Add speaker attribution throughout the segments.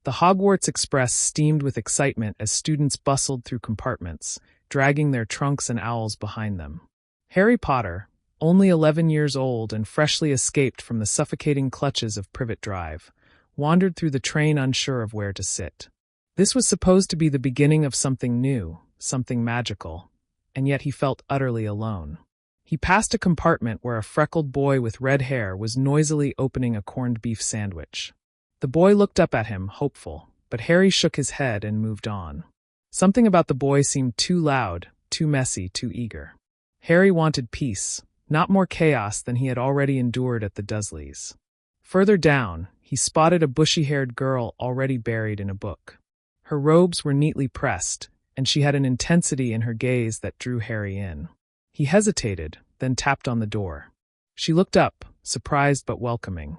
Speaker 1: The Hogwarts Express steamed with excitement as students bustled through compartments, dragging their trunks and owls behind them. Harry Potter, only 11 years old and freshly escaped from the suffocating clutches of Privet Drive, wandered through the train unsure of where to sit. This was supposed to be the beginning of something new, something magical, and yet he felt utterly alone. He passed a compartment where a freckled boy with red hair was noisily opening a corned beef sandwich. The boy looked up at him, hopeful, but Harry shook his head and moved on. Something about the boy seemed too loud, too messy, too eager. Harry wanted peace, not more chaos than he had already endured at the Dursleys. Further down, he spotted a bushy-haired girl already buried in a book. Her robes were neatly pressed, and she had an intensity in her gaze that drew Harry in. He hesitated, then tapped on the door. She looked up, surprised but welcoming.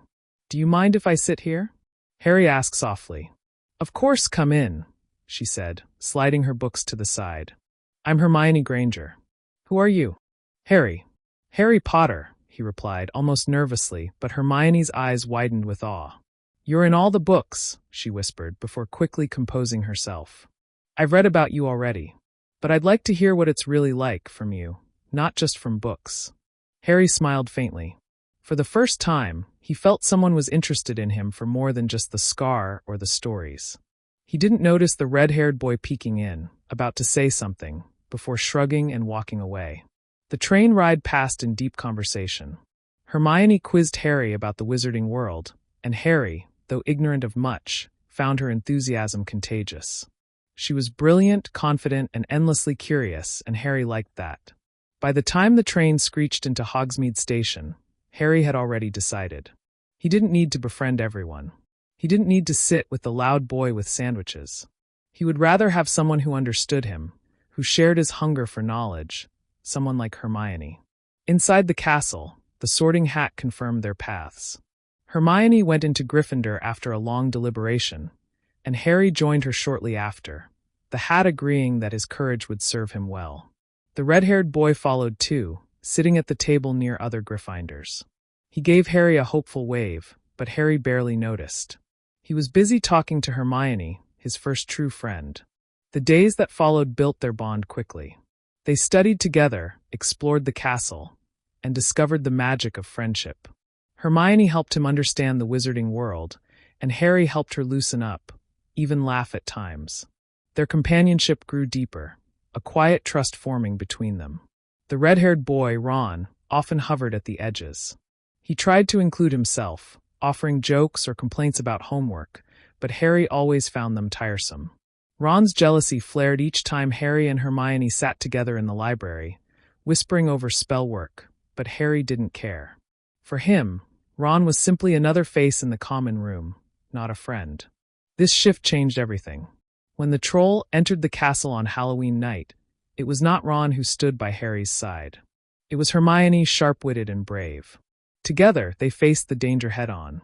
Speaker 1: "Do you mind if I sit here?" Harry asked softly. "Of course, come in," she said, sliding her books to the side. "I'm Hermione Granger." "Who are you?" Harry Potter," he replied, almost nervously, but Hermione's eyes widened with awe. "You're in all the books," she whispered, before quickly composing herself. "I've read about you already. But I'd like to hear what it's really like from you, not just from books." Harry smiled faintly. For the first time, he felt someone was interested in him for more than just the scar or the stories. He didn't notice the red-haired boy peeking in, about to say something, before shrugging and walking away. The train ride passed in deep conversation. Hermione quizzed Harry about the wizarding world, and Harry, though ignorant of much, found her enthusiasm contagious. She was brilliant, confident, and endlessly curious, and Harry liked that. By the time the train screeched into Hogsmeade Station, Harry had already decided. He didn't need to befriend everyone. He didn't need to sit with the loud boy with sandwiches. He would rather have someone who understood him, who shared his hunger for knowledge, someone like Hermione. Inside the castle, the Sorting Hat confirmed their paths. Hermione went into Gryffindor after a long deliberation, and Harry joined her shortly after, the Hat agreeing that his courage would serve him well. The red-haired boy followed too, sitting at the table near other Gryffindors. He gave Harry a hopeful wave, but Harry barely noticed. He was busy talking to Hermione, his first true friend. The days that followed built their bond quickly. They studied together, explored the castle, and discovered the magic of friendship. Hermione helped him understand the wizarding world, and Harry helped her loosen up, even laugh at times. Their companionship grew deeper, a quiet trust forming between them. The red-haired boy, Ron, often hovered at the edges. He tried to include himself, offering jokes or complaints about homework, but Harry always found them tiresome. Ron's jealousy flared each time Harry and Hermione sat together in the library, whispering over spell work, but Harry didn't care. For him, Ron was simply another face in the common room, not a friend. This shift changed everything. When the troll entered the castle on Halloween night, it was not Ron who stood by Harry's side. It was Hermione, sharp-witted and brave. Together, they faced the danger head-on.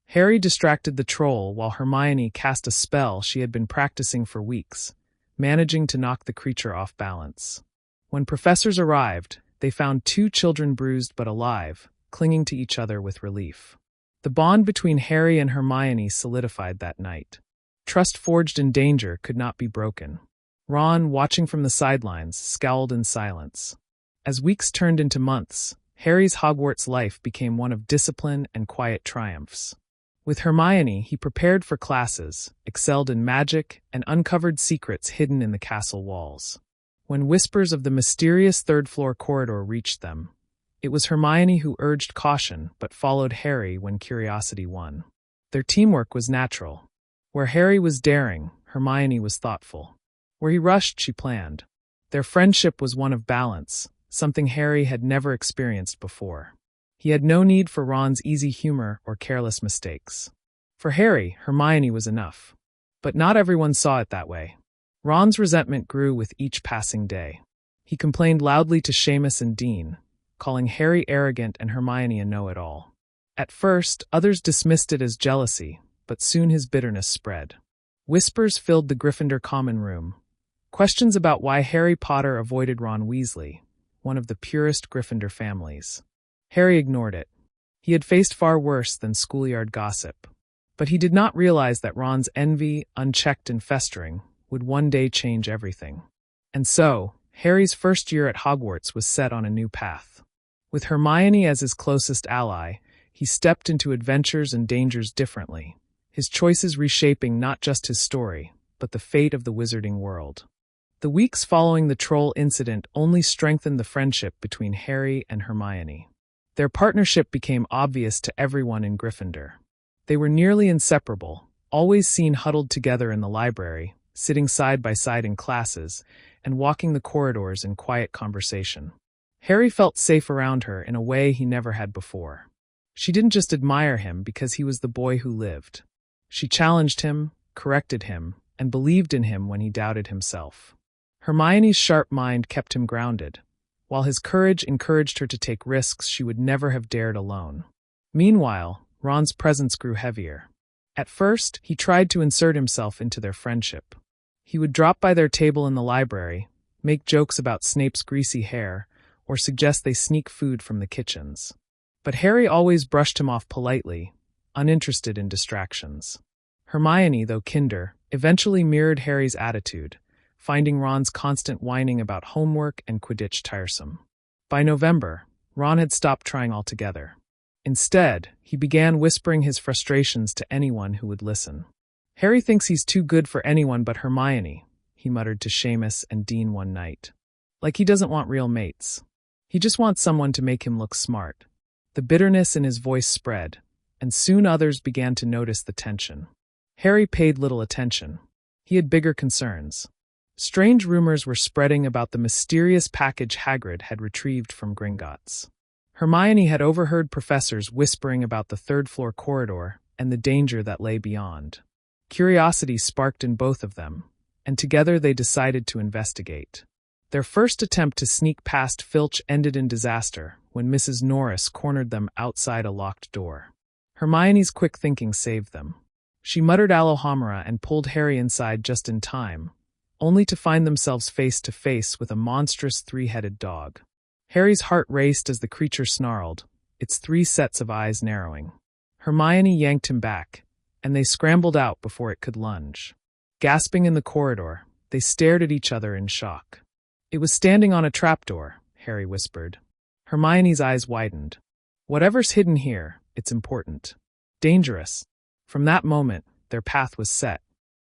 Speaker 1: Harry distracted the troll while Hermione cast a spell she had been practicing for weeks, managing to knock the creature off balance. When professors arrived, they found two children bruised but alive, clinging to each other with relief. The bond between Harry and Hermione solidified that night. Trust forged in danger could not be broken. Ron, watching from the sidelines, scowled in silence. As weeks turned into months, Harry's Hogwarts life became one of discipline and quiet triumphs. With Hermione, he prepared for classes, excelled in magic, and uncovered secrets hidden in the castle walls. When whispers of the mysterious third-floor corridor reached them, it was Hermione who urged caution but followed Harry when curiosity won. Their teamwork was natural. Where Harry was daring, Hermione was thoughtful. Where he rushed, she planned. Their friendship was one of balance, something Harry had never experienced before. He had no need for Ron's easy humor or careless mistakes. For Harry, Hermione was enough. But not everyone saw it that way. Ron's resentment grew with each passing day. He complained loudly to Seamus and Dean, calling Harry arrogant and Hermione a know-it-all. At first, others dismissed it as jealousy, but soon his bitterness spread. Whispers filled the Gryffindor common room. Questions about why Harry Potter avoided Ron Weasley, one of the purest Gryffindor families. Harry ignored it. He had faced far worse than schoolyard gossip. But he did not realize that Ron's envy, unchecked and festering, would one day change everything. And so, Harry's first year at Hogwarts was set on a new path. With Hermione as his closest ally, he stepped into adventures and dangers differently, his choices reshaping not just his story, but the fate of the wizarding world. The weeks following the troll incident only strengthened the friendship between Harry and Hermione. Their partnership became obvious to everyone in Gryffindor. They were nearly inseparable, always seen huddled together in the library, sitting side by side in classes, and walking the corridors in quiet conversation. Harry felt safe around her in a way he never had before. She didn't just admire him because he was the boy who lived. She challenged him, corrected him, and believed in him when he doubted himself. Hermione's sharp mind kept him grounded, while his courage encouraged her to take risks she would never have dared alone. Meanwhile, Ron's presence grew heavier. At first, he tried to insert himself into their friendship. He would drop by their table in the library, make jokes about Snape's greasy hair, or suggest they sneak food from the kitchens. But Harry always brushed him off politely, uninterested in distractions. Hermione, though kinder, eventually mirrored Harry's attitude, finding Ron's constant whining about homework and Quidditch tiresome. By November, Ron had stopped trying altogether. Instead, he began whispering his frustrations to anyone who would listen. "Harry thinks he's too good for anyone but Hermione," he muttered to Seamus and Dean one night. "Like he doesn't want real mates. He just wants someone to make him look smart." The bitterness in his voice spread, and soon others began to notice the tension. Harry paid little attention. He had bigger concerns. Strange rumors were spreading about the mysterious package Hagrid had retrieved from Gringotts. Hermione had overheard professors whispering about the third-floor corridor and the danger that lay beyond. Curiosity sparked in both of them, and together they decided to investigate. Their first attempt to sneak past Filch ended in disaster when Mrs. Norris cornered them outside a locked door. Hermione's quick thinking saved them. She muttered Alohomora and pulled Harry inside just in time, only to find themselves face to face with a monstrous three-headed dog. Harry's heart raced as the creature snarled, its 3 sets of eyes narrowing. Hermione yanked him back, and they scrambled out before it could lunge. Gasping in the corridor, they stared at each other in shock. "It was standing on a trapdoor," Harry whispered. Hermione's eyes widened. "Whatever's hidden here, it's important. Dangerous." From that moment, their path was set.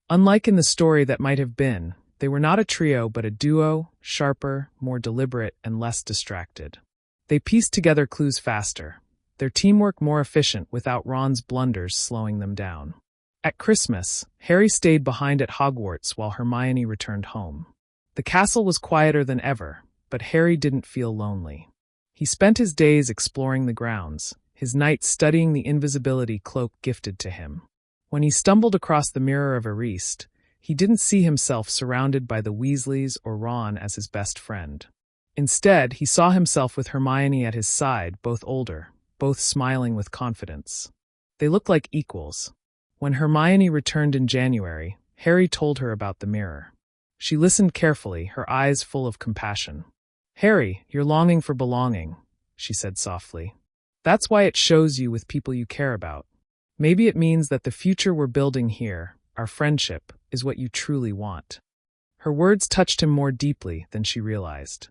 Speaker 1: Unlike in the story that might have been, they were not a trio but a duo, sharper, more deliberate, and less distracted. They pieced together clues faster, their teamwork more efficient without Ron's blunders slowing them down. At Christmas, Harry stayed behind at Hogwarts while Hermione returned home. The castle was quieter than ever, but Harry didn't feel lonely. He spent his days exploring the grounds, his nights studying the invisibility cloak gifted to him. When he stumbled across the Mirror of Eriste, he didn't see himself surrounded by the Weasleys or Ron as his best friend. Instead, he saw himself with Hermione at his side, both older, both smiling with confidence. They looked like equals. When Hermione returned in January, Harry told her about the mirror. She listened carefully, her eyes full of compassion. "Harry, you're longing for belonging," she said softly. "That's why it shows you with people you care about. Maybe it means that the future we're building here, our friendship, is what you truly want." Her words touched him more deeply than she realized.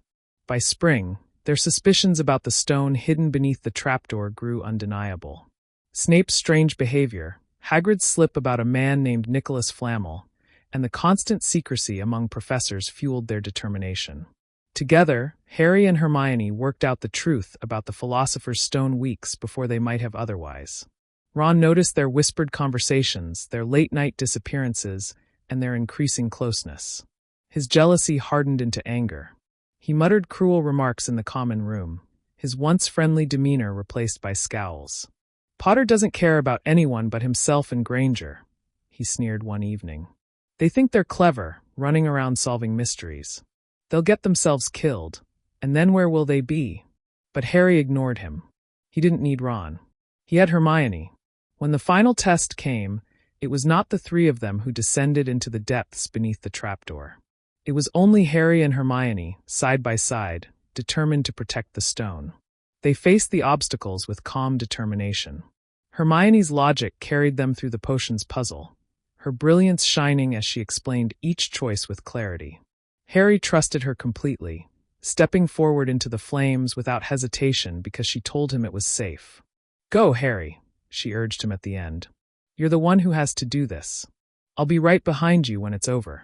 Speaker 1: By spring, their suspicions about the stone hidden beneath the trapdoor grew undeniable. Snape's strange behavior, Hagrid's slip about a man named Nicholas Flamel, and the constant secrecy among professors fueled their determination. Together, Harry and Hermione worked out the truth about the philosopher's stone weeks before they might have otherwise. Ron noticed their whispered conversations, their late-night disappearances, and their increasing closeness. His jealousy hardened into anger. He muttered cruel remarks in the common room, his once friendly demeanor replaced by scowls. "Potter doesn't care about anyone but himself and Granger," he sneered one evening. "They think they're clever, running around solving mysteries. They'll get themselves killed, and then where will they be?" But Harry ignored him. He didn't need Ron. He had Hermione. When the final test came, it was not the 3 of them who descended into the depths beneath the trapdoor. It was only Harry and Hermione, side by side, determined to protect the stone. They faced the obstacles with calm determination. Hermione's logic carried them through the potions puzzle, her brilliance shining as she explained each choice with clarity. Harry trusted her completely, stepping forward into the flames without hesitation because she told him it was safe. "Go, Harry," she urged him at the end. "You're the one who has to do this. I'll be right behind you when it's over."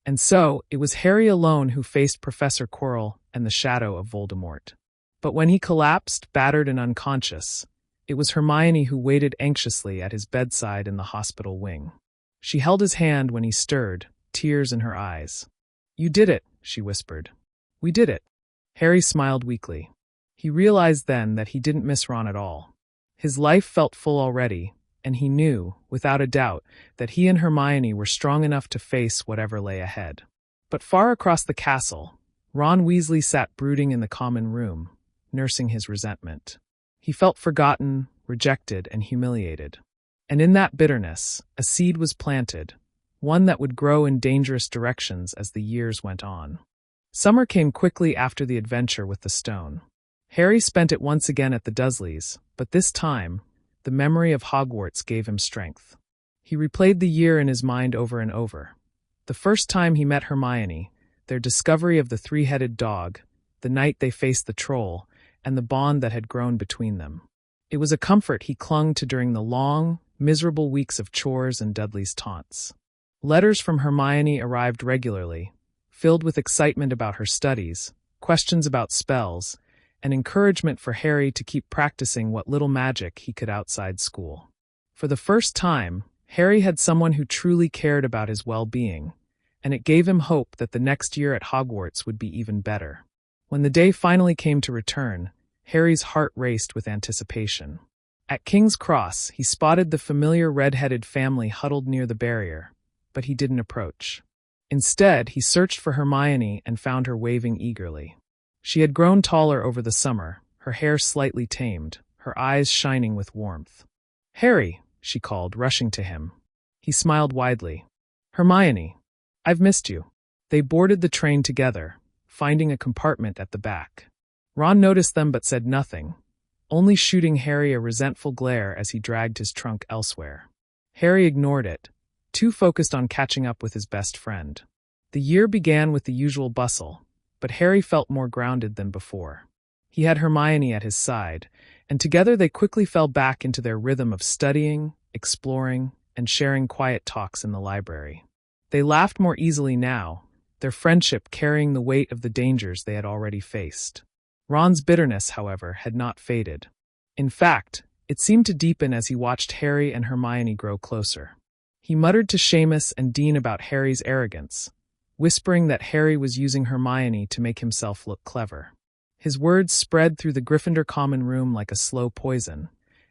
Speaker 1: And so, it was Harry alone who faced Professor Quirrell and the shadow of Voldemort. But when he collapsed, battered and unconscious, it was Hermione who waited anxiously at his bedside in the hospital wing. She held his hand when he stirred, tears in her eyes. "You did it," she whispered. "We did it." Harry smiled weakly. He realized then that he didn't miss Ron at all. His life felt full already, and he knew, without a doubt, that he and Hermione were strong enough to face whatever lay ahead. But far across the castle, Ron Weasley sat brooding in the common room, nursing his resentment. He felt forgotten, rejected, and humiliated. And in that bitterness, a seed was planted, one that would grow in dangerous directions as the years went on. Summer came quickly after the adventure with the stone. Harry spent it once again at the Dursleys, but this time, the memory of Hogwarts gave him strength. He replayed the year in his mind over and over. The first time he met Hermione, their discovery of the three-headed dog, the night they faced the troll, and the bond that had grown between them. It was a comfort he clung to during the long, miserable weeks of chores and Dudley's taunts. Letters from Hermione arrived regularly, filled with excitement about her studies, questions about spells, and encouragement for Harry to keep practicing what little magic he could outside school. For the first time, Harry had someone who truly cared about his well-being, and it gave him hope that the next year at Hogwarts would be even better. When the day finally came to return, Harry's heart raced with anticipation. At King's Cross, he spotted the familiar red-headed family huddled near the barrier, but he didn't approach. Instead, he searched for Hermione and found her waving eagerly. She had grown taller over the summer, her hair slightly tamed, her eyes shining with warmth. "Harry," she called, rushing to him. He smiled widely. "Hermione, I've missed you." They boarded the train together, finding a compartment at the back. Ron noticed them but said nothing, only shooting Harry a resentful glare as he dragged his trunk elsewhere. Harry ignored it, too focused on catching up with his best friend. The year began with the usual bustle, but Harry felt more grounded than before. He had Hermione at his side, and together they quickly fell back into their rhythm of studying, exploring, and sharing quiet talks in the library. They laughed more easily now, their friendship carrying the weight of the dangers they had already faced. Ron's bitterness, however, had not faded. In fact, it seemed to deepen as he watched Harry and Hermione grow closer. He muttered to Seamus and Dean about Harry's arrogance, whispering that Harry was using Hermione to make himself look clever. His words spread through the Gryffindor common room like a slow poison,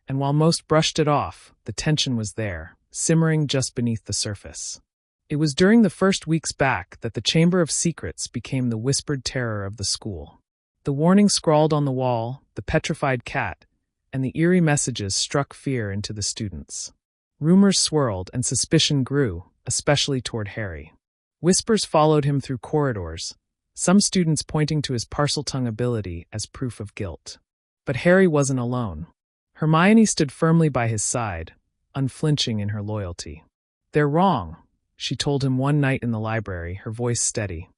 Speaker 1: and while most brushed it off, the tension was there, simmering just beneath the surface. It was during the first weeks back that the Chamber of Secrets became the whispered terror of the school. The warning scrawled on the wall, the petrified cat, and the eerie messages struck fear into the students. Rumors swirled and suspicion grew, especially toward Harry. Whispers followed him through corridors, some students pointing to his Parseltongue ability as proof of guilt. But Harry wasn't alone. Hermione stood firmly by his side, unflinching in her loyalty. "They're wrong," she told him one night in the library, her voice steady.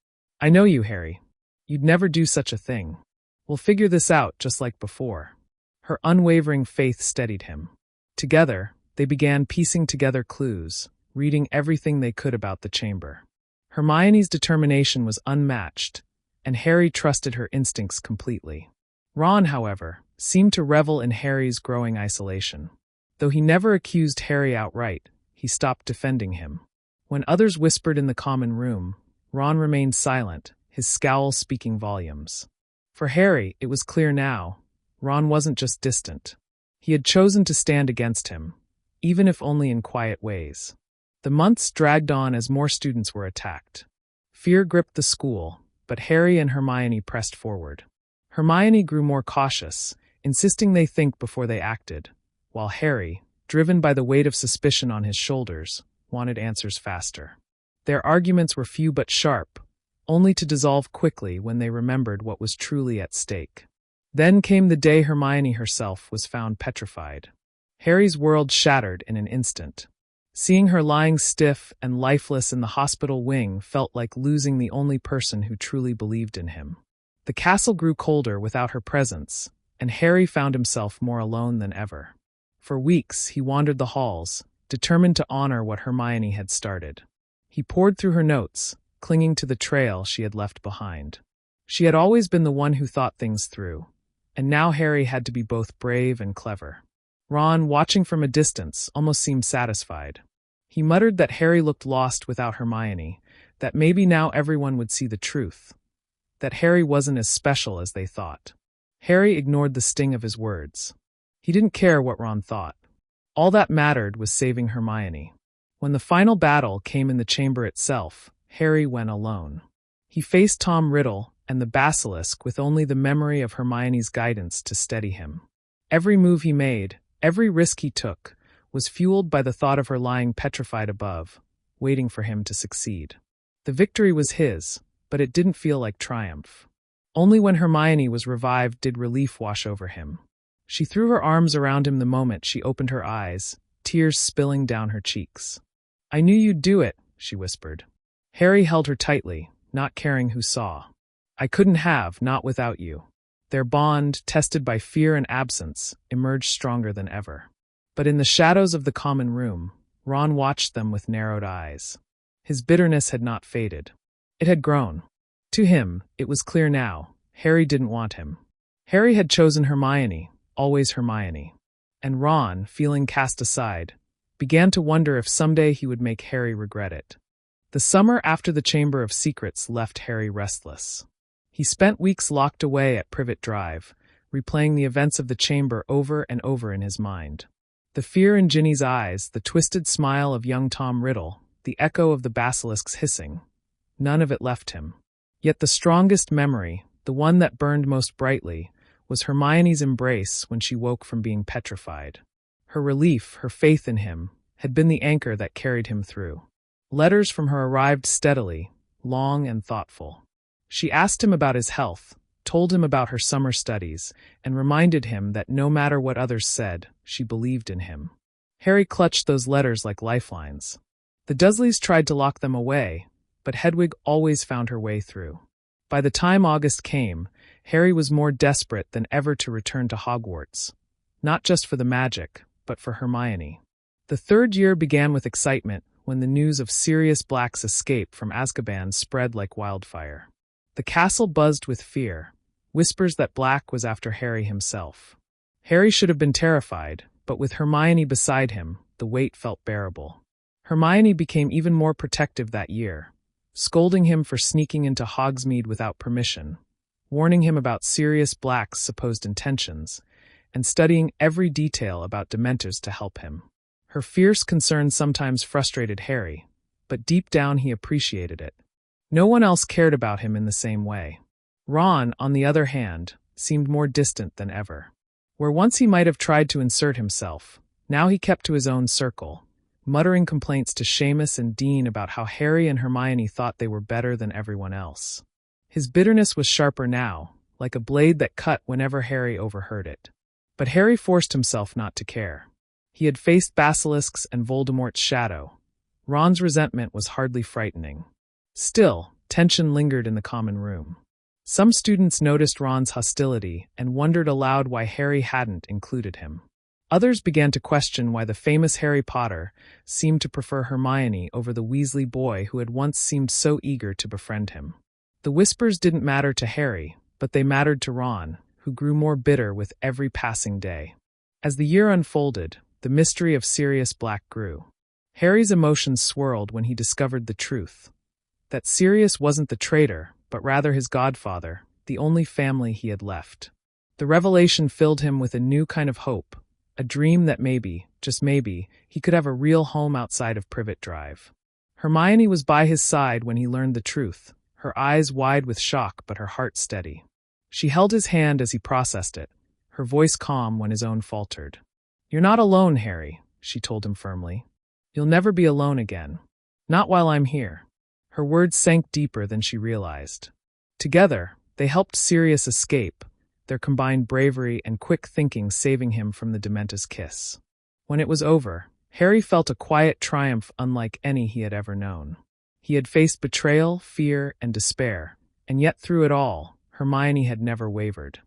Speaker 1: "I know you, Harry. You'd never do such a thing. We'll figure this out just like before." Her unwavering faith steadied him. Together, they began piecing together clues, reading everything they could about the chamber. Hermione's determination was unmatched, and Harry trusted her instincts completely. Ron, however, seemed to revel in Harry's growing isolation. Though he never accused Harry outright, he stopped defending him. When others whispered in the common room, Ron remained silent, his scowl speaking volumes. For Harry, it was clear now, Ron wasn't just distant. He had chosen to stand against him, even if only in quiet ways. The months dragged on as more students were attacked. Fear gripped the school, but Harry and Hermione pressed forward. Hermione grew more cautious, insisting they think before they acted, while Harry, driven by the weight of suspicion on his shoulders, wanted answers faster. Their arguments were few but sharp, only to dissolve quickly when they remembered what was truly at stake. Then came the day Hermione herself was found petrified. Harry's world shattered in an instant. Seeing her lying stiff and lifeless in the hospital wing felt like losing the only person who truly believed in him. The castle grew colder without her presence, and Harry found himself more alone than ever. For weeks he wandered the halls, determined to honor what Hermione had started. He pored through her notes, clinging to the trail she had left behind. She had always been the one who thought things through, and now Harry had to be both brave and clever. Ron, watching from a distance, almost seemed satisfied. He muttered that Harry looked lost without Hermione, that maybe now everyone would see the truth, that Harry wasn't as special as they thought. Harry ignored the sting of his words. He didn't care what Ron thought. All that mattered was saving Hermione. When the final battle came in the chamber itself, Harry went alone. He faced Tom Riddle and the basilisk with only the memory of Hermione's guidance to steady him. Every move he made, every risk he took, was fueled by the thought of her lying petrified above, waiting for him to succeed. The victory was his, but it didn't feel like triumph. Only when Hermione was revived did relief wash over him. She threw her arms around him the moment she opened her eyes, tears spilling down her cheeks. "I knew you'd do it," she whispered. Harry held her tightly, not caring who saw. "I couldn't have, not without you." Their bond, tested by fear and absence, emerged stronger than ever. But in the shadows of the common room, Ron watched them with narrowed eyes. His bitterness had not faded. It had grown. To him, it was clear now, Harry didn't want him. Harry had chosen Hermione, always Hermione. And Ron, feeling cast aside, began to wonder if someday he would make Harry regret it. The summer after the Chamber of Secrets left Harry restless. He spent weeks locked away at Privet Drive, replaying the events of the chamber over and over in his mind. The fear in Ginny's eyes, the twisted smile of young Tom Riddle, the echo of the basilisk's hissing. None of it left him. Yet the strongest memory, the one that burned most brightly, was Hermione's embrace when she woke from being petrified. Her relief, her faith in him, had been the anchor that carried him through. Letters from her arrived steadily, long and thoughtful. She asked him about his health, told him about her summer studies, and reminded him that no matter what others said, she believed in him. Harry clutched those letters like lifelines. The Dursleys tried to lock them away, but Hedwig always found her way through. By the time August came, Harry was more desperate than ever to return to Hogwarts, not just for the magic, but for Hermione. The third year began with excitement when the news of Sirius Black's escape from Azkaban spread like wildfire. The castle buzzed with fear, whispers that Black was after Harry himself. Harry should have been terrified, but with Hermione beside him, the weight felt bearable. Hermione became even more protective that year, scolding him for sneaking into Hogsmeade without permission, warning him about Sirius Black's supposed intentions, and studying every detail about Dementors to help him. Her fierce concern sometimes frustrated Harry, but deep down he appreciated it. No one else cared about him in the same way. Ron, on the other hand, seemed more distant than ever. Where once he might have tried to insert himself, now he kept to his own circle, muttering complaints to Seamus and Dean about how Harry and Hermione thought they were better than everyone else. His bitterness was sharper now, like a blade that cut whenever Harry overheard it. But Harry forced himself not to care. He had faced basilisks and Voldemort's shadow. Ron's resentment was hardly frightening. Still, tension lingered in the common room. Some students noticed Ron's hostility and wondered aloud why Harry hadn't included him. Others began to question why the famous Harry Potter seemed to prefer Hermione over the Weasley boy who had once seemed so eager to befriend him. The whispers didn't matter to Harry, but they mattered to Ron, who grew more bitter with every passing day. As the year unfolded, the mystery of Sirius Black grew. Harry's emotions swirled when he discovered the truth. That Sirius wasn't the traitor, but rather his godfather, the only family he had left. The revelation filled him with a new kind of hope, a dream that maybe, just maybe, he could have a real home outside of Privet Drive. Hermione was by his side when he learned the truth, her eyes wide with shock but her heart steady. She held his hand as he processed it, her voice calm when his own faltered. "You're not alone, Harry," she told him firmly. "You'll never be alone again. Not while I'm here." Her words sank deeper than she realized. Together, they helped Sirius escape, their combined bravery and quick thinking saving him from the Dementor's kiss. When it was over, Harry felt a quiet triumph unlike any he had ever known. He had faced betrayal, fear, and despair, and yet through it all, Hermione had never wavered.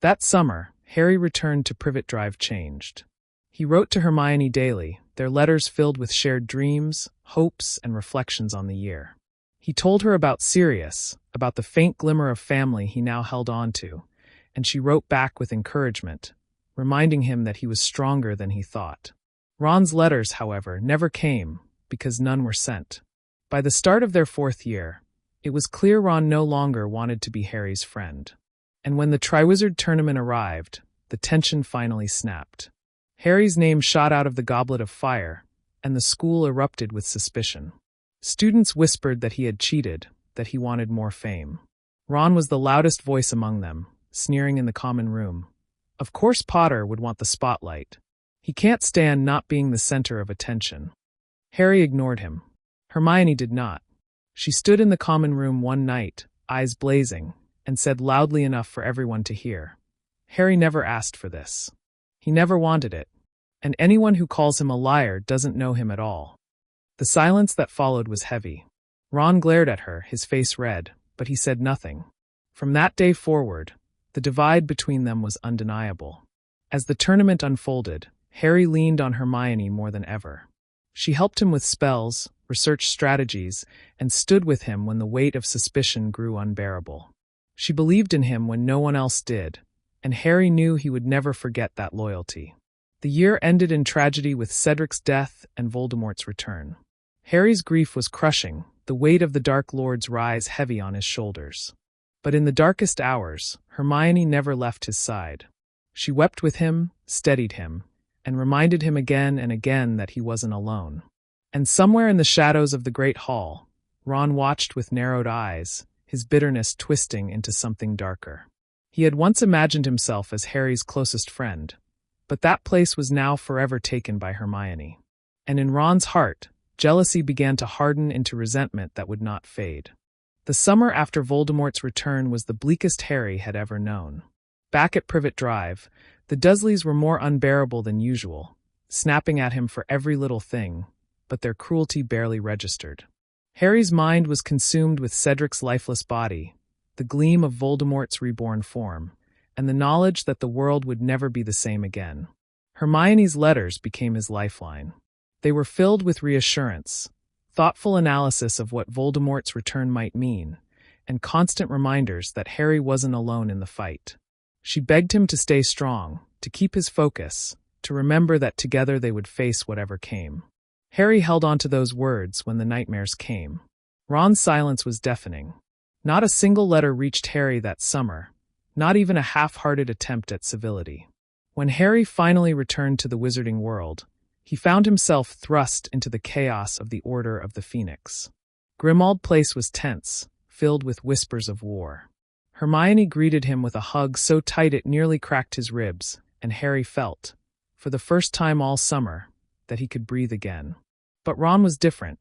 Speaker 1: That summer, Harry returned to Privet Drive changed. He wrote to Hermione daily, their letters filled with shared dreams, hopes, and reflections on the year. He told her about Sirius, about the faint glimmer of family he now held on to, and she wrote back with encouragement, reminding him that he was stronger than he thought. Ron's letters, however, never came, because none were sent. By the start of their 4th year, it was clear Ron no longer wanted to be Harry's friend. And when the Triwizard Tournament arrived, the tension finally snapped. Harry's name shot out of the Goblet of Fire, and the school erupted with suspicion. Students whispered that he had cheated, that he wanted more fame. Ron was the loudest voice among them, sneering in the common room. Of course Potter would want the spotlight. He can't stand not being the center of attention. Harry ignored him. Hermione did not. She stood in the common room one night, eyes blazing, and said loudly enough for everyone to hear, "Harry never asked for this. He never wanted it. And anyone who calls him a liar doesn't know him at all." The silence that followed was heavy. Ron glared at her, his face red, but he said nothing. From that day forward, the divide between them was undeniable. As the tournament unfolded, Harry leaned on Hermione more than ever. She helped him with spells, researched strategies, and stood with him when the weight of suspicion grew unbearable. She believed in him when no one else did, and Harry knew he would never forget that loyalty. The year ended in tragedy with Cedric's death and Voldemort's return. Harry's grief was crushing, the weight of the Dark Lord's rise heavy on his shoulders. But in the darkest hours, Hermione never left his side. She wept with him, steadied him, and reminded him again and again that he wasn't alone. And somewhere in the shadows of the Great Hall, Ron watched with narrowed eyes, his bitterness twisting into something darker. He had once imagined himself as Harry's closest friend, but that place was now forever taken by Hermione. And in Ron's heart, jealousy began to harden into resentment that would not fade. The summer after Voldemort's return was the bleakest Harry had ever known. Back at Privet Drive, the Dursleys were more unbearable than usual, snapping at him for every little thing, but their cruelty barely registered. Harry's mind was consumed with Cedric's lifeless body, the gleam of Voldemort's reborn form, and the knowledge that the world would never be the same again. Hermione's letters became his lifeline. They were filled with reassurance, thoughtful analysis of what Voldemort's return might mean, and constant reminders that Harry wasn't alone in the fight. She begged him to stay strong, to keep his focus, to remember that together they would face whatever came. Harry held on to those words when the nightmares came. Ron's silence was deafening. Not a single letter reached Harry that summer, not even a half-hearted attempt at civility. When Harry finally returned to the wizarding world, he found himself thrust into the chaos of the Order of the Phoenix. Grimmauld Place was tense, filled with whispers of war. Hermione greeted him with a hug so tight it nearly cracked his ribs, and Harry felt, for the first time all summer, that he could breathe again. But Ron was different.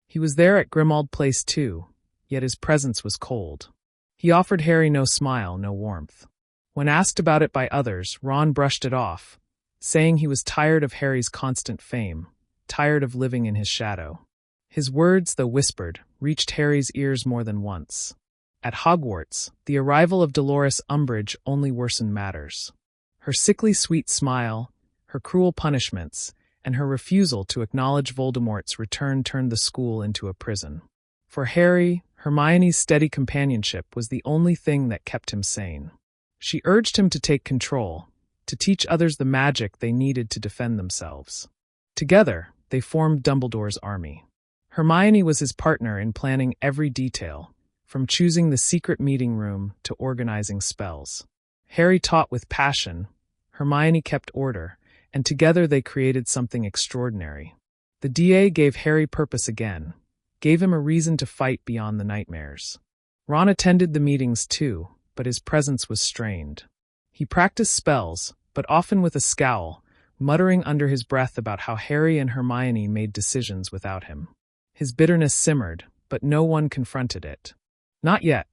Speaker 1: He was there at Grimmauld Place too, yet his presence was cold. He offered Harry no smile, no warmth. When asked about it by others, Ron brushed it off, saying he was tired of Harry's constant fame, tired of living in his shadow. His words, though whispered, reached Harry's ears more than once. At Hogwarts, the arrival of Dolores Umbridge only worsened matters. Her sickly sweet smile, her cruel punishments, and her refusal to acknowledge Voldemort's return turned the school into a prison. For Harry, Hermione's steady companionship was the only thing that kept him sane. She urged him to take control, to teach others the magic they needed to defend themselves. Together, they formed Dumbledore's army. Hermione was his partner in planning every detail, from choosing the secret meeting room to organizing spells. Harry taught with passion, Hermione kept order, and together they created something extraordinary. The DA gave Harry purpose again, gave him a reason to fight beyond the nightmares. Ron attended the meetings too, but his presence was strained. He practiced spells, but often with a scowl, muttering under his breath about how Harry and Hermione made decisions without him. His bitterness simmered, but no one confronted it. Not yet.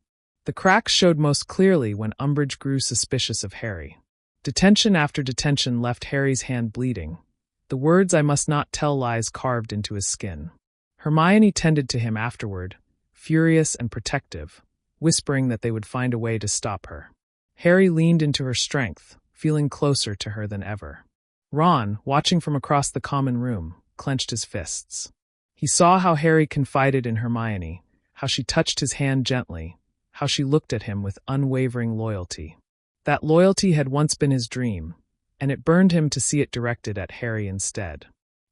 Speaker 1: The cracks showed most clearly when Umbridge grew suspicious of Harry. Detention after detention left Harry's hand bleeding, the words "I must not tell lies" carved into his skin. Hermione tended to him afterward, furious and protective, whispering that they would find a way to stop her. Harry leaned into her strength, feeling closer to her than ever. Ron, watching from across the common room, clenched his fists. He saw how Harry confided in Hermione, how she touched his hand gently, how she looked at him with unwavering loyalty. That loyalty had once been his dream, and it burned him to see it directed at Harry instead.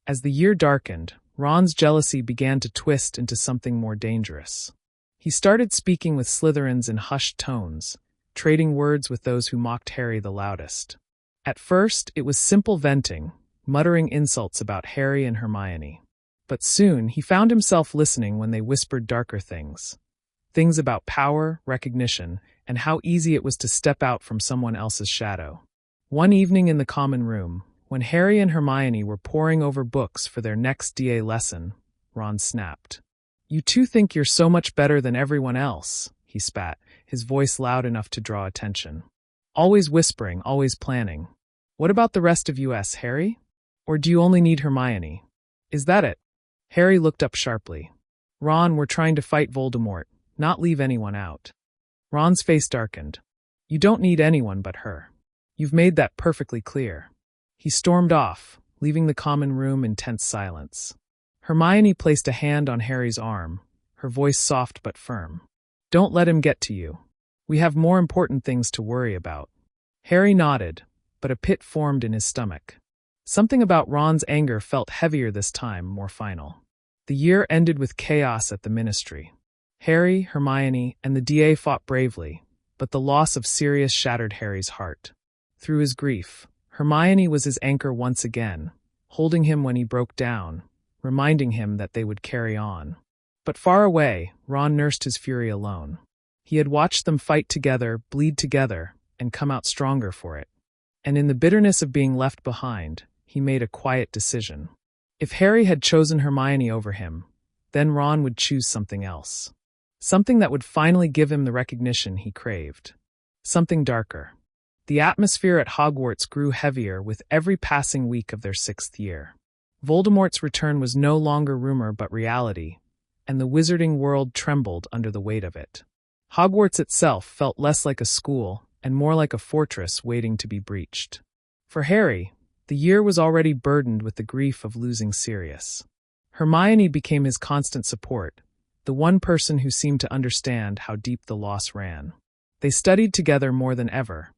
Speaker 1: As the year darkened, Ron's jealousy began to twist into something more dangerous. He started speaking with Slytherins in hushed tones, trading words with those who mocked Harry the loudest. At first, it was simple venting, muttering insults about Harry and Hermione. But soon, he found himself listening when they whispered darker things. Things about power, recognition, and how easy it was to step out from someone else's shadow. One evening in the common room, when Harry and Hermione were poring over books for their next DA lesson, Ron snapped. "You two think you're so much better than everyone else," he spat, his voice loud enough to draw attention. "Always whispering, always planning. What about the rest of us, Harry? Or do you only need Hermione? Is that it?" Harry looked up sharply. "Ron, we're trying to fight Voldemort, not leave anyone out." Ron's face darkened. "You don't need anyone but her. You've made that perfectly clear." He stormed off, leaving the common room in tense silence. Hermione placed a hand on Harry's arm, her voice soft but firm. "Don't let him get to you. We have more important things to worry about." Harry nodded, but a pit formed in his stomach. Something about Ron's anger felt heavier this time, more final. The year ended with chaos at the Ministry. Harry, Hermione, and the DA fought bravely, but the loss of Sirius shattered Harry's heart. Through his grief, Hermione was his anchor once again, holding him when he broke down, reminding him that they would carry on. But far away, Ron nursed his fury alone. He had watched them fight together, bleed together, and come out stronger for it. And in the bitterness of being left behind, he made a quiet decision. If Harry had chosen Hermione over him, then Ron would choose something else. Something that would finally give him the recognition he craved. Something darker. The atmosphere at Hogwarts grew heavier with every passing week of their 6th year. Voldemort's return was no longer rumor but reality, and the wizarding world trembled under the weight of it. Hogwarts itself felt less like a school and more like a fortress waiting to be breached. For Harry, the year was already burdened with the grief of losing Sirius. Hermione became his constant support, the one person who seemed to understand how deep the loss ran. They studied together more than ever,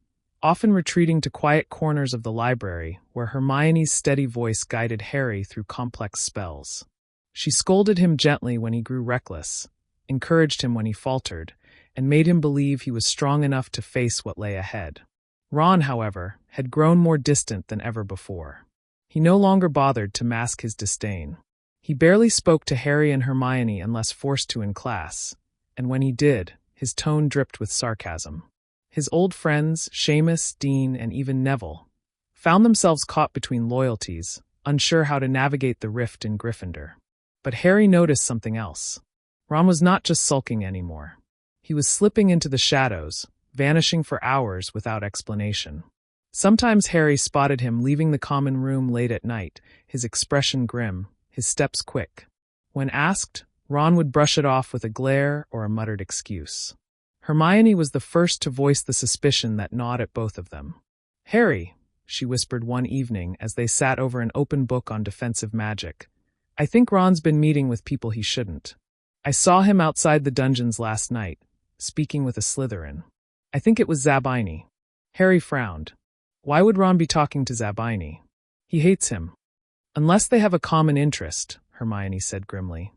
Speaker 1: often retreating to quiet corners of the library where Hermione's steady voice guided Harry through complex spells. She scolded him gently when he grew reckless, encouraged him when he faltered, and made him believe he was strong enough to face what lay ahead. Ron, however, had grown more distant than ever before. He no longer bothered to mask his disdain. He barely spoke to Harry and Hermione unless forced to in class, and when he did, his tone dripped with sarcasm. His old friends, Seamus, Dean, and even Neville, found themselves caught between loyalties, unsure how to navigate the rift in Gryffindor. But Harry noticed something else. Ron was not just sulking anymore. He was slipping into the shadows, vanishing for hours without explanation. Sometimes Harry spotted him leaving the common room late at night, his expression grim, his steps quick. When asked, Ron would brush it off with a glare or a muttered excuse. Hermione was the first to voice the suspicion that gnawed at both of them. "Harry," she whispered one evening as they sat over an open book on defensive magic, "I think Ron's been meeting with people he shouldn't. I saw him outside the dungeons last night, speaking with a Slytherin. I think it was Zabini." Harry frowned. Why would Ron be talking to Zabini? He hates him. "Unless they have a common interest," Hermione said grimly.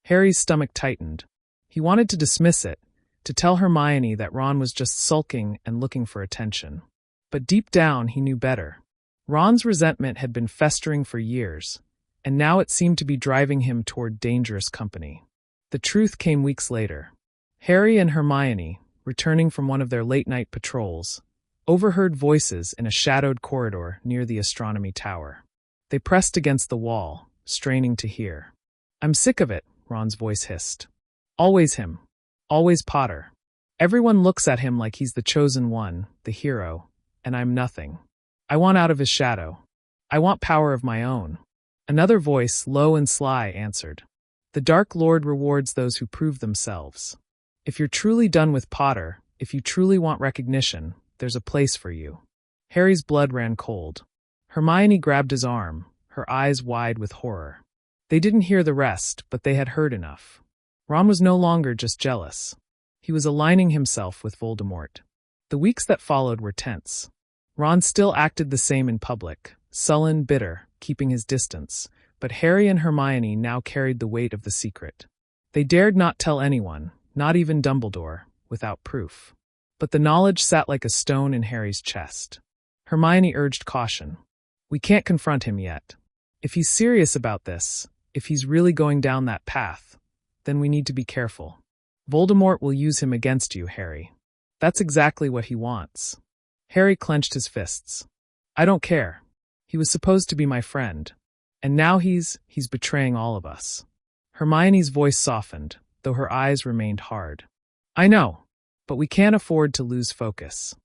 Speaker 1: Harry's stomach tightened. He wanted to dismiss it, to tell Hermione that Ron was just sulking and looking for attention. But deep down, he knew better. Ron's resentment had been festering for years, and now it seemed to be driving him toward dangerous company. The truth came weeks later. Harry and Hermione, returning from one of their late-night patrols, overheard voices in a shadowed corridor near the astronomy tower. They pressed against the wall, straining to hear. "I'm sick of it," Ron's voice hissed. "Always him. Always Potter. Everyone looks at him like he's the chosen one, the hero, and I'm nothing. I want out of his shadow. I want power of my own. Another voice, low and sly, answered. The Dark Lord rewards those who prove themselves. If you're truly done with Potter, if you truly want recognition, there's a place for you. Harry's blood ran cold. Hermione grabbed his arm, her eyes wide with horror. They didn't hear the rest, but they had heard enough. Ron was no longer just jealous. He was aligning himself with Voldemort. The weeks that followed were tense. Ron still acted the same in public, sullen, bitter, keeping his distance, but Harry and Hermione now carried the weight of the secret. They dared not tell anyone, not even Dumbledore, without proof. But the knowledge sat like a stone in Harry's chest. Hermione urged caution. We can't confront him yet. If he's serious about this, if he's really going down that path, then we need to be careful. Voldemort will use him against you, Harry. That's exactly what he wants. Harry clenched his fists. I don't care. He was supposed to be my friend. And now he's betraying all of us. Hermione's voice softened, though her eyes remained hard. I know, but we can't afford to lose focus.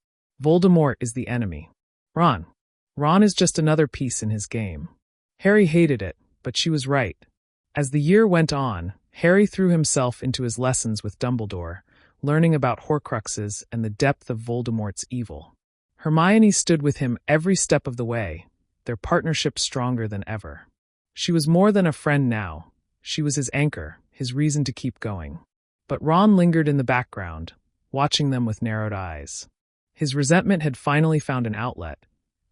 Speaker 1: Voldemort is the enemy. Ron is just another piece in his game. Harry hated it, but she was right. As the year went on, Harry threw himself into his lessons with Dumbledore, learning about Horcruxes and the depth of Voldemort's evil. Hermione stood with him every step of the way, their partnership stronger than ever. She was more than a friend now. She was his anchor, his reason to keep going. But Ron lingered in the background, watching them with narrowed eyes. His resentment had finally found an outlet,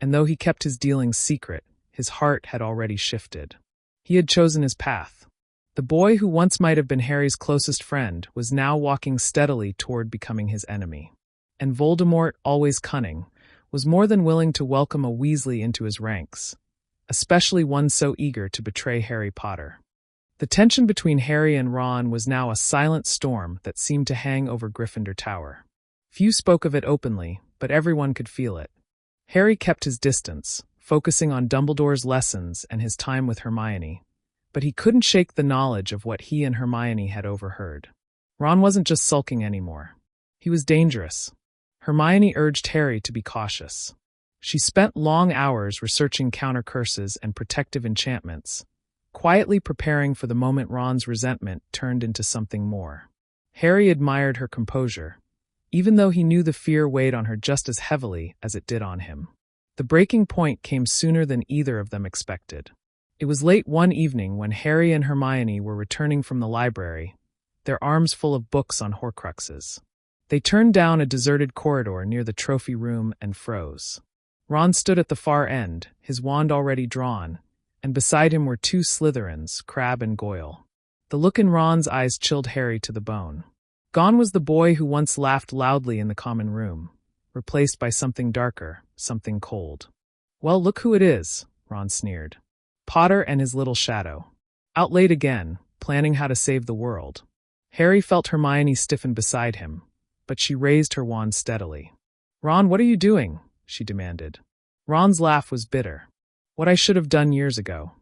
Speaker 1: and though he kept his dealings secret, his heart had already shifted. He had chosen his path. The boy who once might have been Harry's closest friend was now walking steadily toward becoming his enemy. And Voldemort, always cunning, was more than willing to welcome a Weasley into his ranks, especially one so eager to betray Harry Potter. The tension between Harry and Ron was now a silent storm that seemed to hang over Gryffindor Tower. Few spoke of it openly, but everyone could feel it. Harry kept his distance, focusing on Dumbledore's lessons and his time with Hermione, but he couldn't shake the knowledge of what he and Hermione had overheard. Ron wasn't just sulking anymore. He was dangerous. Hermione urged Harry to be cautious. She spent long hours researching counter curses and protective enchantments, quietly preparing for the moment Ron's resentment turned into something more. Harry admired her composure, even though he knew the fear weighed on her just as heavily as it did on him. The breaking point came sooner than either of them expected. It was late one evening when Harry and Hermione were returning from the library, their arms full of books on Horcruxes. They turned down a deserted corridor near the trophy room and froze. Ron stood at the far end, his wand already drawn, and beside him were two Slytherins, Crabbe and Goyle. The look in Ron's eyes chilled Harry to the bone. Gone was the boy who once laughed loudly in the common room, replaced by something darker, something cold. Well, look who it is, Ron sneered. Potter and his little shadow. Out late again, planning how to save the world. Harry felt Hermione stiffen beside him, but she raised her wand steadily. Ron, what are you doing? She demanded. Ron's laugh was bitter. What I should have done years ago.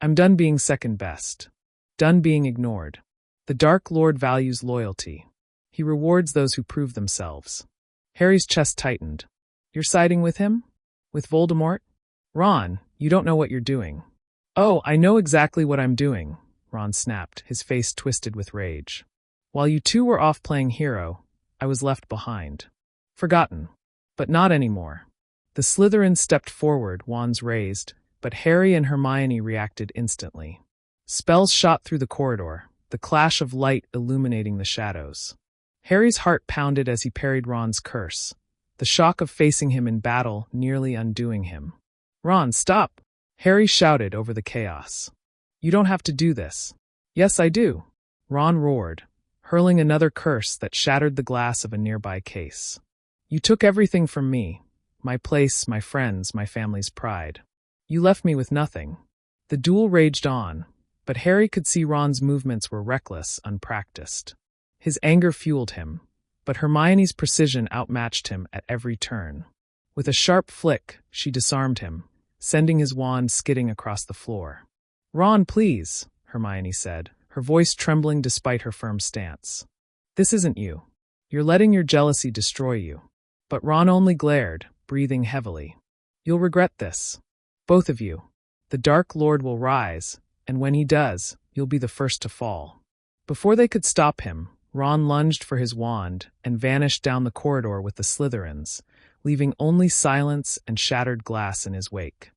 Speaker 1: I'm done being second best. Done being ignored. The Dark Lord values loyalty. He rewards those who prove themselves. Harry's chest tightened. You're siding with him? With Voldemort? Ron, you don't know what you're doing. Oh, I know exactly what I'm doing, Ron snapped, his face twisted with rage. While you two were off playing hero, I was left behind. Forgotten. But not anymore. The Slytherins stepped forward, wands raised, but Harry and Hermione reacted instantly. Spells shot through the corridor, the clash of light illuminating the shadows. Harry's heart pounded as he parried Ron's curse, the shock of facing him in battle nearly undoing him. Ron, stop! Harry shouted over the chaos. You don't have to do this. Yes, I do. Ron roared, hurling another curse that shattered the glass of a nearby case. You took everything from me. My place, my friends, my family's pride. You left me with nothing. The duel raged on, but Harry could see Ron's movements were reckless, unpracticed. His anger fueled him, but Hermione's precision outmatched him at every turn. With a sharp flick, she disarmed him, sending his wand skidding across the floor. Ron, please, Hermione said, her voice trembling despite her firm stance. This isn't you. You're letting your jealousy destroy you. But Ron only glared, breathing heavily. You'll regret this. Both of you. The Dark Lord will rise, and when he does, you'll be the first to fall." Before they could stop him, Ron lunged for his wand and vanished down the corridor with the Slytherins, leaving only silence and shattered glass in his wake.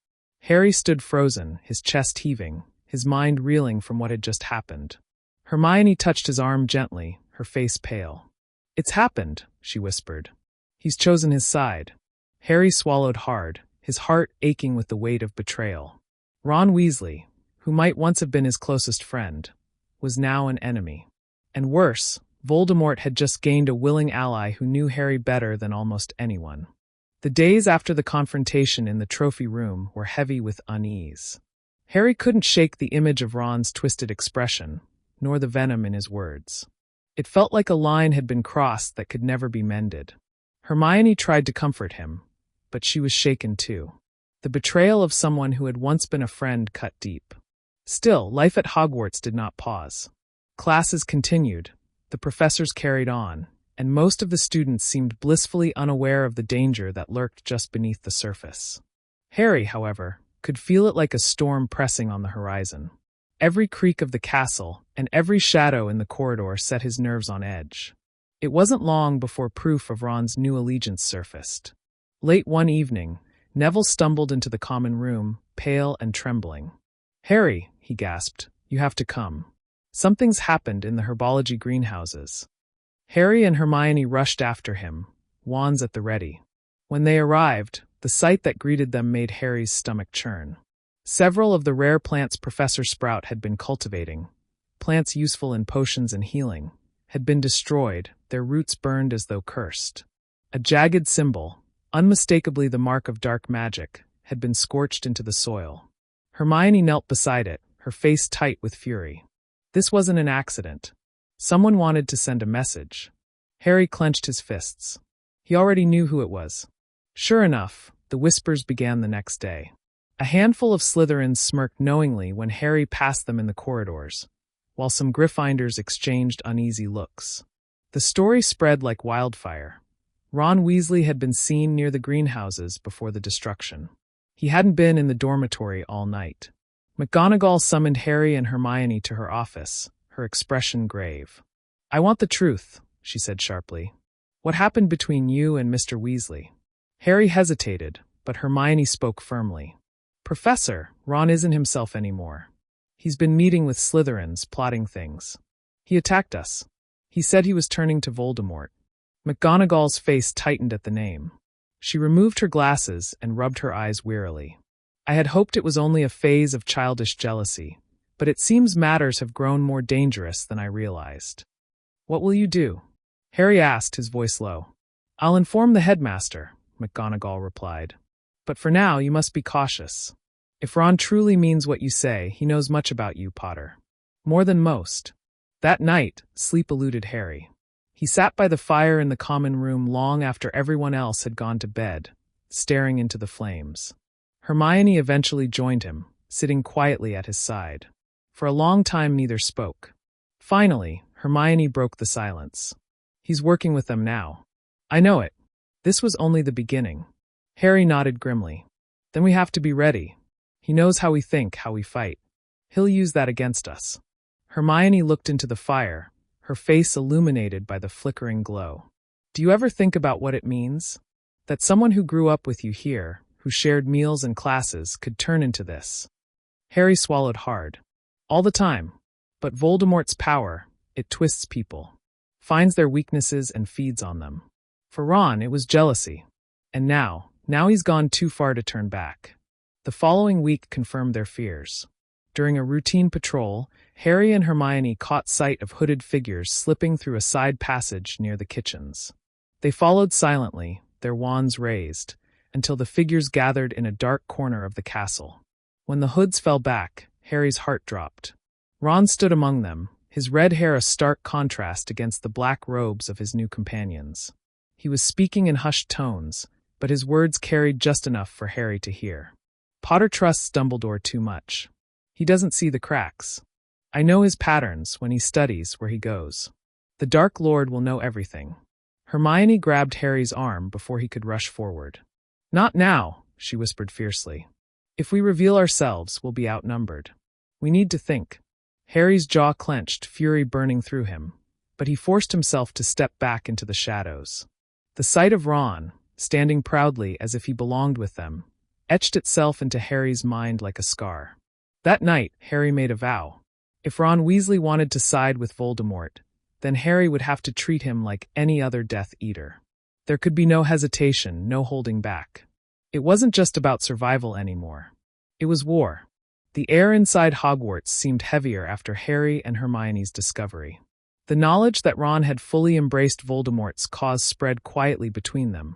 Speaker 1: Harry stood frozen, his chest heaving, his mind reeling from what had just happened. Hermione touched his arm gently, her face pale. "It's happened," she whispered. "He's chosen his side." Harry swallowed hard, his heart aching with the weight of betrayal. Ron Weasley, who might once have been his closest friend, was now an enemy. And worse, Voldemort had just gained a willing ally who knew Harry better than almost anyone. The days after the confrontation in the trophy room were heavy with unease. Harry couldn't shake the image of Ron's twisted expression, nor the venom in his words. It felt like a line had been crossed that could never be mended. Hermione tried to comfort him, but she was shaken too. The betrayal of someone who had once been a friend cut deep. Still, life at Hogwarts did not pause. Classes continued, the professors carried on, and most of the students seemed blissfully unaware of the danger that lurked just beneath the surface. Harry, however, could feel it like a storm pressing on the horizon. Every creak of the castle and every shadow in the corridor set his nerves on edge. It wasn't long before proof of Ron's new allegiance surfaced. Late one evening, Neville stumbled into the common room, pale and trembling. "Harry," he gasped, "you have to come. Something's happened in the herbology greenhouses." Harry and Hermione rushed after him, wands at the ready. When they arrived, the sight that greeted them made Harry's stomach churn. Several of the rare plants Professor Sprout had been cultivating, plants useful in potions and healing, had been destroyed, their roots burned as though cursed. A jagged symbol, unmistakably the mark of dark magic, had been scorched into the soil. Hermione knelt beside it, her face tight with fury. This wasn't an accident. Someone wanted to send a message. Harry clenched his fists. He already knew who it was. Sure enough, the whispers began the next day. A handful of Slytherins smirked knowingly when Harry passed them in the corridors, while some Gryffindors exchanged uneasy looks. The story spread like wildfire. Ron Weasley had been seen near the greenhouses before the destruction. He hadn't been in the dormitory all night. McGonagall summoned Harry and Hermione to her office, her expression grave. "I want the truth," she said sharply. "What happened between you and Mr. Weasley?" Harry hesitated, but Hermione spoke firmly. "Professor, Ron isn't himself anymore. He's been meeting with Slytherins, plotting things. He attacked us. He said he was turning to Voldemort." McGonagall's face tightened at the name. She removed her glasses and rubbed her eyes wearily. "I had hoped it was only a phase of childish jealousy, but it seems matters have grown more dangerous than I realized." "What will you do?" Harry asked, his voice low. "I'll inform the headmaster," McGonagall replied. "But for now, you must be cautious. If Ron truly means what you say, he knows much about you, Potter. More than most." That night, sleep eluded Harry. He sat by the fire in the common room long after everyone else had gone to bed, staring into the flames. Hermione eventually joined him, sitting quietly at his side. For a long time neither spoke. Finally, Hermione broke the silence. "He's working with them now." "I know it. This was only the beginning." Harry nodded grimly. "Then we have to be ready. He knows how we think, how we fight. He'll use that against us." Hermione looked into the fire, her face illuminated by the flickering glow. "Do you ever think about what it means? That someone who grew up with you here, who shared meals and classes, could turn into this?" Harry swallowed hard. "All the time. But Voldemort's power, it twists people, finds their weaknesses and feeds on them. For Ron, it was jealousy. And now he's gone too far to turn back." The following week confirmed their fears. During a routine patrol, Harry and Hermione caught sight of hooded figures slipping through a side passage near the kitchens. They followed silently, their wands raised, until the figures gathered in a dark corner of the castle. When the hoods fell back, Harry's heart dropped. Ron stood among them, his red hair a stark contrast against the black robes of his new companions. He was speaking in hushed tones, but his words carried just enough for Harry to hear. "Potter trusts Dumbledore too much. He doesn't see the cracks. I know his patterns when he studies where he goes. The Dark Lord will know everything." Hermione grabbed Harry's arm before he could rush forward. "Not now," she whispered fiercely. If we reveal ourselves, we'll be outnumbered. We need to think. Harry's jaw clenched, fury burning through him, but he forced himself to step back into the shadows. The sight of Ron, standing proudly as if he belonged with them, etched itself into Harry's mind like a scar. That night, Harry made a vow. If Ron Weasley wanted to side with Voldemort, then Harry would have to treat him like any other Death Eater. There could be no hesitation, no holding back. It wasn't just about survival anymore. It was war. The air inside Hogwarts seemed heavier after Harry and Hermione's discovery. The knowledge that Ron had fully embraced Voldemort's cause spread quietly between them,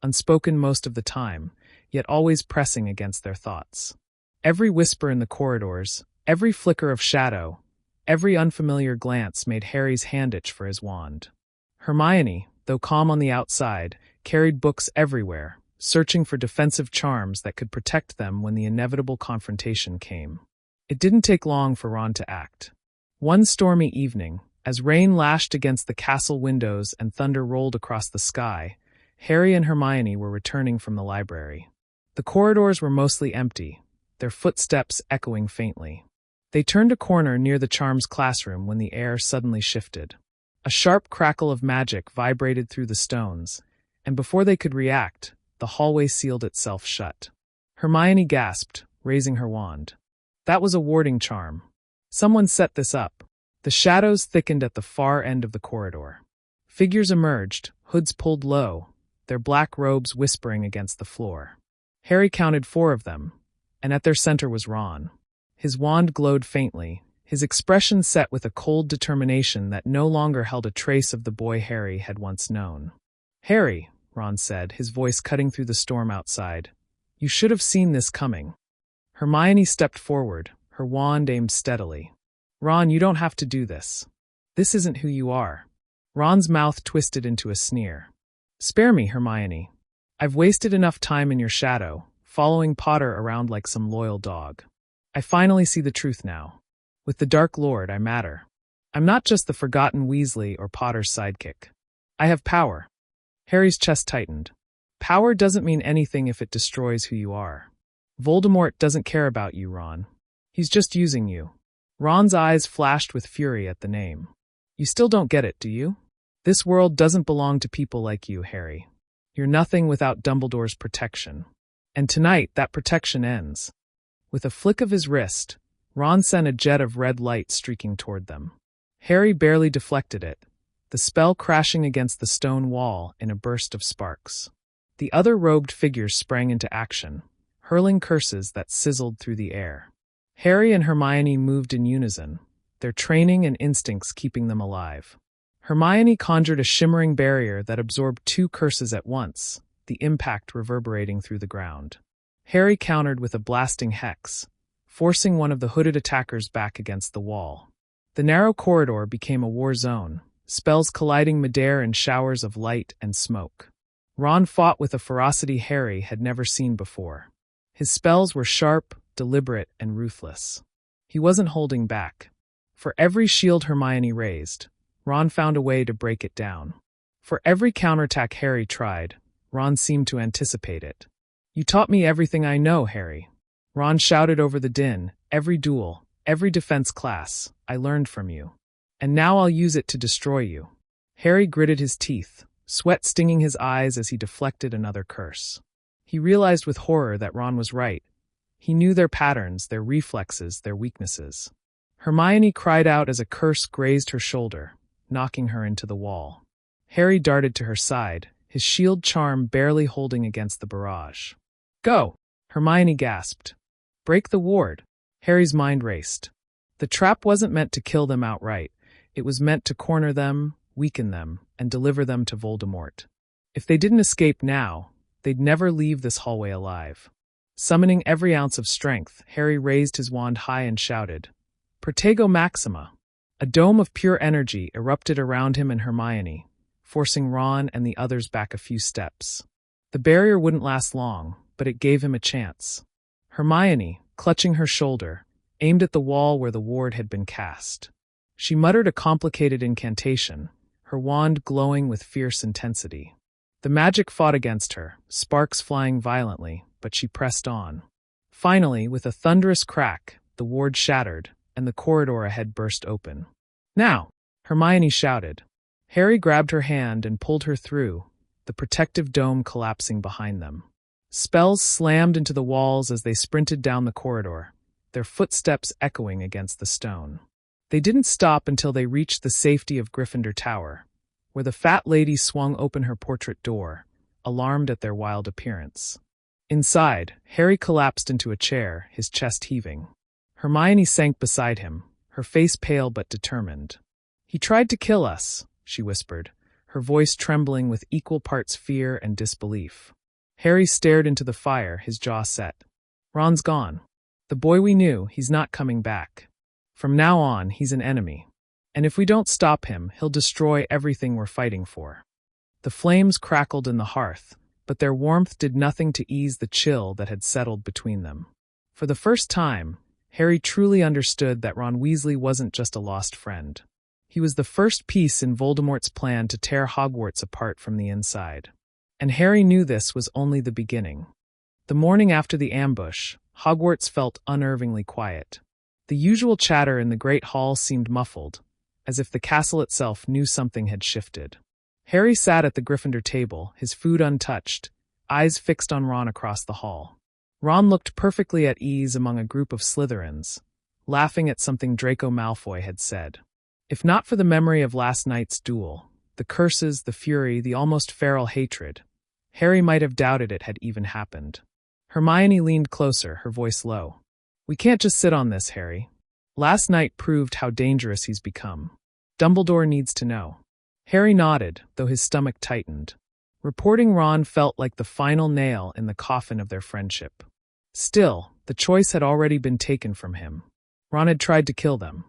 Speaker 1: unspoken most of the time, yet always pressing against their thoughts. Every whisper in the corridors, every flicker of shadow, every unfamiliar glance made Harry's hand itch for his wand. Hermione, though calm on the outside, carried books everywhere, searching for defensive charms that could protect them when the inevitable confrontation came. It didn't take long for Ron to act. One stormy evening, as rain lashed against the castle windows and thunder rolled across the sky, Harry and Hermione were returning from the library. The corridors were mostly empty, their footsteps echoing faintly. They turned a corner near the charms classroom when the air suddenly shifted. A sharp crackle of magic vibrated through the stones, and before they could react, the hallway sealed itself shut. Hermione gasped, raising her wand. That was a warding charm. Someone set this up. The shadows thickened at the far end of the corridor. Figures emerged, hoods pulled low, their black robes whispering against the floor. Harry counted 4 of them, and at their center was Ron. His wand glowed faintly, his expression set with a cold determination that no longer held a trace of the boy Harry had once known. "Harry," Ron said, his voice cutting through the storm outside, "you should have seen this coming." Hermione stepped forward, her wand aimed steadily. "Ron, you don't have to do this. This isn't who you are." Ron's mouth twisted into a sneer. "Spare me, Hermione. I've wasted enough time in your shadow, following Potter around like some loyal dog. I finally see the truth now. With the Dark Lord, I matter. I'm not just the forgotten Weasley or Potter's sidekick. I have power." Harry's chest tightened. "Power doesn't mean anything if it destroys who you are. Voldemort doesn't care about you, Ron. He's just using you." Ron's eyes flashed with fury at the name. "You still don't get it, do you? This world doesn't belong to people like you, Harry. You're nothing without Dumbledore's protection. And tonight, that protection ends." With a flick of his wrist, Ron sent a jet of red light streaking toward them. Harry barely deflected it, the spell crashing against the stone wall in a burst of sparks. The other robed figures sprang into action, hurling curses that sizzled through the air. Harry and Hermione moved in unison, their training and instincts keeping them alive. Hermione conjured a shimmering barrier that absorbed 2 curses at once, the impact reverberating through the ground. Harry countered with a blasting hex, forcing one of the hooded attackers back against the wall. The narrow corridor became a war zone, spells colliding midair in showers of light and smoke. Ron fought with a ferocity Harry had never seen before. His spells were sharp, deliberate, and ruthless. He wasn't holding back. For every shield Hermione raised, Ron found a way to break it down. For every counterattack Harry tried, Ron seemed to anticipate it. "You taught me everything I know, Harry." Ron shouted over the din, "Every duel, every defense class, I learned from you. And now I'll use it to destroy you." Harry gritted his teeth, sweat stinging his eyes as he deflected another curse. He realized with horror that Ron was right. He knew their patterns, their reflexes, their weaknesses. Hermione cried out as a curse grazed her shoulder, knocking her into the wall. Harry darted to her side, his shield charm barely holding against the barrage. "Go!" Hermione gasped. "Break the ward." Harry's mind raced. The trap wasn't meant to kill them outright. It was meant to corner them, weaken them, and deliver them to Voldemort. If they didn't escape now, they'd never leave this hallway alive. Summoning every ounce of strength, Harry raised his wand high and shouted, "Protego Maxima!" A dome of pure energy erupted around him and Hermione, forcing Ron and the others back a few steps. The barrier wouldn't last long, but it gave him a chance. Hermione, clutching her shoulder, aimed at the wall where the ward had been cast. She muttered a complicated incantation, her wand glowing with fierce intensity. The magic fought against her, sparks flying violently, but she pressed on. Finally, with a thunderous crack, the ward shattered, and the corridor ahead burst open. "Now!" Hermione shouted. Harry grabbed her hand and pulled her through, the protective dome collapsing behind them. Spells slammed into the walls as they sprinted down the corridor, their footsteps echoing against the stone. They didn't stop until they reached the safety of Gryffindor Tower, where the fat lady swung open her portrait door, alarmed at their wild appearance. Inside, Harry collapsed into a chair, his chest heaving. Hermione sank beside him, her face pale but determined. "He tried to kill us," she whispered, her voice trembling with equal parts fear and disbelief. Harry stared into the fire, his jaw set. "Ron's gone. The boy we knew, he's not coming back. From now on, he's an enemy. And if we don't stop him, he'll destroy everything we're fighting for." The flames crackled in the hearth, but their warmth did nothing to ease the chill that had settled between them. For the first time, Harry truly understood that Ron Weasley wasn't just a lost friend. He was the first piece in Voldemort's plan to tear Hogwarts apart from the inside. And Harry knew this was only the beginning. The morning after the ambush, Hogwarts felt unnervingly quiet. The usual chatter in the Great Hall seemed muffled, as if the castle itself knew something had shifted. Harry sat at the Gryffindor table, his food untouched, eyes fixed on Ron across the hall. Ron looked perfectly at ease among a group of Slytherins, laughing at something Draco Malfoy had said. If not for the memory of last night's duel, the curses, the fury, the almost feral hatred, Harry might have doubted it had even happened. Hermione leaned closer, her voice low. "We can't just sit on this, Harry. Last night proved how dangerous he's become. Dumbledore needs to know." Harry nodded, though his stomach tightened. Reporting Ron felt like the final nail in the coffin of their friendship. Still, the choice had already been taken from him. Ron had tried to kill them.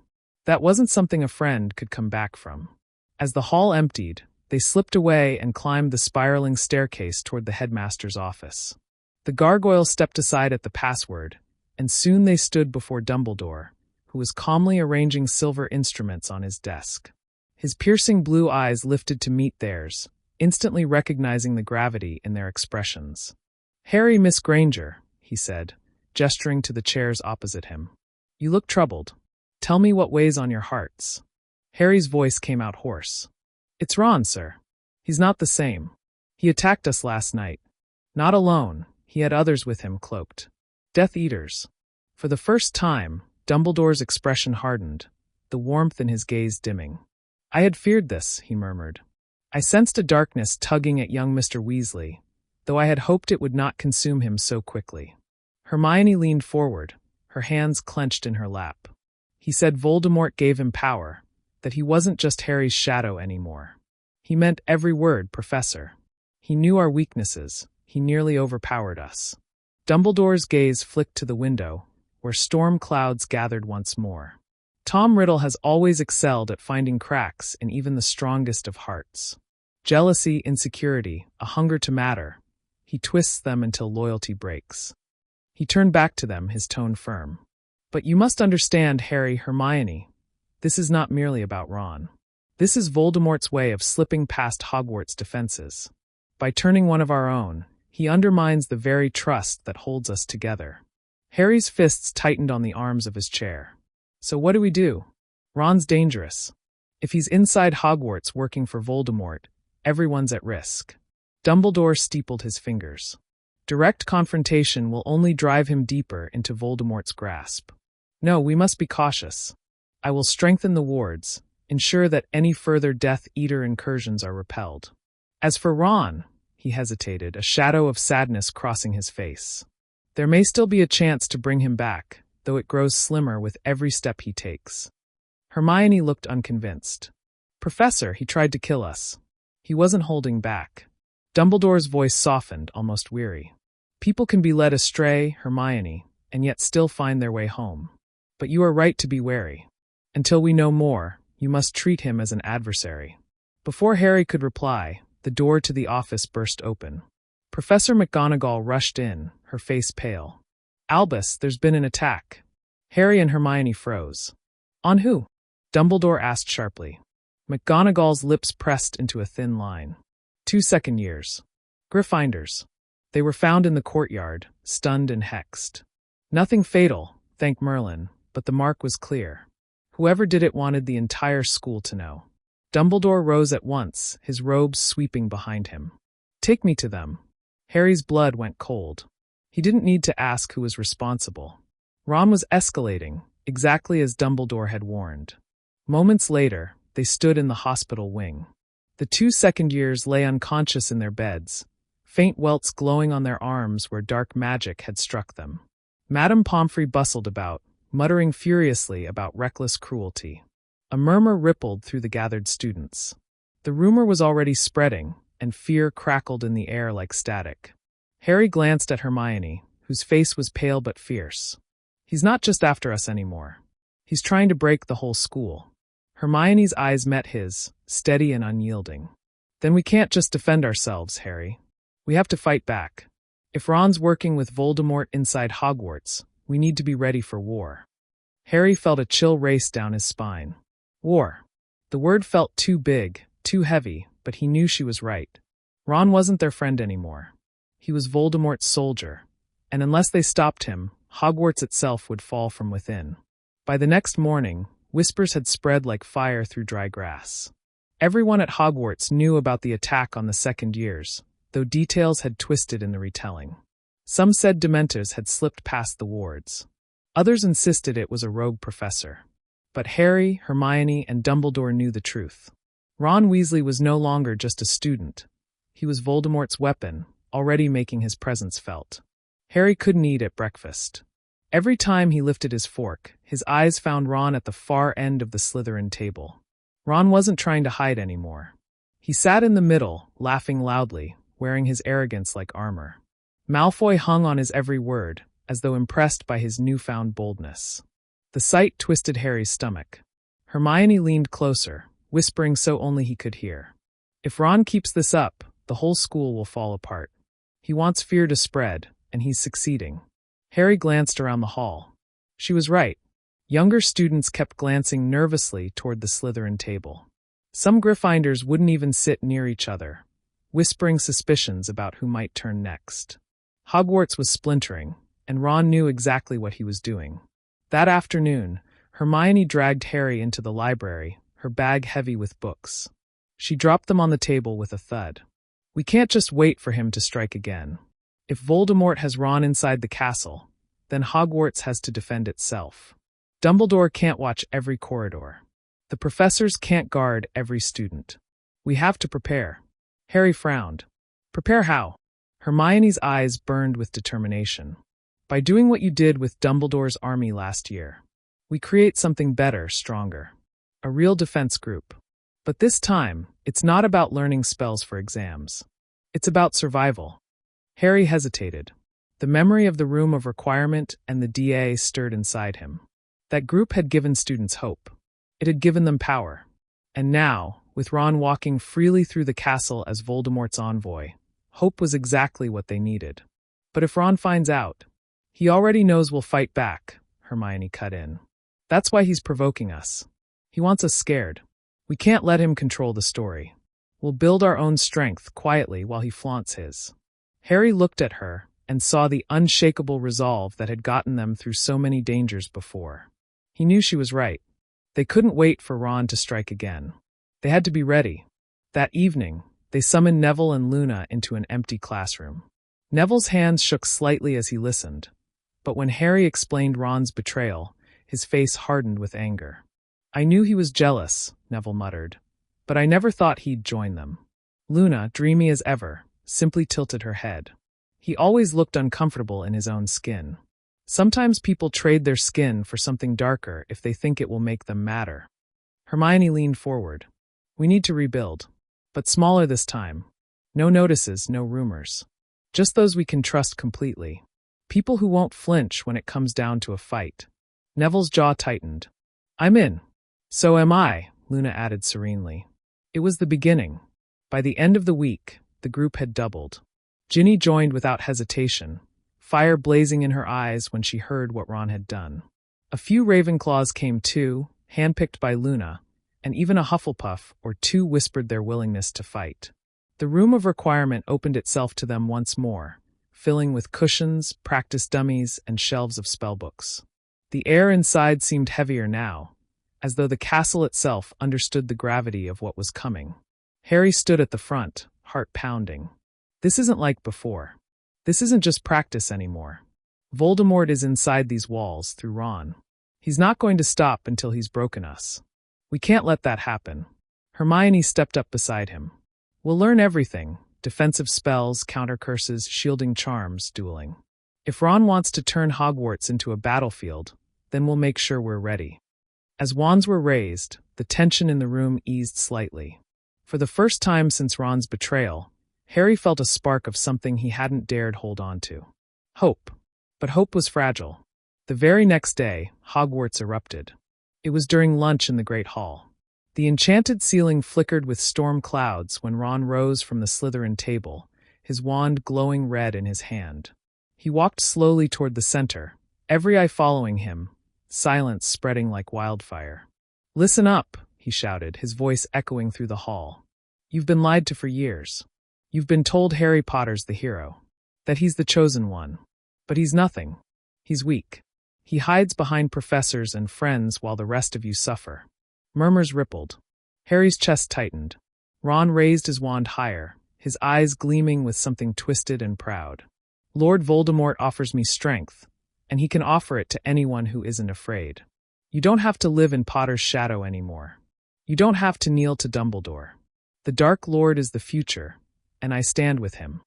Speaker 1: That wasn't something a friend could come back from. As the hall emptied, they slipped away and climbed the spiraling staircase toward the headmaster's office. The gargoyle stepped aside at the password, and soon they stood before Dumbledore, who was calmly arranging silver instruments on his desk. His piercing blue eyes lifted to meet theirs, instantly recognizing the gravity in their expressions. "Harry, Miss Granger," he said, gesturing to the chairs opposite him. "You look troubled. Tell me what weighs on your hearts." Harry's voice came out hoarse. "It's Ron, sir. He's not the same. He attacked us last night. Not alone, he had others with him cloaked. Death Eaters." For the first time, Dumbledore's expression hardened, the warmth in his gaze dimming. "I had feared this," he murmured. "I sensed a darkness tugging at young Mr. Weasley, though I had hoped it would not consume him so quickly." Hermione leaned forward, her hands clenched in her lap. "He said Voldemort gave him power, that he wasn't just Harry's shadow anymore. He meant every word, Professor. He knew our weaknesses. He nearly overpowered us." Dumbledore's gaze flicked to the window, where storm clouds gathered once more. Tom Riddle has always excelled at finding cracks in even the strongest of hearts. Jealousy, insecurity, a hunger to matter. He twists them until loyalty breaks. He turned back to them, his tone firm. "But you must understand, Harry, Hermione. This is not merely about Ron. This is Voldemort's way of slipping past Hogwarts' defenses. By turning one of our own, he undermines the very trust that holds us together." Harry's fists tightened on the arms of his chair. "So what do we do? Ron's dangerous. If he's inside Hogwarts working for Voldemort, everyone's at risk." Dumbledore steepled his fingers. "Direct confrontation will only drive him deeper into Voldemort's grasp. No, we must be cautious. I will strengthen the wards, ensure that any further Death Eater incursions are repelled. As for Ron," he hesitated, a shadow of sadness crossing his face. "There may still be a chance to bring him back, though it grows slimmer with every step he takes." Hermione looked unconvinced. "Professor, he tried to kill us. He wasn't holding back." Dumbledore's voice softened, almost weary. "People can be led astray, Hermione, and yet still find their way home. But you are right to be wary. Until we know more, you must treat him as an adversary." Before Harry could reply, the door to the office burst open. Professor McGonagall rushed in, her face pale. "Albus, there's been an attack." Harry and Hermione froze. "On who?" Dumbledore asked sharply. McGonagall's lips pressed into a thin line. 2 second years. Gryffindors. They were found in the courtyard, stunned and hexed. Nothing fatal, thank Merlin, but the mark was clear. Whoever did it wanted the entire school to know. Dumbledore rose at once, his robes sweeping behind him. Take me to them. Harry's blood went cold. He didn't need to ask who was responsible. Ron was escalating, exactly as Dumbledore had warned. Moments later, they stood in the hospital wing. The 2 second-years lay unconscious in their beds, faint welts glowing on their arms where dark magic had struck them. Madame Pomfrey bustled about, muttering furiously about reckless cruelty. A murmur rippled through the gathered students. The rumor was already spreading, and fear crackled in the air like static. Harry glanced at Hermione, whose face was pale but fierce. He's not just after us anymore. He's trying to break the whole school. Hermione's eyes met his, steady and unyielding. Then we can't just defend ourselves, Harry. We have to fight back. If Ron's working with Voldemort inside Hogwarts, we need to be ready for war. Harry felt a chill race down his spine. War. The word felt too big, too heavy, but he knew she was right. Ron wasn't their friend anymore. He was Voldemort's soldier, and unless they stopped him, Hogwarts itself would fall from within. By the next morning, whispers had spread like fire through dry grass. Everyone at Hogwarts knew about the attack on the second years, though details had twisted in the retelling. Some said Dementors had slipped past the wards. Others insisted it was a rogue professor. But Harry, Hermione, and Dumbledore knew the truth. Ron Weasley was no longer just a student. He was Voldemort's weapon, already making his presence felt. Harry couldn't eat at breakfast. Every time he lifted his fork, his eyes found Ron at the far end of the Slytherin table. Ron wasn't trying to hide anymore. He sat in the middle, laughing loudly, wearing his arrogance like armor. Malfoy hung on his every word, as though impressed by his newfound boldness. The sight twisted Harry's stomach. Hermione leaned closer, whispering so only he could hear. If Ron keeps this up, the whole school will fall apart. He wants fear to spread, and he's succeeding. Harry glanced around the hall. She was right. Younger students kept glancing nervously toward the Slytherin table. Some Gryffindors wouldn't even sit near each other, whispering suspicions about who might turn next. Hogwarts was splintering, and Ron knew exactly what he was doing. That afternoon, Hermione dragged Harry into the library, her bag heavy with books. She dropped them on the table with a thud. We can't just wait for him to strike again. If Voldemort has Ron inside the castle, then Hogwarts has to defend itself. Dumbledore can't watch every corridor. The professors can't guard every student. We have to prepare. Harry frowned. Prepare how? Hermione's eyes burned with determination. By doing what you did with Dumbledore's army last year. We create something better, stronger. A real defense group. But this time, it's not about learning spells for exams. It's about survival. Harry hesitated. The memory of the room of requirement and the DA stirred inside him. That group had given students hope. It had given them power. And now, with Ron walking freely through the castle as Voldemort's envoy, hope was exactly what they needed. But if Ron finds out, he already knows we'll fight back, Hermione cut in. That's why he's provoking us. He wants us scared. We can't let him control the story. We'll build our own strength quietly while he flaunts his. Harry looked at her and saw the unshakable resolve that had gotten them through so many dangers before. He knew she was right. They couldn't wait for Ron to strike again. They had to be ready. That evening, they summoned Neville and Luna into an empty classroom. Neville's hands shook slightly as he listened, but when Harry explained Ron's betrayal, his face hardened with anger. I knew he was jealous, Neville muttered, but I never thought he'd join them. Luna, dreamy as ever, simply tilted her head. He always looked uncomfortable in his own skin. Sometimes people trade their skin for something darker if they think it will make them matter. Hermione leaned forward. We need to rebuild, but smaller this time. No notices, no rumors. Just those we can trust completely. People who won't flinch when it comes down to a fight. Neville's jaw tightened. I'm in. So am I, Luna added serenely. It was the beginning. By the end of the week, the group had doubled. Ginny joined without hesitation, fire blazing in her eyes when she heard what Ron had done. A few Ravenclaws came too, handpicked by Luna, and even a Hufflepuff or two whispered their willingness to fight. The room of requirement opened itself to them once more, filling with cushions, practice dummies, and shelves of spellbooks. The air inside seemed heavier now, as though the castle itself understood the gravity of what was coming. Harry stood at the front, heart pounding. This isn't like before. This isn't just practice anymore. Voldemort is inside these walls through Ron. He's not going to stop until he's broken us. We can't let that happen. Hermione stepped up beside him. We'll learn everything: defensive spells, counter curses, shielding charms, dueling. If Ron wants to turn Hogwarts into a battlefield, then we'll make sure we're ready. As wands were raised, the tension in the room eased slightly. For the first time since Ron's betrayal, Harry felt a spark of something he hadn't dared hold on to. Hope. But hope was fragile. The very next day, Hogwarts erupted. It was during lunch in the Great Hall. The enchanted ceiling flickered with storm clouds when Ron rose from the Slytherin table, his wand glowing red in his hand. He walked slowly toward the center, every eye following him, silence spreading like wildfire. "Listen up," he shouted, his voice echoing through the hall. "You've been lied to for years. You've been told Harry Potter's the hero, that he's the chosen one. But he's nothing. He's weak. He hides behind professors and friends while the rest of you suffer." Murmurs rippled. Harry's chest tightened. Ron raised his wand higher, his eyes gleaming with something twisted and proud. "Lord Voldemort offers me strength, and he can offer it to anyone who isn't afraid. You don't have to live in Potter's shadow anymore. You don't have to kneel to Dumbledore. The Dark Lord is the future, and I stand with him."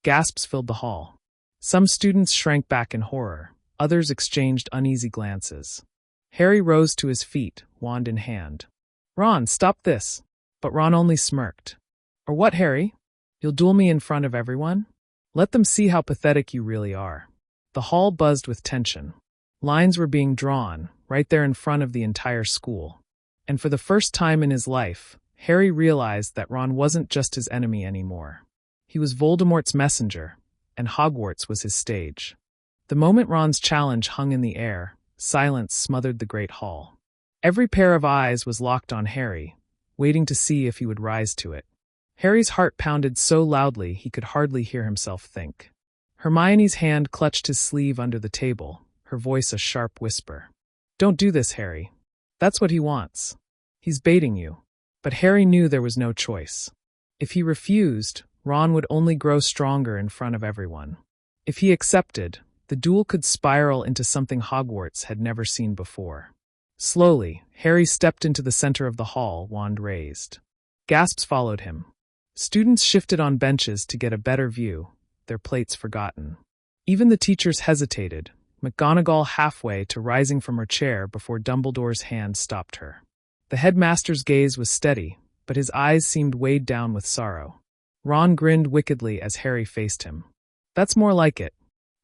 Speaker 1: Gasps filled the hall. Some students shrank back in horror, others exchanged uneasy glances. Harry rose to his feet, wand in hand. "Ron, stop this." But Ron only smirked. "Or what, Harry? You'll duel me in front of everyone? Let them see how pathetic you really are." The hall buzzed with tension. Lines were being drawn, right there in front of the entire school. And for the first time in his life, Harry realized that Ron wasn't just his enemy anymore. He was Voldemort's messenger, and Hogwarts was his stage. The moment Ron's challenge hung in the air, silence smothered the great hall. Every pair of eyes was locked on Harry, waiting to see if he would rise to it. Harry's heart pounded so loudly he could hardly hear himself think. Hermione's hand clutched his sleeve under the table, her voice a sharp whisper. "Don't do this, Harry. That's what he wants. He's baiting you." But Harry knew there was no choice. If he refused, Ron would only grow stronger in front of everyone. If he accepted, the duel could spiral into something Hogwarts had never seen before. Slowly, Harry stepped into the center of the hall, wand raised. Gasps followed him. Students shifted on benches to get a better view, their plates forgotten. Even the teachers hesitated, McGonagall halfway to rising from her chair before Dumbledore's hand stopped her. The headmaster's gaze was steady, but his eyes seemed weighed down with sorrow. Ron grinned wickedly as Harry faced him. "That's more like it.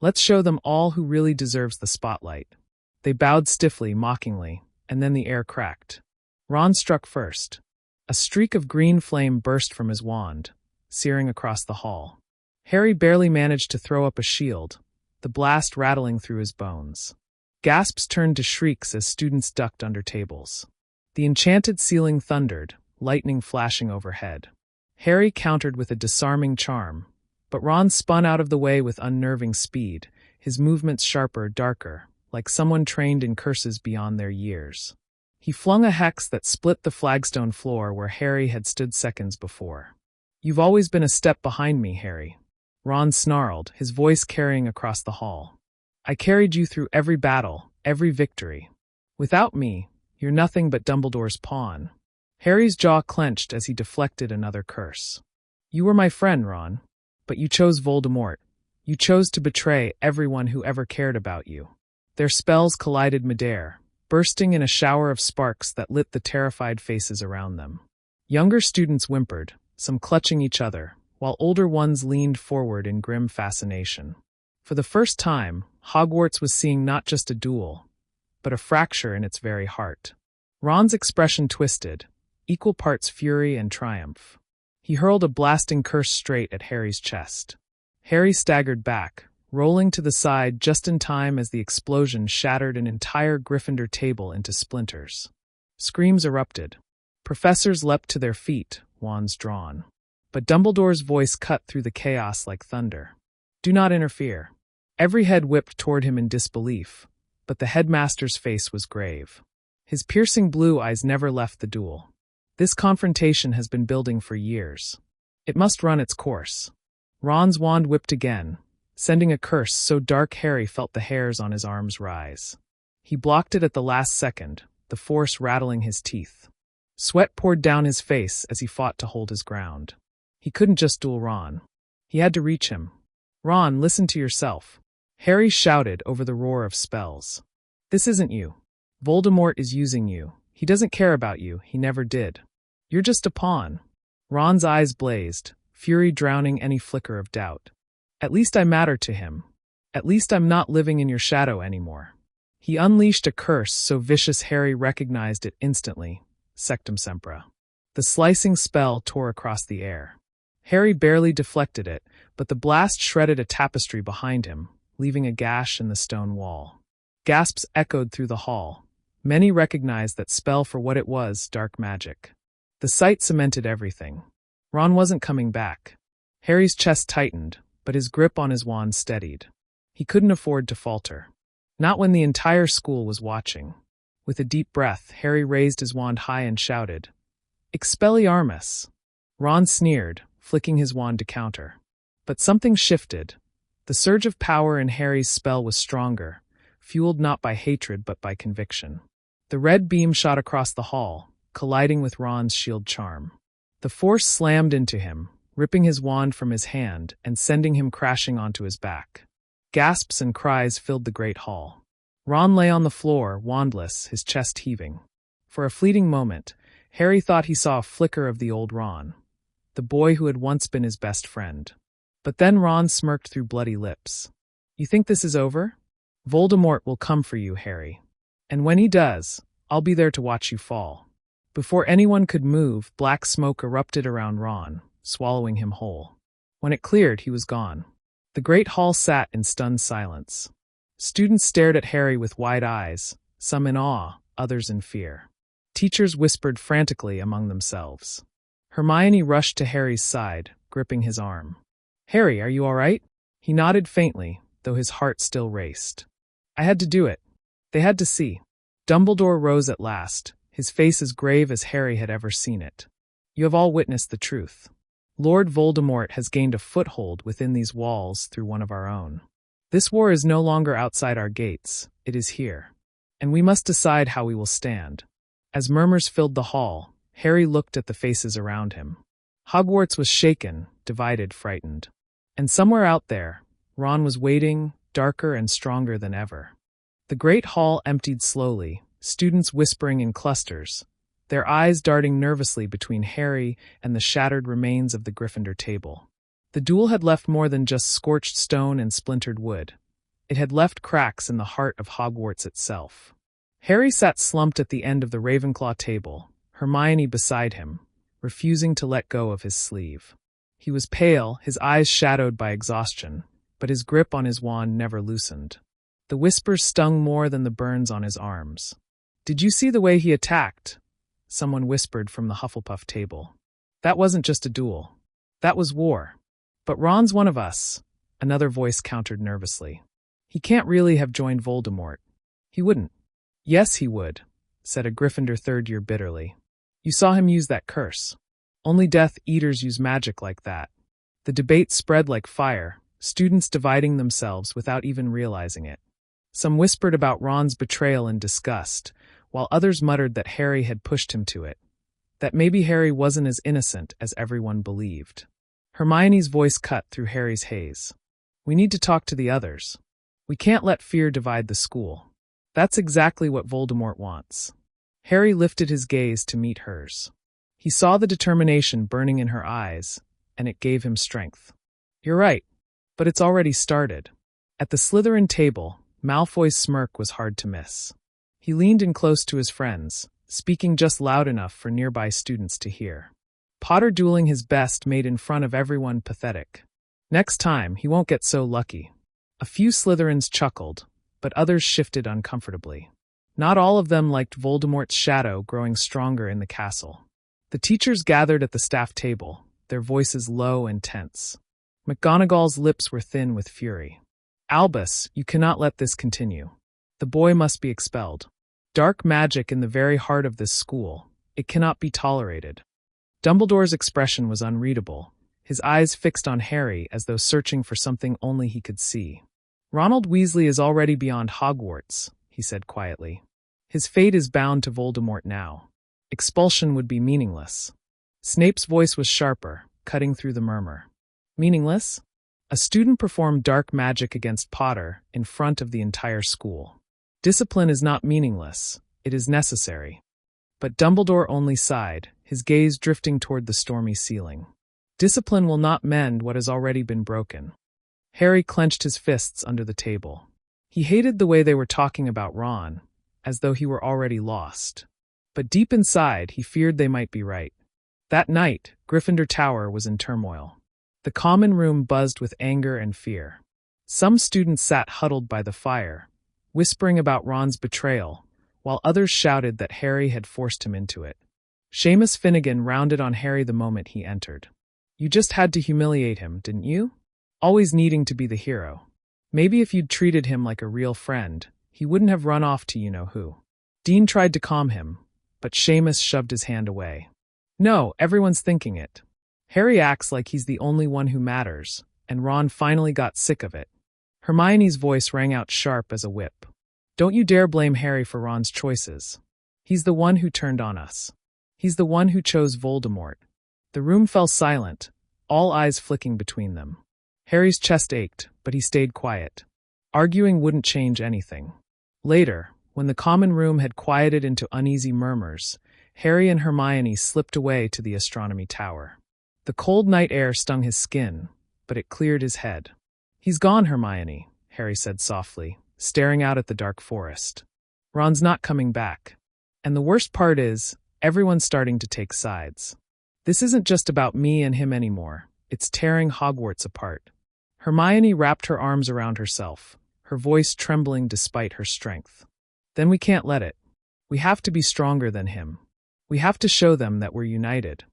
Speaker 1: Let's show them all who really deserves the spotlight." They bowed stiffly, mockingly, and then the air cracked. Ron struck first. A streak of green flame burst from his wand, searing across the hall. Harry barely managed to throw up a shield, the blast rattling through his bones. Gasps turned to shrieks as students ducked under tables. The enchanted ceiling thundered, lightning flashing overhead. Harry countered with a disarming charm, but Ron spun out of the way with unnerving speed, his movements sharper, darker, like someone trained in curses beyond their years. He flung a hex that split the flagstone floor where Harry had stood seconds before. "You've always been a step behind me, Harry." Ron snarled, his voice carrying across the hall. "I carried you through every battle, every victory. Without me, you're nothing but Dumbledore's pawn." Harry's jaw clenched as he deflected another curse. "You were my friend, Ron. But you chose Voldemort. You chose to betray everyone who ever cared about you." Their spells collided midair, bursting in a shower of sparks that lit the terrified faces around them. Younger students whimpered, some clutching each other, while older ones leaned forward in grim fascination. For the first time, Hogwarts was seeing not just a duel, but a fracture in its very heart. Ron's expression twisted, equal parts fury and triumph. He hurled a blasting curse straight at Harry's chest. Harry staggered back, rolling to the side just in time as the explosion shattered an entire Gryffindor table into splinters. Screams erupted. Professors leapt to their feet, wands drawn. But Dumbledore's voice cut through the chaos like thunder. Do not interfere. Every head whipped toward him in disbelief, but the headmaster's face was grave. His piercing blue eyes never left the duel. This confrontation has been building for years. It must run its course. Ron's wand whipped again, sending a curse so dark Harry felt the hairs on his arms rise. He blocked it at the last second, the force rattling his teeth. Sweat poured down his face as he fought to hold his ground. He couldn't just duel Ron. He had to reach him. Ron, listen to yourself. Harry shouted over the roar of spells. This isn't you. Voldemort is using you. He doesn't care about you. He never did. You're just a pawn. Ron's eyes blazed, fury drowning any flicker of doubt. At least I matter to him. At least I'm not living in your shadow anymore. He unleashed a curse so vicious Harry recognized it instantly. Sectum Sempra. The slicing spell tore across the air. Harry barely deflected it, but the blast shredded a tapestry behind him, leaving a gash in the stone wall. Gasps echoed through the hall. Many recognized that spell for what it was, dark magic. The sight cemented everything. Ron wasn't coming back. Harry's chest tightened, but his grip on his wand steadied. He couldn't afford to falter. Not when the entire school was watching. With a deep breath, Harry raised his wand high and shouted, Expelliarmus! Ron sneered, flicking his wand to counter. But something shifted. The surge of power in Harry's spell was stronger, fueled not by hatred but by conviction. The red beam shot across the hall, colliding with Ron's shield charm. The force slammed into him, ripping his wand from his hand and sending him crashing onto his back. Gasps and cries filled the great hall. Ron lay on the floor, wandless, his chest heaving. For a fleeting moment, Harry thought he saw a flicker of the old Ron, the boy who had once been his best friend. But then Ron smirked through bloody lips. You think this is over? Voldemort will come for you, Harry. And when he does, I'll be there to watch you fall. Before anyone could move, black smoke erupted around Ron, swallowing him whole. When it cleared, he was gone. The great hall sat in stunned silence. Students stared at Harry with wide eyes, some in awe, others in fear. Teachers whispered frantically among themselves. Hermione rushed to Harry's side, gripping his arm. Harry, are you all right? He nodded faintly, though his heart still raced. I had to do it. They had to see. Dumbledore rose at last, his face as grave as Harry had ever seen it. You have all witnessed the truth. Lord Voldemort has gained a foothold within these walls through one of our own. This war is no longer outside our gates, it is here. And we must decide how we will stand. As murmurs filled the hall, Harry looked at the faces around him. Hogwarts was shaken, divided, frightened. And somewhere out there, Ron was waiting, darker and stronger than ever. The great hall emptied slowly, students whispering in clusters, their eyes darting nervously between Harry and the shattered remains of the Gryffindor table. The duel had left more than just scorched stone and splintered wood. It had left cracks in the heart of Hogwarts itself. Harry sat slumped at the end of the Ravenclaw table, Hermione beside him, refusing to let go of his sleeve. He was pale, his eyes shadowed by exhaustion, but his grip on his wand never loosened. The whispers stung more than the burns on his arms. Did you see the way he attacked? Someone whispered from the Hufflepuff table. That wasn't just a duel. That was war. But Ron's one of us, another voice countered nervously. He can't really have joined Voldemort. He wouldn't. Yes, he would, said a Gryffindor third year bitterly. You saw him use that curse. Only Death Eaters use magic like that. The debate spread like fire, students dividing themselves without even realizing it. Some whispered about Ron's betrayal in disgust, while others muttered that Harry had pushed him to it. That maybe Harry wasn't as innocent as everyone believed. Hermione's voice cut through Harry's haze. We need to talk to the others. We can't let fear divide the school. That's exactly what Voldemort wants. Harry lifted his gaze to meet hers. He saw the determination burning in her eyes, and it gave him strength. You're right, but it's already started. At the Slytherin table, Malfoy's smirk was hard to miss. He leaned in close to his friends, speaking just loud enough for nearby students to hear. Potter dueling his best made in front of everyone pathetic. Next time, he won't get so lucky. A few Slytherins chuckled, but others shifted uncomfortably. Not all of them liked Voldemort's shadow growing stronger in the castle. The teachers gathered at the staff table, their voices low and tense. McGonagall's lips were thin with fury. Albus, you cannot let this continue. The boy must be expelled. Dark magic in the very heart of this school. It cannot be tolerated. Dumbledore's expression was unreadable, his eyes fixed on Harry as though searching for something only he could see. Ronald Weasley is already beyond Hogwarts, he said quietly. His fate is bound to Voldemort now. Expulsion would be meaningless. Snape's voice was sharper, cutting through the murmur. Meaningless? A student performed dark magic against Potter in front of the entire school. Discipline is not meaningless, it is necessary. But Dumbledore only sighed, his gaze drifting toward the stormy ceiling. Discipline will not mend what has already been broken. Harry clenched his fists under the table. He hated the way they were talking about Ron, as though he were already lost. But deep inside, he feared they might be right. That night, Gryffindor Tower was in turmoil. The common room buzzed with anger and fear. Some students sat huddled by the fire, whispering about Ron's betrayal, while others shouted that Harry had forced him into it. Seamus Finnegan rounded on Harry the moment he entered. You just had to humiliate him, didn't you? Always needing to be the hero. Maybe if you'd treated him like a real friend, he wouldn't have run off to you-know-who. Dean tried to calm him, but Seamus shoved his hand away. No, everyone's thinking it. Harry acts like he's the only one who matters, and Ron finally got sick of it. Hermione's voice rang out sharp as a whip. Don't you dare blame Harry for Ron's choices. He's the one who turned on us. He's the one who chose Voldemort. The room fell silent, all eyes flicking between them. Harry's chest ached, but he stayed quiet. Arguing wouldn't change anything. Later, when the common room had quieted into uneasy murmurs, Harry and Hermione slipped away to the astronomy tower. The cold night air stung his skin, but it cleared his head. He's gone, Hermione, Harry said softly, staring out at the dark forest. Ron's not coming back. And the worst part is, everyone's starting to take sides. This isn't just about me and him anymore. It's tearing Hogwarts apart. Hermione wrapped her arms around herself, her voice trembling despite her strength. Then we can't let it. We have to be stronger than him. We have to show them that we're united.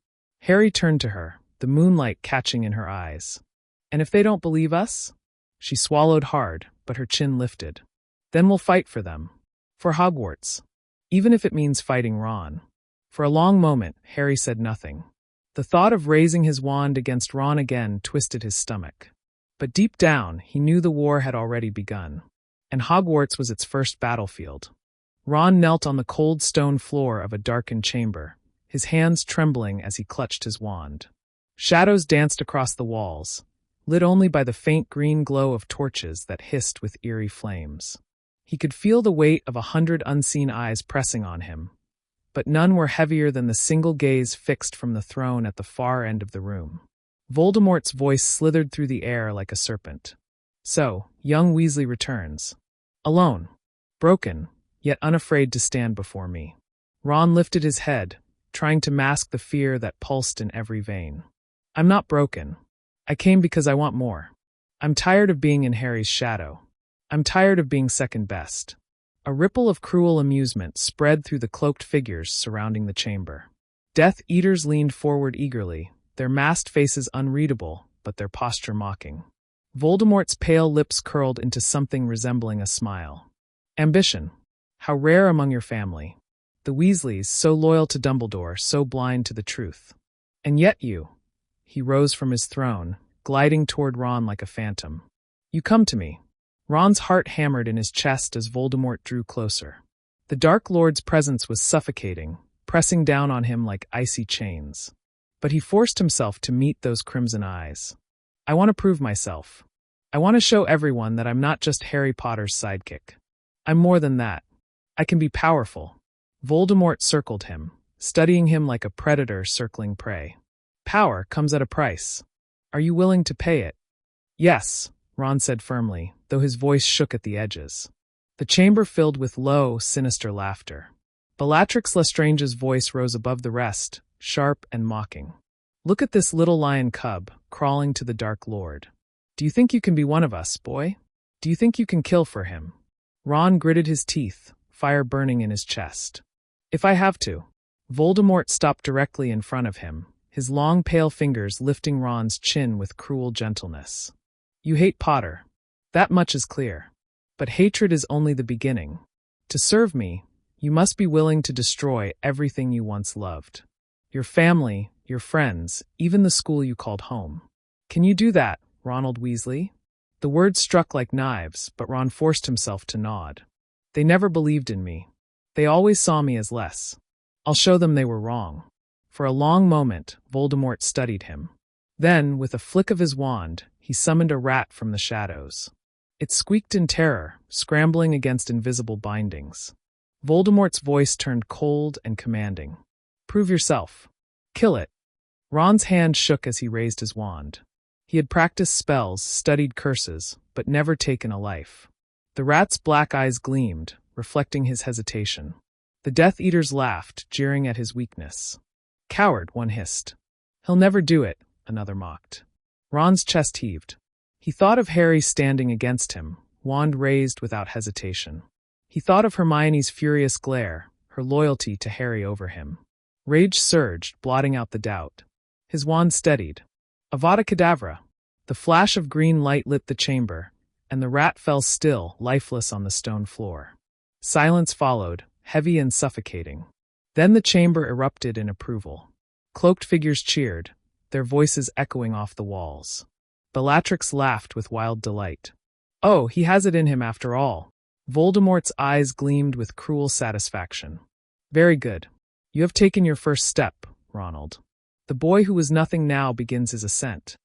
Speaker 1: Harry turned to her, the moonlight catching in her eyes. And if they don't believe us? She swallowed hard, but her chin lifted. Then we'll fight for them. For Hogwarts. Even if it means fighting Ron. For a long moment, Harry said nothing. The thought of raising his wand against Ron again twisted his stomach. But deep down, he knew the war had already begun. And Hogwarts was its first battlefield. Ron knelt on the cold stone floor of a darkened chamber, his hands trembling as he clutched his wand. Shadows danced across the walls, lit only by the faint green glow of torches that hissed with eerie flames. He could feel the weight of 100 unseen eyes pressing on him, but none were heavier than the single gaze fixed from the throne at the far end of the room. Voldemort's voice slithered through the air like a serpent. So, young Weasley returns. Alone. Broken, yet unafraid to stand before me. Ron lifted his head, trying to mask the fear that pulsed in every vein. I'm not broken. I came because I want more. I'm tired of being in Harry's shadow. I'm tired of being second best. A ripple of cruel amusement spread through the cloaked figures surrounding the chamber. Death Eaters leaned forward eagerly, their masked faces unreadable, but their posture mocking. Voldemort's pale lips curled into something resembling a smile. Ambition. How rare among your family. The Weasleys, so loyal to Dumbledore, so blind to the truth. And yet you. He rose from his throne, gliding toward Ron like a phantom. You come to me. Ron's heart hammered in his chest as Voldemort drew closer. The Dark Lord's presence was suffocating, pressing down on him like icy chains. But he forced himself to meet those crimson eyes. I want to prove myself. I want to show everyone that I'm not just Harry Potter's sidekick. I'm more than that. I can be powerful. Voldemort circled him, studying him like a predator circling prey. Power comes at a price. Are you willing to pay it? Yes, Ron said firmly, though his voice shook at the edges. The chamber filled with low, sinister laughter. Bellatrix Lestrange's voice rose above the rest, sharp and mocking. Look at this little lion cub, crawling to the Dark Lord. Do you think you can be one of us, boy? Do you think you can kill for him? Ron gritted his teeth, fire burning in his chest. If I have to. Voldemort stopped directly in front of him, his long pale fingers lifting Ron's chin with cruel gentleness. You hate Potter. That much is clear. But hatred is only the beginning. To serve me, you must be willing to destroy everything you once loved. Your family, your friends, even the school you called home. Can you do that, Ronald Weasley? The words struck like knives, but Ron forced himself to nod. They never believed in me. They always saw me as less. I'll show them they were wrong. For a long moment, Voldemort studied him. Then, with a flick of his wand, he summoned a rat from the shadows. It squeaked in terror, scrambling against invisible bindings. Voldemort's voice turned cold and commanding. Prove yourself. Kill it. Ron's hand shook as he raised his wand. He had practiced spells, studied curses, but never taken a life. The rat's black eyes gleamed, reflecting his hesitation. The Death Eaters laughed, jeering at his weakness. Coward, one hissed. He'll never do it, another mocked. Ron's chest heaved. He thought of Harry standing against him, wand raised without hesitation. He thought of Hermione's furious glare, her loyalty to Harry over him. Rage surged, blotting out the doubt. His wand steadied. Avada Kedavra! The flash of green light lit the chamber, and the rat fell still, lifeless on the stone floor. Silence followed, heavy and suffocating. Then the chamber erupted in approval. Cloaked figures cheered, their voices echoing off the walls. Bellatrix laughed with wild delight. Oh, he has it in him after all. Voldemort's eyes gleamed with cruel satisfaction. Very good. You have taken your first step, Ronald. The boy who was nothing now begins his ascent.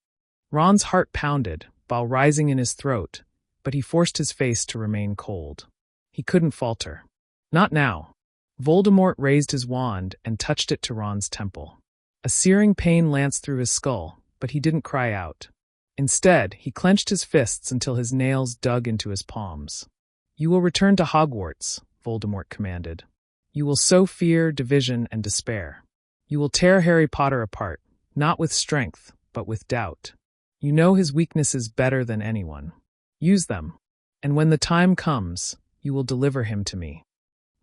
Speaker 1: Ron's heart pounded, bile rising in his throat, but he forced his face to remain cold. He couldn't falter. Not now. Voldemort raised his wand and touched it to Ron's temple. A searing pain lanced through his skull, but he didn't cry out. Instead, he clenched his fists until his nails dug into his palms. You will return to Hogwarts, Voldemort commanded. You will sow fear, division, and despair. You will tear Harry Potter apart, not with strength, but with doubt. You know his weaknesses better than anyone. Use them, and when the time comes, you will deliver him to me.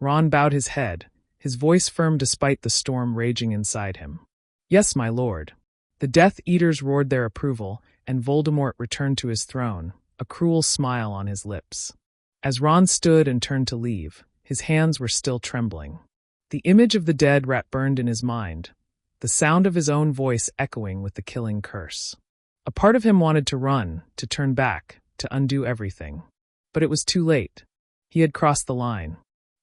Speaker 1: Ron bowed his head, his voice firm despite the storm raging inside him. Yes, my lord. The Death Eaters roared their approval, and Voldemort returned to his throne, a cruel smile on his lips. As Ron stood and turned to leave, his hands were still trembling. The image of the dead rat burned in his mind, the sound of his own voice echoing with the killing curse. A part of him wanted to run, to turn back, to undo everything. But it was too late. He had crossed the line.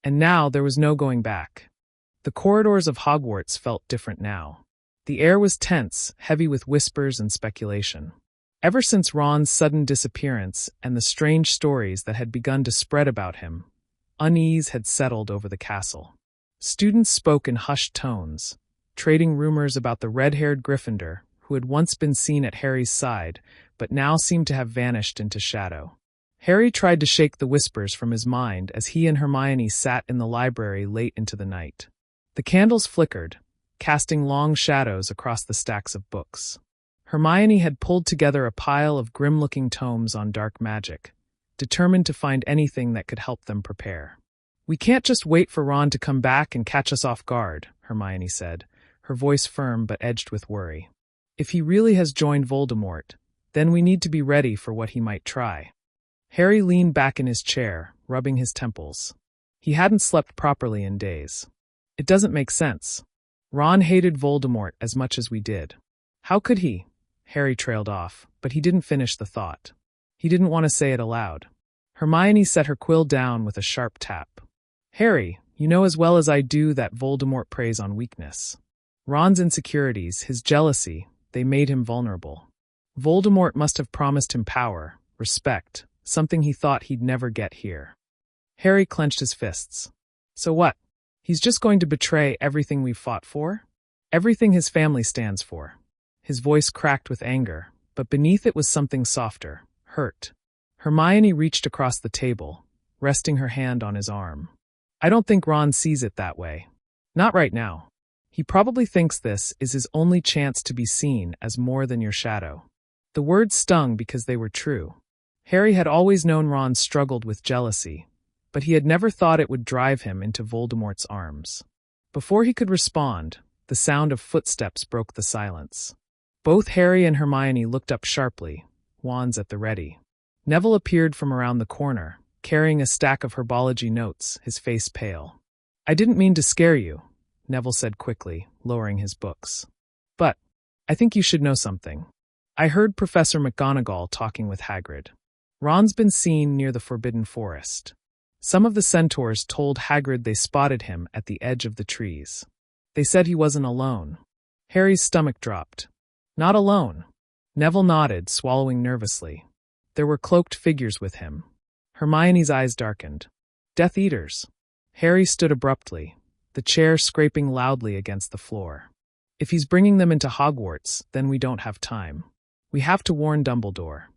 Speaker 1: And now there was no going back. The corridors of Hogwarts felt different now. The air was tense, heavy with whispers and speculation. Ever since Ron's sudden disappearance and the strange stories that had begun to spread about him, unease had settled over the castle. Students spoke in hushed tones, trading rumors about the red-haired Gryffindor who had once been seen at Harry's side, but now seemed to have vanished into shadow. Harry tried to shake the whispers from his mind as he and Hermione sat in the library late into the night. The candles flickered, casting long shadows across the stacks of books. Hermione had pulled together a pile of grim-looking tomes on dark magic, determined to find anything that could help them prepare. We can't just wait for Ron to come back and catch us off guard, Hermione said, her voice firm but edged with worry. If he really has joined Voldemort, then we need to be ready for what he might try. Harry leaned back in his chair, rubbing his temples. He hadn't slept properly in days. It doesn't make sense. Ron hated Voldemort as much as we did. How could he? Harry trailed off, but he didn't finish the thought. He didn't want to say it aloud. Hermione set her quill down with a sharp tap. Harry, you know as well as I do that Voldemort preys on weakness. Ron's insecurities, his jealousy, they made him vulnerable. Voldemort must have promised him power, respect, something he thought he'd never get here. Harry clenched his fists. So what? He's just going to betray everything we've fought for? Everything his family stands for. His voice cracked with anger, but beneath it was something softer, hurt. Hermione reached across the table, resting her hand on his arm. I don't think Ron sees it that way. Not right now. He probably thinks this is his only chance to be seen as more than your shadow. The words stung because they were true. Harry had always known Ron struggled with jealousy, but he had never thought it would drive him into Voldemort's arms. Before he could respond, The sound of footsteps broke the silence. Both Harry and Hermione looked up sharply, wands at the ready. Neville appeared from around the corner, carrying a stack of herbology notes, his face pale. "I didn't mean to scare you," Neville said quickly, lowering his books. "But I think you should know something. I heard Professor McGonagall talking with Hagrid. Ron's been seen near the Forbidden Forest. Some of the centaurs told Hagrid they spotted him at the edge of the trees. They said he wasn't alone." Harry's stomach dropped. "Not alone?" Neville nodded, swallowing nervously. "There were cloaked figures with him." Hermione's eyes darkened. "Death Eaters." Harry stood abruptly, the chair scraping loudly against the floor. "If he's bringing them into Hogwarts, then we don't have time. We have to warn Dumbledore."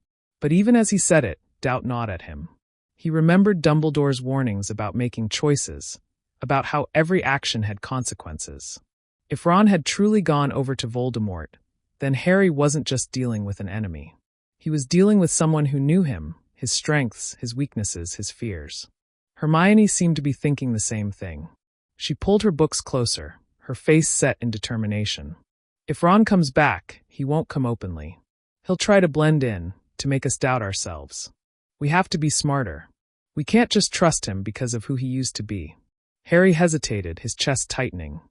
Speaker 1: But even as he said it, doubt gnawed at him. He remembered Dumbledore's warnings about making choices, about how every action had consequences. If Ron had truly gone over to Voldemort, then Harry wasn't just dealing with an enemy. He was dealing with someone who knew him, his strengths, his weaknesses, his fears. Hermione seemed to be thinking the same thing. She pulled her books closer, her face set in determination. "If Ron comes back, he won't come openly. He'll try to blend in, to make us doubt ourselves. We have to be smarter. We can't just trust him because of who he used to be." Harry hesitated, his chest tightening.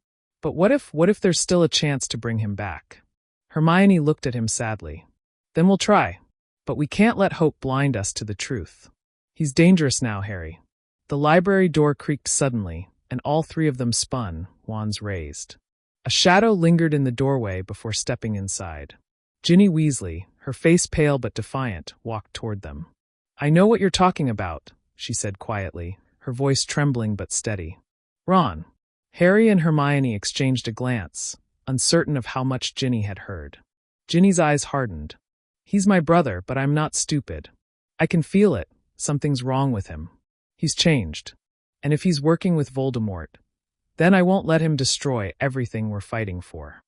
Speaker 1: "But what if there's still a chance to bring him back?" Hermione looked at him sadly. "Then we'll try. But we can't let hope blind us to the truth. He's dangerous now, Harry." The library door creaked suddenly, and all three of them spun, wands raised. A shadow lingered in the doorway before stepping inside. Ginny Weasley, her face pale but defiant, walked toward them. "I know what you're talking about," she said quietly, her voice trembling but steady. "Ron." Harry and Hermione exchanged a glance, uncertain of how much Ginny had heard. Ginny's eyes hardened. "He's my brother, but I'm not stupid. I can feel it. Something's wrong with him. He's changed. And if he's working with Voldemort, then I won't let him destroy everything we're fighting for."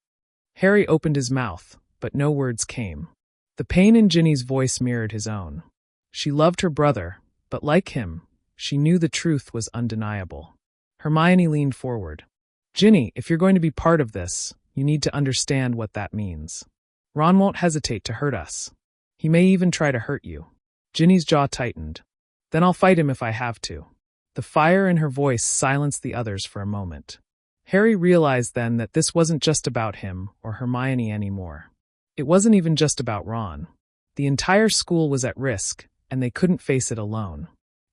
Speaker 1: Harry opened his mouth, but no words came. The pain in Ginny's voice mirrored his own. She loved her brother, but like him, she knew the truth was undeniable. Hermione leaned forward. "Ginny, if you're going to be part of this, you need to understand what that means. Ron won't hesitate to hurt us. He may even try to hurt you." Ginny's jaw tightened. "Then I'll fight him if I have to." The fire in her voice silenced the others for a moment. Harry realized then that this wasn't just about him or Hermione anymore. It wasn't even just about Ron. The entire school was at risk, and they couldn't face it alone.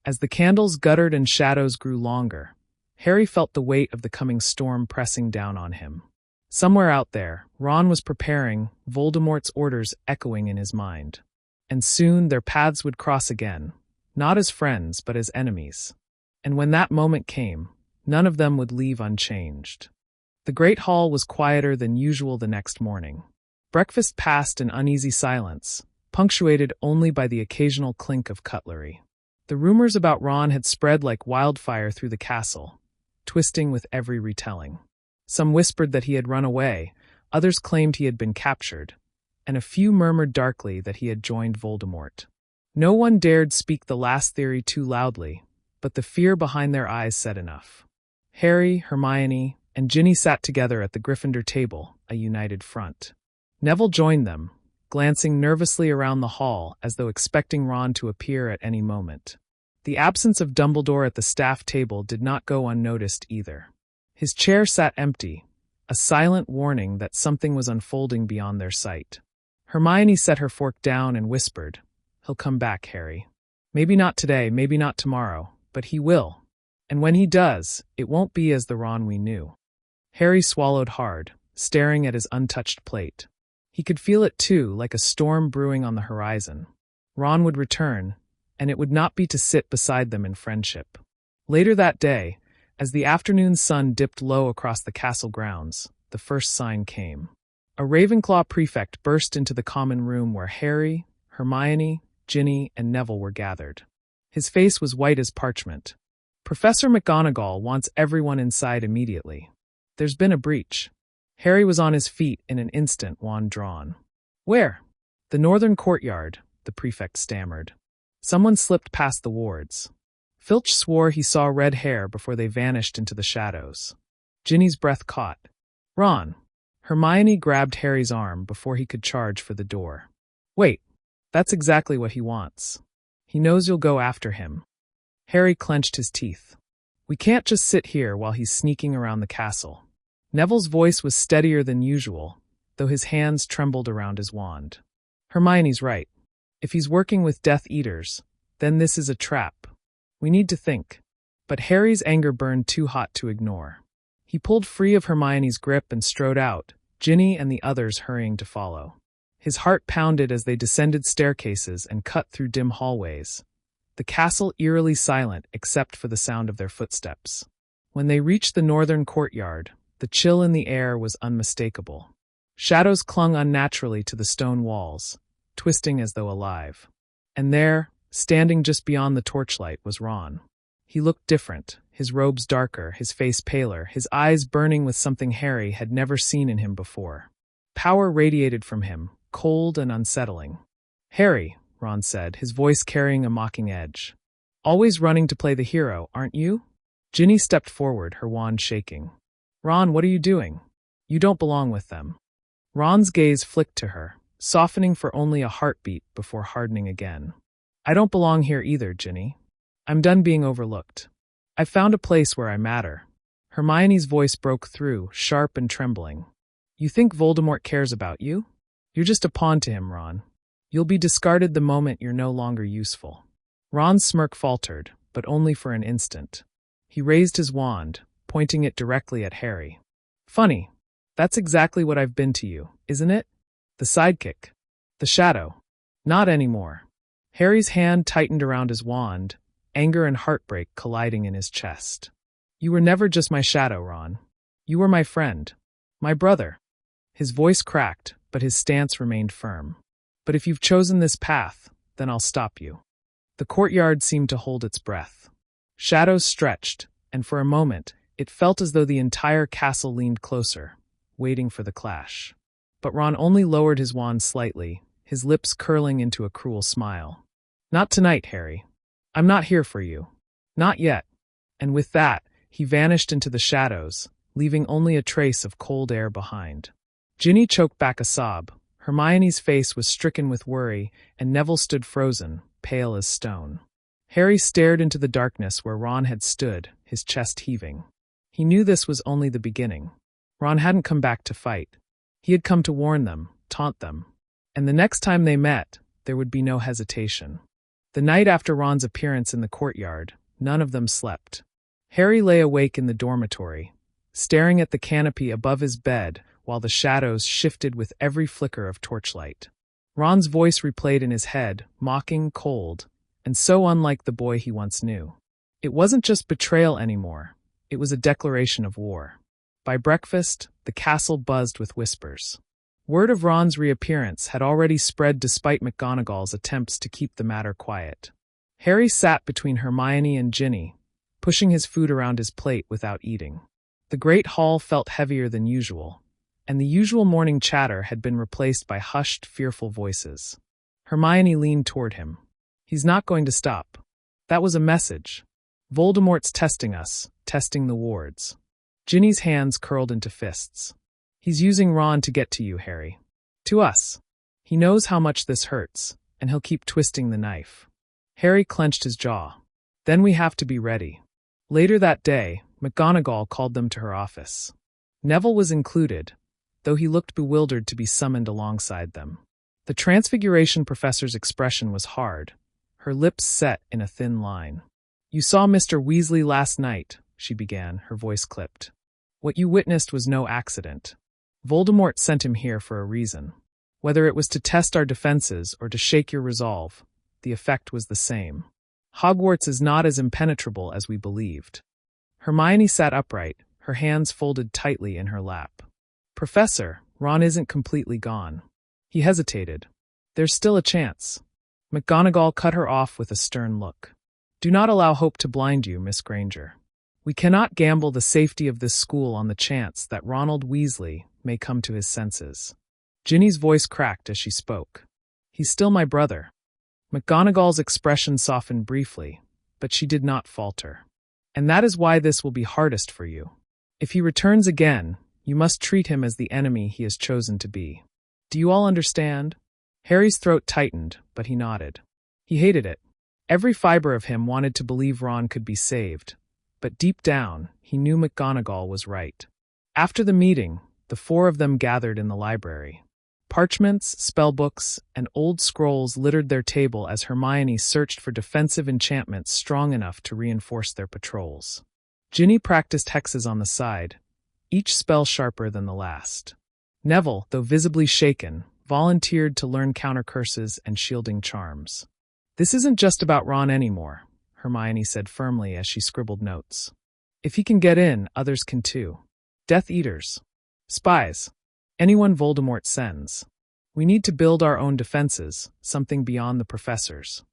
Speaker 1: As the candles guttered and shadows grew longer, Harry felt the weight of the coming storm pressing down on him. Somewhere out there, Ron was preparing, Voldemort's orders echoing in his mind. And soon their paths would cross again, not as friends but as enemies. And when that moment came, none of them would leave unchanged. The Great Hall was quieter than usual the next morning. Breakfast passed in uneasy silence, punctuated only by the occasional clink of cutlery. The rumors about Ron had spread like wildfire through the castle, twisting with every retelling. Some whispered that he had run away, others claimed he had been captured, and a few murmured darkly that he had joined Voldemort. No one dared speak the last theory too loudly, but the fear behind their eyes said enough. Harry, Hermione, and Ginny sat together at the Gryffindor table, a united front. Neville joined them, glancing nervously around the hall as though expecting Ron to appear at any moment. The absence of Dumbledore at the staff table did not go unnoticed either. His chair sat empty, a silent warning that something was unfolding beyond their sight. Hermione set her fork down and whispered, "He'll come back, Harry. Maybe not today, maybe not tomorrow, but he will. And when he does, it won't be as the Ron we knew." Harry swallowed hard, staring at his untouched plate. He could feel it too, like a storm brewing on the horizon. Ron would return, and it would not be to sit beside them in friendship. Later that day, as the afternoon sun dipped low across the castle grounds, the first sign came. A Ravenclaw prefect burst into the common room where Harry, Hermione, Ginny, and Neville were gathered. His face was white as parchment. "Professor McGonagall wants everyone inside immediately. There's been a breach." Harry was on his feet in an instant, wand drawn. "Where?" "The northern courtyard," the prefect stammered. Someone slipped past the wards. Filch swore he saw red hair before they vanished into the shadows. Ginny's breath caught. Ron. Hermione grabbed Harry's arm before he could charge for the door. Wait, that's exactly what he wants. He knows you'll go after him. Harry clenched his teeth. We can't just sit here while he's sneaking around the castle. Neville's voice was steadier than usual, though his hands trembled around his wand. Hermione's right. If he's working with Death Eaters, then this is a trap. We need to think. But Harry's anger burned too hot to ignore. He pulled free of Hermione's grip and strode out, Ginny and the others hurrying to follow. His heart pounded as they descended staircases and cut through dim hallways, the castle eerily silent except for the sound of their footsteps. When they reached the northern courtyard, the chill in the air was unmistakable. Shadows clung unnaturally to the stone walls, twisting as though alive. And there, standing just beyond the torchlight, was Ron. He looked different, his robes darker, his face paler, his eyes burning with something Harry had never seen in him before. Power radiated from him, cold and unsettling. Harry, Ron said, his voice carrying a mocking edge. Always running to play the hero, aren't you? Ginny stepped forward, her wand shaking. Ron, what are you doing? You don't belong with them. Ron's gaze flicked to her, softening for only a heartbeat before hardening again. I don't belong here either, Ginny. I'm done being overlooked. I've found a place where I matter. Hermione's voice broke through, sharp and trembling. You think Voldemort cares about you? You're just a pawn to him, Ron. You'll be discarded the moment you're no longer useful. Ron's smirk faltered, but only for an instant. He raised his wand, pointing it directly at Harry. Funny. That's exactly what I've been to you, isn't it? The sidekick. The shadow. Not anymore. Harry's hand tightened around his wand, anger and heartbreak colliding in his chest. You were never just my shadow, Ron. You were my friend. My brother. His voice cracked, but his stance remained firm. But if you've chosen this path, then I'll stop you. The courtyard seemed to hold its breath. Shadows stretched, and for a moment, it felt as though the entire castle leaned closer, waiting for the clash. But Ron only lowered his wand slightly, his lips curling into a cruel smile. Not tonight, Harry. I'm not here for you. Not yet. And with that, he vanished into the shadows, leaving only a trace of cold air behind. Ginny choked back a sob. Hermione's face was stricken with worry, and Neville stood frozen, pale as stone. Harry stared into the darkness where Ron had stood, his chest heaving. He knew this was only the beginning. Ron hadn't come back to fight. He had come to warn them, taunt them. And the next time they met, there would be no hesitation. The night after Ron's appearance in the courtyard, none of them slept. Harry lay awake in the dormitory, staring at the canopy above his bed while the shadows shifted with every flicker of torchlight. Ron's voice replayed in his head, mocking, cold, and so unlike the boy he once knew. It wasn't just betrayal anymore. It was a declaration of war. By breakfast, the castle buzzed with whispers. Word of Ron's reappearance had already spread despite McGonagall's attempts to keep the matter quiet. Harry sat between Hermione and Ginny, pushing his food around his plate without eating. The great hall felt heavier than usual, and the usual morning chatter had been replaced by hushed, fearful voices. Hermione leaned toward him. He's not going to stop. That was a message. Voldemort's testing us, testing the wards. Ginny's hands curled into fists. He's using Ron to get to you, Harry. To us. He knows how much this hurts, and he'll keep twisting the knife. Harry clenched his jaw. Then we have to be ready. Later that day, McGonagall called them to her office. Neville was included, though he looked bewildered to be summoned alongside them. The Transfiguration professor's expression was hard, her lips set in a thin line. You saw Mr. Weasley last night, she began, her voice clipped. What you witnessed was no accident. Voldemort sent him here for a reason. Whether it was to test our defenses or to shake your resolve, the effect was the same. Hogwarts is not as impenetrable as we believed. Hermione sat upright, her hands folded tightly in her lap. Professor, Ron isn't completely gone. He hesitated. There's still a chance. McGonagall cut her off with a stern look. Do not allow hope to blind you, Miss Granger. We cannot gamble the safety of this school on the chance that Ronald Weasley may come to his senses. Ginny's voice cracked as she spoke. He's still my brother. McGonagall's expression softened briefly, but she did not falter. And that is why this will be hardest for you. If he returns again, You must treat him as the enemy he has chosen to be. Do you all understand? Harry's throat tightened, but he nodded. He hated it. Every fiber of him wanted to believe Ron could be saved, but deep down, he knew McGonagall was right. After the meeting, the four of them gathered in the library. Parchments, spellbooks, and old scrolls littered their table as Hermione searched for defensive enchantments strong enough to reinforce their patrols. Ginny practiced hexes on the side, each spell sharper than the last. Neville, though visibly shaken, volunteered to learn counter curses and shielding charms. This isn't just about Ron anymore, Hermione said firmly as she scribbled notes. If he can get in, others can too. Death Eaters. Spies. Anyone Voldemort sends. We need to build our own defenses, something beyond the professors.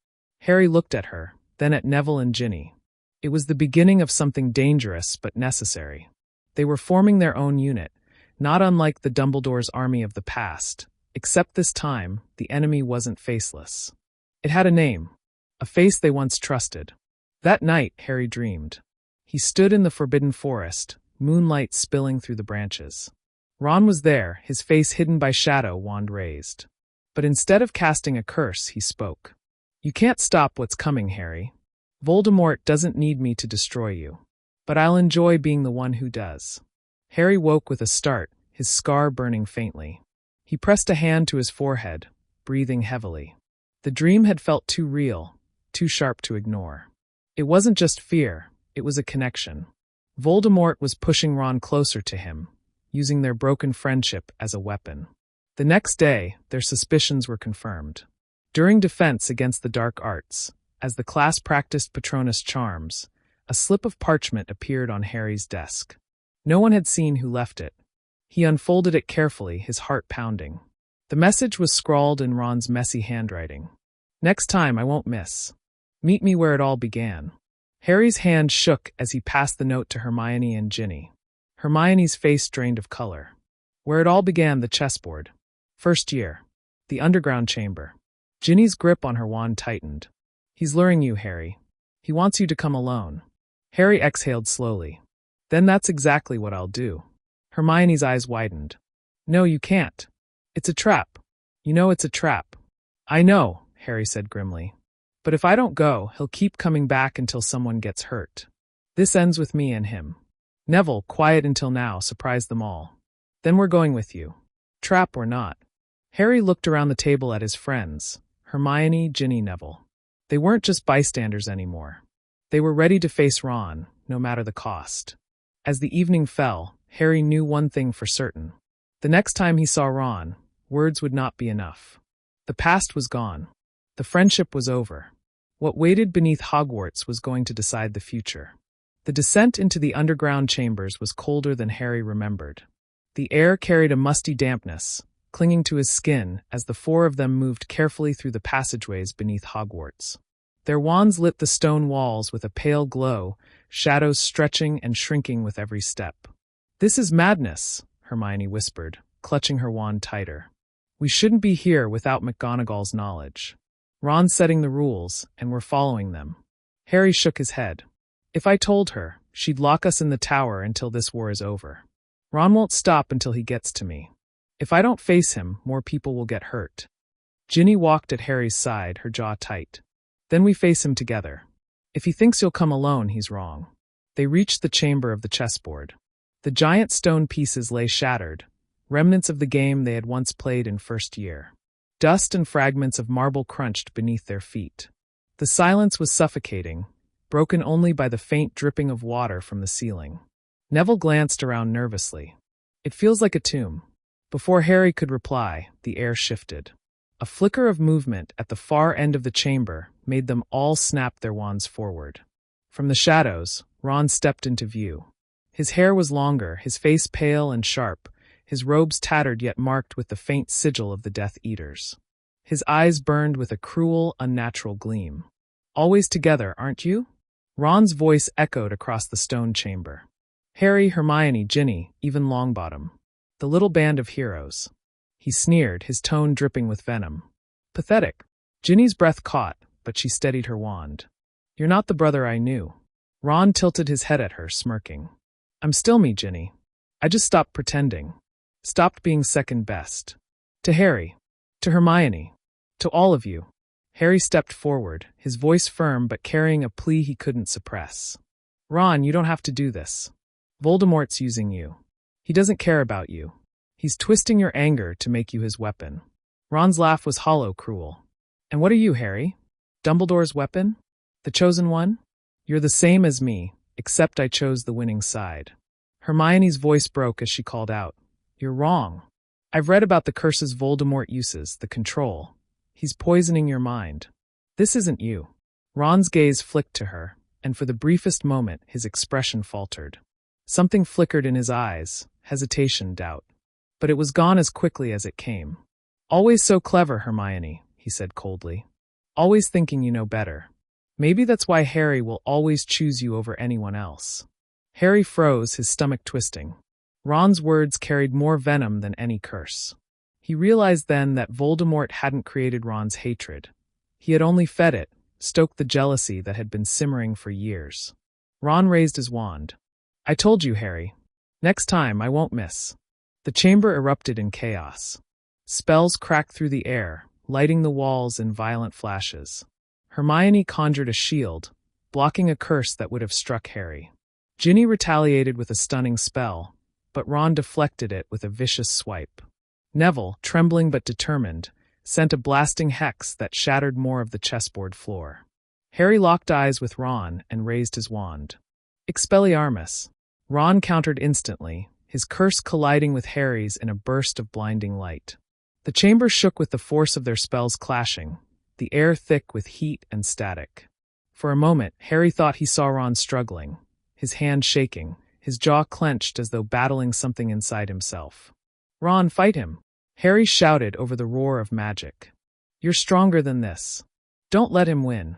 Speaker 1: Harry looked at her, then at Neville and Ginny. It was the beginning of something dangerous but necessary. They were forming their own unit, not unlike the Dumbledore's army of the past, except this time, the enemy wasn't faceless. It had a name, a face they once trusted. That night, Harry dreamed. He stood in the Forbidden Forest, moonlight spilling through the branches. Ron was there, his face hidden by shadow, wand raised. But instead of casting a curse, he spoke. You can't stop what's coming, Harry. Voldemort doesn't need me to destroy you. But I'll enjoy being the one who does. Harry woke with a start, his scar burning faintly. He pressed a hand to his forehead, breathing heavily. The dream had felt too real, too sharp to ignore. It wasn't just fear, it was a connection. Voldemort was pushing Ron closer to him, using their broken friendship as a weapon. The next day, their suspicions were confirmed. During defense against the dark arts, as the class practiced Patronus charms, a slip of parchment appeared on Harry's desk. No one had seen who left it. He unfolded it carefully, his heart pounding. The message was scrawled in Ron's messy handwriting. Next time I won't miss. Meet me where it all began. Harry's hand shook as he passed the note to Hermione and Ginny. Hermione's face drained of color. Where it all began, the chessboard. First year. The underground chamber. Ginny's grip on her wand tightened. He's luring you, Harry. He wants you to come alone. Harry exhaled slowly. Then that's exactly what I'll do. Hermione's eyes widened. No, you can't. It's a trap. You know it's a trap. I know, Harry said grimly. But if I don't go, he'll keep coming back until someone gets hurt. This ends with me and him. Neville, quiet until now, surprised them all. Then we're going with you. Trap or not. Harry looked around the table at his friends, Hermione, Ginny, Neville. They weren't just bystanders anymore. They were ready to face Ron, no matter the cost. As the evening fell, Harry knew one thing for certain. The next time he saw Ron, words would not be enough. The past was gone. The friendship was over. What waited beneath Hogwarts was going to decide the future. The descent into the underground chambers was colder than Harry remembered. The air carried a musty dampness, clinging to his skin as the four of them moved carefully through the passageways beneath Hogwarts. Their wands lit the stone walls with a pale glow, shadows stretching and shrinking with every step. This is madness, Hermione whispered, clutching her wand tighter. We shouldn't be here without McGonagall's knowledge. Ron's setting the rules, and we're following them. Harry shook his head. If I told her, she'd lock us in the tower until this war is over. Ron won't stop until he gets to me. If I don't face him, more people will get hurt. Ginny walked at Harry's side, her jaw tight. Then we face him together. If he thinks you'll come alone, he's wrong. They reached the chamber of the chessboard. The giant stone pieces lay shattered, remnants of the game they had once played in first year. Dust and fragments of marble crunched beneath their feet. The silence was suffocating, broken only by the faint dripping of water from the ceiling. Neville glanced around nervously. It feels like a tomb. Before Harry could reply, the air shifted. A flicker of movement at the far end of the chamber made them all snap their wands forward. From the shadows, Ron stepped into view. His hair was longer, his face pale and sharp, his robes tattered yet marked with the faint sigil of the Death Eaters. His eyes burned with a cruel, unnatural gleam. Always together, aren't you? Ron's voice echoed across the stone chamber. Harry, Hermione, Ginny, even Longbottom. The little band of heroes. He sneered, his tone dripping with venom. Pathetic. Ginny's breath caught, but she steadied her wand. You're not the brother I knew. Ron tilted his head at her, smirking. I'm still me, Ginny. I just stopped pretending. Stopped being second best. To Harry. To Hermione. To all of you. Harry stepped forward, his voice firm but carrying a plea he couldn't suppress. Ron, you don't have to do this. Voldemort's using you. He doesn't care about you. He's twisting your anger to make you his weapon. Ron's laugh was hollow, cruel. And what are you, Harry? Dumbledore's weapon? The chosen one? You're the same as me, except I chose the winning side. Hermione's voice broke as she called out, You're wrong. I've read about the curses Voldemort uses, the control. He's poisoning your mind. This isn't you. Ron's gaze flicked to her, and for the briefest moment his expression faltered. Something flickered in his eyes, hesitation, doubt. But it was gone as quickly as it came. Always so clever, Hermione, he said coldly. Always thinking you know better. Maybe that's why Harry will always choose you over anyone else. Harry froze, his stomach twisting. Ron's words carried more venom than any curse. He realized then that Voldemort hadn't created Ron's hatred. He had only fed it, stoked the jealousy that had been simmering for years. Ron raised his wand. I told you, Harry. Next time I won't miss. The chamber erupted in chaos. Spells cracked through the air, lighting the walls in violent flashes. Hermione conjured a shield, blocking a curse that would have struck Harry. Ginny retaliated with a stunning spell, but Ron deflected it with a vicious swipe. Neville, trembling but determined, sent a blasting hex that shattered more of the chessboard floor. Harry locked eyes with Ron and raised his wand. Expelliarmus. Ron countered instantly, his curse colliding with Harry's in a burst of blinding light. The chamber shook with the force of their spells clashing, the air thick with heat and static. For a moment, Harry thought he saw Ron struggling, his hand shaking, his jaw clenched as though battling something inside himself. Ron, fight him! Harry shouted over the roar of magic. You're stronger than this. Don't let him win.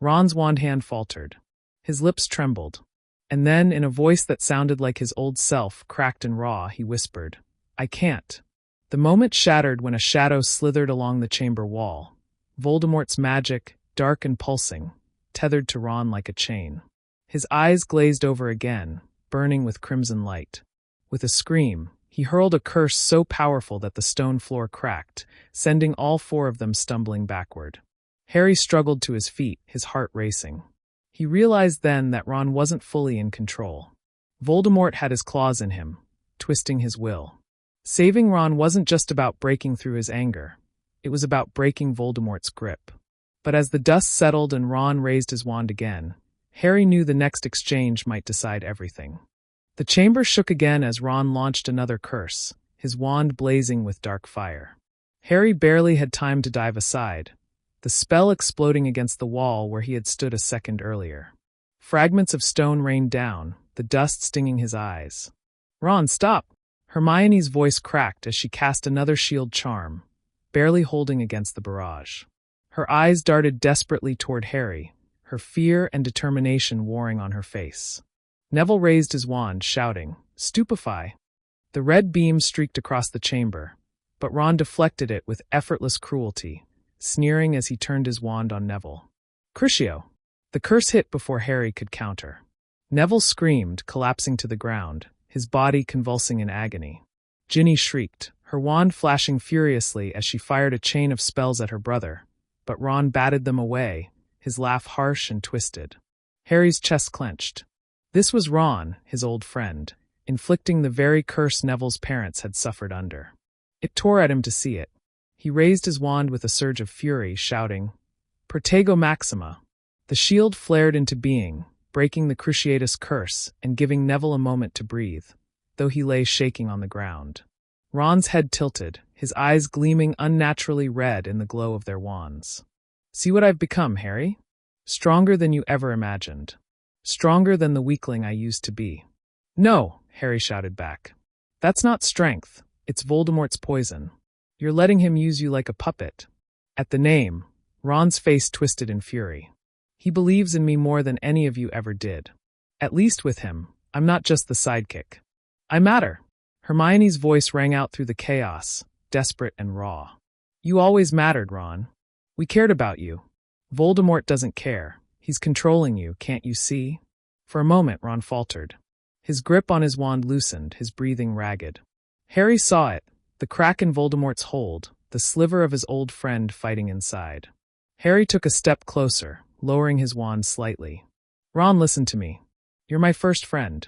Speaker 1: Ron's wand hand faltered. His lips trembled. And then, in a voice that sounded like his old self, cracked and raw, he whispered, I can't. The moment shattered when a shadow slithered along the chamber wall. Voldemort's magic, dark and pulsing, tethered to Ron like a chain. His eyes glazed over again, burning with crimson light. With a scream, he hurled a curse so powerful that the stone floor cracked, sending all four of them stumbling backward. Harry struggled to his feet, his heart racing. He realized then that Ron wasn't fully in control. Voldemort had his claws in him, twisting his will. Saving Ron wasn't just about breaking through his anger. It was about breaking Voldemort's grip. But as the dust settled and Ron raised his wand again, Harry knew the next exchange might decide everything. The chamber shook again as Ron launched another curse, his wand blazing with dark fire. Harry barely had time to dive aside, the spell exploding against the wall where he had stood a second earlier. Fragments of stone rained down, the dust stinging his eyes. Ron, stop! Hermione's voice cracked as she cast another shield charm, barely holding against the barrage. Her eyes darted desperately toward Harry, her fear and determination warring on her face. Neville raised his wand, shouting, Stupefy! The red beam streaked across the chamber, but Ron deflected it with effortless cruelty, sneering as he turned his wand on Neville. Crucio! The curse hit before Harry could counter. Neville screamed, collapsing to the ground, his body convulsing in agony. Ginny shrieked, her wand flashing furiously as she fired a chain of spells at her brother, but Ron batted them away, his laugh harsh and twisted. Harry's chest clenched. This was Ron, his old friend, inflicting the very curse Neville's parents had suffered under. It tore at him to see it. He raised his wand with a surge of fury, shouting, Protego Maxima! The shield flared into being, breaking the Cruciatus curse and giving Neville a moment to breathe, though he lay shaking on the ground. Ron's head tilted, his eyes gleaming unnaturally red in the glow of their wands. See what I've become, Harry? Stronger than you ever imagined. Stronger than the weakling I used to be. No, Harry shouted back. That's not strength, it's Voldemort's poison. You're letting him use you like a puppet. At the name, Ron's face twisted in fury. He believes in me more than any of you ever did. At least with him, I'm not just the sidekick. I matter. Hermione's voice rang out through the chaos, desperate and raw. You always mattered, Ron. We cared about you. Voldemort doesn't care. He's controlling you, can't you see? For a moment, Ron faltered. His grip on his wand loosened, his breathing ragged. Harry saw it, the crack in Voldemort's hold, the sliver of his old friend fighting inside. Harry took a step closer, lowering his wand slightly. Ron, listen to me. You're my first friend.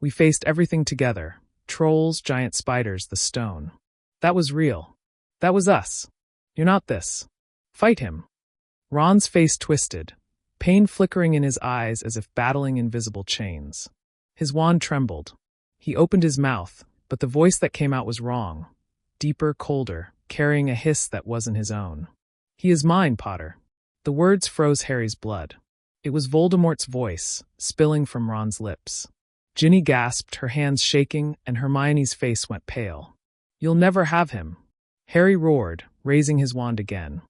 Speaker 1: We faced everything together. Trolls, giant spiders, the stone. That was real. That was us. You're not this. Fight him. Ron's face twisted, pain flickering in his eyes as if battling invisible chains. His wand trembled. He opened his mouth, but the voice that came out was wrong. Deeper, colder, carrying a hiss that wasn't his own. He is mine, Potter. The words froze Harry's blood. It was Voldemort's voice, spilling from Ron's lips. Ginny gasped, her hands shaking, and Hermione's face went pale. You'll never have him. Harry roared, raising his wand again.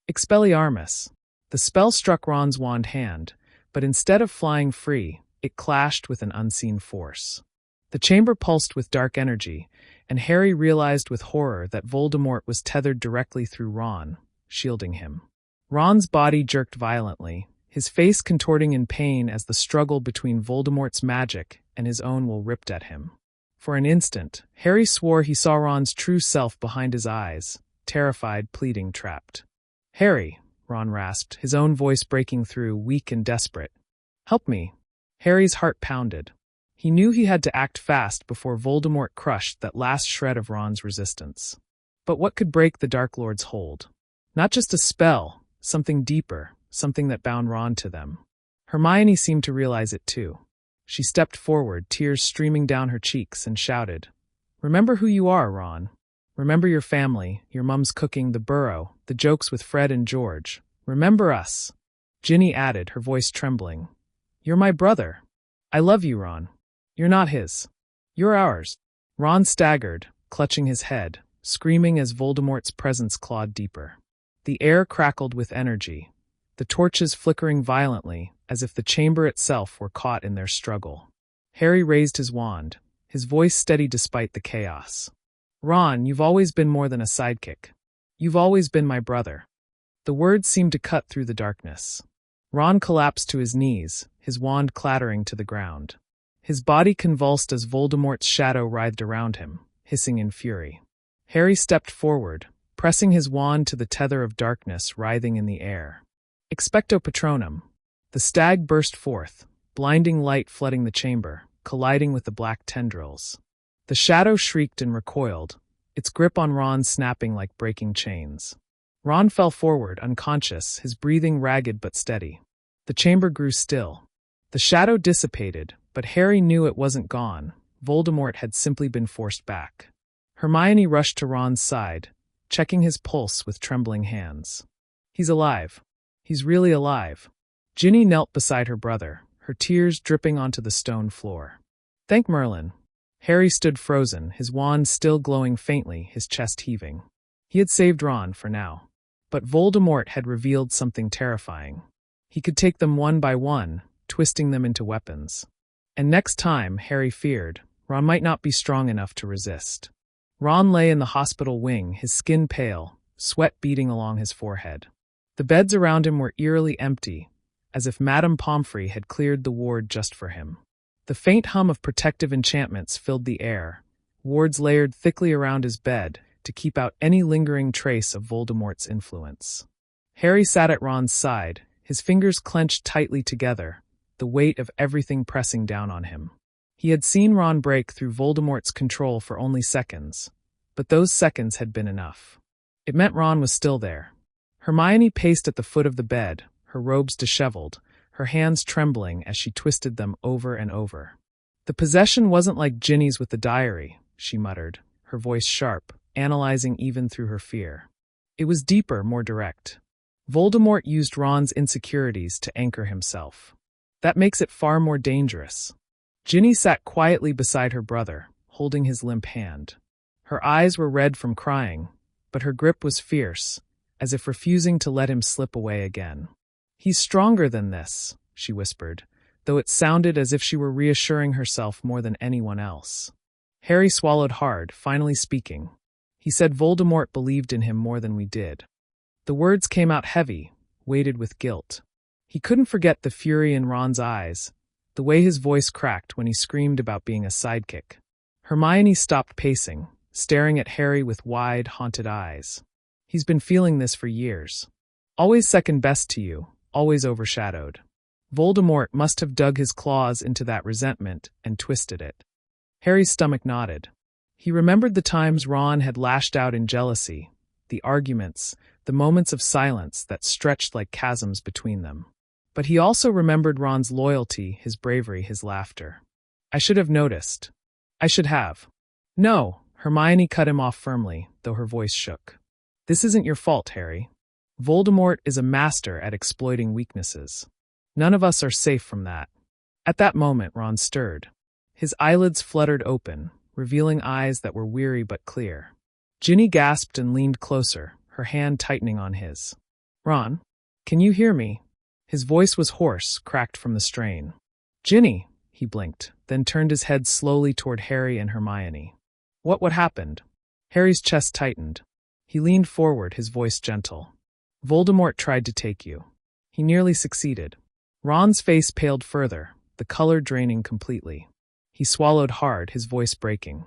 Speaker 1: Expelliarmus. The spell struck Ron's wand hand, but instead of flying free, it clashed with an unseen force. The chamber pulsed with dark energy, and Harry realized with horror that Voldemort was tethered directly through Ron, shielding him. Ron's body jerked violently, his face contorting in pain as the struggle between Voldemort's magic and his own will ripped at him. For an instant, Harry swore he saw Ron's true self behind his eyes, terrified, pleading, trapped. Harry, Ron rasped, his own voice breaking through, weak and desperate. Help me. Harry's heart pounded. He knew he had to act fast before Voldemort crushed that last shred of Ron's resistance. But what could break the Dark Lord's hold? Not just a spell, something deeper, something that bound Ron to them. Hermione seemed to realize it too. She stepped forward, tears streaming down her cheeks, and shouted, Remember who you are, Ron. Remember your family, your mum's cooking, the burrow, the jokes with Fred and George. Remember us. Ginny added, her voice trembling. You're my brother. I love you, Ron. You're not his. You're ours. Ron staggered, clutching his head, screaming as Voldemort's presence clawed deeper. The air crackled with energy, the torches flickering violently, as if the chamber itself were caught in their struggle. Harry raised his wand, his voice steady despite the chaos. Ron, you've always been more than a sidekick. You've always been my brother. The words seemed to cut through the darkness. Ron collapsed to his knees, his wand clattering to the ground. His body convulsed as Voldemort's shadow writhed around him, hissing in fury. Harry stepped forward, pressing his wand to the tether of darkness writhing in the air. Expecto Patronum. The stag burst forth, blinding light flooding the chamber, colliding with the black tendrils. The shadow shrieked and recoiled, its grip on Ron snapping like breaking chains. Ron fell forward, unconscious, his breathing ragged but steady. The chamber grew still. The shadow dissipated, but Harry knew it wasn't gone. Voldemort had simply been forced back. Hermione rushed to Ron's side, checking his pulse with trembling hands. He's alive. He's really alive. Ginny knelt beside her brother, her tears dripping onto the stone floor. Thank Merlin. Harry stood frozen, his wand still glowing faintly, his chest heaving. He had saved Ron for now. But Voldemort had revealed something terrifying. He could take them one by one, twisting them into weapons. And next time, Harry feared, Ron might not be strong enough to resist. Ron lay in the hospital wing, his skin pale, sweat beading along his forehead. The beds around him were eerily empty, as if Madame Pomfrey had cleared the ward just for him. The faint hum of protective enchantments filled the air, wards layered thickly around his bed to keep out any lingering trace of Voldemort's influence. Harry sat at Ron's side, his fingers clenched tightly together, the weight of everything pressing down on him. He had seen Ron break through Voldemort's control for only seconds, but those seconds had been enough. It meant Ron was still there. Hermione paced at the foot of the bed, her robes disheveled, her hands trembling as she twisted them over and over. The possession wasn't like Ginny's with the diary, she muttered, her voice sharp, analyzing even through her fear. It was deeper, more direct. Voldemort used Ron's insecurities to anchor himself. That makes it far more dangerous. Ginny sat quietly beside her brother, holding his limp hand. Her eyes were red from crying, but her grip was fierce, as if refusing to let him slip away again. He's stronger than this, she whispered, though it sounded as if she were reassuring herself more than anyone else. Harry swallowed hard, finally speaking. He said Voldemort believed in him more than we did. The words came out heavy, weighted with guilt. He couldn't forget the fury in Ron's eyes, the way his voice cracked when he screamed about being a sidekick. Hermione stopped pacing, staring at Harry with wide, haunted eyes. He's been feeling this for years. Always second best to you, always overshadowed. Voldemort must have dug his claws into that resentment and twisted it. Harry's stomach knotted. He remembered the times Ron had lashed out in jealousy, the arguments, the moments of silence that stretched like chasms between them. But he also remembered Ron's loyalty, his bravery, his laughter. I should have noticed. I should have. No, Hermione cut him off firmly, though her voice shook. This isn't your fault, Harry. Voldemort is a master at exploiting weaknesses. None of us are safe from that. At that moment, Ron stirred. His eyelids fluttered open, revealing eyes that were weary but clear. Ginny gasped and leaned closer, her hand tightening on his. Ron, can you hear me? His voice was hoarse, cracked from the strain. Ginny, he blinked, then turned his head slowly toward Harry and Hermione. What happened? Harry's chest tightened. He leaned forward, his voice gentle. Voldemort tried to take you. He nearly succeeded. Ron's face paled further, the color draining completely. He swallowed hard, his voice breaking.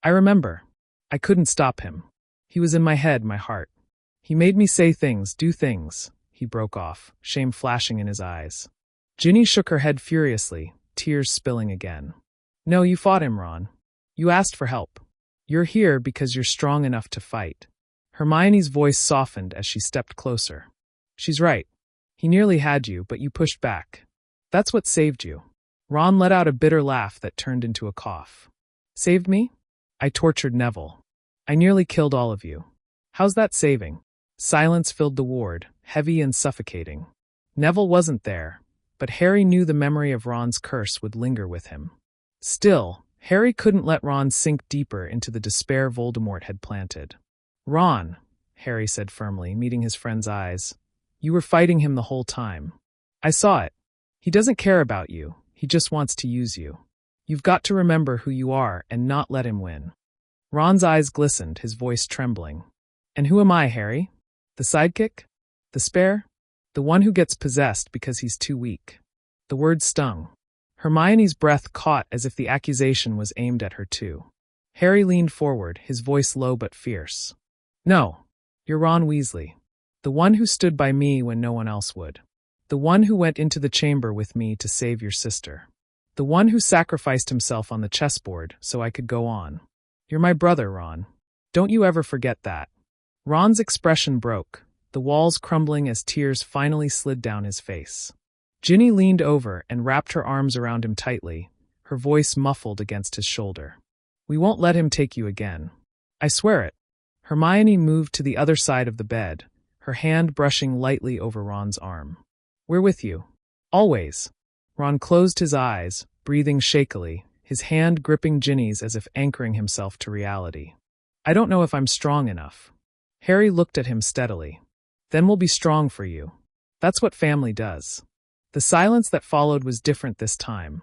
Speaker 1: I remember. I couldn't stop him. He was in my head, my heart. He made me say things, do things. He broke off, shame flashing in his eyes. Ginny shook her head furiously, tears spilling again. No, you fought him, Ron. You asked for help. You're here because you're strong enough to fight. Hermione's voice softened as she stepped closer. She's right. He nearly had you, but you pushed back. That's what saved you. Ron let out a bitter laugh that turned into a cough. Saved me? I tortured Neville. I nearly killed all of you. How's that saving? Silence filled the ward, heavy and suffocating. Neville wasn't there, but Harry knew the memory of Ron's curse would linger with him. Still, Harry couldn't let Ron sink deeper into the despair Voldemort had planted. Ron, Harry said firmly, meeting his friend's eyes, you were fighting him the whole time. I saw it. He doesn't care about you. He just wants to use you. You've got to remember who you are and not let him win. Ron's eyes glistened, his voice trembling. And who am I, Harry? The sidekick? The spare? The one who gets possessed because he's too weak. The word stung. Hermione's breath caught as if the accusation was aimed at her too. Harry leaned forward, his voice low but fierce. No, you're Ron Weasley. The one who stood by me when no one else would. The one who went into the chamber with me to save your sister. The one who sacrificed himself on the chessboard so I could go on. You're my brother, Ron. Don't you ever forget that. Ron's expression broke, the walls crumbling as tears finally slid down his face. Ginny leaned over and wrapped her arms around him tightly, her voice muffled against his shoulder. We won't let him take you again. I swear it. Hermione moved to the other side of the bed, her hand brushing lightly over Ron's arm. We're with you. Always. Ron closed his eyes, breathing shakily, his hand gripping Ginny's as if anchoring himself to reality. I don't know if I'm strong enough. Harry looked at him steadily. Then we'll be strong for you. That's what family does. The silence that followed was different this time.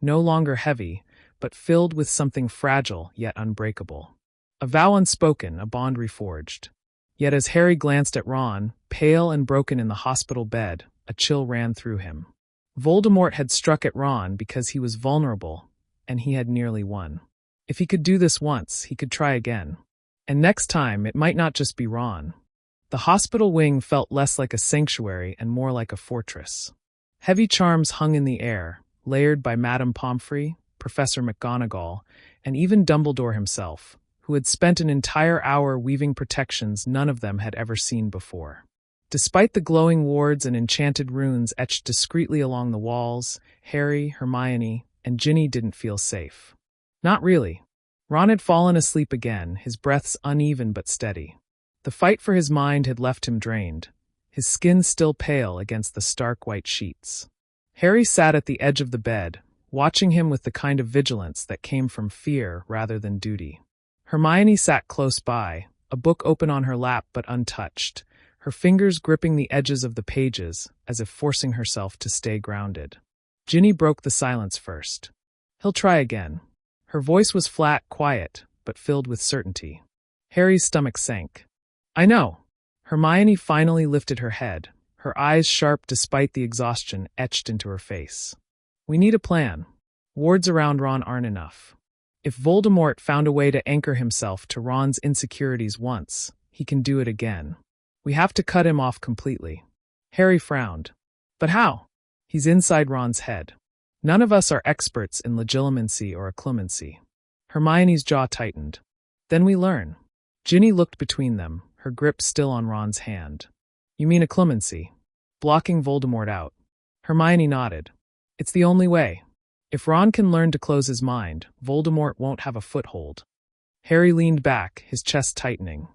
Speaker 1: No longer heavy, but filled with something fragile yet unbreakable. A vow unspoken, a bond reforged. Yet as Harry glanced at Ron, pale and broken in the hospital bed, a chill ran through him. Voldemort had struck at Ron because he was vulnerable, and he had nearly won. If he could do this once, he could try again. And next time, it might not just be Ron. The hospital wing felt less like a sanctuary and more like a fortress. Heavy charms hung in the air, layered by Madame Pomfrey, Professor McGonagall, and even Dumbledore himself, who had spent an entire hour weaving protections none of them had ever seen before. Despite the glowing wards and enchanted runes etched discreetly along the walls, Harry, Hermione, and Ginny didn't feel safe. Not really. Ron had fallen asleep again, his breaths uneven but steady. The fight for his mind had left him drained, his skin still pale against the stark white sheets. Harry sat at the edge of the bed, watching him with the kind of vigilance that came from fear rather than duty. Hermione sat close by, a book open on her lap but untouched, her fingers gripping the edges of the pages as if forcing herself to stay grounded. Ginny broke the silence first. He'll try again. Her voice was flat, quiet, but filled with certainty. Harry's stomach sank. I know. Hermione finally lifted her head, her eyes sharp despite the exhaustion etched into her face. We need a plan. Wards around Ron aren't enough. If Voldemort found a way to anchor himself to Ron's insecurities once, he can do it again. We have to cut him off completely. Harry frowned. But how? He's inside Ron's head. None of us are experts in legilimency or occlumency. Hermione's jaw tightened. Then we learn. Ginny looked between them, her grip still on Ron's hand. You mean occlumency? Blocking Voldemort out. Hermione nodded. It's the only way. If Ron can learn to close his mind, Voldemort won't have a foothold. Harry leaned back, his chest tightening.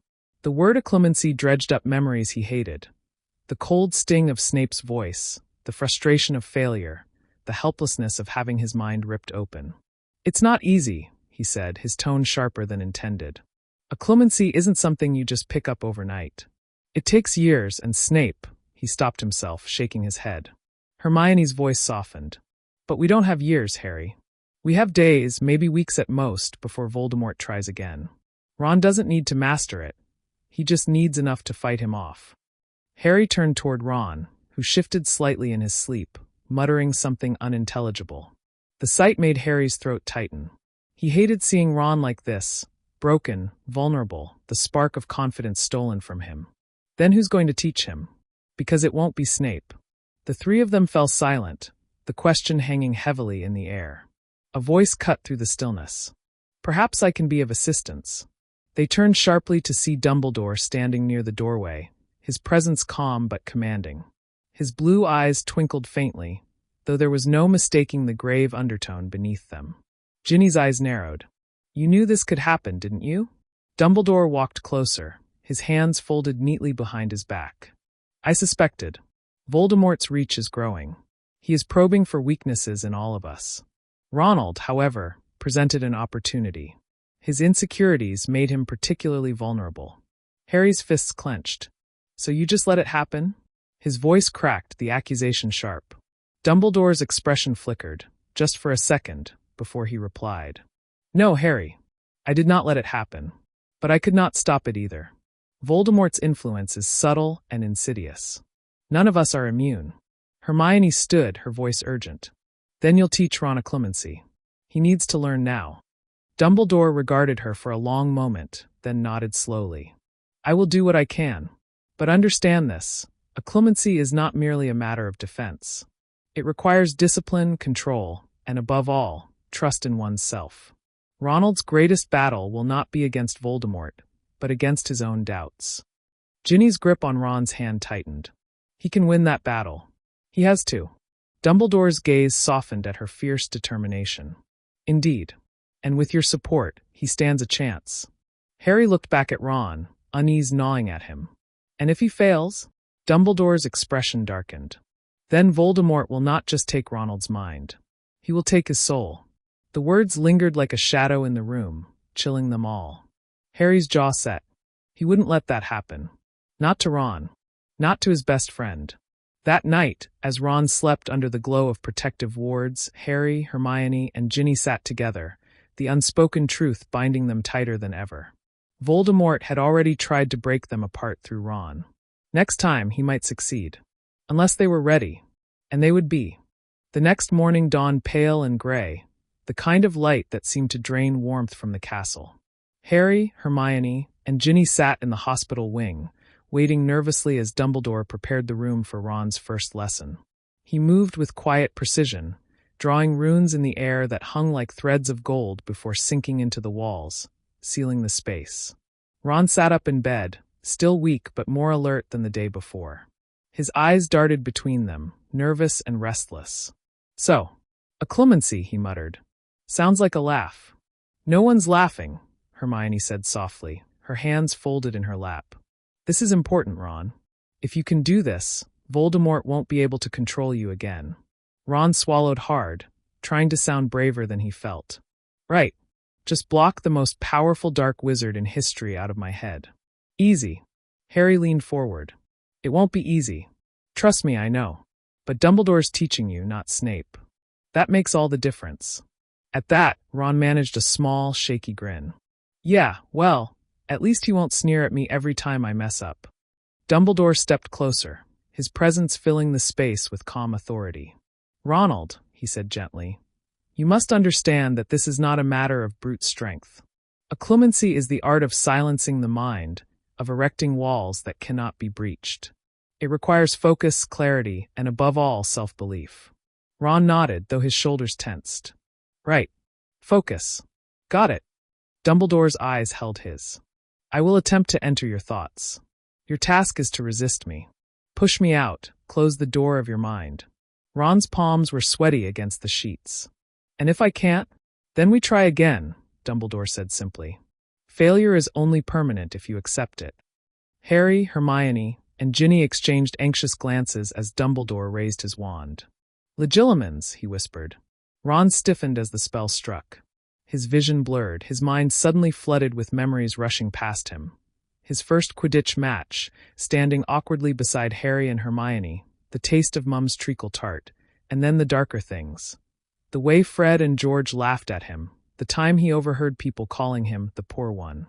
Speaker 1: The word occlumency dredged up memories he hated. The cold sting of Snape's voice, the frustration of failure, the helplessness of having his mind ripped open. It's not easy, he said, his tone sharper than intended. Occlumency isn't something you just pick up overnight. It takes years, and Snape, he stopped himself, shaking his head. Hermione's voice softened. But we don't have years, Harry. We have days, maybe weeks at most, before Voldemort tries again. Ron doesn't need to master it. He just needs enough to fight him off. Harry turned toward Ron, who shifted slightly in his sleep, muttering something unintelligible. The sight made Harry's throat tighten. He hated seeing Ron like this, broken, vulnerable, the spark of confidence stolen from him. Then who's going to teach him? Because it won't be Snape. The three of them fell silent, the question hanging heavily in the air. A voice cut through the stillness. Perhaps I can be of assistance. They turned sharply to see Dumbledore standing near the doorway, his presence calm but commanding. His blue eyes twinkled faintly, though there was no mistaking the grave undertone beneath them. Ginny's eyes narrowed. You knew this could happen, didn't you? Dumbledore walked closer, his hands folded neatly behind his back. I suspected. Voldemort's reach is growing. He is probing for weaknesses in all of us. Ronald, however, presented an opportunity. His insecurities made him particularly vulnerable. Harry's fists clenched. So you just let it happen? His voice cracked, the accusation sharp. Dumbledore's expression flickered, just for a second, before he replied. No, Harry. I did not let it happen. But I could not stop it either. Voldemort's influence is subtle and insidious. None of us are immune. Hermione stood, her voice urgent. Then you'll teach Ron occlumency. He needs to learn now. Dumbledore regarded her for a long moment, then nodded slowly. I will do what I can. But understand this. Occlumency is not merely a matter of defense. It requires discipline, control, and above all, trust in oneself. Ronald's greatest battle will not be against Voldemort, but against his own doubts. Ginny's grip on Ron's hand tightened. He can win that battle. He has to. Dumbledore's gaze softened at her fierce determination. Indeed. And with your support, he stands a chance. Harry looked back at Ron, unease gnawing at him. And if he fails? Dumbledore's expression darkened. Then Voldemort will not just take Ronald's mind. He will take his soul. The words lingered like a shadow in the room, chilling them all. Harry's jaw set. He wouldn't let that happen. Not to Ron. Not to his best friend. That night, as Ron slept under the glow of protective wards, Harry, Hermione, and Ginny sat together, the unspoken truth binding them tighter than ever. Voldemort had already tried to break them apart through Ron. Next time, he might succeed. Unless they were ready. And they would be. The next morning dawned pale and gray, the kind of light that seemed to drain warmth from the castle. Harry, Hermione, and Ginny sat in the hospital wing, waiting nervously as Dumbledore prepared the room for Ron's first lesson. He moved with quiet precision, drawing runes in the air that hung like threads of gold before sinking into the walls, sealing the space. Ron sat up in bed, still weak but more alert than the day before. His eyes darted between them, nervous and restless. So, occlumency, he muttered. Sounds like a laugh. No one's laughing, Hermione said softly, her hands folded in her lap. This is important, Ron. If you can do this, Voldemort won't be able to control you again. Ron swallowed hard, trying to sound braver than he felt. Right. Just block the most powerful dark wizard in history out of my head. Easy. Harry leaned forward. It won't be easy. Trust me, I know. But Dumbledore's teaching you, not Snape. That makes all the difference. At that, Ron managed a small, shaky grin. Yeah, well, at least he won't sneer at me every time I mess up. Dumbledore stepped closer, his presence filling the space with calm authority. Ronald, he said gently. You must understand that this is not a matter of brute strength. Occlumency is the art of silencing the mind, of erecting walls that cannot be breached. It requires focus, clarity, and above all, self-belief. Ron nodded, though his shoulders tensed. Right. Focus. Got it. Dumbledore's eyes held his. I will attempt to enter your thoughts. Your task is to resist me. Push me out, close the door of your mind. Ron's palms were sweaty against the sheets. And if I can't, then we try again, Dumbledore said simply. Failure is only permanent if you accept it. Harry, Hermione, and Ginny exchanged anxious glances as Dumbledore raised his wand. Legilimens, he whispered. Ron stiffened as the spell struck. His vision blurred, his mind suddenly flooded with memories rushing past him. His first Quidditch match, standing awkwardly beside Harry and Hermione, the taste of Mum's treacle tart, and then the darker things. The way Fred and George laughed at him, the time he overheard people calling him the poor one.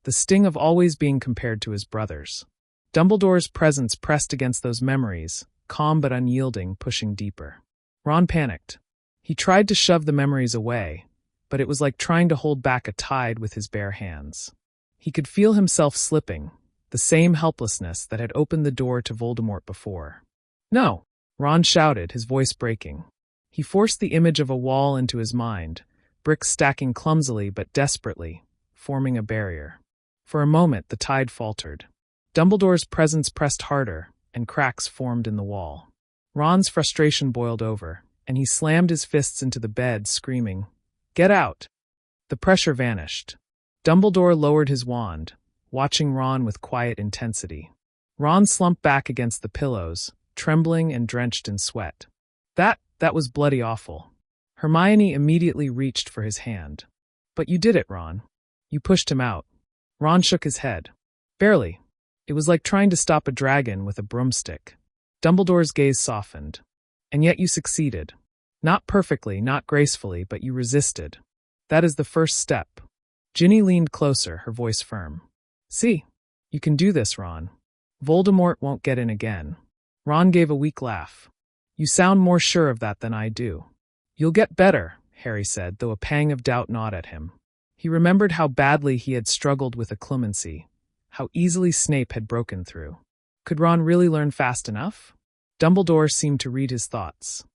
Speaker 1: The sting of always being compared to his brothers. Dumbledore's presence pressed against those memories, calm but unyielding, pushing deeper. Ron panicked. He tried to shove the memories away, but it was like trying to hold back a tide with his bare hands. He could feel himself slipping, the same helplessness that had opened the door to Voldemort before. No! Ron shouted, his voice breaking. He forced the image of a wall into his mind, bricks stacking clumsily but desperately, forming a barrier. For a moment, the tide faltered. Dumbledore's presence pressed harder, and cracks formed in the wall. Ron's frustration boiled over, and he slammed his fists into the bed, screaming, "Get out!" The pressure vanished. Dumbledore lowered his wand, watching Ron with quiet intensity. Ron slumped back against the pillows, trembling and drenched in sweat. That was bloody awful. Hermione immediately reached for his hand. But you did it, Ron. You pushed him out. Ron shook his head. Barely. It was like trying to stop a dragon with a broomstick. Dumbledore's gaze softened. And yet you succeeded. Not perfectly, not gracefully, but you resisted. That is the first step. Ginny leaned closer, her voice firm. See? You can do this, Ron. Voldemort won't get in again. Ron gave a weak laugh. You sound more sure of that than I do. You'll get better, Harry said, though a pang of doubt gnawed at him. He remembered how badly he had struggled with occlumency, how easily Snape had broken through. Could Ron really learn fast enough? Dumbledore seemed to read his thoughts.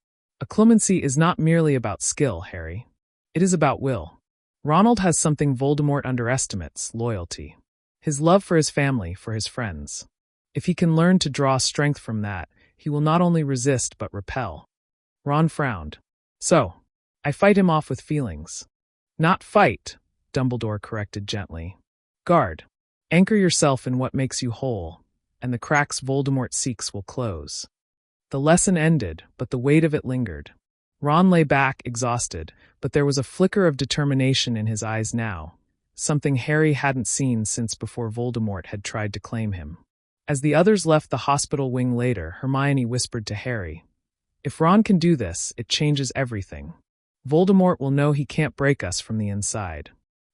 Speaker 1: Occlumency is not merely about skill, Harry. It is about will. Ronald has something Voldemort underestimates, loyalty. His love for his family, for his friends. If he can learn to draw strength from that, he will not only resist but repel. Ron frowned. So, I fight him off with feelings. Not fight, Dumbledore corrected gently. Guard. Anchor yourself in what makes you whole, and the cracks Voldemort seeks will close. The lesson ended, but the weight of it lingered. Ron lay back, exhausted, but there was a flicker of determination in his eyes now, something Harry hadn't seen since before Voldemort had tried to claim him. As the others left the hospital wing later, Hermione whispered to Harry, If Ron can do this, it changes everything. Voldemort will know he can't break us from the inside.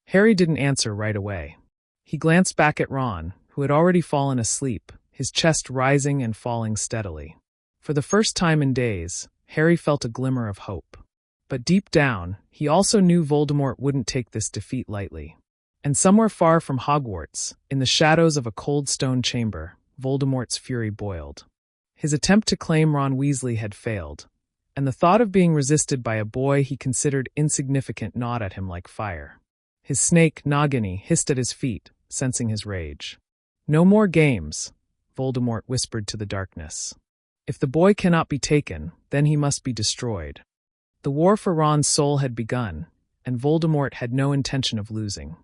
Speaker 1: Harry didn't answer right away. He glanced back at Ron, who had already fallen asleep, his chest rising and falling steadily. For the first time in days, Harry felt a glimmer of hope. But deep down, he also knew Voldemort wouldn't take this defeat lightly. And somewhere far from Hogwarts, in the shadows of a cold stone chamber, Voldemort's fury boiled. His attempt to claim Ron Weasley had failed, and the thought of being resisted by a boy he considered insignificant gnawed at him like fire. His snake, Nagini, hissed at his feet, sensing his rage. No more games, Voldemort whispered to the darkness. If the boy cannot be taken, then he must be destroyed. The war for Ron's soul had begun, and Voldemort had no intention of losing.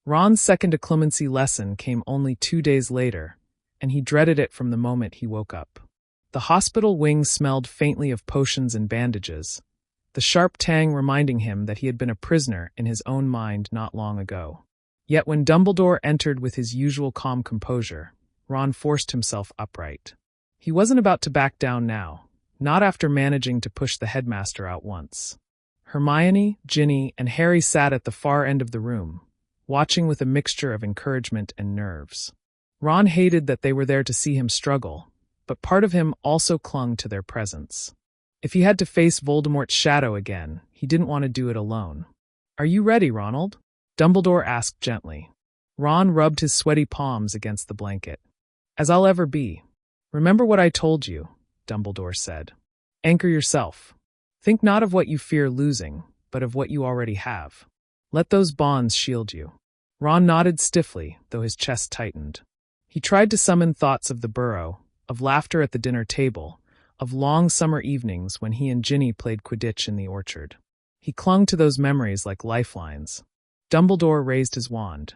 Speaker 1: Ron's second occlumency lesson came only 2 days later, and he dreaded it from the moment he woke up. The hospital wing smelled faintly of potions and bandages, the sharp tang reminding him that he had been a prisoner in his own mind not long ago. Yet when Dumbledore entered with his usual calm composure, Ron forced himself upright. He wasn't about to back down now, not after managing to push the headmaster out once. Hermione, Ginny, and Harry sat at the far end of the room, watching with a mixture of encouragement and nerves. Ron hated that they were there to see him struggle, but part of him also clung to their presence. If he had to face Voldemort's shadow again, he didn't want to do it alone. "Are you ready, Ronald?" Dumbledore asked gently. Ron rubbed his sweaty palms against the blanket. "As I'll ever be." "Remember what I told you," Dumbledore said. "Anchor yourself. Think not of what you fear losing, but of what you already have. Let those bonds shield you." Ron nodded stiffly, though his chest tightened. He tried to summon thoughts of the burrow, of laughter at the dinner table, of long summer evenings when he and Ginny played Quidditch in the orchard. He clung to those memories like lifelines. Dumbledore raised his wand.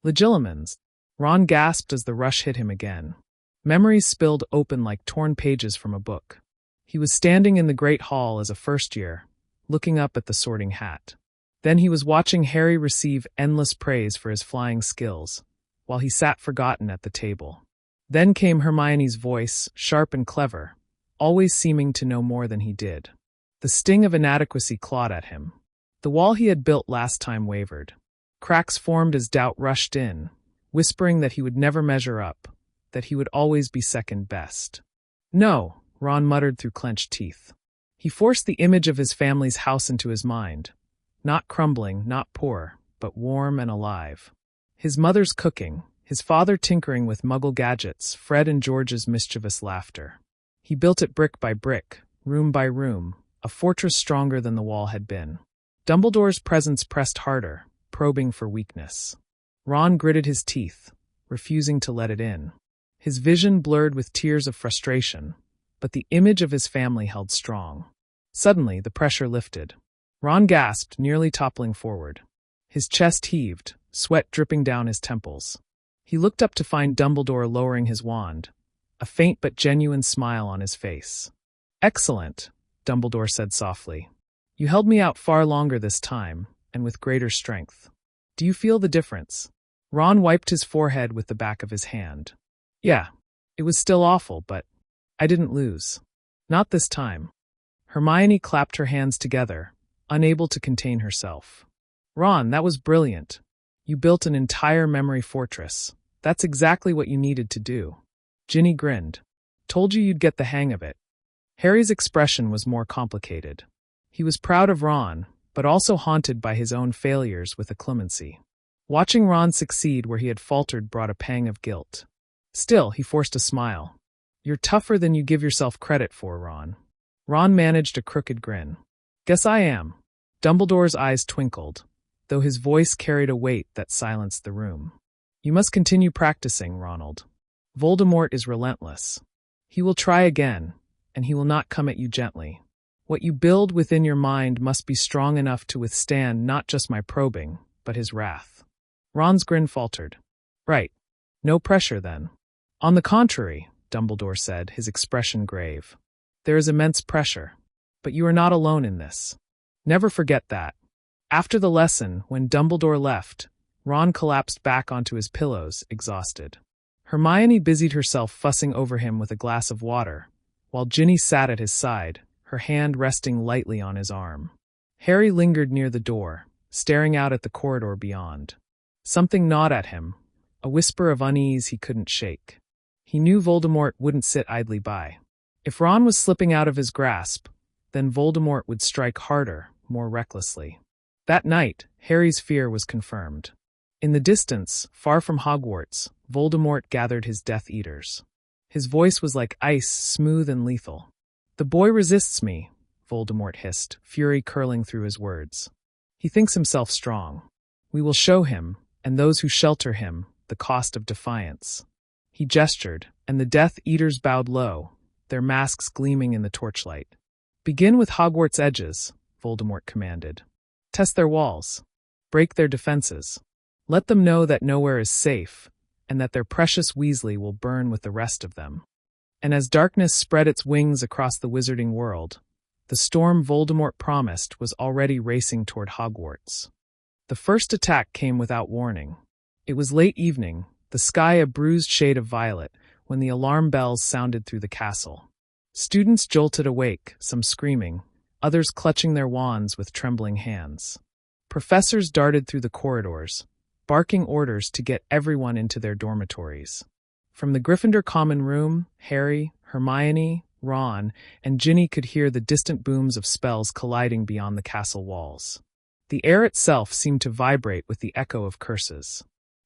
Speaker 1: "Legilimens." Ron gasped as the rush hit him again. Memories spilled open like torn pages from a book. He was standing in the Great Hall as a first year, looking up at the Sorting Hat. Then he was watching Harry receive endless praise for his flying skills, while he sat forgotten at the table. Then came Hermione's voice, sharp and clever, always seeming to know more than he did. The sting of inadequacy clawed at him. The wall he had built last time wavered. Cracks formed as doubt rushed in, whispering that he would never measure up, that he would always be second best. "No," Ron muttered through clenched teeth. He forced the image of his family's house into his mind. Not crumbling, not poor, but warm and alive. His mother's cooking, his father tinkering with Muggle gadgets, Fred and George's mischievous laughter. He built it brick by brick, room by room, a fortress stronger than the wall had been. Dumbledore's presence pressed harder, probing for weakness. Ron gritted his teeth, refusing to let it in. His vision blurred with tears of frustration, but the image of his family held strong. Suddenly, the pressure lifted. Ron gasped, nearly toppling forward. His chest heaved, sweat dripping down his temples. He looked up to find Dumbledore lowering his wand, a faint but genuine smile on his face. "Excellent," Dumbledore said softly. "You held me out far longer this time, and with greater strength. Do you feel the difference?" Ron wiped his forehead with the back of his hand. "Yeah, it was still awful, but I didn't lose. Not this time." Hermione clapped her hands together, unable to contain herself. "Ron, that was brilliant. You built an entire memory fortress. That's exactly what you needed to do." Ginny grinned. "Told you you'd get the hang of it." Harry's expression was more complicated. He was proud of Ron, but also haunted by his own failures with acclimacy. Watching Ron succeed where he had faltered brought a pang of guilt. Still, he forced a smile. "You're tougher than you give yourself credit for, Ron." Ron managed a crooked grin. "Guess I am." Dumbledore's eyes twinkled, though his voice carried a weight that silenced the room. "You must continue practicing, Ronald. Voldemort is relentless. He will try again, and he will not come at you gently. What you build within your mind must be strong enough to withstand not just my probing, but his wrath." Ron's grin faltered. "Right. No pressure, then." "On the contrary," Dumbledore said, his expression grave. "There is immense pressure. But you are not alone in this. Never forget that." After the lesson, when Dumbledore left, Ron collapsed back onto his pillows, exhausted. Hermione busied herself fussing over him with a glass of water, while Ginny sat at his side, her hand resting lightly on his arm. Harry lingered near the door, staring out at the corridor beyond. Something gnawed at him, a whisper of unease he couldn't shake. He knew Voldemort wouldn't sit idly by. If Ron was slipping out of his grasp, then Voldemort would strike harder, more recklessly. That night, Harry's fear was confirmed. In the distance, far from Hogwarts, Voldemort gathered his Death Eaters. His voice was like ice, smooth and lethal. "The boy resists me," Voldemort hissed, fury curling through his words. "He thinks himself strong. We will show him, and those who shelter him, the cost of defiance." He gestured, and the Death Eaters bowed low, their masks gleaming in the torchlight. "Begin with Hogwarts' edges," Voldemort commanded. "Test their walls. Break their defenses. Let them know that nowhere is safe, and that their precious Weasley will burn with the rest of them." And as darkness spread its wings across the wizarding world, the storm Voldemort promised was already racing toward Hogwarts. The first attack came without warning. It was late evening, the sky a bruised shade of violet, when the alarm bells sounded through the castle. Students jolted awake, some screaming, others clutching their wands with trembling hands. Professors darted through the corridors, barking orders to get everyone into their dormitories. From the Gryffindor common room, Harry, Hermione, Ron, and Ginny could hear the distant booms of spells colliding beyond the castle walls. The air itself seemed to vibrate with the echo of curses.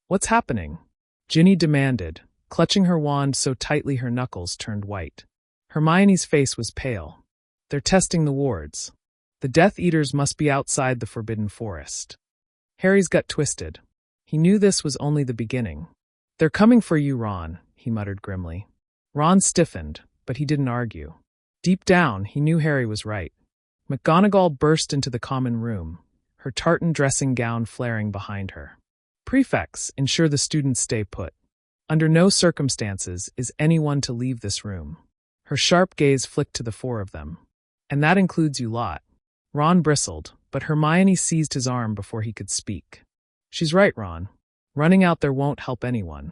Speaker 1: "What's happening?" Ginny demanded, clutching her wand so tightly her knuckles turned white. Hermione's face was pale. "They're testing the wards. The Death Eaters must be outside the Forbidden Forest." Harry's gut twisted. He knew this was only the beginning. "They're coming for you, Ron," he muttered grimly. Ron stiffened, but he didn't argue. Deep down, he knew Harry was right. McGonagall burst into the common room, her tartan dressing gown flaring behind her. "Prefects, ensure the students stay put. Under no circumstances is anyone to leave this room." Her sharp gaze flicked to the four of them. "And that includes you lot." Ron bristled, but Hermione seized his arm before he could speak. "She's right, Ron. Running out there won't help anyone."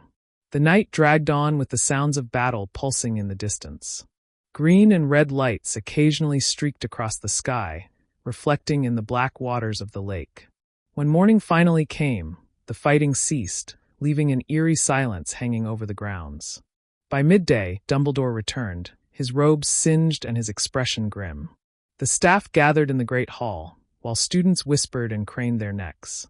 Speaker 1: The night dragged on with the sounds of battle pulsing in the distance. Green and red lights occasionally streaked across the sky, reflecting in the black waters of the lake. When morning finally came, the fighting ceased, leaving an eerie silence hanging over the grounds. By midday, Dumbledore returned, his robes singed and his expression grim. The staff gathered in the great hall, while students whispered and craned their necks.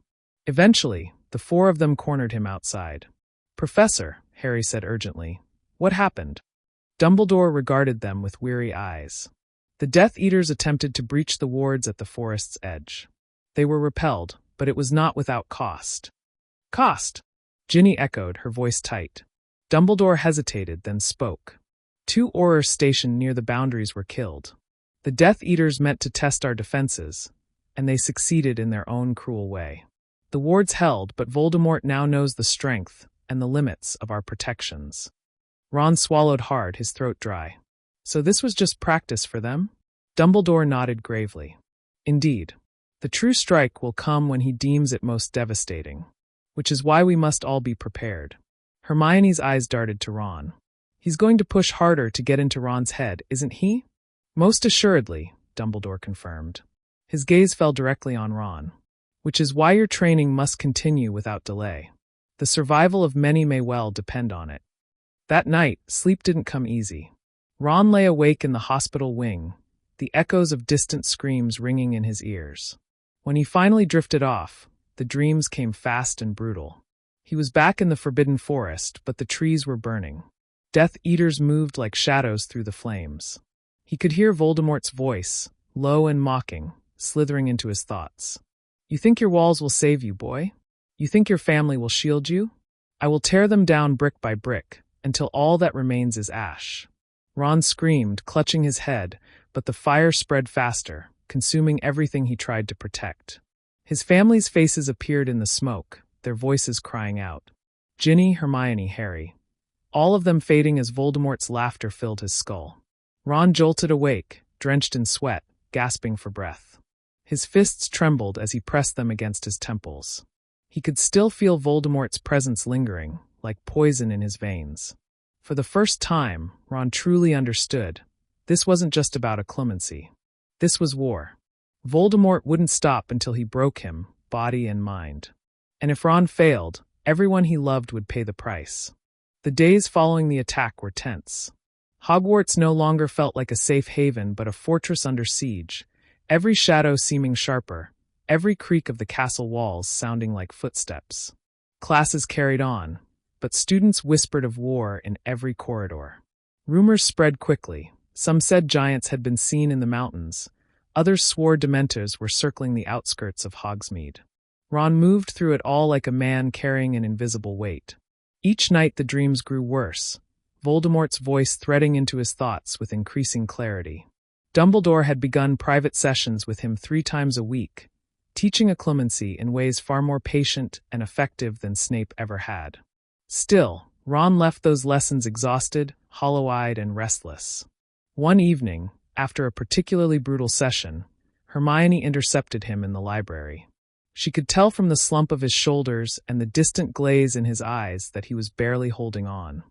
Speaker 1: Eventually, the four of them cornered him outside. "Professor," Harry said urgently, "what happened?" Dumbledore regarded them with weary eyes. "The Death Eaters attempted to breach the wards at the forest's edge. They were repelled, but it was not without cost." "Cost?" Ginny echoed, her voice tight. Dumbledore hesitated, then spoke. "2 Aurors stationed near the boundaries were killed. The Death Eaters meant to test our defenses, and they succeeded in their own cruel way. The wards held, but Voldemort now knows the strength and the limits of our protections." Ron swallowed hard, his throat dry. "So this was just practice for them?" Dumbledore nodded gravely. "Indeed. The true strike will come when he deems it most devastating. Which is why we must all be prepared." Hermione's eyes darted to Ron. "He's going to push harder to get into Ron's head, isn't he?" "Most assuredly," Dumbledore confirmed. His gaze fell directly on Ron. "Which is why your training must continue without delay. The survival of many may well depend on it." That night, sleep didn't come easy. Ron lay awake in the hospital wing, the echoes of distant screams ringing in his ears. When he finally drifted off, the dreams came fast and brutal. He was back in the Forbidden Forest, but the trees were burning. Death Eaters moved like shadows through the flames. He could hear Voldemort's voice, low and mocking, slithering into his thoughts. "You think your walls will save you, boy? You think your family will shield you? I will tear them down brick by brick, until all that remains is ash." Ron screamed, clutching his head, but the fire spread faster, consuming everything he tried to protect. His family's faces appeared in the smoke, their voices crying out. Ginny, Hermione, Harry. All of them fading as Voldemort's laughter filled his skull. Ron jolted awake, drenched in sweat, gasping for breath. His fists trembled as he pressed them against his temples. He could still feel Voldemort's presence lingering, like poison in his veins. For the first time, Ron truly understood. This wasn't just about a clemency. This was war. Voldemort wouldn't stop until he broke him, body and mind. And if Ron failed, everyone he loved would pay the price. The days following the attack were tense. Hogwarts no longer felt like a safe haven but a fortress under siege, every shadow seeming sharper, every creak of the castle walls sounding like footsteps. Classes carried on, but students whispered of war in every corridor. Rumors spread quickly. Some said giants had been seen in the mountains. Others swore Dementors were circling the outskirts of Hogsmeade. Ron moved through it all like a man carrying an invisible weight. Each night the dreams grew worse, Voldemort's voice threading into his thoughts with increasing clarity. Dumbledore had begun private sessions with him 3 times a week, teaching a clemency in ways far more patient and effective than Snape ever had. Still, Ron left those lessons exhausted, hollow-eyed, and restless. One evening, after a particularly brutal session, Hermione intercepted him in the library. She could tell from the slump of his shoulders and the distant glaze in his eyes that he was barely holding on.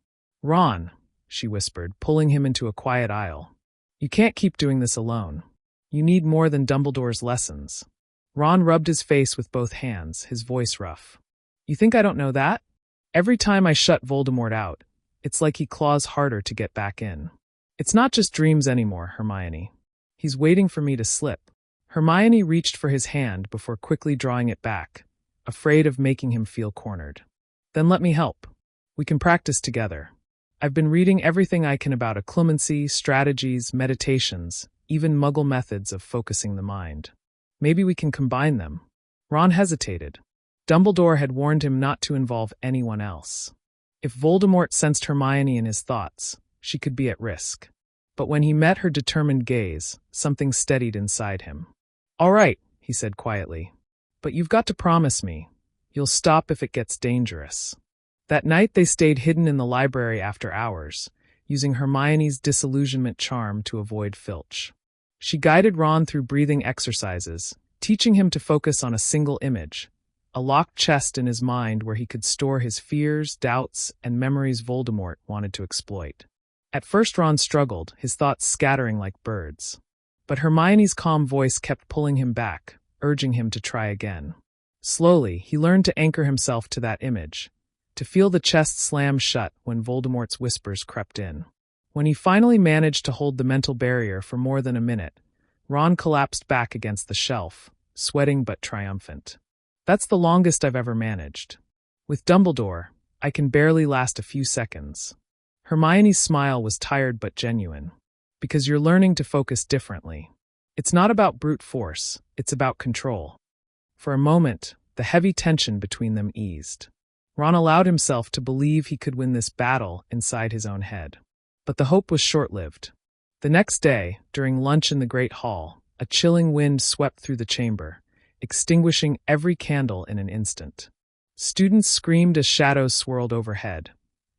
Speaker 1: "Ron," she whispered, pulling him into a quiet aisle. "You can't keep doing this alone. You need more than Dumbledore's lessons." Ron rubbed his face with both hands, his voice rough. "You think I don't know that? Every time I shut Voldemort out, it's like he claws harder to get back in. It's not just dreams anymore, Hermione. He's waiting for me to slip. Hermione reached for his hand before quickly drawing it back, afraid of making him feel cornered. Then let me help. We can practice together. I've been reading everything I can about occlumency, strategies, meditations, even Muggle methods of focusing the mind. Maybe we can combine them. Ron hesitated. Dumbledore had warned him not to involve anyone else. If Voldemort sensed Hermione in his thoughts, she could be at risk. But when he met her determined gaze, something steadied inside him. "All right," he said quietly. "But you've got to promise me. You'll stop if it gets dangerous." That night they stayed hidden in the library after hours, using Hermione's disillusionment charm to avoid Filch. She guided Ron through breathing exercises, teaching him to focus on a single image, a locked chest in his mind where he could store his fears, doubts, and memories Voldemort wanted to exploit. At first Ron struggled, his thoughts scattering like birds. But Hermione's calm voice kept pulling him back, urging him to try again. Slowly, he learned to anchor himself to that image, to feel the chest slam shut when Voldemort's whispers crept in. When he finally managed to hold the mental barrier for more than a minute, Ron collapsed back against the shelf, sweating but triumphant. "That's the longest I've ever managed. With Dumbledore, I can barely last a few seconds." Hermione's smile was tired but genuine. "Because you're learning to focus differently. It's not about brute force, it's about control." For a moment, the heavy tension between them eased. Ron allowed himself to believe he could win this battle inside his own head. But the hope was short-lived. The next day, during lunch in the Great Hall, a chilling wind swept through the chamber, extinguishing every candle in an instant. Students screamed as shadows swirled overhead,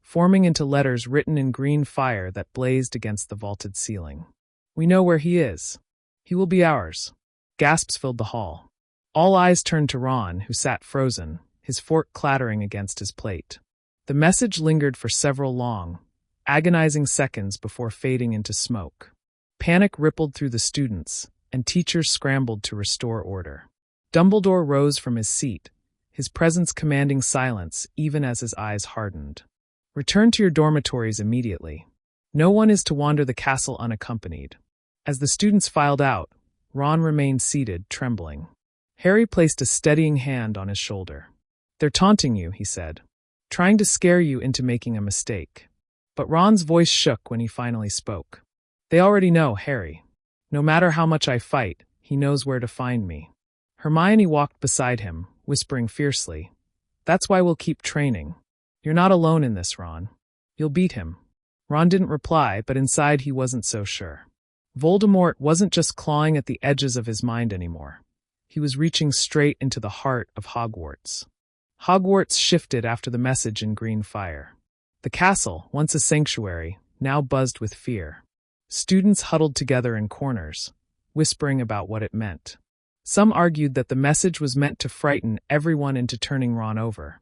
Speaker 1: forming into letters written in green fire that blazed against the vaulted ceiling. "We know where he is. He will be ours." Gasps filled the hall. All eyes turned to Ron, who sat frozen, his fork clattering against his plate. The message lingered for several long, agonizing seconds before fading into smoke. Panic rippled through the students, and teachers scrambled to restore order. Dumbledore rose from his seat, his presence commanding silence even as his eyes hardened. "Return to your dormitories immediately. No one is to wander the castle unaccompanied." As the students filed out, Ron remained seated, trembling. Harry placed a steadying hand on his shoulder. "They're taunting you," he said, "trying to scare you into making a mistake." But Ron's voice shook when he finally spoke. "They already know, Harry. No matter how much I fight, he knows where to find me." Hermione walked beside him, whispering fiercely, "That's why we'll keep training. You're not alone in this, Ron. You'll beat him." Ron didn't reply, but inside he wasn't so sure. Voldemort wasn't just clawing at the edges of his mind anymore. He was reaching straight into the heart of Hogwarts. Hogwarts shifted after the message in green fire. The castle, once a sanctuary, now buzzed with fear. Students huddled together in corners, whispering about what it meant. Some argued that the message was meant to frighten everyone into turning Ron over,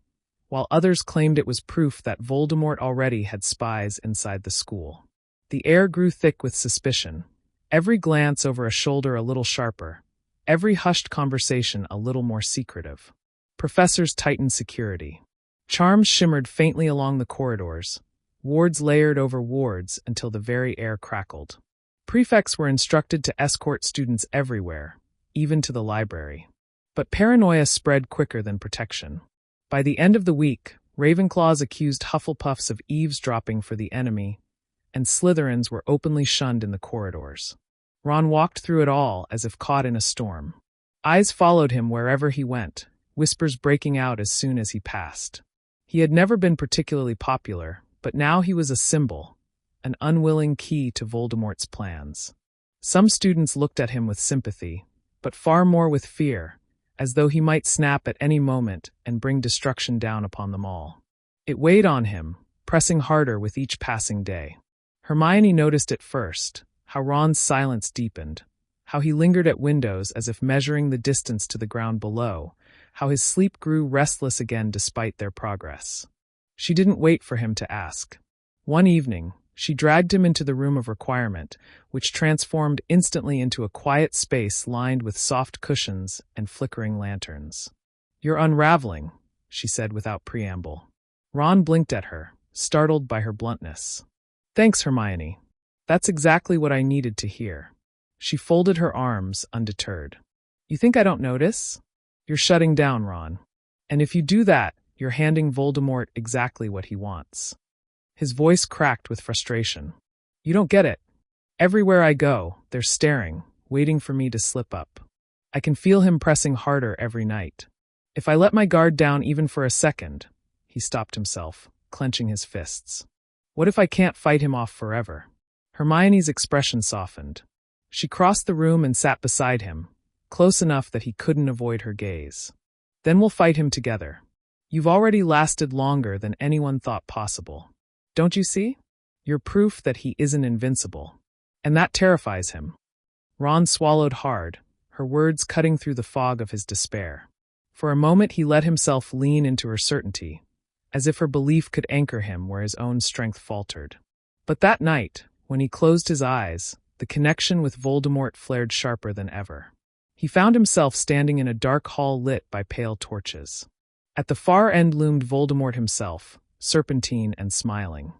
Speaker 1: while others claimed it was proof that Voldemort already had spies inside the school. The air grew thick with suspicion, every glance over a shoulder a little sharper, every hushed conversation a little more secretive. Professors tightened security. Charms shimmered faintly along the corridors, wards layered over wards until the very air crackled. Prefects were instructed to escort students everywhere, even to the library. But paranoia spread quicker than protection. By the end of the week, Ravenclaws accused Hufflepuffs of eavesdropping for the enemy, and Slytherins were openly shunned in the corridors. Ron walked through it all as if caught in a storm. Eyes followed him wherever he went, whispers breaking out as soon as he passed. He had never been particularly popular, but now he was a symbol, an unwilling key to Voldemort's plans. Some students looked at him with sympathy, but far more with fear, as though he might snap at any moment and bring destruction down upon them all. It weighed on him, pressing harder with each passing day. Hermione noticed it first, how Ron's silence deepened, how he lingered at windows as if measuring the distance to the ground below, how his sleep grew restless again despite their progress. She didn't wait for him to ask. One evening, she dragged him into the room of requirement, which transformed instantly into a quiet space lined with soft cushions and flickering lanterns. "You're unraveling," she said without preamble. Ron blinked at her, startled by her bluntness. "Thanks, Hermione. That's exactly what I needed to hear. She folded her arms, undeterred. You think I don't notice? You're shutting down, Ron. And if you do that, you're handing Voldemort exactly what he wants. His voice cracked with frustration. You don't get it. Everywhere I go, they're staring, waiting for me to slip up. I can feel him pressing harder every night. If I let my guard down even for a second, he stopped himself, clenching his fists. What if I can't fight him off forever? Hermione's expression softened. She crossed the room and sat beside him, close enough that he couldn't avoid her gaze. Then we'll fight him together. You've already lasted longer than anyone thought possible. Don't you see? You're proof that he isn't invincible. And that terrifies him. Ron swallowed hard, her words cutting through the fog of his despair. For a moment he let himself lean into her certainty, as if her belief could anchor him where his own strength faltered. But that night, when he closed his eyes, the connection with Voldemort flared sharper than ever. He found himself standing in a dark hall lit by pale torches. At the far end loomed Voldemort himself, serpentine and smiling.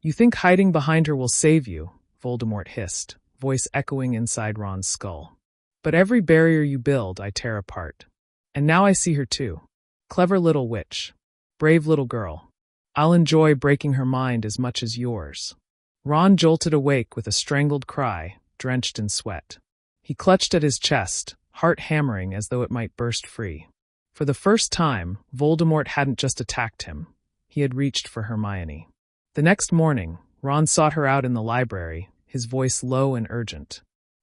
Speaker 1: You think hiding behind her will save you, Voldemort hissed, voice echoing inside Ron's skull. But every barrier you build, I tear apart. And now I see her too. Clever little witch. Brave little girl. I'll enjoy breaking her mind as much as yours. Ron jolted awake with a strangled cry, drenched in sweat. He clutched at his chest, heart hammering as though it might burst free. For the first time, Voldemort hadn't just attacked him. He had reached for Hermione. The next morning, Ron sought her out in the library, his voice low and urgent.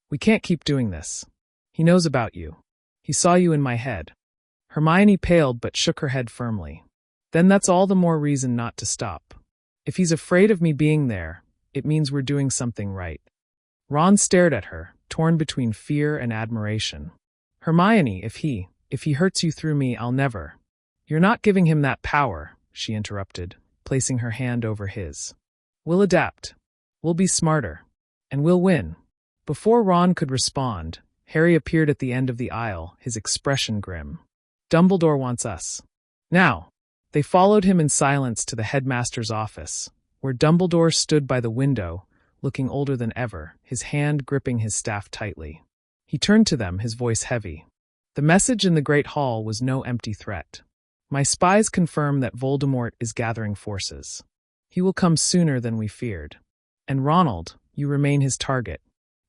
Speaker 1: We can't keep doing this. He knows about you. He saw you in my head. Hermione paled but shook her head firmly. Then that's all the more reason not to stop. If he's afraid of me being there, it means we're doing something right. Ron stared at her, torn between fear and admiration. Hermione, if he hurts you through me, I'll never. You're not giving him that power, she interrupted, placing her hand over his. We'll adapt. We'll be smarter. And we'll win. Before Ron could respond, Harry appeared at the end of the aisle, his expression grim. Dumbledore wants us. Now. They followed him in silence to the headmaster's office, where Dumbledore stood by the window, looking older than ever, his hand gripping his staff tightly. He turned to them, his voice heavy. The message in the Great Hall was no empty threat. My spies confirm that Voldemort is gathering forces. He will come sooner than we feared. And Ronald, you remain his target.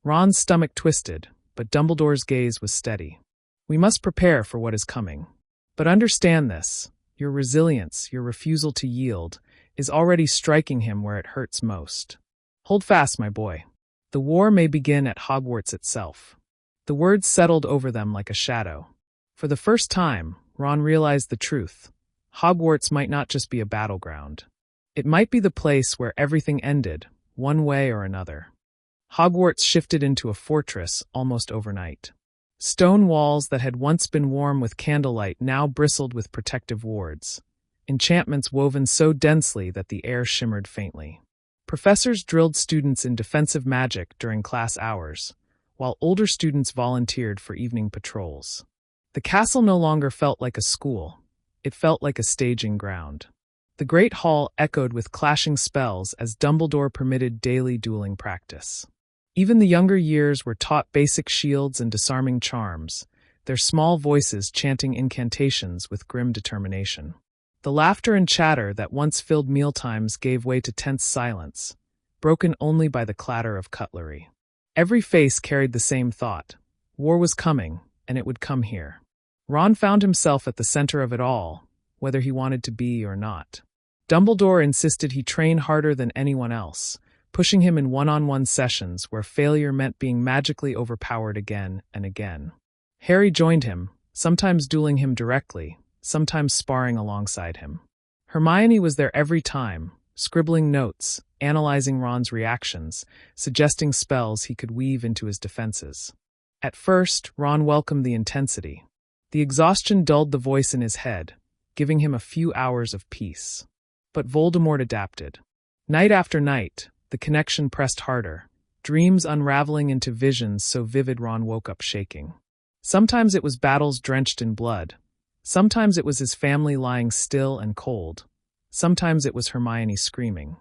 Speaker 1: Ron's stomach twisted, but Dumbledore's gaze was steady. We must prepare for what is coming. But understand this. Your resilience, your refusal to yield, is already striking him where it hurts most. Hold fast, my boy. The war may begin at Hogwarts itself. The words settled over them like a shadow. For the first time, Ron realized the truth. Hogwarts might not just be a battleground. It might be the place where everything ended, one way or another. Hogwarts shifted into a fortress almost overnight. Stone walls that had once been warm with candlelight now bristled with protective wards. Enchantments woven so densely that the air shimmered faintly. Professors drilled students in defensive magic during class hours, while older students volunteered for evening patrols. The castle no longer felt like a school. It felt like a staging ground. The Great Hall echoed with clashing spells as Dumbledore permitted daily dueling practice. Even the younger years were taught basic shields and disarming charms, their small voices chanting incantations with grim determination. The laughter and chatter that once filled mealtimes gave way to tense silence, broken only by the clatter of cutlery. Every face carried the same thought. War was coming, and it would come here. Ron found himself at the center of it all, whether he wanted to be or not. Dumbledore insisted he train harder than anyone else, pushing him in one-on-one sessions where failure meant being magically overpowered again and again. Harry joined him, sometimes dueling him directly, sometimes sparring alongside him. Hermione was there every time, scribbling notes, analyzing Ron's reactions, suggesting spells he could weave into his defenses. At first, Ron welcomed the intensity. The exhaustion dulled the voice in his head, giving him a few hours of peace. But Voldemort adapted. Night after night, the connection pressed harder, dreams unraveling into visions so vivid Ron woke up shaking. Sometimes it was battles drenched in blood. Sometimes it was his family lying still and cold. Sometimes it was Hermione screaming.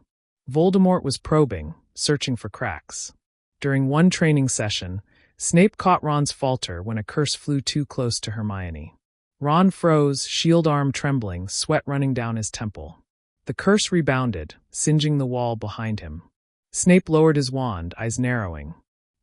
Speaker 1: Voldemort was probing, searching for cracks. During one training session, Snape caught Ron's falter when a curse flew too close to Hermione. Ron froze, shield arm trembling, sweat running down his temple. The curse rebounded, singeing the wall behind him. Snape lowered his wand, eyes narrowing.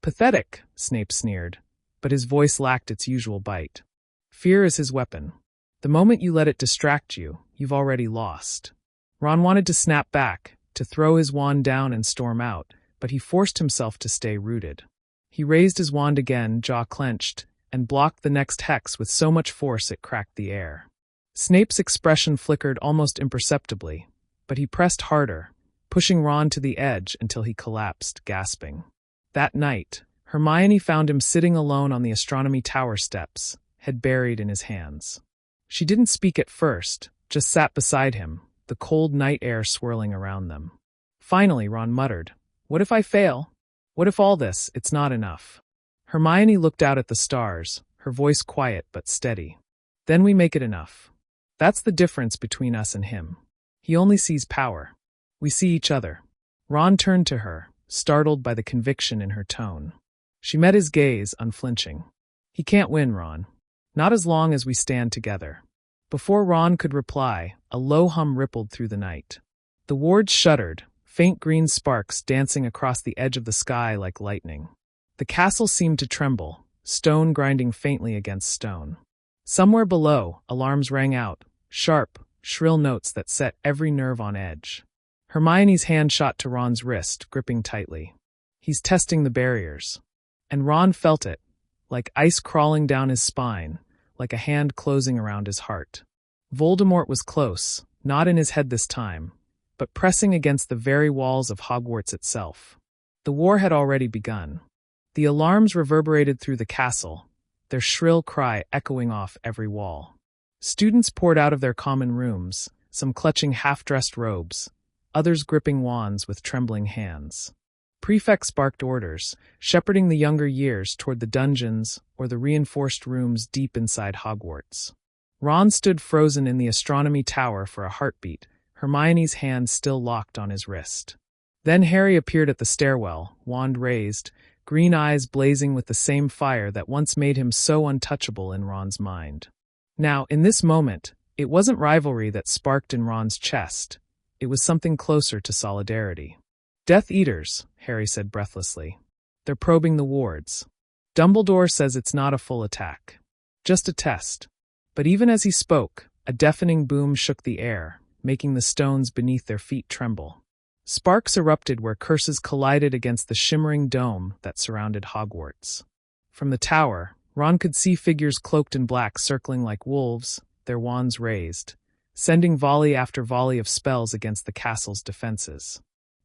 Speaker 1: "Pathetic," Snape sneered, but his voice lacked its usual bite. "Fear is his weapon. The moment you let it distract you, you've already lost." Ron wanted to snap back, to throw his wand down and storm out, but he forced himself to stay rooted. He raised his wand again, jaw clenched, and blocked the next hex with so much force it cracked the air. Snape's expression flickered almost imperceptibly, but he pressed harder, pushing Ron to the edge until he collapsed, gasping. That night, Hermione found him sitting alone on the astronomy tower steps, head buried in his hands. She didn't speak at first, just sat beside him, the cold night air swirling around them. Finally, Ron muttered, "What if I fail? What if all this, it's not enough?" Hermione looked out at the stars, her voice quiet but steady. "Then we make it enough. That's the difference between us and him. He only sees power. We see each other." Ron turned to her, startled by the conviction in her tone. She met his gaze, unflinching. "He can't win, Ron. Not as long as we stand together." Before Ron could reply, a low hum rippled through the night. The wards shuddered, faint green sparks dancing across the edge of the sky like lightning. The castle seemed to tremble, stone grinding faintly against stone. Somewhere below, alarms rang out, sharp, shrill notes that set every nerve on edge. Hermione's hand shot to Ron's wrist, gripping tightly. He's testing the barriers. And Ron felt it, like ice crawling down his spine, like a hand closing around his heart. Voldemort was close, not in his head this time, but pressing against the very walls of Hogwarts itself. The war had already begun. The alarms reverberated through the castle, their shrill cry echoing off every wall. Students poured out of their common rooms, some clutching half-dressed robes, others gripping wands with trembling hands. Prefects barked orders, shepherding the younger years toward the dungeons or the reinforced rooms deep inside Hogwarts. Ron stood frozen in the astronomy tower for a heartbeat, Hermione's hand still locked on his wrist. Then Harry appeared at the stairwell, wand raised, green eyes blazing with the same fire that once made him so untouchable in Ron's mind. Now, in this moment, it wasn't rivalry that sparked in Ron's chest. It was something closer to solidarity. "Death Eaters," Harry said breathlessly. "They're probing the wards. Dumbledore says it's not a full attack. Just a test." But even as he spoke, a deafening boom shook the air, making the stones beneath their feet tremble. Sparks erupted where curses collided against the shimmering dome that surrounded Hogwarts. From the tower, Ron could see figures cloaked in black circling like wolves, their wands raised, sending volley after volley of spells against the castle's defenses.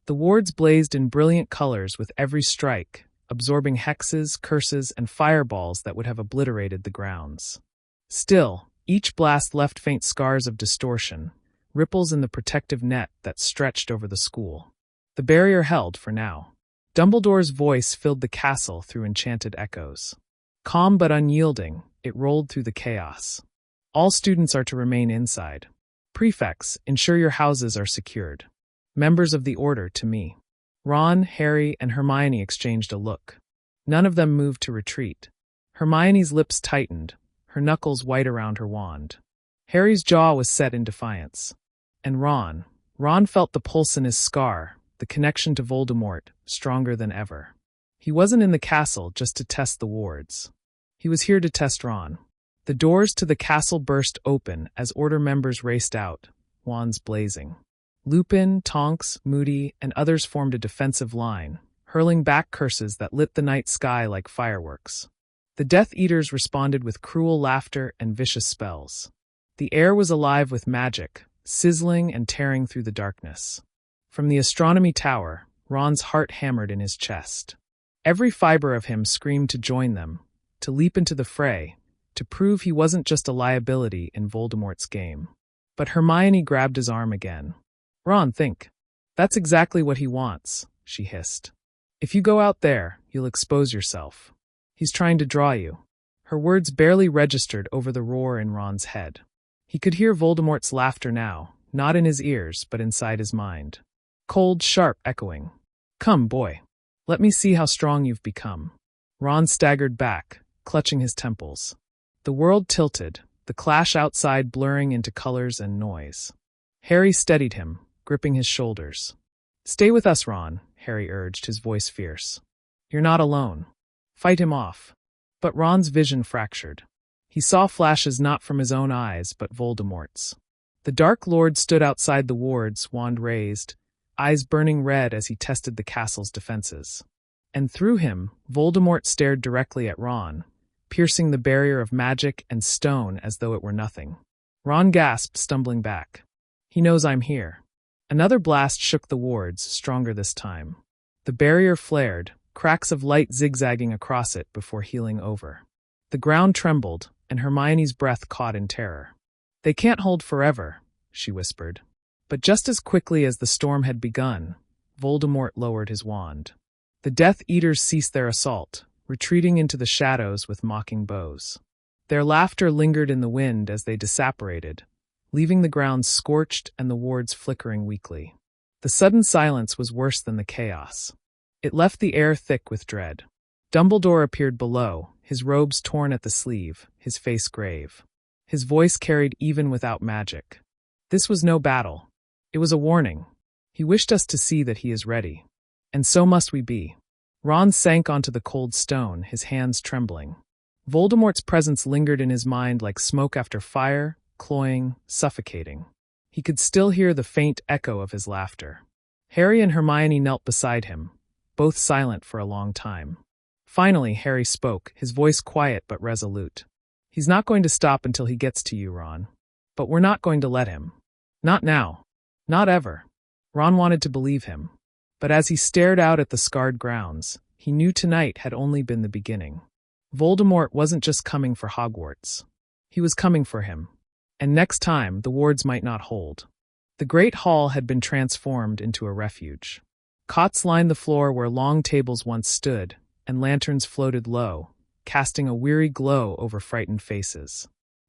Speaker 1: The wards blazed in brilliant colors with every strike, absorbing hexes, curses, and fireballs that would have obliterated the grounds. Still, each blast left faint scars of distortion, ripples in the protective net that stretched over the school. The barrier held for now. Dumbledore's voice filled the castle through enchanted echoes. Calm but unyielding, it rolled through the chaos. All students are to remain inside. Prefects, ensure your houses are secured. Members of the Order to me. Ron, Harry, and Hermione exchanged a look. None of them moved to retreat. Hermione's lips tightened, her knuckles white around her wand. Harry's jaw was set in defiance. And Ron felt the pulse in his scar, the connection to Voldemort, stronger than ever. He wasn't in the castle just to test the wards. He was here to test Ron. The doors to the castle burst open as Order members raced out, wands blazing. Lupin, Tonks, Moody, and others formed a defensive line, hurling back curses that lit the night sky like fireworks. The Death Eaters responded with cruel laughter and vicious spells. The air was alive with magic, sizzling and tearing through the darkness. From the astronomy tower, Ron's heart hammered in his chest. Every fiber of him screamed to join them, to leap into the fray, to prove he wasn't just a liability in Voldemort's game. But Hermione grabbed his arm again. "Ron, think. That's exactly what he wants," she hissed. "If you go out there, you'll expose yourself. He's trying to draw you." Her words barely registered over the roar in Ron's head. He could hear Voldemort's laughter now, not in his ears but inside his mind. Cold, sharp echoing. Come, boy. Let me see how strong you've become. Ron staggered back, clutching his temples. The world tilted, the clash outside blurring into colors and noise. Harry steadied him, gripping his shoulders. Stay with us, Ron, Harry urged, his voice fierce. You're not alone. Fight him off. But Ron's vision fractured. He saw flashes not from his own eyes, but Voldemort's. The Dark Lord stood outside the wards, wand raised, eyes burning red as he tested the castle's defenses. And through him, Voldemort stared directly at Ron, piercing the barrier of magic and stone as though it were nothing. Ron gasped, stumbling back. He knows I'm here. Another blast shook the wards, stronger this time. The barrier flared, cracks of light zigzagging across it before healing over. The ground trembled, and Hermione's breath caught in terror. They can't hold forever, she whispered. But just as quickly as the storm had begun, Voldemort lowered his wand. The Death Eaters ceased their assault, retreating into the shadows with mocking bows. Their laughter lingered in the wind as they disapparated, leaving the ground scorched and the wards flickering weakly. The sudden silence was worse than the chaos. It left the air thick with dread. Dumbledore appeared below, his robes torn at the sleeve, his face grave. His voice carried even without magic. This was no battle. It was a warning. He wished us to see that he is ready. And so must we be. Ron sank onto the cold stone, his hands trembling. Voldemort's presence lingered in his mind like smoke after fire, cloying, suffocating. He could still hear the faint echo of his laughter. Harry and Hermione knelt beside him, both silent for a long time. Finally, Harry spoke, his voice quiet but resolute. He's not going to stop until he gets to you, Ron. But we're not going to let him. Not now. Not ever. Ron wanted to believe him. But as he stared out at the scarred grounds, he knew tonight had only been the beginning. Voldemort wasn't just coming for Hogwarts. He was coming for him. And next time, the wards might not hold. The great hall had been transformed into a refuge. Cots lined the floor where long tables once stood, and lanterns floated low, casting a weary glow over frightened faces.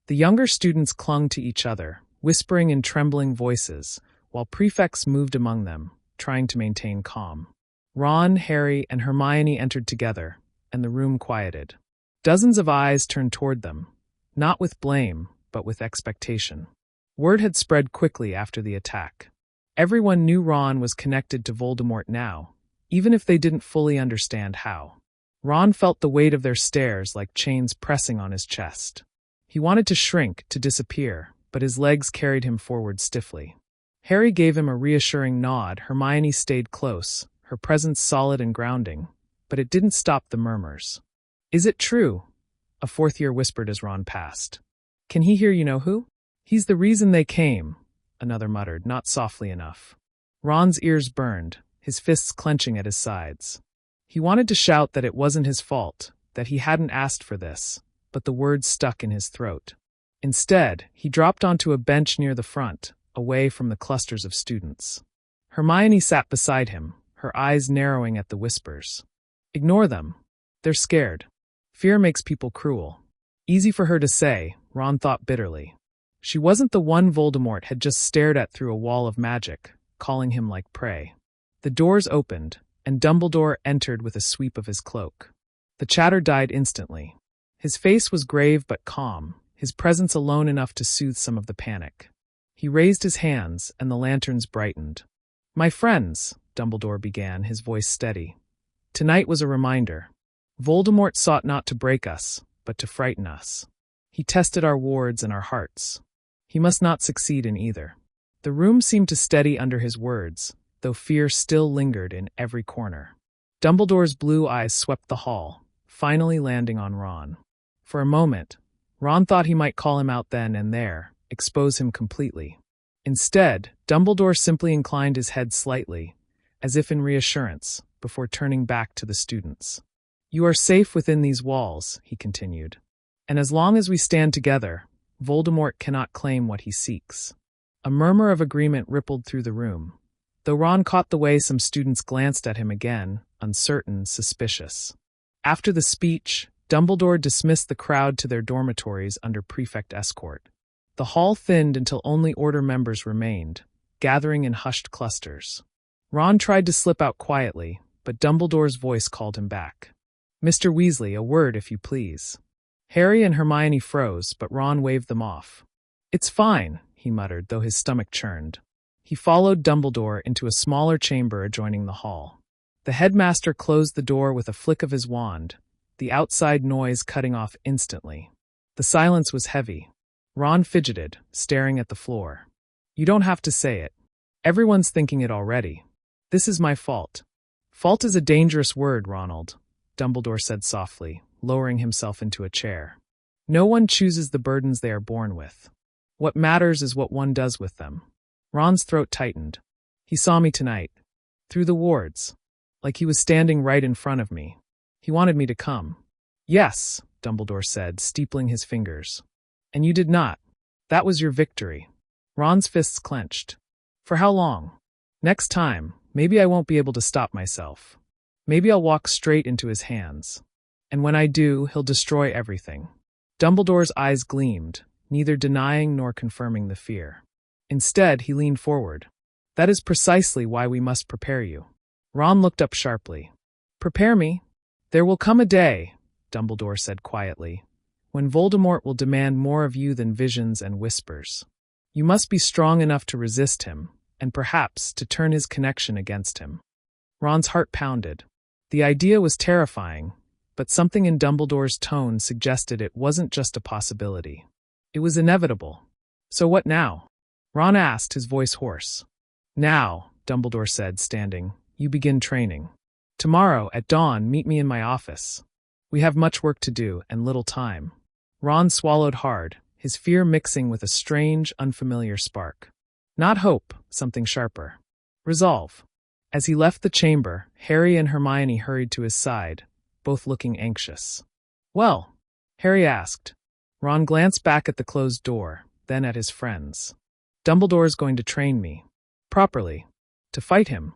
Speaker 1: The younger students clung to each other, whispering in trembling voices, while prefects moved among them, trying to maintain calm. Ron, Harry, and Hermione entered together, and the room quieted. Dozens of eyes turned toward them, not with blame, but with expectation. Word had spread quickly after the attack. Everyone knew Ron was connected to Voldemort now, even if they didn't fully understand how. Ron felt the weight of their stares like chains pressing on his chest. He wanted to shrink, to disappear, but his legs carried him forward stiffly. Harry gave him a reassuring nod. Hermione stayed close, her presence solid and grounding, but it didn't stop the murmurs. Is it true? A fourth year whispered as Ron passed. Can he hear you-know-who? He's the reason they came, another muttered, not softly enough. Ron's ears burned, his fists clenching at his sides. He wanted to shout that it wasn't his fault, that he hadn't asked for this, but the words stuck in his throat. Instead, he dropped onto a bench near the front, away from the clusters of students. Hermione sat beside him, her eyes narrowing at the whispers. Ignore them. They're scared. Fear makes people cruel. Easy for her to say, Ron thought bitterly. She wasn't the one Voldemort had just stared at through a wall of magic, calling him like prey. The doors opened, and Dumbledore entered with a sweep of his cloak. The chatter died instantly. His face was grave but calm, his presence alone enough to soothe some of the panic. He raised his hands, and the lanterns brightened. My friends, Dumbledore began, his voice steady. Tonight was a reminder. Voldemort sought not to break us, but to frighten us. He tested our wards and our hearts. He must not succeed in either. The room seemed to steady under his words, though fear still lingered in every corner. Dumbledore's blue eyes swept the hall, finally landing on Ron. For a moment, Ron thought he might call him out then and there, expose him completely. Instead, Dumbledore simply inclined his head slightly, as if in reassurance, before turning back to the students. You are safe within these walls, he continued. And as long as we stand together, Voldemort cannot claim what he seeks. A murmur of agreement rippled through the room, though Ron caught the way some students glanced at him again, uncertain, suspicious. After the speech, Dumbledore dismissed the crowd to their dormitories under prefect escort. The hall thinned until only order members remained, gathering in hushed clusters. Ron tried to slip out quietly, but Dumbledore's voice called him back. "Mr. Weasley, a word if you please." Harry and Hermione froze, but Ron waved them off. "It's fine," he muttered, though his stomach churned. He followed Dumbledore into a smaller chamber adjoining the hall. The headmaster closed the door with a flick of his wand, the outside noise cutting off instantly. The silence was heavy. Ron fidgeted, staring at the floor. "You don't have to say it. Everyone's thinking it already. This is my fault." "Fault is a dangerous word, Ronald," Dumbledore said softly, lowering himself into a chair. "No one chooses the burdens they are born with. What matters is what one does with them." Ron's throat tightened. "He saw me tonight. Through the wards. Like he was standing right in front of me. He wanted me to come." "Yes," Dumbledore said, steepling his fingers. "And you did not. That was your victory." Ron's fists clenched. "For how long? Next time, maybe I won't be able to stop myself. Maybe I'll walk straight into his hands. And when I do, he'll destroy everything." Dumbledore's eyes gleamed, neither denying nor confirming the fear. Instead, he leaned forward. "That is precisely why we must prepare you." Ron looked up sharply. "Prepare me? There will come a day," Dumbledore said quietly, "when Voldemort will demand more of you than visions and whispers. You must be strong enough to resist him, and perhaps to turn his connection against him." Ron's heart pounded. The idea was terrifying, but something in Dumbledore's tone suggested it wasn't just a possibility. It was inevitable. "So what now?" Ron asked, his voice hoarse. "Now," Dumbledore said, standing, "you begin training. Tomorrow, at dawn, meet me in my office. We have much work to do and little time." Ron swallowed hard, his fear mixing with a strange, unfamiliar spark. Not hope, something sharper. Resolve. As he left the chamber, Harry and Hermione hurried to his side, both looking anxious. "Well?" Harry asked. Ron glanced back at the closed door, then at his friends. "Dumbledore's going to train me. Properly. To fight him."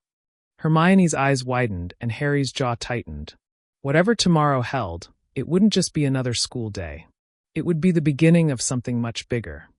Speaker 1: Hermione's eyes widened and Harry's jaw tightened. Whatever tomorrow held, it wouldn't just be another school day. It would be the beginning of something much bigger.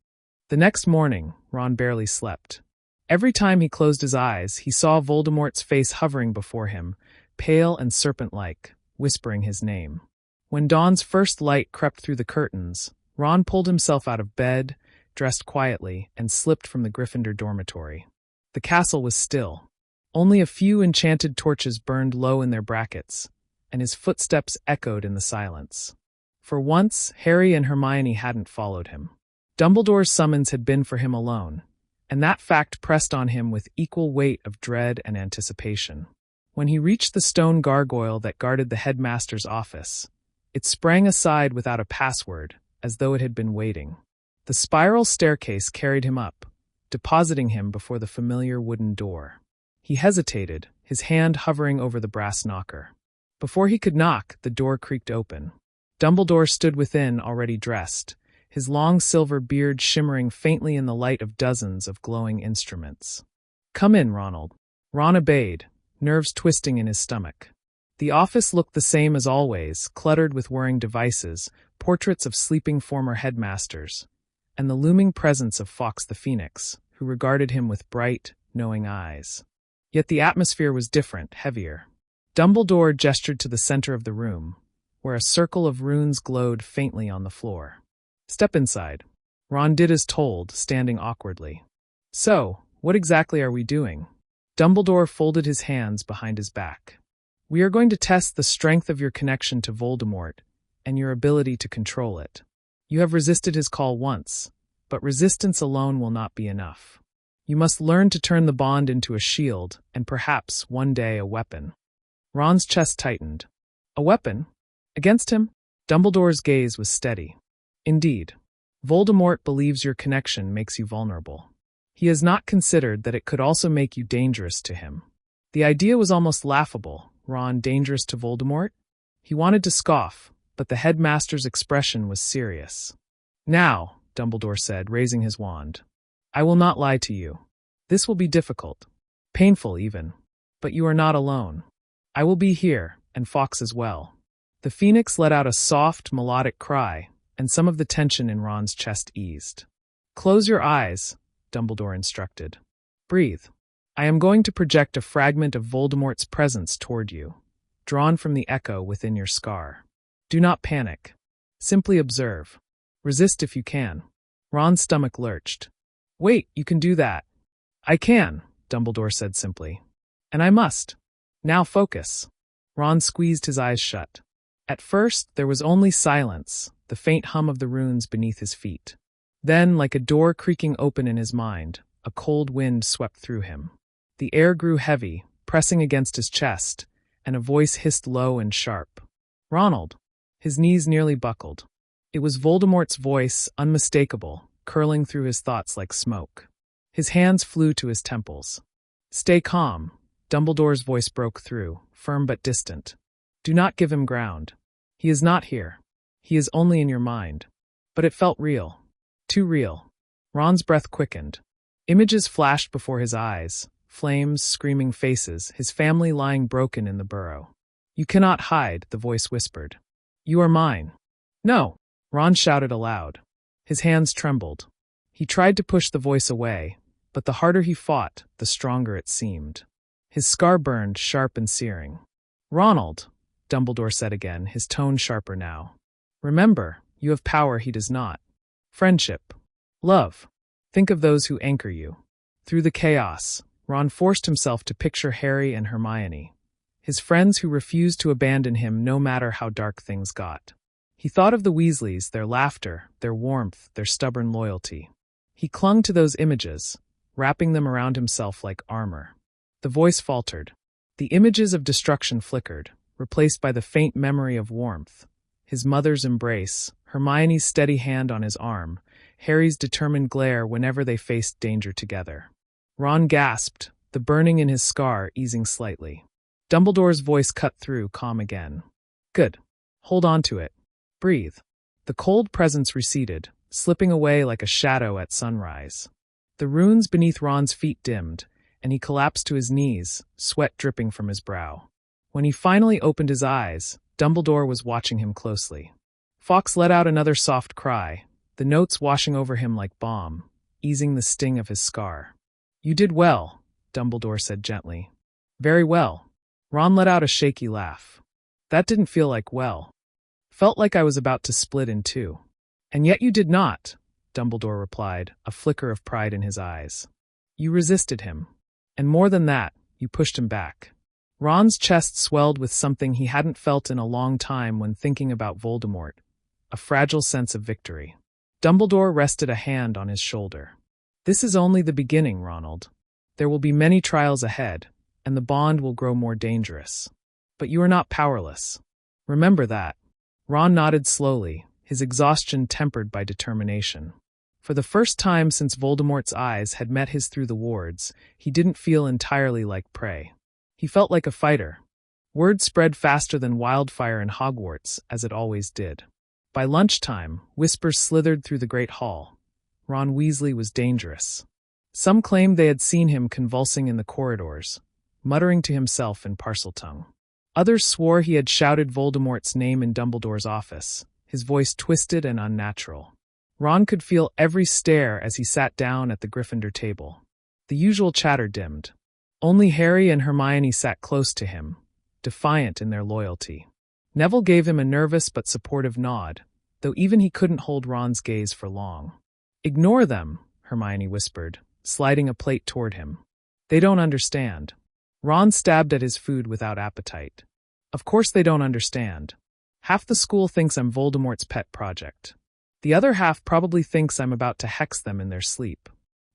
Speaker 1: The next morning, Ron barely slept. Every time he closed his eyes, he saw Voldemort's face hovering before him, pale and serpent-like, whispering his name. When dawn's first light crept through the curtains, Ron pulled himself out of bed, dressed quietly, and slipped from the Gryffindor dormitory. The castle was still. Only a few enchanted torches burned low in their brackets, and his footsteps echoed in the silence. For once, Harry and Hermione hadn't followed him. Dumbledore's summons had been for him alone, and that fact pressed on him with equal weight of dread and anticipation. When he reached the stone gargoyle that guarded the headmaster's office, it sprang aside without a password, as though it had been waiting. The spiral staircase carried him up, depositing him before the familiar wooden door. He hesitated, his hand hovering over the brass knocker. Before he could knock, the door creaked open. Dumbledore stood within, already dressed, his long silver beard shimmering faintly in the light of dozens of glowing instruments. "Come in, Ronald." Ron obeyed, nerves twisting in his stomach. The office looked the same as always, cluttered with whirring devices, portraits of sleeping former headmasters, and the looming presence of Fawkes the Phoenix, who regarded him with bright, knowing eyes. Yet the atmosphere was different, heavier. Dumbledore gestured to the center of the room, where a circle of runes glowed faintly on the floor. "Step inside." Ron did as told, standing awkwardly. "So, what exactly are we doing?" Dumbledore folded his hands behind his back. "We are going to test the strength of your connection to Voldemort and your ability to control it. You have resisted his call once, but resistance alone will not be enough. You must learn to turn the bond into a shield and perhaps, one day, a weapon." Ron's chest tightened. "A weapon? Against him?" Dumbledore's gaze was steady. "Indeed. Voldemort believes your connection makes you vulnerable. He has not considered that it could also make you dangerous to him." The idea was almost laughable. Ron dangerous to Voldemort? He wanted to scoff, but the headmaster's expression was serious. "Now," Dumbledore said, raising his wand, "I will not lie to you. This will be difficult. Painful, even. But you are not alone. I will be here, and Fawkes as well." The Phoenix let out a soft, melodic cry, and some of the tension in Ron's chest eased. "Close your eyes," Dumbledore instructed. "Breathe." I am going to project a fragment of Voldemort's presence toward you, drawn from the echo within your scar. Do not panic. Simply observe. Resist if you can. Ron's stomach lurched. Wait, you can do that. I can, Dumbledore said simply. And I must. Now focus. Ron squeezed his eyes shut. At first, there was only silence, the faint hum of the runes beneath his feet. Then, like a door creaking open in his mind, a cold wind swept through him. The air grew heavy, pressing against his chest, and a voice hissed low and sharp. Ronald. His knees nearly buckled. It was Voldemort's voice, unmistakable, curling through his thoughts like smoke. His hands flew to his temples. Stay calm. Dumbledore's voice broke through, firm but distant. Do not give him ground. He is not here. He is only in your mind. But it felt real. Too real. Ron's breath quickened. Images flashed before his eyes, flames, screaming faces, his family lying broken in the burrow. You cannot hide, the voice whispered. You are mine. No, Ron shouted aloud. His hands trembled. He tried to push the voice away, but the harder he fought, the stronger it seemed. His scar burned, sharp and searing. Ronald, Dumbledore said again, his tone sharper now. Remember, you have power he does not. Friendship. Love. Think of those who anchor you. Through the chaos, Ron forced himself to picture Harry and Hermione, his friends who refused to abandon him no matter how dark things got. He thought of the Weasleys, their laughter, their warmth, their stubborn loyalty. He clung to those images, wrapping them around himself like armor. The voice faltered. The images of destruction flickered, replaced by the faint memory of warmth. His mother's embrace, Hermione's steady hand on his arm, Harry's determined glare whenever they faced danger together. Ron gasped, the burning in his scar easing slightly. Dumbledore's voice cut through, calm again. Good. Hold on to it. Breathe. The cold presence receded, slipping away like a shadow at sunrise. The runes beneath Ron's feet dimmed, and he collapsed to his knees, sweat dripping from his brow. When he finally opened his eyes, Dumbledore was watching him closely. Fawkes let out another soft cry, the notes washing over him like balm, easing the sting of his scar. You did well, Dumbledore said gently. Very well. Ron let out a shaky laugh. That didn't feel like well. Felt like I was about to split in two. And yet you did not, Dumbledore replied, a flicker of pride in his eyes. You resisted him. And more than that, you pushed him back. Ron's chest swelled with something he hadn't felt in a long time when thinking about Voldemort, a fragile sense of victory. Dumbledore rested a hand on his shoulder. This is only the beginning, Ronald. There will be many trials ahead, and the bond will grow more dangerous. But you are not powerless. Remember that. Ron nodded slowly, his exhaustion tempered by determination. For the first time since Voldemort's eyes had met his through the wards, he didn't feel entirely like prey. He felt like a fighter. Word spread faster than wildfire in Hogwarts, as it always did. By lunchtime, whispers slithered through the great hall. Ron Weasley was dangerous. Some claimed they had seen him convulsing in the corridors, muttering to himself in Parseltongue. Others swore he had shouted Voldemort's name in Dumbledore's office, his voice twisted and unnatural. Ron could feel every stare as he sat down at the Gryffindor table. The usual chatter dimmed. Only Harry and Hermione sat close to him, defiant in their loyalty. Neville gave him a nervous but supportive nod, though even he couldn't hold Ron's gaze for long. Ignore them, Hermione whispered, sliding a plate toward him. They don't understand. Ron stabbed at his food without appetite. Of course they don't understand. Half the school thinks I'm Voldemort's pet project. The other half probably thinks I'm about to hex them in their sleep.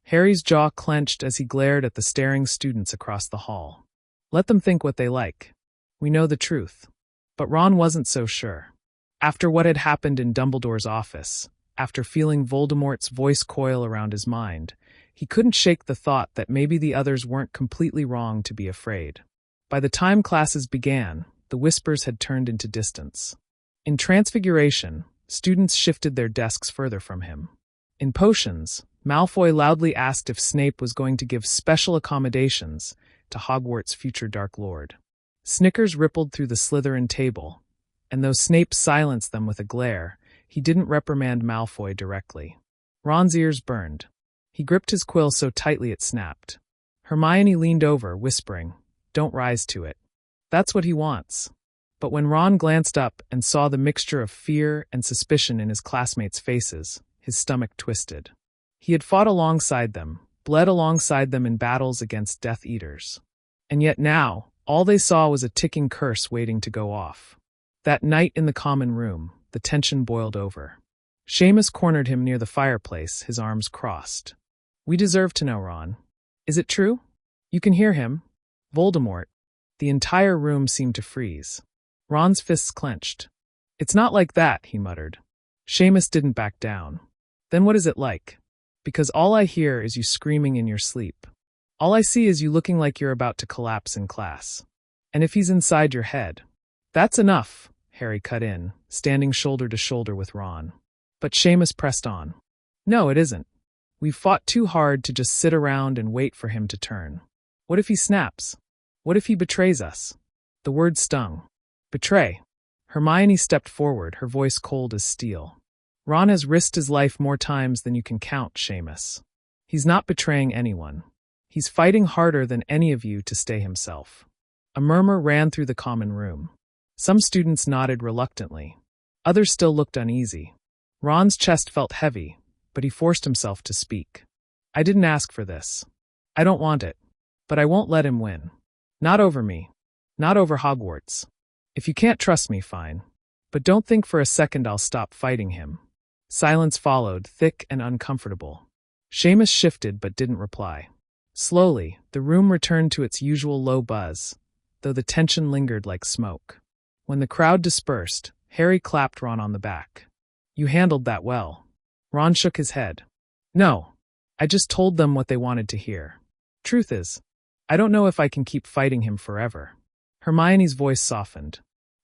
Speaker 1: Harry's jaw clenched as he glared at the staring students across the hall. Let them think what they like. We know the truth. But Ron wasn't so sure. After what had happened in Dumbledore's office, after feeling Voldemort's voice coil around his mind, he couldn't shake the thought that maybe the others weren't completely wrong to be afraid. By the time classes began, the whispers had turned into distance. In Transfiguration, students shifted their desks further from him. In Potions, Malfoy loudly asked if Snape was going to give special accommodations to Hogwarts' future Dark Lord. Snickers rippled through the Slytherin table, and though Snape silenced them with a glare, he didn't reprimand Malfoy directly. Ron's ears burned. He gripped his quill so tightly it snapped. Hermione leaned over, whispering, "Don't rise to it." That's what he wants. But when Ron glanced up and saw the mixture of fear and suspicion in his classmates' faces, his stomach twisted. He had fought alongside them, bled alongside them in battles against Death Eaters. And yet now, all they saw was a ticking curse waiting to go off. That night in the common room, the tension boiled over. Seamus cornered him near the fireplace, his arms crossed. "We deserve to know, Ron. Is it true? You can hear him? Voldemort." The entire room seemed to freeze. Ron's fists clenched. "It's not like that," he muttered. Seamus didn't back down. "Then what is it like? Because all I hear is you screaming in your sleep. All I see is you looking like you're about to collapse in class. And if he's inside your head..." "That's enough," Harry cut in, standing shoulder to shoulder with Ron. But Seamus pressed on. "No, it isn't. We've fought too hard to just sit around and wait for him to turn. What if he snaps? What if he betrays us?" The word stung. Betray. Hermione stepped forward, her voice cold as steel. "Ron has risked his life more times than you can count, Seamus. He's not betraying anyone. He's fighting harder than any of you to stay himself." A murmur ran through the common room. Some students nodded reluctantly. Others still looked uneasy. Ron's chest felt heavy, but he forced himself to speak. "I didn't ask for this. I don't want it. But I won't let him win. Not over me. Not over Hogwarts. If you can't trust me, fine. But don't think for a second I'll stop fighting him." Silence followed, thick and uncomfortable. Seamus shifted but didn't reply. Slowly, the room returned to its usual low buzz, though the tension lingered like smoke. When the crowd dispersed, Harry clapped Ron on the back. "You handled that well." Ron shook his head. "No, I just told them what they wanted to hear. Truth is, I don't know if I can keep fighting him forever." Hermione's voice softened.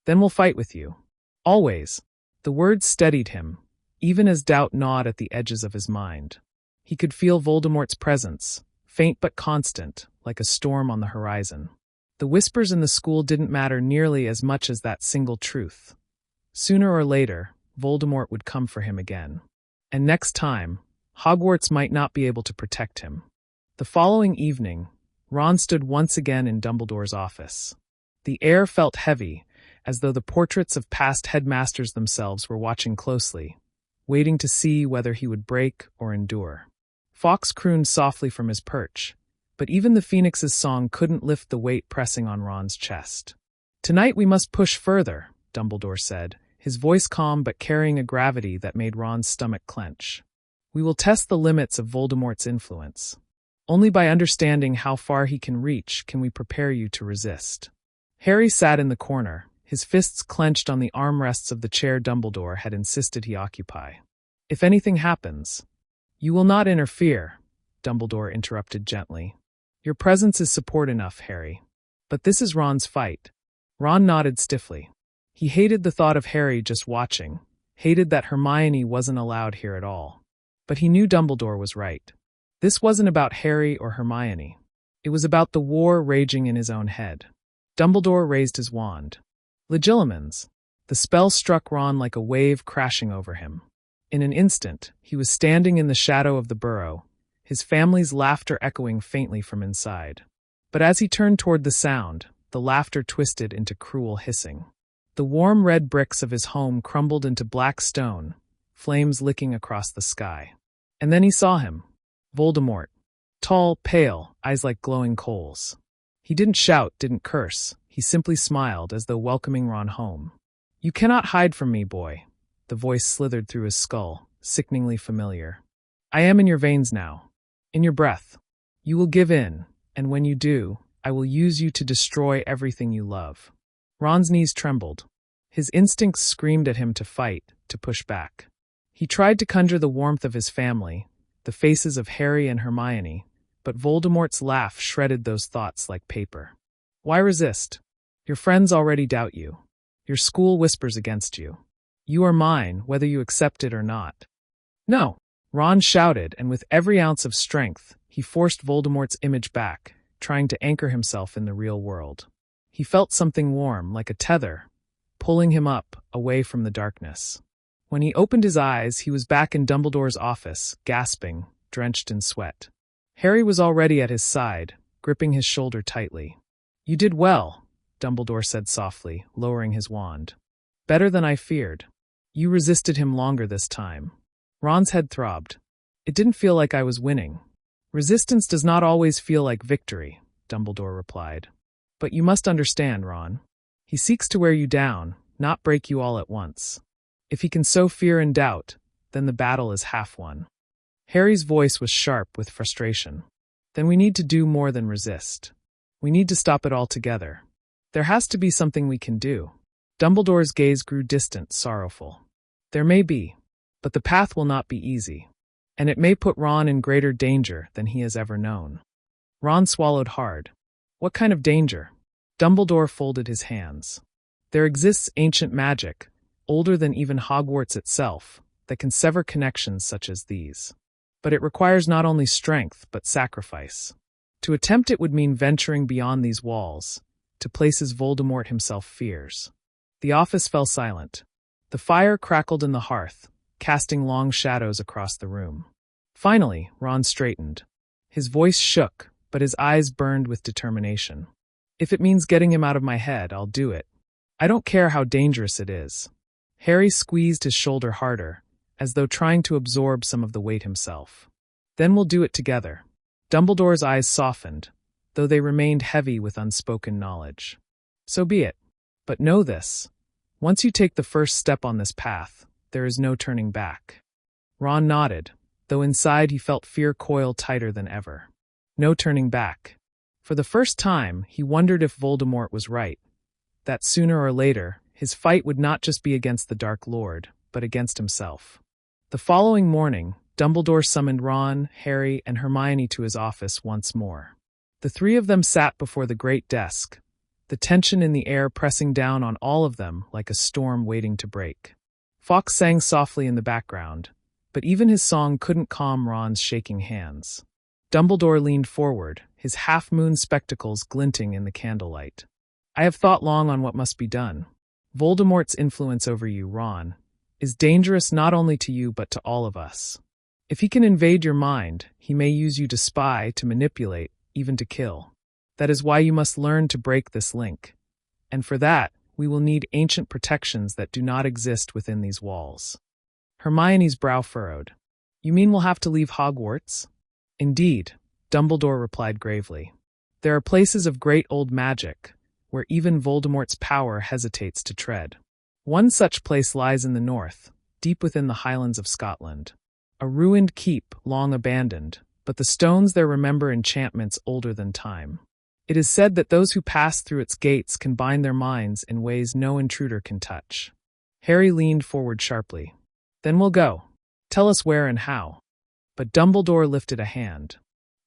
Speaker 1: "Then we'll fight with you. Always." The words steadied him, even as doubt gnawed at the edges of his mind. He could feel Voldemort's presence, faint but constant, like a storm on the horizon. The whispers in the school didn't matter nearly as much as that single truth. Sooner or later, Voldemort would come for him again. And next time, Hogwarts might not be able to protect him. The following evening, Ron stood once again in Dumbledore's office. The air felt heavy, as though the portraits of past headmasters themselves were watching closely, waiting to see whether he would break or endure. Fawkes crooned softly from his perch, but even the Phoenix's song couldn't lift the weight pressing on Ron's chest. "Tonight we must push further," Dumbledore said, his voice calm but carrying a gravity that made Ron's stomach clench. "We will test the limits of Voldemort's influence. Only by understanding how far he can reach can we prepare you to resist." Harry sat in the corner, his fists clenched on the armrests of the chair Dumbledore had insisted he occupy. "If anything happens..." "You will not interfere," Dumbledore interrupted gently. "Your presence is support enough, Harry. But this is Ron's fight." Ron nodded stiffly. He hated the thought of Harry just watching, hated that Hermione wasn't allowed here at all. But he knew Dumbledore was right. This wasn't about Harry or Hermione. It was about the war raging in his own head. Dumbledore raised his wand. Legilimens. The spell struck Ron like a wave crashing over him. In an instant, he was standing in the shadow of the burrow, his family's laughter echoing faintly from inside. But as he turned toward the sound, the laughter twisted into cruel hissing. The warm red bricks of his home crumbled into black stone, flames licking across the sky. And then he saw him. Voldemort. Tall, pale, eyes like glowing coals. He didn't shout, didn't curse. He simply smiled as though welcoming Ron home. "You cannot hide from me, boy." The voice slithered through his skull, sickeningly familiar. "I am in your veins now. In your breath. You will give in, and when you do, I will use you to destroy everything you love." Ron's knees trembled. His instincts screamed at him to fight, to push back. He tried to conjure the warmth of his family, the faces of Harry and Hermione, but Voldemort's laugh shredded those thoughts like paper. "Why resist? Your friends already doubt you. Your school whispers against you. You are mine, whether you accept it or not." "No!" Ron shouted, and with every ounce of strength, he forced Voldemort's image back, trying to anchor himself in the real world. He felt something warm, like a tether, pulling him up, away from the darkness. When he opened his eyes, he was back in Dumbledore's office, gasping, drenched in sweat. Harry was already at his side, gripping his shoulder tightly. "You did well," Dumbledore said softly, lowering his wand. "Better than I feared. You resisted him longer this time." Ron's head throbbed. "It didn't feel like I was winning." "Resistance does not always feel like victory," Dumbledore replied. "But you must understand, Ron. He seeks to wear you down, not break you all at once. If he can sow fear and doubt, then the battle is half won." Harry's voice was sharp with frustration. "Then we need to do more than resist. We need to stop it altogether. There has to be something we can do." Dumbledore's gaze grew distant, sorrowful. "There may be, but the path will not be easy. And it may put Ron in greater danger than he has ever known." Ron swallowed hard. "What kind of danger?" Dumbledore folded his hands. "There exists ancient magic, older than even Hogwarts itself, that can sever connections such as these. But it requires not only strength, but sacrifice. To attempt it would mean venturing beyond these walls, to places Voldemort himself fears." The office fell silent. The fire crackled in the hearth, casting long shadows across the room. Finally, Ron straightened. His voice shook, but his eyes burned with determination. "If it means getting him out of my head, I'll do it. I don't care how dangerous it is." Harry squeezed his shoulder harder, as though trying to absorb some of the weight himself. "Then we'll do it together." Dumbledore's eyes softened, though they remained heavy with unspoken knowledge. "So be it. But know this. Once you take the first step on this path, there is no turning back." Ron nodded, though inside he felt fear coil tighter than ever. No turning back. For the first time, he wondered if Voldemort was right, that sooner or later, his fight would not just be against the Dark Lord, but against himself. The following morning, Dumbledore summoned Ron, Harry, and Hermione to his office once more. The three of them sat before the great desk, the tension in the air pressing down on all of them like a storm waiting to break. Fawkes sang softly in the background, but even his song couldn't calm Ron's shaking hands. Dumbledore leaned forward, his half-moon spectacles glinting in the candlelight. "I have thought long on what must be done. Voldemort's influence over you, Ron, is dangerous not only to you but to all of us. If he can invade your mind, he may use you to spy, to manipulate, even to kill. That is why you must learn to break this link. And for that, we will need ancient protections that do not exist within these walls." Hermione's brow furrowed. "You mean we'll have to leave Hogwarts?" "Indeed," Dumbledore replied gravely. "There are places of great old magic, where even Voldemort's power hesitates to tread. One such place lies in the north, deep within the Highlands of Scotland. A ruined keep, long abandoned, but the stones there remember enchantments older than time. It is said that those who pass through its gates can bind their minds in ways no intruder can touch." Harry leaned forward sharply. "Then we'll go. Tell us where and how." But Dumbledore lifted a hand.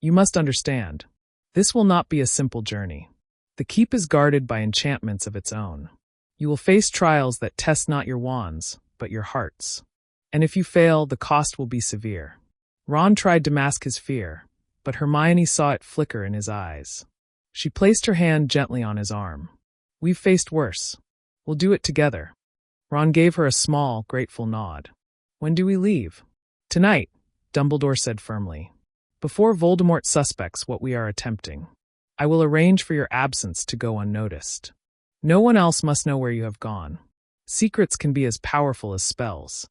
Speaker 1: "You must understand. This will not be a simple journey. The keep is guarded by enchantments of its own. You will face trials that test not your wands, but your hearts. And if you fail, the cost will be severe." Ron tried to mask his fear, but Hermione saw it flicker in his eyes. She placed her hand gently on his arm. "We've faced worse. We'll do it together." Ron gave her a small, grateful nod. "When do we leave?" "Tonight," Dumbledore said firmly. "Before Voldemort suspects what we are attempting. I will arrange for your absence to go unnoticed. No one else must know where you have gone. Secrets can be as powerful as spells."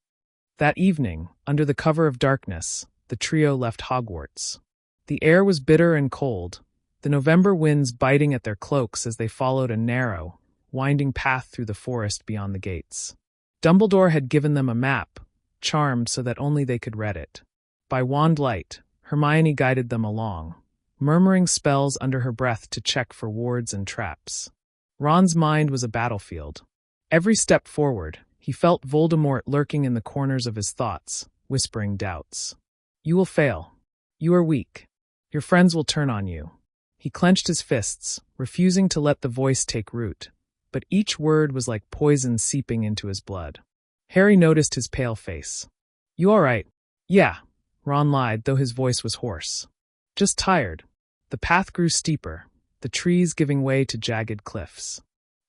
Speaker 1: That evening, under the cover of darkness, the trio left Hogwarts. The air was bitter and cold, the November winds biting at their cloaks as they followed a narrow, winding path through the forest beyond the gates. Dumbledore had given them a map, charmed so that only they could read it. By wand light, Hermione guided them along, murmuring spells under her breath to check for wards and traps. Ron's mind was a battlefield. Every step forward, he felt Voldemort lurking in the corners of his thoughts, whispering doubts. "You will fail. You are weak. Your friends will turn on you." He clenched his fists, refusing to let the voice take root, but each word was like poison seeping into his blood. Harry noticed his pale face. "You all right?" "Yeah," Ron lied, though his voice was hoarse. "Just tired." The path grew steeper, the trees giving way to jagged cliffs.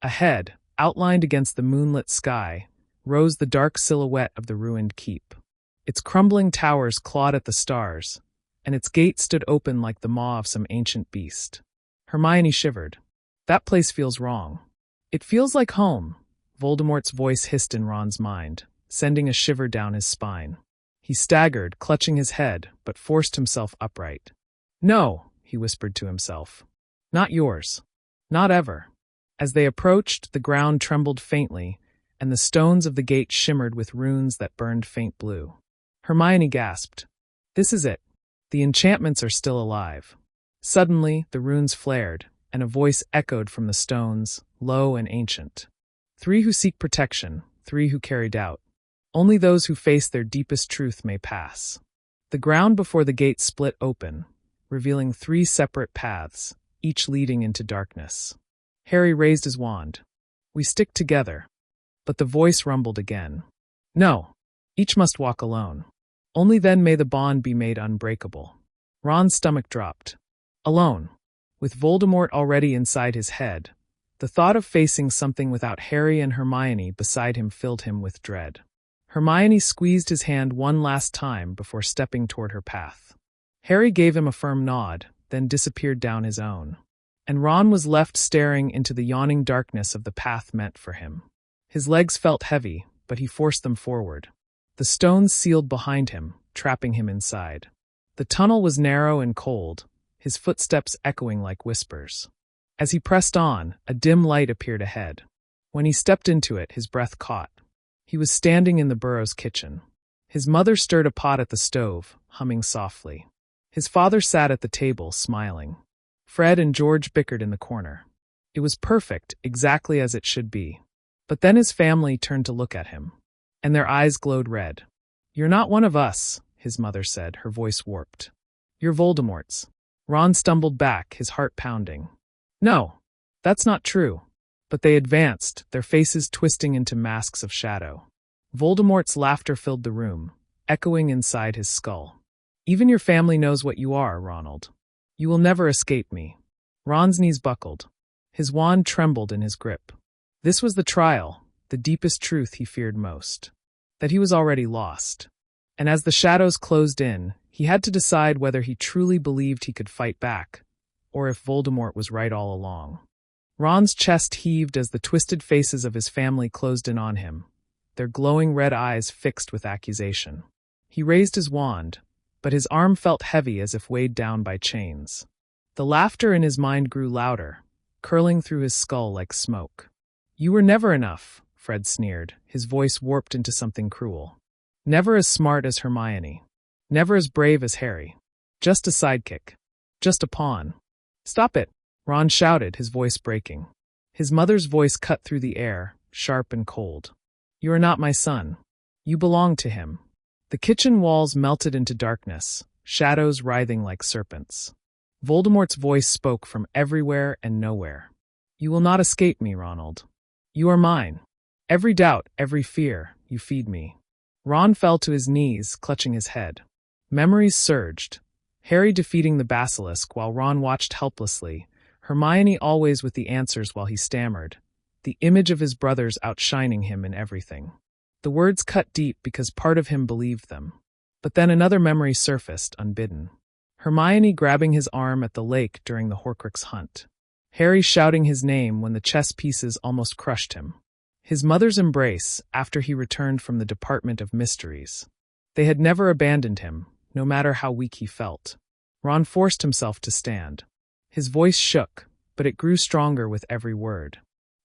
Speaker 1: Ahead, outlined against the moonlit sky, rose the dark silhouette of the ruined keep. Its crumbling towers clawed at the stars, and its gate stood open like the maw of some ancient beast. Hermione shivered. That place feels wrong. It feels like home, Voldemort's voice hissed in Ron's mind, sending a shiver down his spine. He staggered, clutching his head, but forced himself upright. No, he whispered to himself. Not yours. Not ever. As they approached, the ground trembled faintly, and the stones of the gate shimmered with runes that burned faint blue. Hermione gasped. This is it. The enchantments are still alive. Suddenly, the runes flared, and a voice echoed from the stones, low and ancient. 3 who seek protection, 3 who carry doubt. Only those who face their deepest truth may pass. The ground before the gate split open, revealing 3 separate paths, each leading into darkness. Harry raised his wand. We stick together. But the voice rumbled again. No, each must walk alone. Only then may the bond be made unbreakable. Ron's stomach dropped. Alone. With Voldemort already inside his head, the thought of facing something without Harry and Hermione beside him filled him with dread. Hermione squeezed his hand one last time before stepping toward her path. Harry gave him a firm nod, then disappeared down his own. And Ron was left staring into the yawning darkness of the path meant for him. His legs felt heavy, but he forced them forward. The stones sealed behind him, trapping him inside. The tunnel was narrow and cold, his footsteps echoing like whispers. As he pressed on, a dim light appeared ahead. When he stepped into it, his breath caught. He was standing in the Burrows' kitchen. His mother stirred a pot at the stove, humming softly. His father sat at the table, smiling. Fred and George bickered in the corner. It was perfect, exactly as it should be. But then his family turned to look at him, and their eyes glowed red. You're not one of us, his mother said, her voice warped. You're Voldemort's. Ron stumbled back, his heart pounding. No, that's not true. But they advanced, their faces twisting into masks of shadow. Voldemort's laughter filled the room, echoing inside his skull. Even your family knows what you are, Ronald. You will never escape me. Ron's knees buckled. His wand trembled in his grip. This was the trial, the deepest truth he feared most. That he was already lost. And as the shadows closed in, he had to decide whether he truly believed he could fight back, or if Voldemort was right all along. Ron's chest heaved as the twisted faces of his family closed in on him, their glowing red eyes fixed with accusation. He raised his wand, but his arm felt heavy as if weighed down by chains. The laughter in his mind grew louder, curling through his skull like smoke. You were never enough, Fred sneered, his voice warped into something cruel. Never as smart as Hermione. Never as brave as Harry. Just a sidekick. Just a pawn. Stop it, Ron shouted, his voice breaking. His mother's voice cut through the air, sharp and cold. You are not my son. You belong to him. The kitchen walls melted into darkness, shadows writhing like serpents. Voldemort's voice spoke from everywhere and nowhere. You will not escape me, Ronald. You are mine. Every doubt, every fear, you feed me. Ron fell to his knees, clutching his head. Memories surged. Harry defeating the basilisk while Ron watched helplessly, Hermione always with the answers while he stammered, the image of his brothers outshining him in everything. The words cut deep because part of him believed them. But then another memory surfaced, unbidden. Hermione grabbing his arm at the lake during the Horcrux hunt. Harry shouting his name when the chess pieces almost crushed him. His mother's embrace after he returned from the Department of Mysteries. They had never abandoned him, no matter how weak he felt. Ron forced himself to stand. His voice shook, but it grew stronger with every word.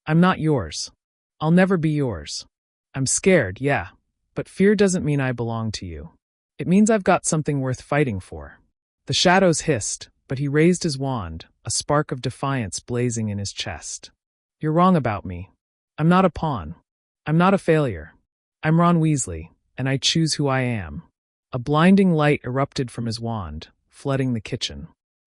Speaker 1: I'm not yours. I'll never be yours. I'm scared, yeah, but fear doesn't mean I belong to you. It means I've got something worth fighting for. The shadows hissed, but he raised his wand, a spark of defiance blazing in his chest. You're wrong about me. I'm not a pawn. I'm not a failure. I'm Ron Weasley, and I choose who I am. A blinding light erupted from his wand, flooding the kitchen.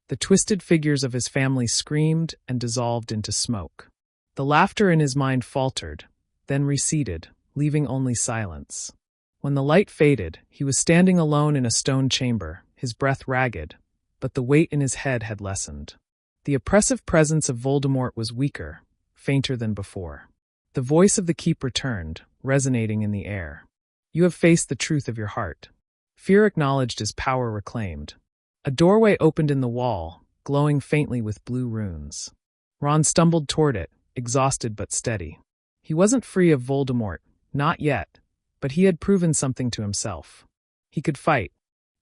Speaker 1: The twisted figures of his family screamed and dissolved into smoke. The laughter in his mind faltered, then receded, leaving only silence. When the light faded, he was standing alone in a stone chamber, his breath ragged, but the weight in his head had lessened. The oppressive presence of Voldemort was weaker, fainter than before. The voice of the keep returned, resonating in the air. You have faced the truth of your heart. Fear acknowledged as power reclaimed. A doorway opened in the wall, glowing faintly with blue runes. Ron stumbled toward it, exhausted but steady. He wasn't free of Voldemort, not yet, but he had proven something to himself. He could fight.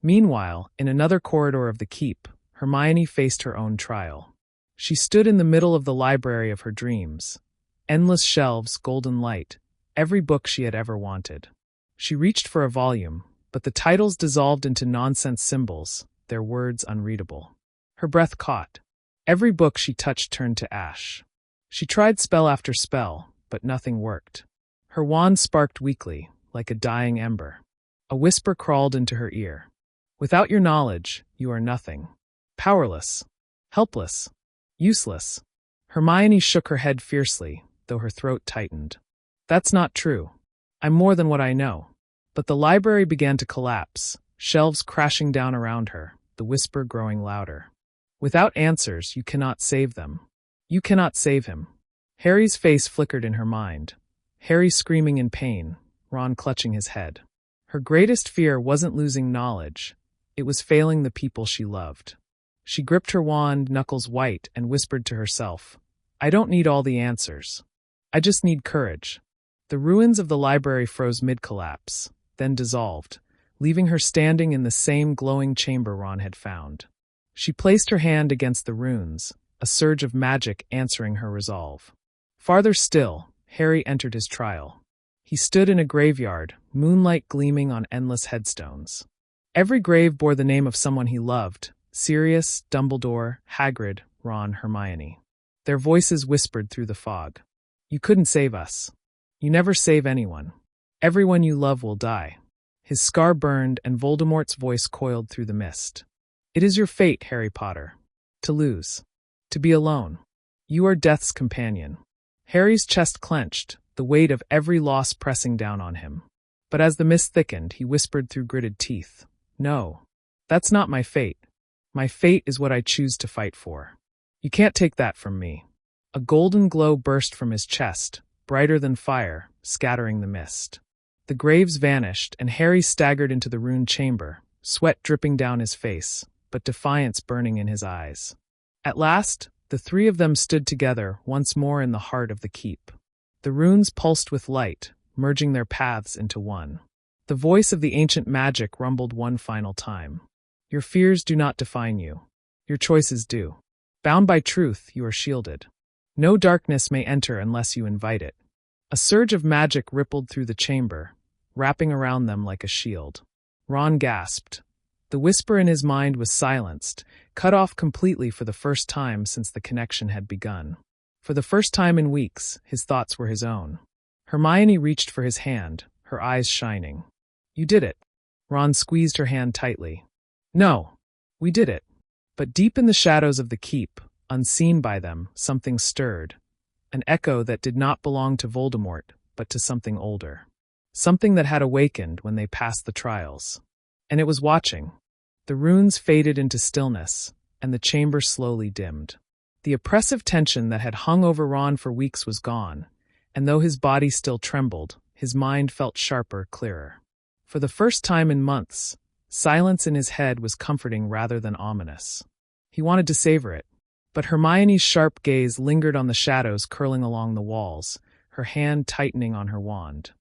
Speaker 1: Meanwhile, in another corridor of the keep, Hermione faced her own trial. She stood in the middle of the library of her dreams. Endless shelves, golden light, every book she had ever wanted. She reached for a volume, but the titles dissolved into nonsense symbols, their words unreadable. Her breath caught. Every book she touched turned to ash. She tried spell after spell, but nothing worked. Her wand sparked weakly, like a dying ember. A whisper crawled into her ear. Without your knowledge, you are nothing. Powerless. Helpless. Useless. Hermione shook her head fiercely, though her throat tightened. That's not true. I'm more than what I know. But the library began to collapse, shelves crashing down around her, the whisper growing louder. Without answers, you cannot save them. You cannot save him. Harry's face flickered in her mind. Harry screaming in pain, Ron clutching his head. Her greatest fear wasn't losing knowledge. It was failing the people she loved. She gripped her wand, knuckles white, and whispered to herself, I don't need all the answers. I just need courage. The ruins of the library froze mid-collapse, then dissolved, leaving her standing in the same glowing chamber Ron had found. She placed her hand against the runes, a surge of magic answering her resolve. Farther still, Harry entered his trial. He stood in a graveyard, moonlight gleaming on endless headstones. Every grave bore the name of someone he loved, Sirius, Dumbledore, Hagrid, Ron, Hermione. Their voices whispered through the fog. You couldn't save us. You never save anyone. Everyone you love will die. His scar burned and Voldemort's voice coiled through the mist. It is your fate, Harry Potter. To lose. To be alone. You are death's companion. Harry's chest clenched, the weight of every loss pressing down on him. But as the mist thickened, he whispered through gritted teeth, No, that's not my fate. My fate is what I choose to fight for. You can't take that from me. A golden glow burst from his chest, brighter than fire, scattering the mist. The graves vanished, and Harry staggered into the ruined chamber, sweat dripping down his face, but defiance burning in his eyes. At last, the three of them stood together once more in the heart of the keep. The runes pulsed with light, merging their paths into one. The voice of the ancient magic rumbled one final time. Your fears do not define you. Your choices do. Bound by truth, you are shielded. No darkness may enter unless you invite it. A surge of magic rippled through the chamber, wrapping around them like a shield. Ron gasped. The whisper in his mind was silenced, cut off completely for the first time since the connection had begun. For the first time in weeks, his thoughts were his own. Hermione reached for his hand, her eyes shining. You did it. Ron squeezed her hand tightly. No, we did it. But deep in the shadows of the keep, unseen by them, something stirred. An echo that did not belong to Voldemort, but to something older. Something that had awakened when they passed the trials. And it was watching. The runes faded into stillness, and the chamber slowly dimmed. The oppressive tension that had hung over Ron for weeks was gone, and though his body still trembled, his mind felt sharper, clearer. For the first time in months, silence in his head was comforting rather than ominous. He wanted to savor it, but Hermione's sharp gaze lingered on the shadows curling along the walls, her hand tightening on her wand.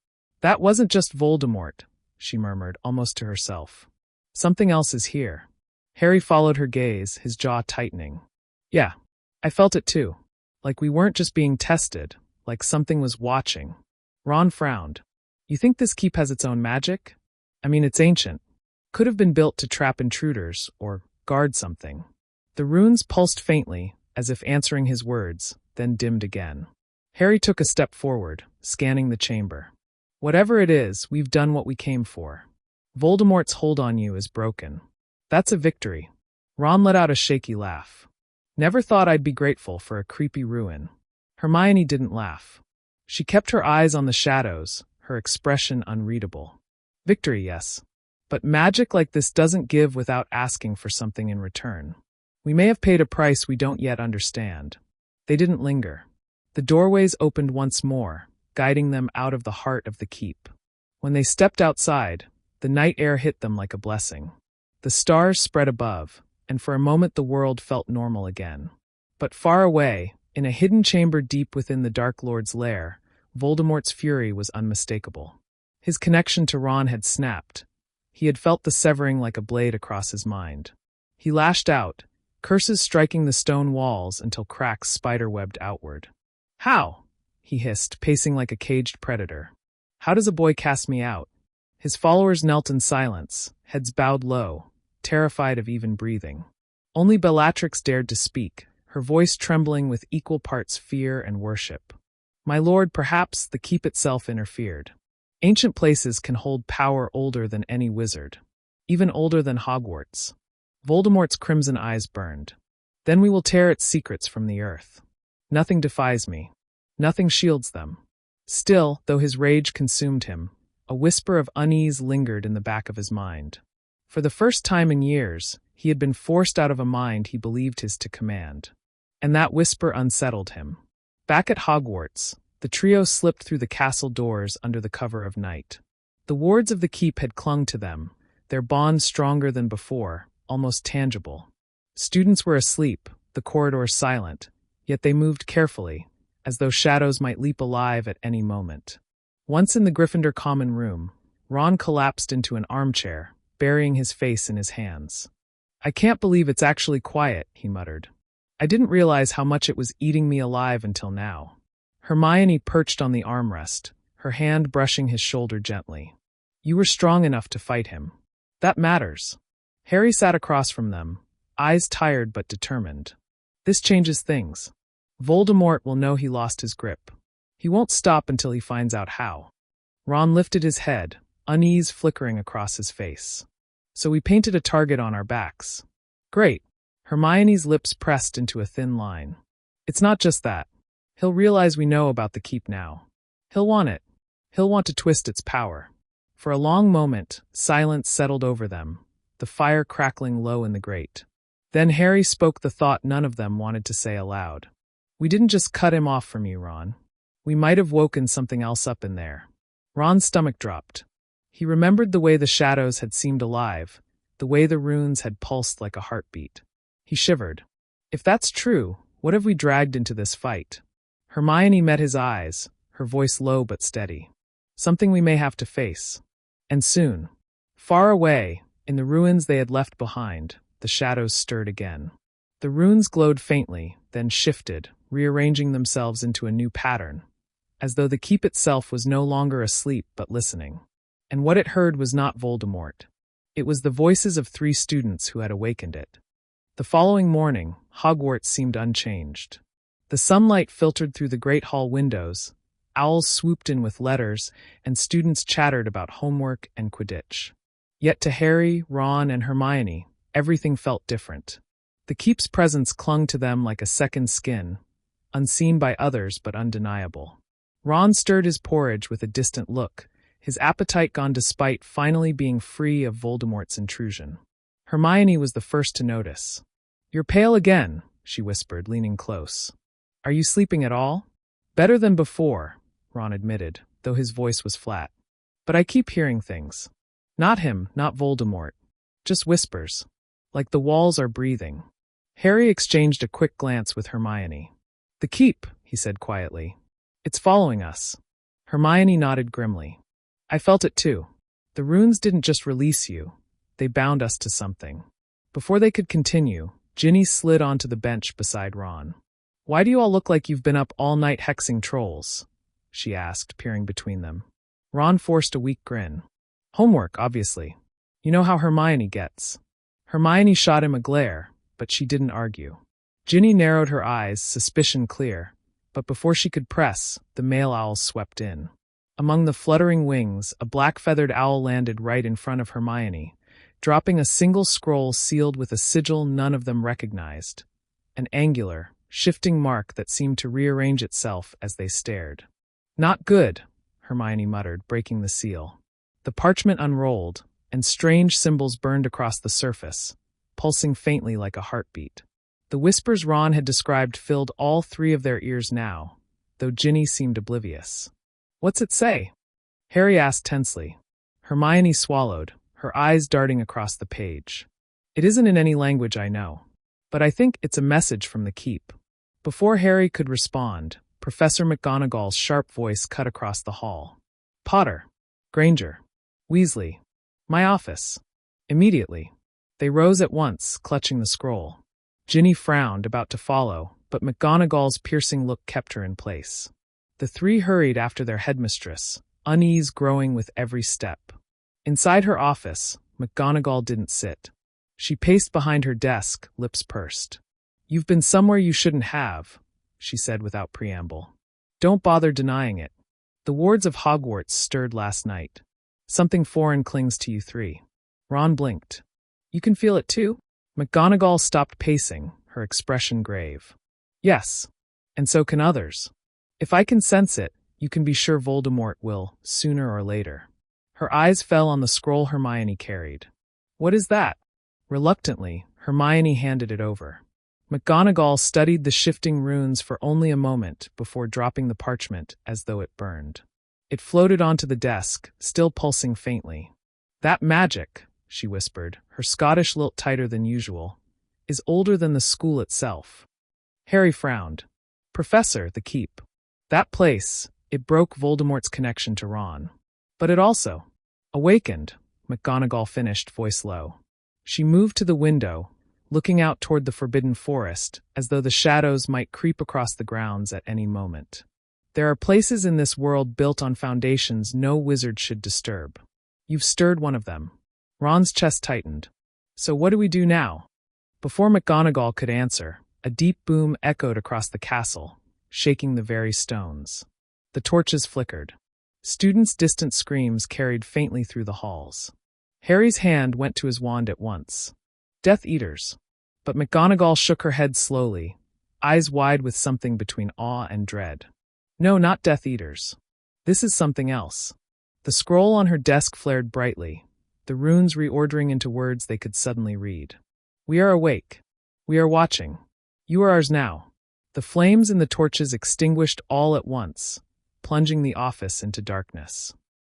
Speaker 1: That wasn't just Voldemort, she murmured, almost to herself. Something else is here. Harry followed her gaze, his jaw tightening. Yeah, I felt it too. Like we weren't just being tested, like something was watching. Ron frowned. You think this keep has its own magic? I mean, it's ancient. Could have been built to trap intruders, or guard something. The runes pulsed faintly, as if answering his words, then dimmed again. Harry took a step forward, scanning the chamber. Whatever it is, we've done what we came for. Voldemort's hold on you is broken. That's a victory. Ron let out a shaky laugh. Never thought I'd be grateful for a creepy ruin. Hermione didn't laugh. She kept her eyes on the shadows, her expression unreadable. Victory, yes. But magic like this doesn't give without asking for something in return. We may have paid a price we don't yet understand. They didn't linger. The doorways opened once more, guiding them out of the heart of the keep. When they stepped outside, the night air hit them like a blessing. The stars spread above, and for a moment the world felt normal again. But far away, in a hidden chamber deep within the Dark Lord's lair, Voldemort's fury was unmistakable. His connection to Ron had snapped. He had felt the severing like a blade across his mind. He lashed out, curses striking the stone walls until cracks spider-webbed outward. "How?" he hissed, pacing like a caged predator. "How does a boy cast me out?" His followers knelt in silence, heads bowed low, terrified of even breathing. Only Bellatrix dared to speak, her voice trembling with equal parts fear and worship. "My lord, perhaps the keep itself interfered. Ancient places can hold power older than any wizard, even older than Hogwarts." Voldemort's crimson eyes burned. "Then we will tear its secrets from the earth. Nothing defies me. Nothing shields them." Still, though his rage consumed him, a whisper of unease lingered in the back of his mind. For the first time in years, he had been forced out of a mind he believed his to command. And that whisper unsettled him. Back at Hogwarts, the trio slipped through the castle doors under the cover of night. The wards of the keep had clung to them, their bond stronger than before, almost tangible. Students were asleep, the corridors silent, yet they moved carefully, as though shadows might leap alive at any moment. Once in the Gryffindor common room, Ron collapsed into an armchair, burying his face in his hands. "I can't believe it's actually quiet," he muttered. "I didn't realize how much it was eating me alive until now." Hermione perched on the armrest, her hand brushing his shoulder gently. "You were strong enough to fight him. That matters." Harry sat across from them, eyes tired but determined. "This changes things. Voldemort will know he lost his grip. He won't stop until he finds out how." Ron lifted his head, unease flickering across his face. "So we painted a target on our backs." "Great." Hermione's lips pressed into a thin line. "It's not just that. He'll realize we know about the keep now. He'll want it. He'll want to twist its power." For a long moment, silence settled over them, the fire crackling low in the grate. Then Harry spoke the thought none of them wanted to say aloud. "We didn't just cut him off from you, Ron. We might have woken something else up in there." Ron's stomach dropped. He remembered the way the shadows had seemed alive, the way the runes had pulsed like a heartbeat. He shivered. "If that's true, what have we dragged into this fight?" Hermione met his eyes, her voice low but steady. "Something we may have to face. And soon." Far away, in the ruins they had left behind, the shadows stirred again. The runes glowed faintly, then shifted, rearranging themselves into a new pattern, as though the keep itself was no longer asleep but listening. And what it heard was not Voldemort. It was the voices of 3 students who had awakened it. The following morning, Hogwarts seemed unchanged. The sunlight filtered through the great hall windows, owls swooped in with letters, and students chattered about homework and Quidditch. Yet to Harry, Ron, and Hermione, everything felt different. The keep's presence clung to them like a second skin, unseen by others but undeniable. Ron stirred his porridge with a distant look, his appetite gone despite finally being free of Voldemort's intrusion. Hermione was the first to notice. "You're pale again," she whispered, leaning close. "Are you sleeping at all?" "Better than before," Ron admitted, though his voice was flat. "But I keep hearing things. Not him, not Voldemort. Just whispers. Like the walls are breathing." Harry exchanged a quick glance with Hermione. "The keep," he said quietly. "It's following us." Hermione nodded grimly. "I felt it too. The runes didn't just release you. They bound us to something." Before they could continue, Ginny slid onto the bench beside Ron. "Why do you all look like you've been up all night hexing trolls?" she asked, peering between them. Ron forced a weak grin. "Homework, obviously. You know how Hermione gets." Hermione shot him a glare, but she didn't argue. Ginny narrowed her eyes, suspicion clear, but before she could press, the male owls swept in. Among the fluttering wings, a black-feathered owl landed right in front of Hermione, dropping a single scroll sealed with a sigil none of them recognized. An angular, shifting mark that seemed to rearrange itself as they stared. "Not good," Hermione muttered, breaking the seal. The parchment unrolled, and strange symbols burned across the surface, pulsing faintly like a heartbeat. The whispers Ron had described filled all 3 of their ears now, though Ginny seemed oblivious. "What's it say?" Harry asked tensely. Hermione swallowed, her eyes darting across the page. It isn't in any language I know. But I think it's a message from the keep. Before Harry could respond, Professor McGonagall's sharp voice cut across the hall. Potter, Granger, Weasley, my office. Immediately. They rose at once, clutching the scroll. Ginny frowned, about to follow, but McGonagall's piercing look kept her in place. The three hurried after their headmistress, unease growing with every step. Inside her office, McGonagall didn't sit. She paced behind her desk, lips pursed. You've been somewhere you shouldn't have, she said without preamble. Don't bother denying it. The wards of Hogwarts stirred last night. Something foreign clings to you three. Ron blinked. You can feel it too? McGonagall stopped pacing, her expression grave. Yes, and so can others. If I can sense it, you can be sure Voldemort will, sooner or later. Her eyes fell on the scroll Hermione carried. What is that? Reluctantly, Hermione handed it over. McGonagall studied the shifting runes for only a moment before dropping the parchment as though it burned. It floated onto the desk, still pulsing faintly. That magic, she whispered, her Scottish lilt tighter than usual, is older than the school itself. Harry frowned. Professor, the keep. That place, it broke Voldemort's connection to Ron. But it also awakened, McGonagall finished, voice low. She moved to the window, looking out toward the forbidden forest, as though the shadows might creep across the grounds at any moment. There are places in this world built on foundations no wizard should disturb. You've stirred one of them. Ron's chest tightened. So what do we do now? Before McGonagall could answer, a deep boom echoed across the castle, shaking the very stones. The torches flickered. Students' distant screams carried faintly through the halls. Harry's hand went to his wand at once. Death Eaters. But McGonagall shook her head slowly, eyes wide with something between awe and dread. No, not Death Eaters. This is something else. The scroll on her desk flared brightly, the runes reordering into words they could suddenly read. We are awake. We are watching. You are ours now. The flames in the torches extinguished all at once, plunging the office into darkness.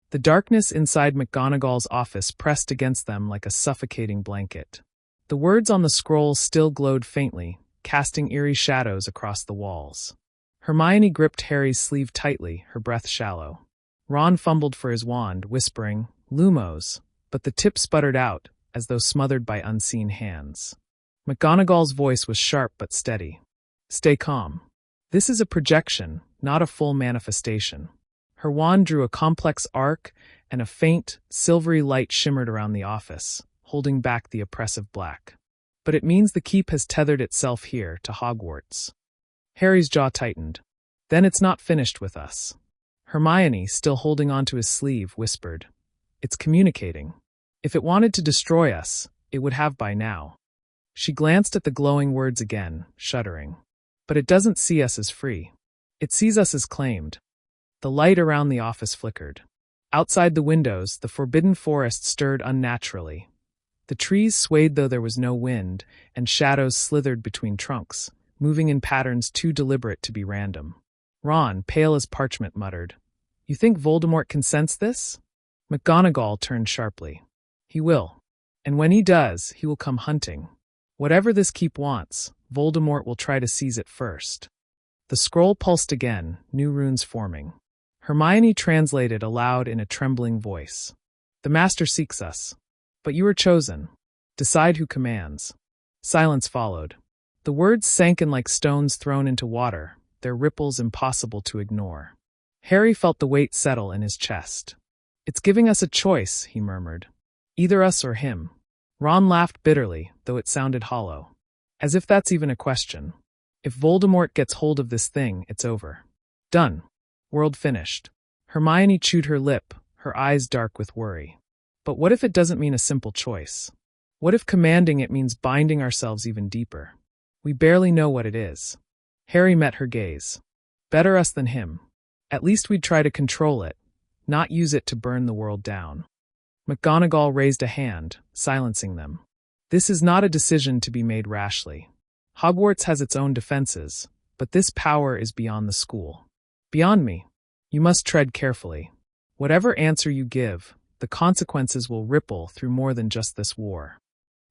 Speaker 1: The darkness inside McGonagall's office pressed against them like a suffocating blanket. The words on the scroll still glowed faintly, casting eerie shadows across the walls. Hermione gripped Harry's sleeve tightly, her breath shallow. Ron fumbled for his wand, whispering, "Lumos," but the tip sputtered out, as though smothered by unseen hands. McGonagall's voice was sharp but steady. Stay calm. This is a projection, not a full manifestation. Her wand drew a complex arc, and a faint, silvery light shimmered around the office, holding back the oppressive black. But it means the keep has tethered itself here, to Hogwarts. Harry's jaw tightened. Then it's not finished with us. Hermione, still holding onto his sleeve, whispered, It's communicating. If it wanted to destroy us, it would have by now. She glanced at the glowing words again, shuddering. But it doesn't see us as free. It sees us as claimed. The light around the office flickered. Outside the windows, the forbidden forest stirred unnaturally. The trees swayed though there was no wind, and shadows slithered between trunks, moving in patterns too deliberate to be random. Ron, pale as parchment, muttered, You think Voldemort can sense this? McGonagall turned sharply. He will. And when he does, he will come hunting. Whatever this keep wants, Voldemort will try to seize it first. The scroll pulsed again, new runes forming. Hermione translated aloud in a trembling voice. The Master seeks us. But you are chosen. Decide who commands. Silence followed. The words sank in like stones thrown into water, their ripples impossible to ignore. Harry felt the weight settle in his chest. It's giving us a choice, he murmured. Either us or him. Ron laughed bitterly, though it sounded hollow. As if that's even a question. If Voldemort gets hold of this thing, it's over. Done. World finished. Hermione chewed her lip, her eyes dark with worry. But what if it doesn't mean a simple choice? What if commanding it means binding ourselves even deeper? We barely know what it is. Harry met her gaze. Better us than him. At least we'd try to control it, not use it to burn the world down. McGonagall raised a hand, silencing them. This is not a decision to be made rashly. Hogwarts has its own defenses, but this power is beyond the school. Beyond me. You must tread carefully. Whatever answer you give, the consequences will ripple through more than just this war.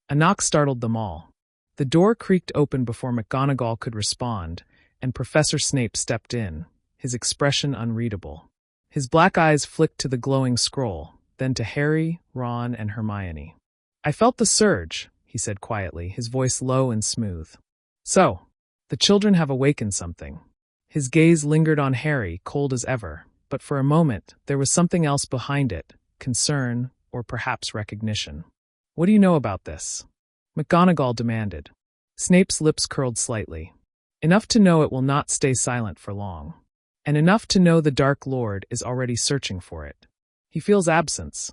Speaker 1: A knock startled them all. The door creaked open before McGonagall could respond, and Professor Snape stepped in, his expression unreadable. His black eyes flicked to the glowing scroll, then to Harry, Ron, and Hermione. "I felt the surge," he said quietly, his voice low and smooth. "So, the children have awakened something." His gaze lingered on Harry, cold as ever, but for a moment there was something else behind it, concern, or perhaps recognition. "What do you know about this?" McGonagall demanded. Snape's lips curled slightly. "Enough to know it will not stay silent for long. And enough to know the Dark Lord is already searching for it. He feels absence."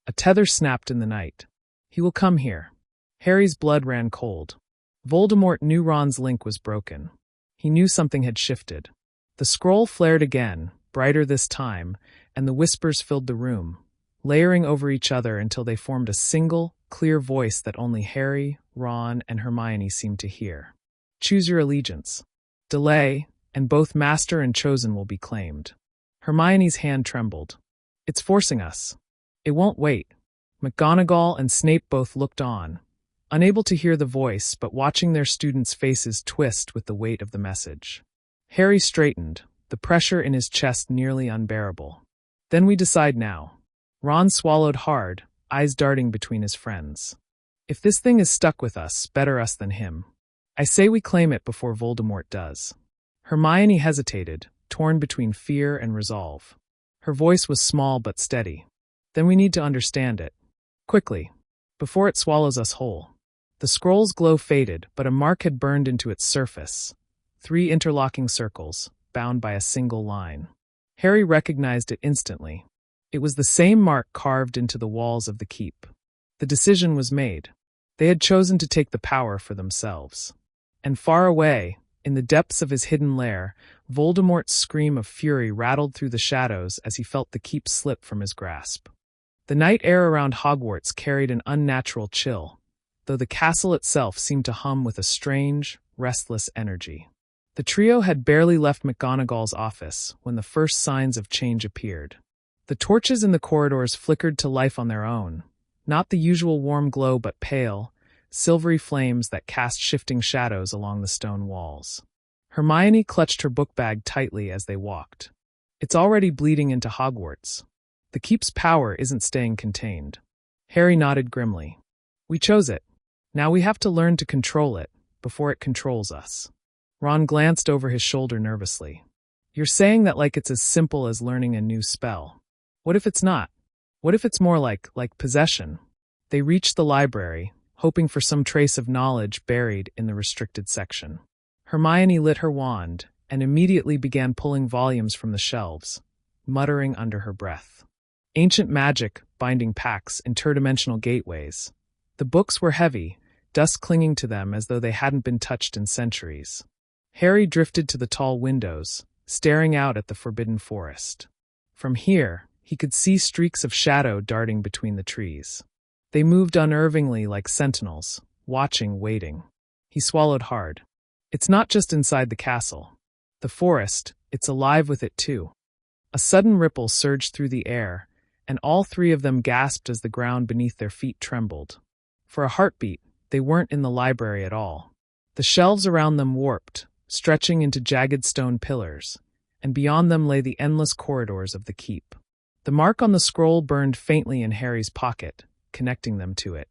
Speaker 1: A tether snapped in the night. "He will come here." Harry's blood ran cold. Voldemort knew Ron's link was broken. He knew something had shifted. The scroll flared again, brighter this time, and the whispers filled the room, layering over each other until they formed a single, clear voice that only Harry, Ron, and Hermione seemed to hear. "Choose your allegiance. Delay, and both Master and Chosen will be claimed." Hermione's hand trembled. "It's forcing us. It won't wait." McGonagall and Snape both looked on, unable to hear the voice but watching their students' faces twist with the weight of the message. Harry straightened, the pressure in his chest nearly unbearable. "Then we decide now." Ron swallowed hard, eyes darting between his friends. "If this thing is stuck with us, better us than him. I say we claim it before Voldemort does." Hermione hesitated, torn between fear and resolve. Her voice was small but steady. "Then we need to understand it. Quickly. Before it swallows us whole." The scroll's glow faded, but a mark had burned into its surface. 3 interlocking circles, bound by a single line. Harry recognized it instantly. It was the same mark carved into the walls of the keep. The decision was made. They had chosen to take the power for themselves. And far away, in the depths of his hidden lair, Voldemort's scream of fury rattled through the shadows as he felt the keep slip from his grasp. The night air around Hogwarts carried an unnatural chill, though the castle itself seemed to hum with a strange, restless energy. The trio had barely left McGonagall's office when the first signs of change appeared. The torches in the corridors flickered to life on their own, not the usual warm glow but pale, silvery flames that cast shifting shadows along the stone walls. Hermione clutched her book bag tightly as they walked. "It's already bleeding into Hogwarts. The keep's power isn't staying contained." Harry nodded grimly. "We chose it. Now we have to learn to control it, before it controls us." Ron glanced over his shoulder nervously. "You're saying that like it's as simple as learning a new spell. What if it's not? What if it's more like possession?" They reached the library, hoping for some trace of knowledge buried in the restricted section. Hermione lit her wand and immediately began pulling volumes from the shelves, muttering under her breath. Ancient magic, binding pacts, interdimensional gateways. The books were heavy, dust clinging to them as though they hadn't been touched in centuries. Harry drifted to the tall windows, staring out at the forbidden forest. From here, he could see streaks of shadow darting between the trees. They moved unnervingly like sentinels, watching, waiting. He swallowed hard. It's not just inside the castle. The forest, it's alive with it too. A sudden ripple surged through the air, and all 3 of them gasped as the ground beneath their feet trembled. For a heartbeat, they weren't in the library at all. The shelves around them warped, stretching into jagged stone pillars, and beyond them lay the endless corridors of the keep. The mark on the scroll burned faintly in Harry's pocket, connecting them to it.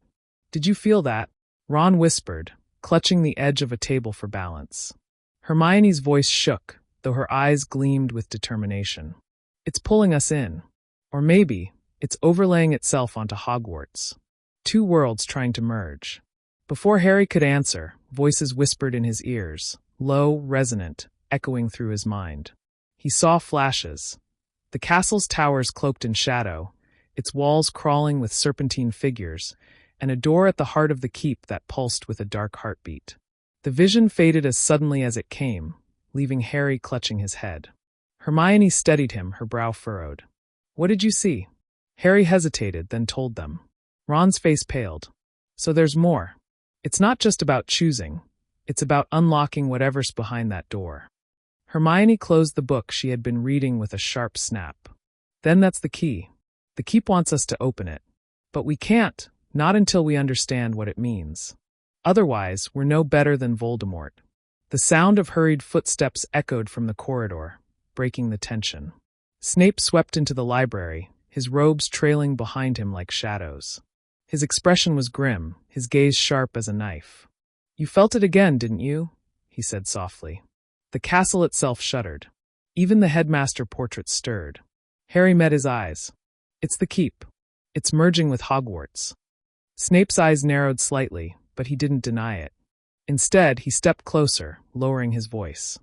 Speaker 1: "Did you feel that?" Ron whispered, clutching the edge of a table for balance. Hermione's voice shook, though her eyes gleamed with determination. "It's pulling us in. Or maybe, it's overlaying itself onto Hogwarts. 2 worlds trying to merge." Before Harry could answer, voices whispered in his ears, low, resonant, echoing through his mind. He saw flashes. The castle's towers cloaked in shadow, its walls crawling with serpentine figures, and a door at the heart of the keep that pulsed with a dark heartbeat. The vision faded as suddenly as it came, leaving Harry clutching his head. Hermione steadied him, her brow furrowed. "What did you see?" Harry hesitated, then told them. Ron's face paled. "So there's more. It's not just about choosing. It's about unlocking whatever's behind that door." Hermione closed the book she had been reading with a sharp snap. "Then that's the key. The keep wants us to open it. But we can't, Not until we understand what it means. Otherwise, we're no better than Voldemort. The sound of hurried footsteps echoed from the corridor, breaking the tension. Snape swept into the library, his robes trailing behind him like shadows. His expression was grim, his gaze sharp as a knife. "You felt it again, didn't you?" he said softly. The castle itself shuddered. Even the headmaster portrait stirred. Harry met his eyes. "It's the keep. It's merging with Hogwarts." Snape's eyes narrowed slightly, but he didn't deny it. Instead, he stepped closer, lowering his voice.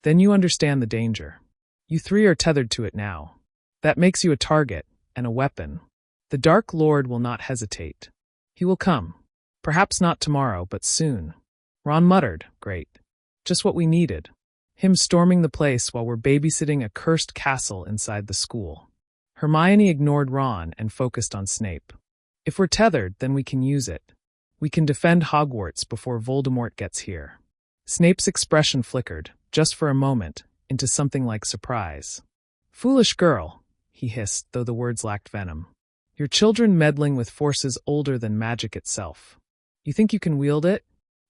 Speaker 1: "Then you understand the danger. You three are tethered to it now. That makes you a target, and a weapon. The Dark Lord will not hesitate. He will come. Perhaps not tomorrow, but soon." Ron muttered, "Great. Just what we needed. Him storming the place while we're babysitting a cursed castle inside the school." Hermione ignored Ron and focused on Snape. "If we're tethered, then we can use it. We can defend Hogwarts before Voldemort gets here." Snape's expression flickered, just for a moment, into something like surprise. "Foolish girl," he hissed, though the words lacked venom. "Your children meddling with forces older than magic itself. You think you can wield it?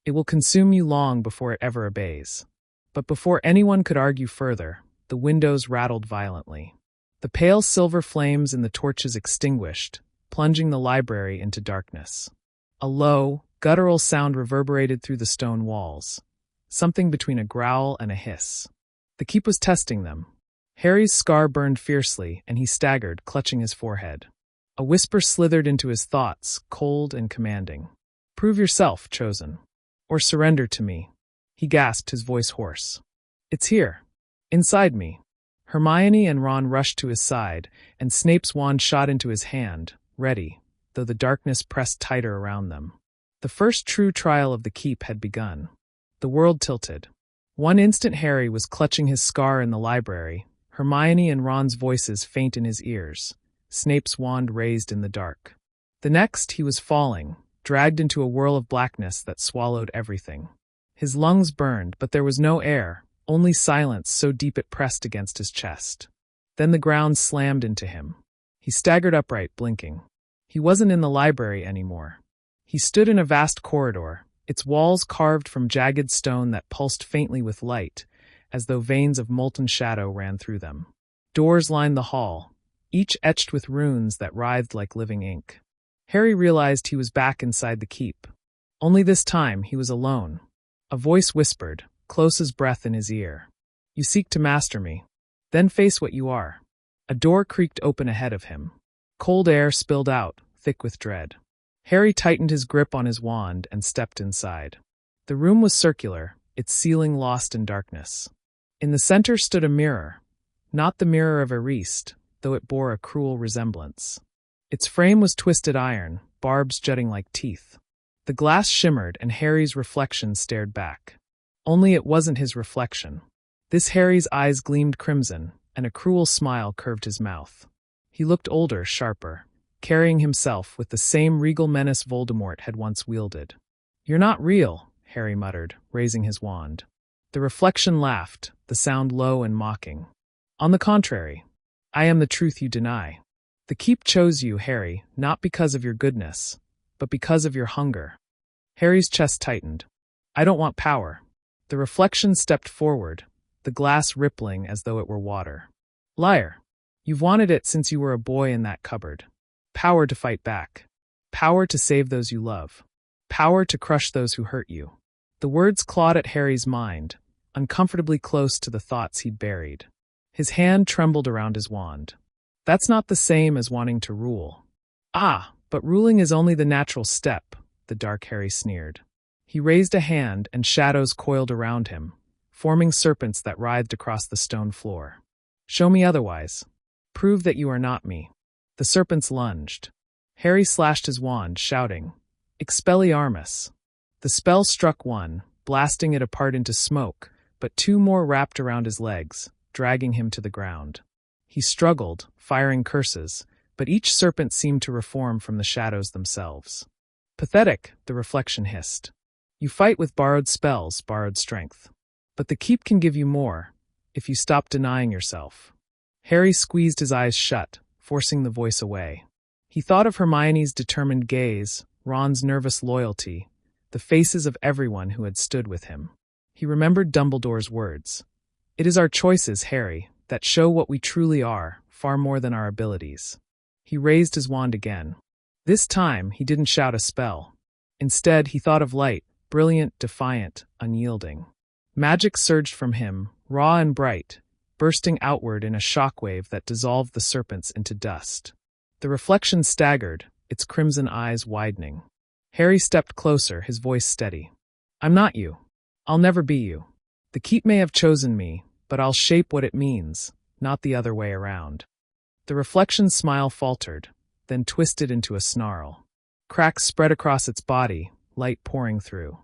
Speaker 1: It will consume you long before it ever obeys." But before anyone could argue further, the windows rattled violently. The pale silver flames in the torches extinguished, plunging the library into darkness. A low, guttural sound reverberated through the stone walls, something between a growl and a hiss. The keep was testing them. Harry's scar burned fiercely, and he staggered, clutching his forehead. A whisper slithered into his thoughts, cold and commanding. "Prove yourself, chosen. Or surrender to me." He gasped, his voice hoarse. "It's here. Inside me." Hermione and Ron rushed to his side, and Snape's wand shot into his hand, ready, though the darkness pressed tighter around them. The first true trial of the keep had begun. The world tilted. One instant Harry was clutching his scar in the library, Hermione and Ron's voices faint in his ears, Snape's wand raised in the dark. The next, he was falling, dragged into a whirl of blackness that swallowed everything. His lungs burned, but there was no air, only silence so deep it pressed against his chest. Then the ground slammed into him. He staggered upright, blinking. He wasn't in the library anymore. He stood in a vast corridor, its walls carved from jagged stone that pulsed faintly with light, as though veins of molten shadow ran through them. Doors lined the hall, each etched with runes that writhed like living ink. Harry realized he was back inside the keep. Only this time he was alone. A voice whispered, close as breath in his ear. "You seek to master me. Then face what you are." A door creaked open ahead of him. Cold air spilled out, thick with dread. Harry tightened his grip on his wand and stepped inside. The room was circular, its ceiling lost in darkness. In the center stood a mirror, not the mirror of Eriste, though it bore a cruel resemblance. Its frame was twisted iron, barbs jutting like teeth. The glass shimmered and Harry's reflection stared back. Only it wasn't his reflection. This Harry's eyes gleamed crimson, and a cruel smile curved his mouth. He looked older, sharper, carrying himself with the same regal menace Voldemort had once wielded. "You're not real," Harry muttered, raising his wand. The reflection laughed, the sound low and mocking. "On the contrary, I am the truth you deny. The keep chose you, Harry, not because of your goodness, but because of your hunger." Harry's chest tightened. "I don't want power." The reflection stepped forward, the glass rippling as though it were water. "Liar. You've wanted it since you were a boy in that cupboard. Power to fight back. Power to save those you love. Power to crush those who hurt you." The words clawed at Harry's mind, uncomfortably close to the thoughts he'd buried. His hand trembled around his wand. "That's not the same as wanting to rule." "Ah, but ruling is only the natural step," the dark Harry sneered. He raised a hand and shadows coiled around him, forming serpents that writhed across the stone floor. "Show me otherwise. Prove that you are not me." The serpents lunged. Harry slashed his wand, shouting, "Expelliarmus!" The spell struck one, blasting it apart into smoke, but two more wrapped around his legs, dragging him to the ground. He struggled, firing curses, but each serpent seemed to reform from the shadows themselves. "Pathetic," the reflection hissed. "You fight with borrowed spells, borrowed strength. But the keep can give you more, if you stop denying yourself." Harry squeezed his eyes shut, forcing the voice away. He thought of Hermione's determined gaze, Ron's nervous loyalty, the faces of everyone who had stood with him. He remembered Dumbledore's words. "It is our choices, Harry, that show what we truly are, far more than our abilities." He raised his wand again. This time, he didn't shout a spell. Instead, he thought of light, brilliant, defiant, unyielding. Magic surged from him, raw and bright, bursting outward in a shockwave that dissolved the serpents into dust. The reflection staggered, its crimson eyes widening. Harry stepped closer, his voice steady. "I'm not you. I'll never be you. The keep may have chosen me, but I'll shape what it means, not the other way around." The reflection's smile faltered, then twisted into a snarl. Cracks spread across its body, light pouring through.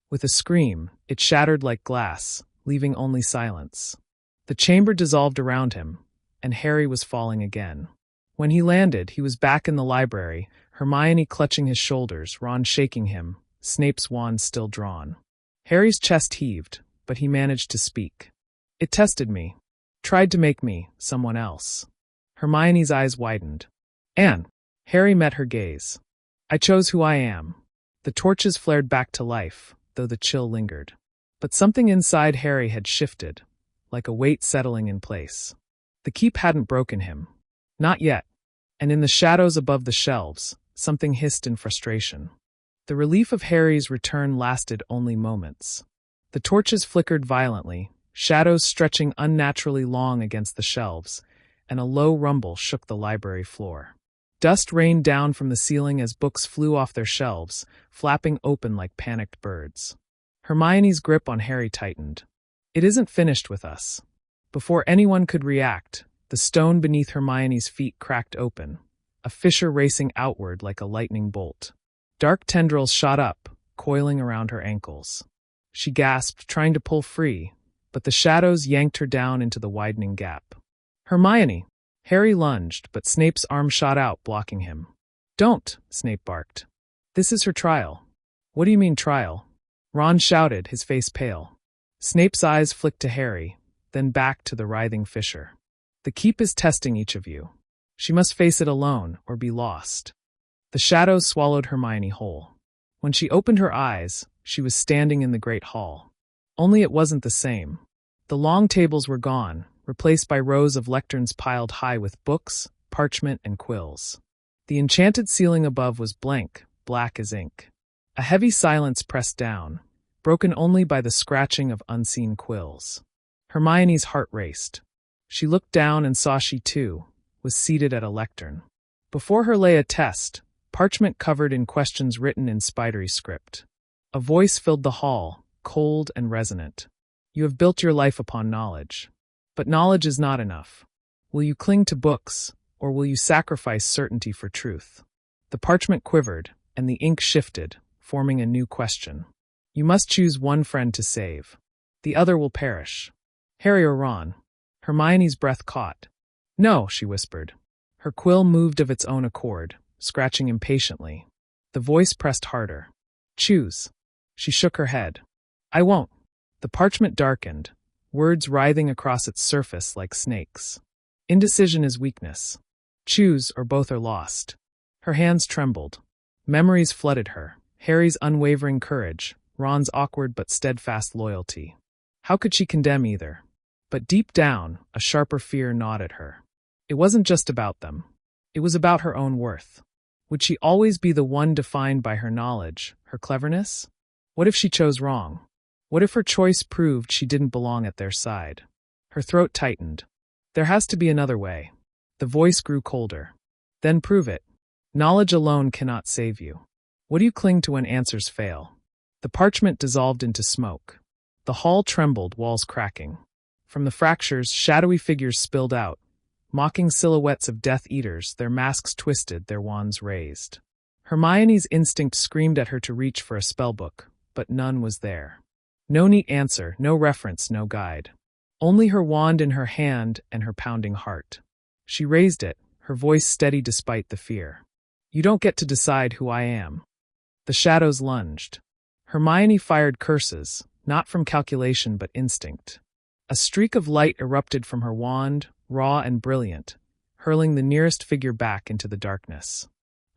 Speaker 1: With a scream, it shattered like glass, leaving only silence. The chamber dissolved around him, and Harry was falling again. When he landed, he was back in the library, Hermione clutching his shoulders, Ron shaking him, Snape's wand still drawn. Harry's chest heaved, but he managed to speak. "It tested me. Tried to make me someone else." Hermione's eyes widened. "Anne." Harry met her gaze. "I chose who I am." The torches flared back to life, though the chill lingered. But something inside Harry had shifted, like a weight settling in place. The keep hadn't broken him. Not yet. And in the shadows above the shelves, something hissed in frustration. The relief of Harry's return lasted only moments. The torches flickered violently, shadows stretching unnaturally long against the shelves, and a low rumble shook the library floor. Dust rained down from the ceiling as books flew off their shelves, flapping open like panicked birds. Hermione's grip on Harry tightened. "It isn't finished with us." Before anyone could react, the stone beneath Hermione's feet cracked open, a fissure racing outward like a lightning bolt. Dark tendrils shot up, coiling around her ankles. She gasped, trying to pull free, but the shadows yanked her down into the widening gap. "Hermione!" Harry lunged, but Snape's arm shot out, blocking him. "Don't!" Snape barked. "This is her trial." "What do you mean, trial?" Ron shouted, his face pale. Snape's eyes flicked to Harry, then back to the writhing fissure. "The keep is testing each of you. She must face it alone, or be lost." The shadows swallowed Hermione whole. When she opened her eyes, she was standing in the great hall. Only it wasn't the same. The long tables were gone, replaced by rows of lecterns piled high with books, parchment, and quills. The enchanted ceiling above was blank, black as ink. A heavy silence pressed down, broken only by the scratching of unseen quills. Hermione's heart raced. She looked down and saw she, too, was seated at a lectern. Before her lay a test, parchment covered in questions written in spidery script. A voice filled the hall, cold and resonant. "You have built your life upon knowledge. But knowledge is not enough. Will you cling to books, or will you sacrifice certainty for truth?" The parchment quivered, and the ink shifted, forming a new question. "You must choose one friend to save. The other will perish. Harry or Ron?" Hermione's breath caught. "No," she whispered. Her quill moved of its own accord, scratching impatiently. The voice pressed harder. "Choose." She shook her head. "I won't." The parchment darkened, words writhing across its surface like snakes. "Indecision is weakness. Choose, or both are lost." Her hands trembled. Memories flooded her. Harry's unwavering courage, Ron's awkward but steadfast loyalty. How could she condemn either? But deep down, a sharper fear gnawed at her. It wasn't just about them. It was about her own worth. Would she always be the one defined by her knowledge, her cleverness? What if she chose wrong? What if her choice proved she didn't belong at their side? Her throat tightened. There has to be another way. The voice grew colder. Then prove it. Knowledge alone cannot save you. What do you cling to when answers fail? The parchment dissolved into smoke. The hall trembled, walls cracking. From the fractures, shadowy figures spilled out, mocking silhouettes of Death Eaters, their masks twisted, their wands raised. Hermione's instinct screamed at her to reach for a spellbook, but none was there. No neat answer, no reference, no guide. Only her wand in her hand and her pounding heart. She raised it, her voice steady despite the fear. "You don't get to decide who I am." The shadows lunged. Hermione fired curses, not from calculation but instinct. A streak of light erupted from her wand, raw and brilliant, hurling the nearest figure back into the darkness.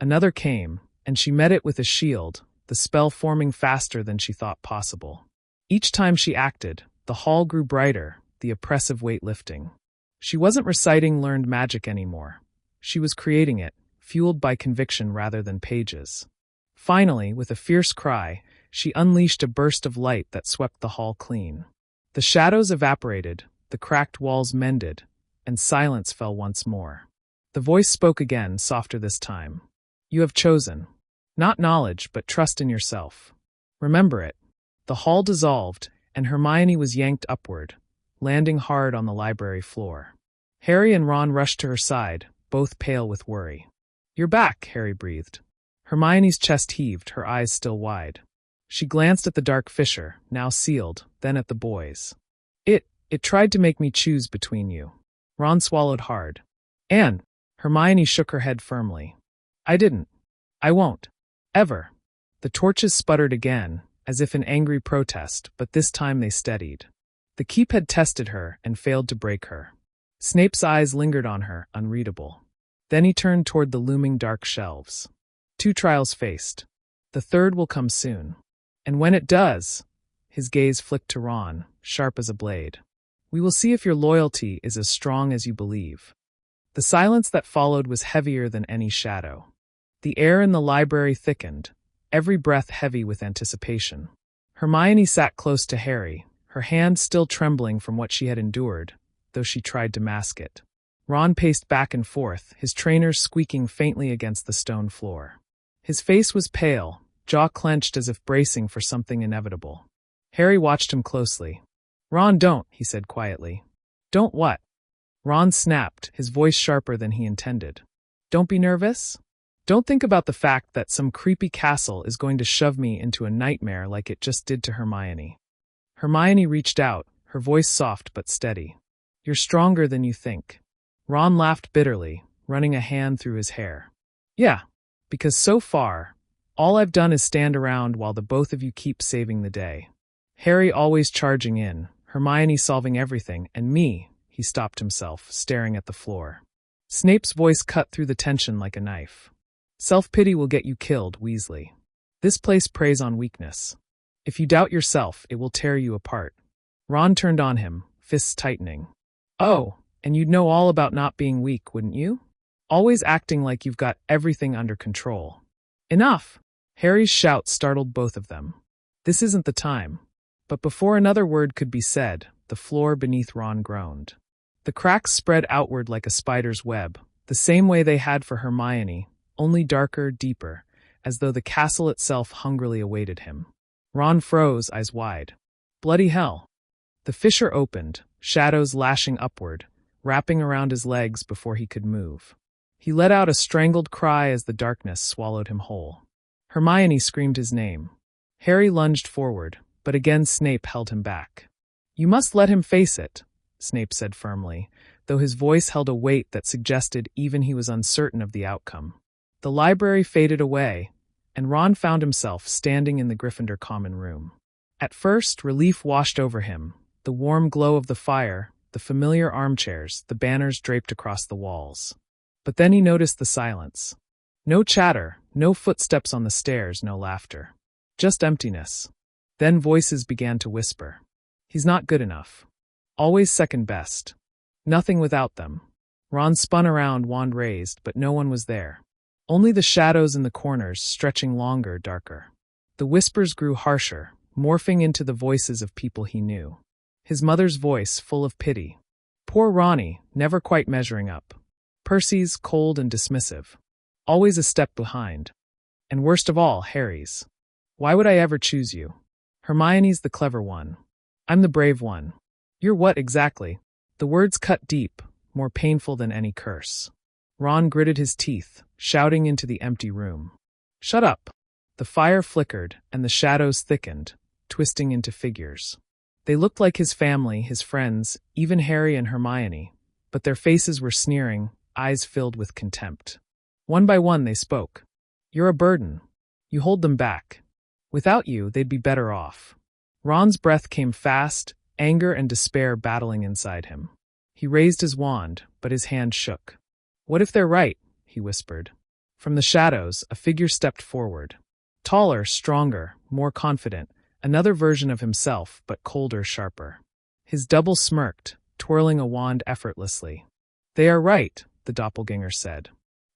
Speaker 1: Another came, and she met it with a shield, the spell forming faster than she thought possible. Each time she acted, the hall grew brighter, the oppressive weight lifting. She wasn't reciting learned magic anymore. She was creating it, fueled by conviction rather than pages. Finally, with a fierce cry, she unleashed a burst of light that swept the hall clean. The shadows evaporated, the cracked walls mended, and silence fell once more. The voice spoke again, softer this time. You have chosen. Not knowledge, but trust in yourself. Remember it. The hall dissolved, and Hermione was yanked upward, landing hard on the library floor. Harry and Ron rushed to her side, both pale with worry. You're back, Harry breathed. Hermione's chest heaved, her eyes still wide. She glanced at the dark fissure, now sealed, then at the boys. It tried to make me choose between you. Ron swallowed hard. Anne, Hermione shook her head firmly. I didn't. I won't. Ever. The torches sputtered again, as if in angry protest, but this time they steadied. The keep had tested her and failed to break her. Snape's eyes lingered on her, unreadable. Then he turned toward the looming dark shelves. 2 trials faced. The third will come soon. And when it does, his gaze flicked to Ron, sharp as a blade. We will see if your loyalty is as strong as you believe. The silence that followed was heavier than any shadow. The air in the library thickened, every breath heavy with anticipation. Hermione sat close to Harry, her hand still trembling from what she had endured, though she tried to mask it. Ron paced back and forth, his trainers squeaking faintly against the stone floor. His face was pale, jaw clenched as if bracing for something inevitable. Harry watched him closely. Ron, don't, he said quietly. Don't what? Ron snapped, his voice sharper than he intended. Don't be nervous? Don't think about the fact that some creepy castle is going to shove me into a nightmare like it just did to Hermione. Hermione reached out, her voice soft but steady. You're stronger than you think. Ron laughed bitterly, running a hand through his hair. Yeah, because so far, all I've done is stand around while the both of you keep saving the day. Harry always charging in, Hermione solving everything, and me, he stopped himself, staring at the floor. Snape's voice cut through the tension like a knife. Self-pity will get you killed, Weasley. This place preys on weakness. If you doubt yourself, it will tear you apart. Ron turned on him, fists tightening. Oh, and you'd know all about not being weak, wouldn't you? Always acting like you've got everything under control. Enough! Harry's shout startled both of them. This isn't the time. But before another word could be said, the floor beneath Ron groaned. The cracks spread outward like a spider's web, the same way they had for Hermione, only darker, deeper, as though the castle itself hungrily awaited him. Ron froze, eyes wide. Bloody hell! The fissure opened, shadows lashing upward, wrapping around his legs before he could move. He let out a strangled cry as the darkness swallowed him whole. Hermione screamed his name. Harry lunged forward, but again Snape held him back. You must let him face it, Snape said firmly, though his voice held a weight that suggested even he was uncertain of the outcome. The library faded away, and Ron found himself standing in the Gryffindor common room. At first, relief washed over him, the warm glow of the fire, the familiar armchairs, the banners draped across the walls. But then he noticed the silence. No chatter, no footsteps on the stairs, no laughter. Just emptiness. Then voices began to whisper. He's not good enough. Always second best. Nothing without them. Ron spun around, wand raised, but no one was there. Only the shadows in the corners, stretching longer, darker. The whispers grew harsher, morphing into the voices of people he knew. His mother's voice, full of pity. Poor Ronnie, never quite measuring up. Percy's, cold and dismissive. Always a step behind. And worst of all, Harry's. Why would I ever choose you? Hermione's the clever one. I'm the brave one. You're what exactly? The words cut deep, more painful than any curse. Ron gritted his teeth, shouting into the empty room. Shut up! The fire flickered, and the shadows thickened, twisting into figures. They looked like his family, his friends, even Harry and Hermione, but their faces were sneering, eyes filled with contempt. One by one they spoke. You're a burden. You hold them back. Without you, they'd be better off. Ron's breath came fast, anger and despair battling inside him. He raised his wand, but his hand shook. What if they're right? He whispered. From the shadows, a figure stepped forward. Taller, stronger, more confident, another version of himself, but colder, sharper. His double smirked, twirling a wand effortlessly. "They are right," the doppelganger said.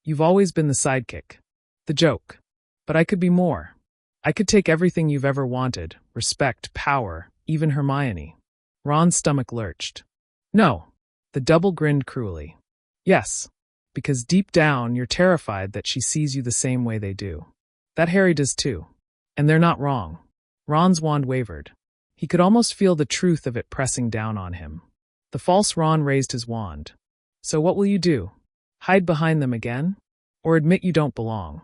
Speaker 1: "You've always been the sidekick. The joke. But I could be more. I could take everything you've ever wanted, respect, power, even Hermione." Ron's stomach lurched. "No." The double grinned cruelly. "Yes. Because deep down, you're terrified that she sees you the same way they do. That Harry does too. And they're not wrong." Ron's wand wavered. He could almost feel the truth of it pressing down on him. The false Ron raised his wand. "So what will you do? Hide behind them again? Or admit you don't belong?"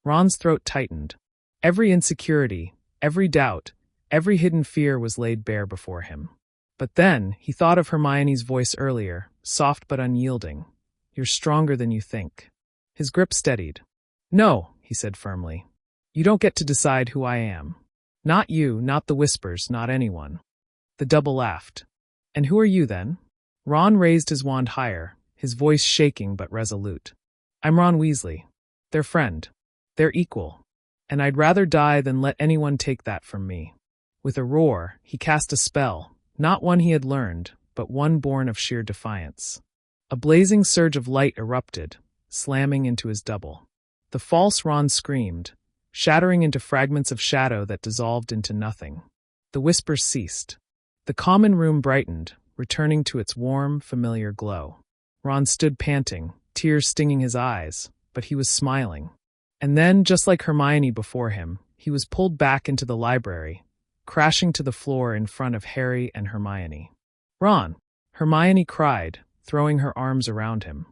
Speaker 1: Ron's throat tightened. Every insecurity, every doubt, every hidden fear was laid bare before him. But then, he thought of Hermione's voice earlier, soft but unyielding. "You're stronger than you think." His grip steadied. "No," he said firmly. "You don't get to decide who I am. Not you, not the whispers, not anyone." The double laughed. "And who are you then?" Ron raised his wand higher, his voice shaking but resolute. "I'm Ron Weasley. Their friend. Their equal. And I'd rather die than let anyone take that from me." With a roar, he cast a spell, not one he had learned, but one born of sheer defiance. A blazing surge of light erupted, slamming into his double. The false Ron screamed, shattering into fragments of shadow that dissolved into nothing. The whispers ceased. The common room brightened, returning to its warm, familiar glow. Ron stood panting, tears stinging his eyes, but he was smiling. And then, just like Hermione before him, he was pulled back into the library, crashing to the floor in front of Harry and Hermione. "Ron!" Hermione cried, throwing her arms around him.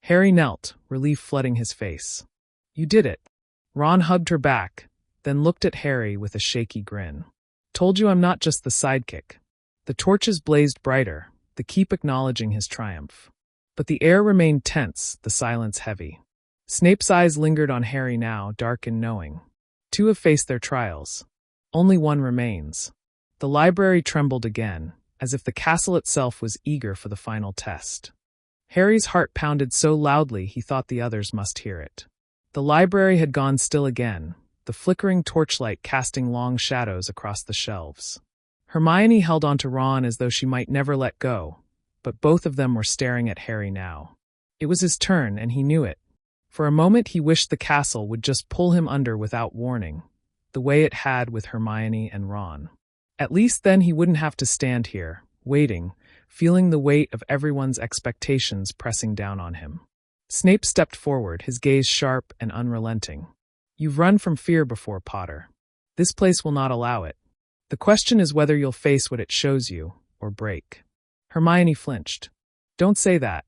Speaker 1: Harry knelt, relief flooding his face. "You did it." Ron hugged her back, then looked at Harry with a shaky grin. "Told you I'm not just the sidekick." The torches blazed brighter, the keep acknowledging his triumph. But the air remained tense, the silence heavy. Snape's eyes lingered on Harry now, dark and knowing. Two have faced their trials. Only one remains. The library trembled again, as if the castle itself was eager for the final test. Harry's heart pounded so loudly he thought the others must hear it. The library had gone still again, the flickering torchlight casting long shadows across the shelves. Hermione held onto Ron as though she might never let go, but both of them were staring at Harry now. It was his turn, and he knew it. For a moment he wished the castle would just pull him under without warning, the way it had with Hermione and Ron. At least then he wouldn't have to stand here, waiting, feeling the weight of everyone's expectations pressing down on him. Snape stepped forward, his gaze sharp and unrelenting. "You've run from fear before, Potter. This place will not allow it. The question is whether you'll face what it shows you, or break." Hermione flinched. "Don't say that."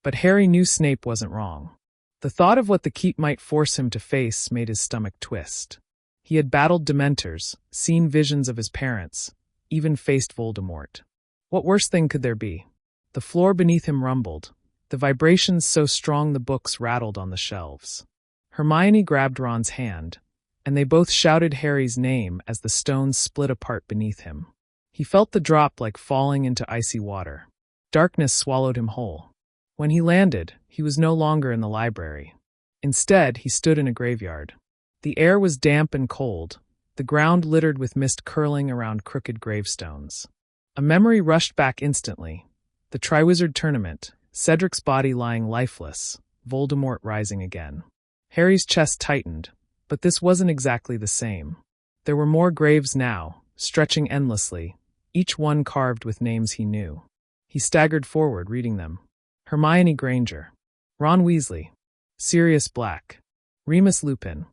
Speaker 1: But Harry knew Snape wasn't wrong. The thought of what the keep might force him to face made his stomach twist. He had battled Dementors, seen visions of his parents, even faced Voldemort. What worse thing could there be? The floor beneath him rumbled, the vibrations so strong the books rattled on the shelves. Hermione grabbed Ron's hand, and they both shouted Harry's name as the stones split apart beneath him. He felt the drop like falling into icy water. Darkness swallowed him whole. When he landed, he was no longer in the library. Instead, he stood in a graveyard. The air was damp and cold, the ground littered with mist curling around crooked gravestones. A memory rushed back instantly. The Triwizard Tournament, Cedric's body lying lifeless, Voldemort rising again. Harry's chest tightened, but this wasn't exactly the same. There were more graves now, stretching endlessly, each one carved with names he knew. He staggered forward, reading them. Hermione Granger, Ron Weasley, Sirius Black, Remus Lupin,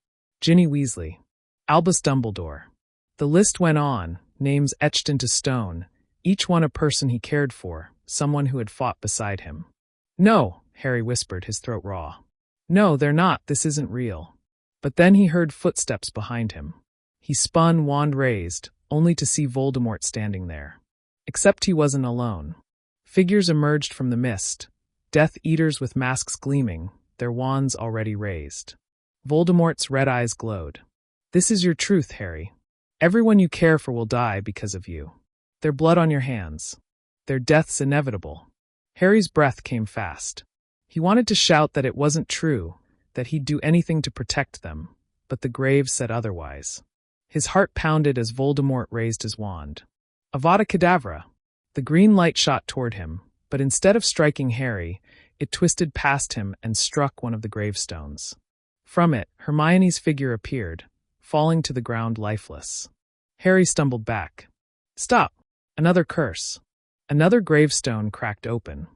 Speaker 1: Ginny Weasley, Albus Dumbledore. The list went on, names etched into stone, each one a person he cared for, someone who had fought beside him. "No," Harry whispered, his throat raw. "No, they're not, this isn't real." But then he heard footsteps behind him. He spun, wand raised, only to see Voldemort standing there. Except he wasn't alone. Figures emerged from the mist, Death Eaters with masks gleaming, their wands already raised. Voldemort's red eyes glowed. "This is your truth, Harry. Everyone you care for will die because of you. Their blood on your hands. Their death's inevitable." Harry's breath came fast. He wanted to shout that it wasn't true, that he'd do anything to protect them, but the grave said otherwise. His heart pounded as Voldemort raised his wand. Avada Kedavra! The green light shot toward him, but instead of striking Harry, it twisted past him and struck one of the gravestones. From it, Hermione's figure appeared, falling to the ground lifeless. Harry stumbled back. Stop! Another curse. Another gravestone cracked open.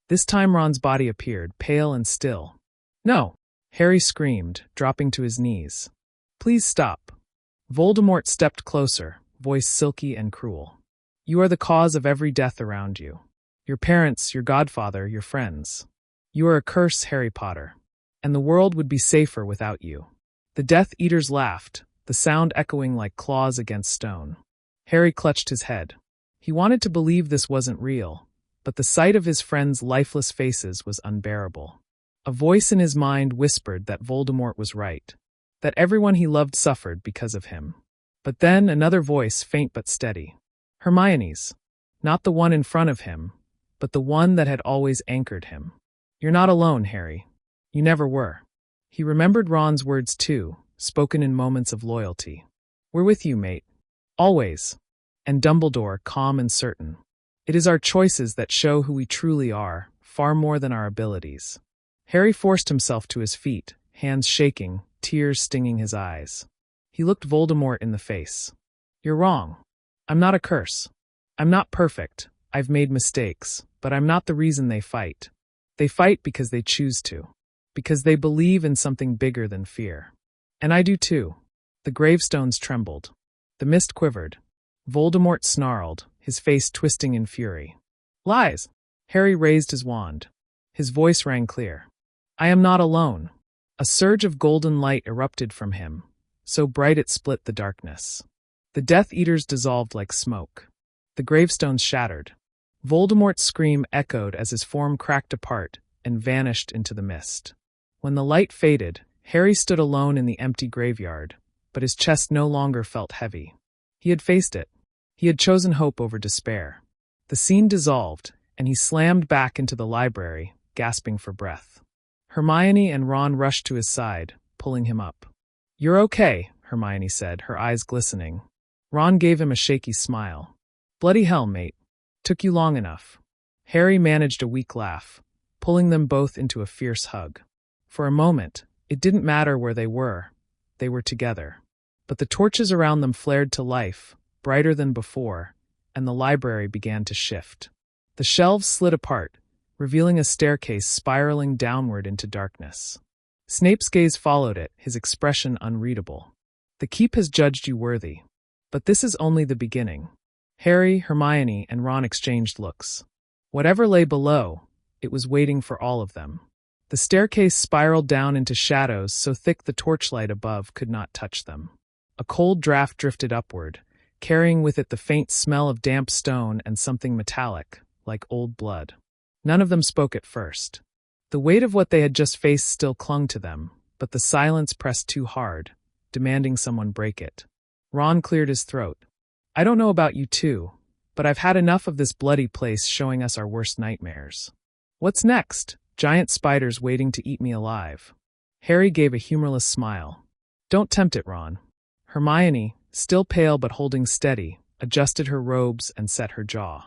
Speaker 1: This time Ron's body appeared, pale and still. No! Harry screamed, dropping to his knees. Please stop. Voldemort stepped closer, voice silky and cruel. You are the cause of every death around you. Your parents, your godfather, your friends. You are a curse, Harry Potter. And the world would be safer without you. The Death Eaters laughed, the sound echoing like claws against stone. Harry clutched his head. He wanted to believe this wasn't real, but the sight of his friends' lifeless faces was unbearable. A voice in his mind whispered that Voldemort was right, that everyone he loved suffered because of him. But then another voice, faint but steady. Hermione's. Not the one in front of him, but the one that had always anchored him. You're not alone, Harry. You never were. He remembered Ron's words too, spoken in moments of loyalty. We're with you, mate. Always. And Dumbledore, calm and certain. It is our choices that show who we truly are, far more than our abilities. Harry forced himself to his feet, hands shaking, tears stinging his eyes. He looked Voldemort in the face. You're wrong. I'm not a curse. I'm not perfect. I've made mistakes, but I'm not the reason they fight. They fight because they choose to. Because they believe in something bigger than fear. And I do too. The gravestones trembled. The mist quivered. Voldemort snarled, his face twisting in fury. Lies! Harry raised his wand. His voice rang clear. I am not alone. A surge of golden light erupted from him, so bright it split the darkness. The Death Eaters dissolved like smoke. The gravestones shattered. Voldemort's scream echoed as his form cracked apart and vanished into the mist. When the light faded, Harry stood alone in the empty graveyard, but his chest no longer felt heavy. He had faced it. He had chosen hope over despair. The scene dissolved, and he slammed back into the library, gasping for breath. Hermione and Ron rushed to his side, pulling him up. You're okay, Hermione said, her eyes glistening. Ron gave him a shaky smile. Bloody hell, mate. Took you long enough. Harry managed a weak laugh, pulling them both into a fierce hug. For a moment, it didn't matter where they were together. But the torches around them flared to life, brighter than before, and the library began to shift. The shelves slid apart, revealing a staircase spiraling downward into darkness. Snape's gaze followed it, his expression unreadable. The keep has judged you worthy. But this is only the beginning. Harry, Hermione, and Ron exchanged looks. Whatever lay below, it was waiting for all of them. The staircase spiraled down into shadows so thick the torchlight above could not touch them. A cold draft drifted upward, carrying with it the faint smell of damp stone and something metallic, like old blood. None of them spoke at first. The weight of what they had just faced still clung to them, but the silence pressed too hard, demanding someone break it. Ron cleared his throat. I don't know about you two, but I've had enough of this bloody place showing us our worst nightmares. What's next? Giant spiders waiting to eat me alive. Harry gave a humorless smile. Don't tempt it, Ron. Hermione, still pale but holding steady, adjusted her robes and set her jaw.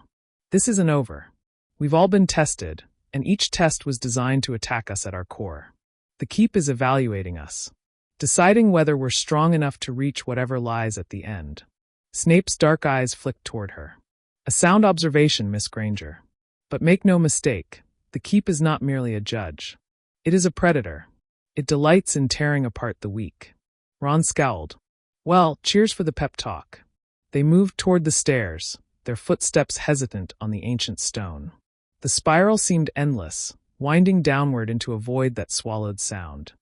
Speaker 1: This isn't over. We've all been tested, and each test was designed to attack us at our core. The keep is evaluating us, deciding whether we're strong enough to reach whatever lies at the end. Snape's dark eyes flicked toward her. A sound observation, Miss Granger. But make no mistake, the keep is not merely a judge. It is a predator. It delights in tearing apart the weak. Ron scowled. Well, cheers for the pep talk. They moved toward the stairs, their footsteps hesitant on the ancient stone. The spiral seemed endless, winding downward into a void that swallowed sound.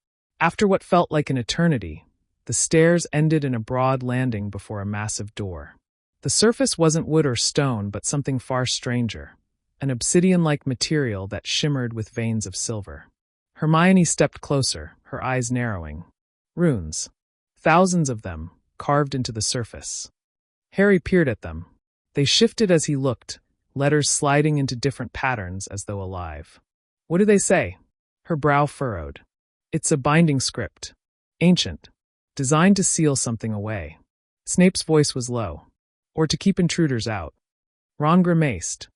Speaker 1: After what felt like an eternity, the stairs ended in a broad landing before a massive door. The surface wasn't wood or stone, but something far stranger, an obsidian-like material that shimmered with veins of silver. Hermione stepped closer, her eyes narrowing. Runes. Thousands of them, carved into the surface. Harry peered at them. They shifted as he looked, letters sliding into different patterns as though alive. What do they say? Her brow furrowed. It's a binding script. Ancient. Designed to seal something away. Snape's voice was low. Or to keep intruders out. Ron grimaced.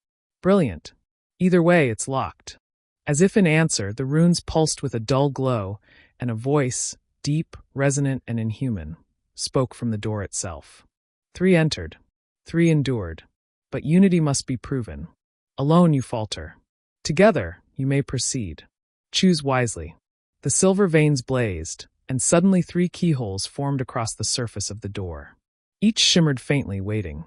Speaker 1: Brilliant. Either way, it's locked. As if in answer, the runes pulsed with a dull glow, and a voice, deep, resonant, and inhuman, spoke from the door itself. 3 entered. 3 endured. But unity must be proven. Alone you falter. Together you may proceed. Choose wisely. The silver veins blazed, and suddenly 3 keyholes formed across the surface of the door. Each shimmered faintly, waiting.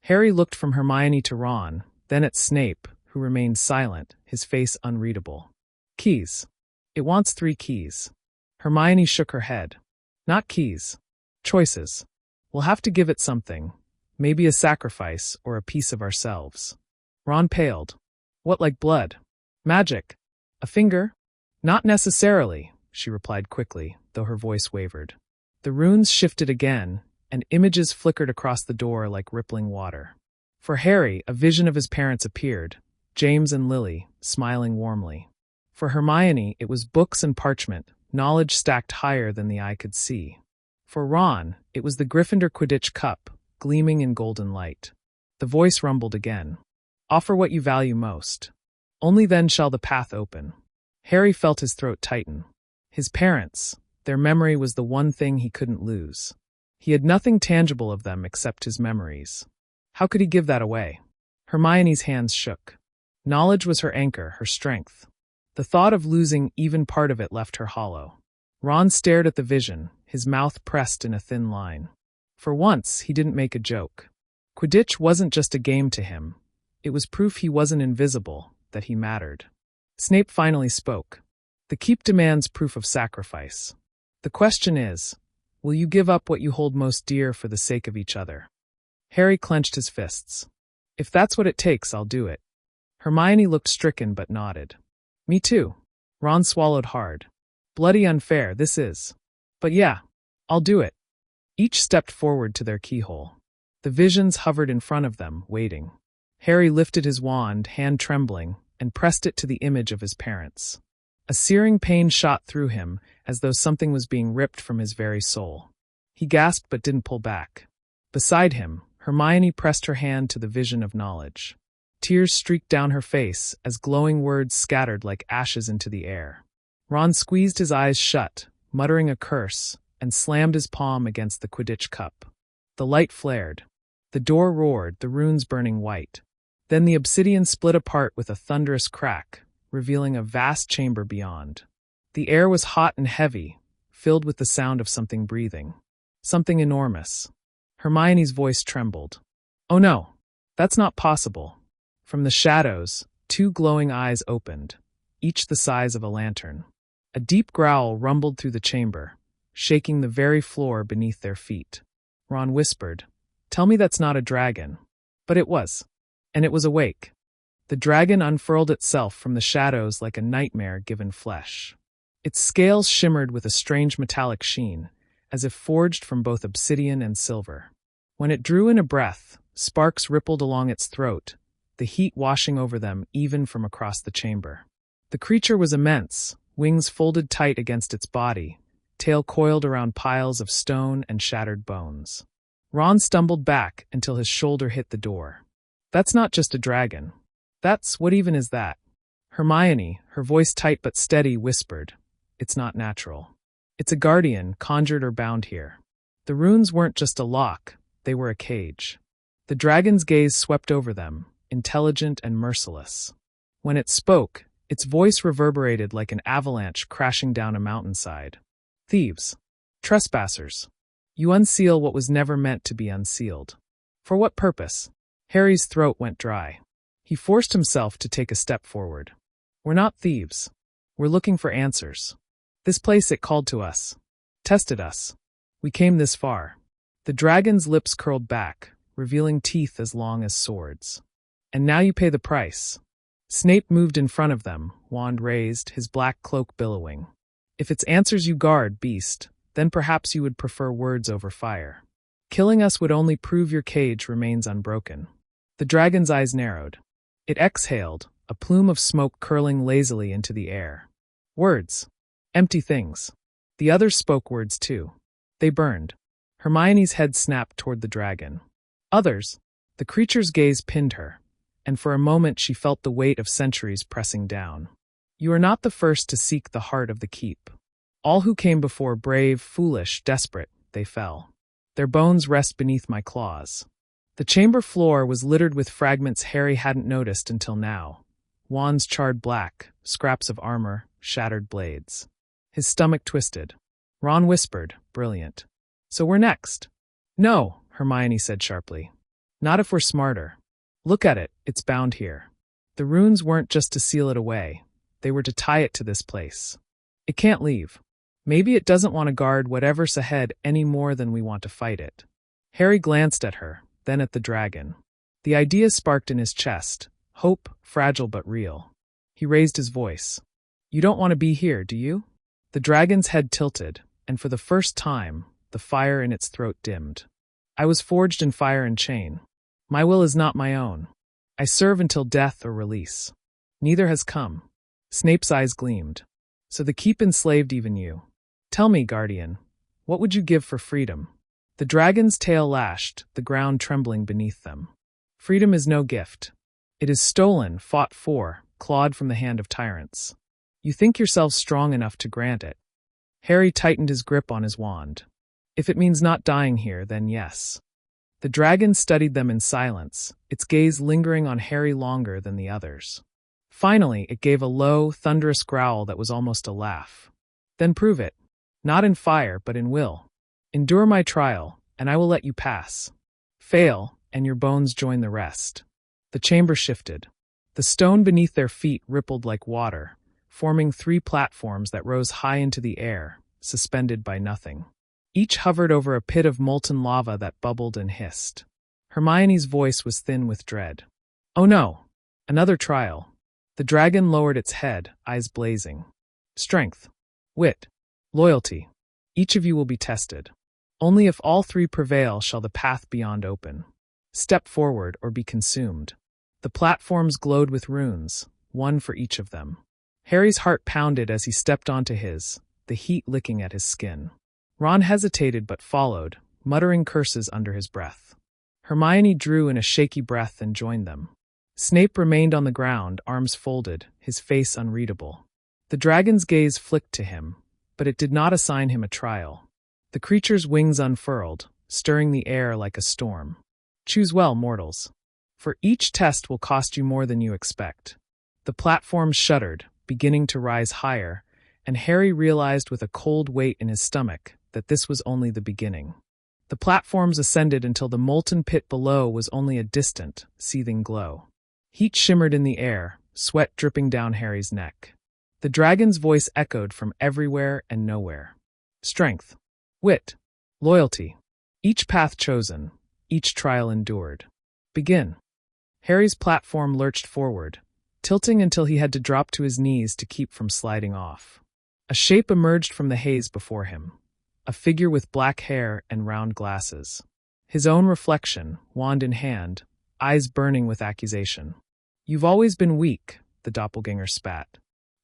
Speaker 1: Harry looked from Hermione to Ron, then at Snape, who remained silent, his face unreadable. Keys. It wants 3 keys. Hermione shook her head. Not keys. Choices. We'll have to give it something. Maybe a sacrifice or a piece of ourselves. Ron paled. What, like blood? Magic? A finger? Not necessarily, she replied quickly, though her voice wavered. The runes shifted again, and images flickered across the door like rippling water. For Harry, a vision of his parents appeared, James and Lily, smiling warmly. For Hermione, it was books and parchment, knowledge stacked higher than the eye could see. For Ron, it was the Gryffindor Quidditch cup, gleaming in golden light. The voice rumbled again. Offer what you value most. Only then shall the path open. Harry felt his throat tighten. His parents, their memory was the one thing he couldn't lose. He had nothing tangible of them except his memories. How could he give that away? Hermione's hands shook. Knowledge was her anchor, her strength. The thought of losing even part of it left her hollow. Ron stared at the vision, his mouth pressed in a thin line. For once, he didn't make a joke. Quidditch wasn't just a game to him. It was proof he wasn't invisible, that he mattered. Snape finally spoke. The keep demands proof of sacrifice. The question is, will you give up what you hold most dear for the sake of each other? Harry clenched his fists. If that's what it takes, I'll do it. Hermione looked stricken but nodded. Me too. Ron swallowed hard. Bloody unfair, this is. But yeah, I'll do it. Each stepped forward to their keyhole. The visions hovered in front of them, waiting. Harry lifted his wand, hand trembling, and pressed it to the image of his parents. A searing pain shot through him, as though something was being ripped from his very soul. He gasped but didn't pull back. Beside him, Hermione pressed her hand to the vision of knowledge. Tears streaked down her face as glowing words scattered like ashes into the air. Ron squeezed his eyes shut, muttering a curse, and slammed his palm against the Quidditch cup. The light flared. The door roared, the runes burning white. Then the obsidian split apart with a thunderous crack, revealing a vast chamber beyond. The air was hot and heavy, filled with the sound of something breathing. Something enormous. Hermione's voice trembled. Oh no, that's not possible. From the shadows, 2 glowing eyes opened, each the size of a lantern. A deep growl rumbled through the chamber, shaking the very floor beneath their feet. Ron whispered, "Tell me that's not a dragon." But it was. And it was awake. The dragon unfurled itself from the shadows like a nightmare given flesh. Its scales shimmered with a strange metallic sheen, as if forged from both obsidian and silver. When it drew in a breath, sparks rippled along its throat, the heat washing over them even from across the chamber. The creature was immense, wings folded tight against its body, tail coiled around piles of stone and shattered bones. Ron stumbled back until his shoulder hit the door. That's not just a dragon. What even is that? Hermione, her voice tight but steady, whispered, "It's not natural. It's a guardian, conjured or bound here." The runes weren't just a lock, they were a cage. The dragon's gaze swept over them, intelligent and merciless. When it spoke, its voice reverberated like an avalanche crashing down a mountainside. Thieves. Trespassers. You unseal what was never meant to be unsealed. For what purpose? Harry's throat went dry. He forced himself to take a step forward. We're not thieves. We're looking for answers. This place, it called to us. Tested us. We came this far. The dragon's lips curled back, revealing teeth as long as swords. And now you pay the price. Snape moved in front of them, wand raised, his black cloak billowing. If it's answers you guard, beast, then perhaps you would prefer words over fire. Killing us would only prove your cage remains unbroken. The dragon's eyes narrowed. It exhaled, a plume of smoke curling lazily into the air. Words. Empty things. The others spoke words too. They burned. Hermione's head snapped toward the dragon. Others. The creature's gaze pinned her, and for a moment she felt the weight of centuries pressing down. You are not the first to seek the heart of the keep. All who came before, brave, foolish, desperate, they fell. Their bones rest beneath my claws. The chamber floor was littered with fragments Harry hadn't noticed until now. Wands charred black, scraps of armor, shattered blades. His stomach twisted. Ron whispered, brilliant. So we're next. No, Hermione said sharply. Not if we're smarter. Look at it, it's bound here. The runes weren't just to seal it away. They were to tie it to this place. It can't leave. Maybe it doesn't want to guard whatever's ahead any more than we want to fight it. Harry glanced at her, then at the dragon. The idea sparked in his chest. Hope, fragile but real. He raised his voice. You don't want to be here, do you? The dragon's head tilted, and for the first time, the fire in its throat dimmed. I was forged in fire and chain. My will is not my own. I serve until death or release. Neither has come. Snape's eyes gleamed. So the keep enslaved even you. Tell me, guardian, what would you give for freedom? The dragon's tail lashed, the ground trembling beneath them. Freedom is no gift. It is stolen, fought for, clawed from the hand of tyrants. You think yourself strong enough to grant it. Harry tightened his grip on his wand. If it means not dying here, then yes. The dragon studied them in silence, its gaze lingering on Harry longer than the others. Finally, it gave a low, thunderous growl that was almost a laugh. Then prove it. Not in fire, but in will. Endure my trial, and I will let you pass. Fail, and your bones join the rest. The chamber shifted. The stone beneath their feet rippled like water, forming 3 platforms that rose high into the air, suspended by nothing. Each hovered over a pit of molten lava that bubbled and hissed. Hermione's voice was thin with dread. Oh no! Another trial. The dragon lowered its head, eyes blazing. Strength. Wit. Loyalty. Each of you will be tested. Only if all 3 prevail shall the path beyond open. Step forward or be consumed. The platforms glowed with runes, one for each of them. Harry's heart pounded as he stepped onto his, the heat licking at his skin. Ron hesitated but followed, muttering curses under his breath. Hermione drew in a shaky breath and joined them. Snape remained on the ground, arms folded, his face unreadable. The dragon's gaze flicked to him, but it did not assign him a trial. The creature's wings unfurled, stirring the air like a storm. Choose well, mortals. For each test will cost you more than you expect. The platforms shuddered, beginning to rise higher, and Harry realized with a cold weight in his stomach that this was only the beginning. The platforms ascended until the molten pit below was only a distant, seething glow. Heat shimmered in the air, sweat dripping down Harry's neck. The dragon's voice echoed from everywhere and nowhere. Strength. Wit. Loyalty. Each path chosen, each trial endured. Begin. Harry's platform lurched forward, tilting until he had to drop to his knees to keep from sliding off. A shape emerged from the haze before him. A figure with black hair and round glasses. His own reflection, wand in hand, eyes burning with accusation. You've always been weak, the doppelganger spat.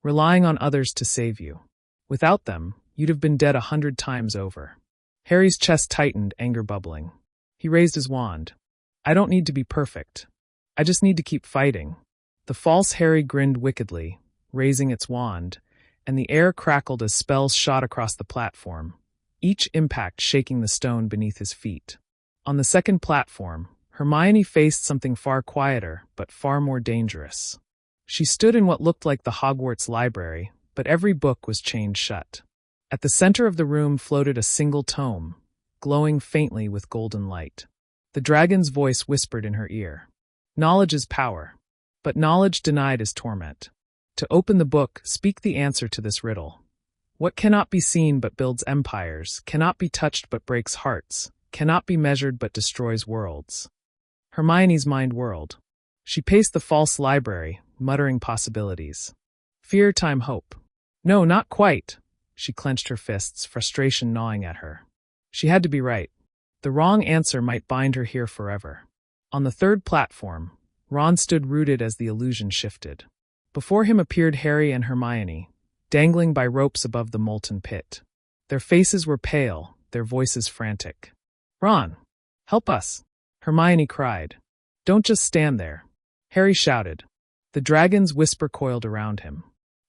Speaker 1: Relying on others to save you. Without them, you'd have been dead 100 times over. Harry's chest tightened, anger bubbling. He raised his wand. I don't need to be perfect. I just need to keep fighting. The false Harry grinned wickedly, raising its wand, and the air crackled as spells shot across the platform, each impact shaking the stone beneath his feet. On the second platform, Hermione faced something far quieter, but far more dangerous. She stood in what looked like the Hogwarts library, but every book was chained shut. At the center of the room floated a single tome, glowing faintly with golden light. The dragon's voice whispered in her ear. Knowledge is power, but knowledge denied is torment. To open the book, speak the answer to this riddle. What cannot be seen but builds empires, cannot be touched but breaks hearts, cannot be measured but destroys worlds. Hermione's mind whirled. She paced the false library, muttering possibilities. Fear, time, hope. No, not quite. She clenched her fists, frustration gnawing at her. She had to be right. The wrong answer might bind her here forever. On the third platform, Ron stood rooted as the illusion shifted. Before him appeared Harry and Hermione, dangling by ropes above the molten pit. Their faces were pale, their voices frantic. "Ron, help us!" Hermione cried. "Don't just stand there," Harry shouted. The dragon's whisper coiled around him.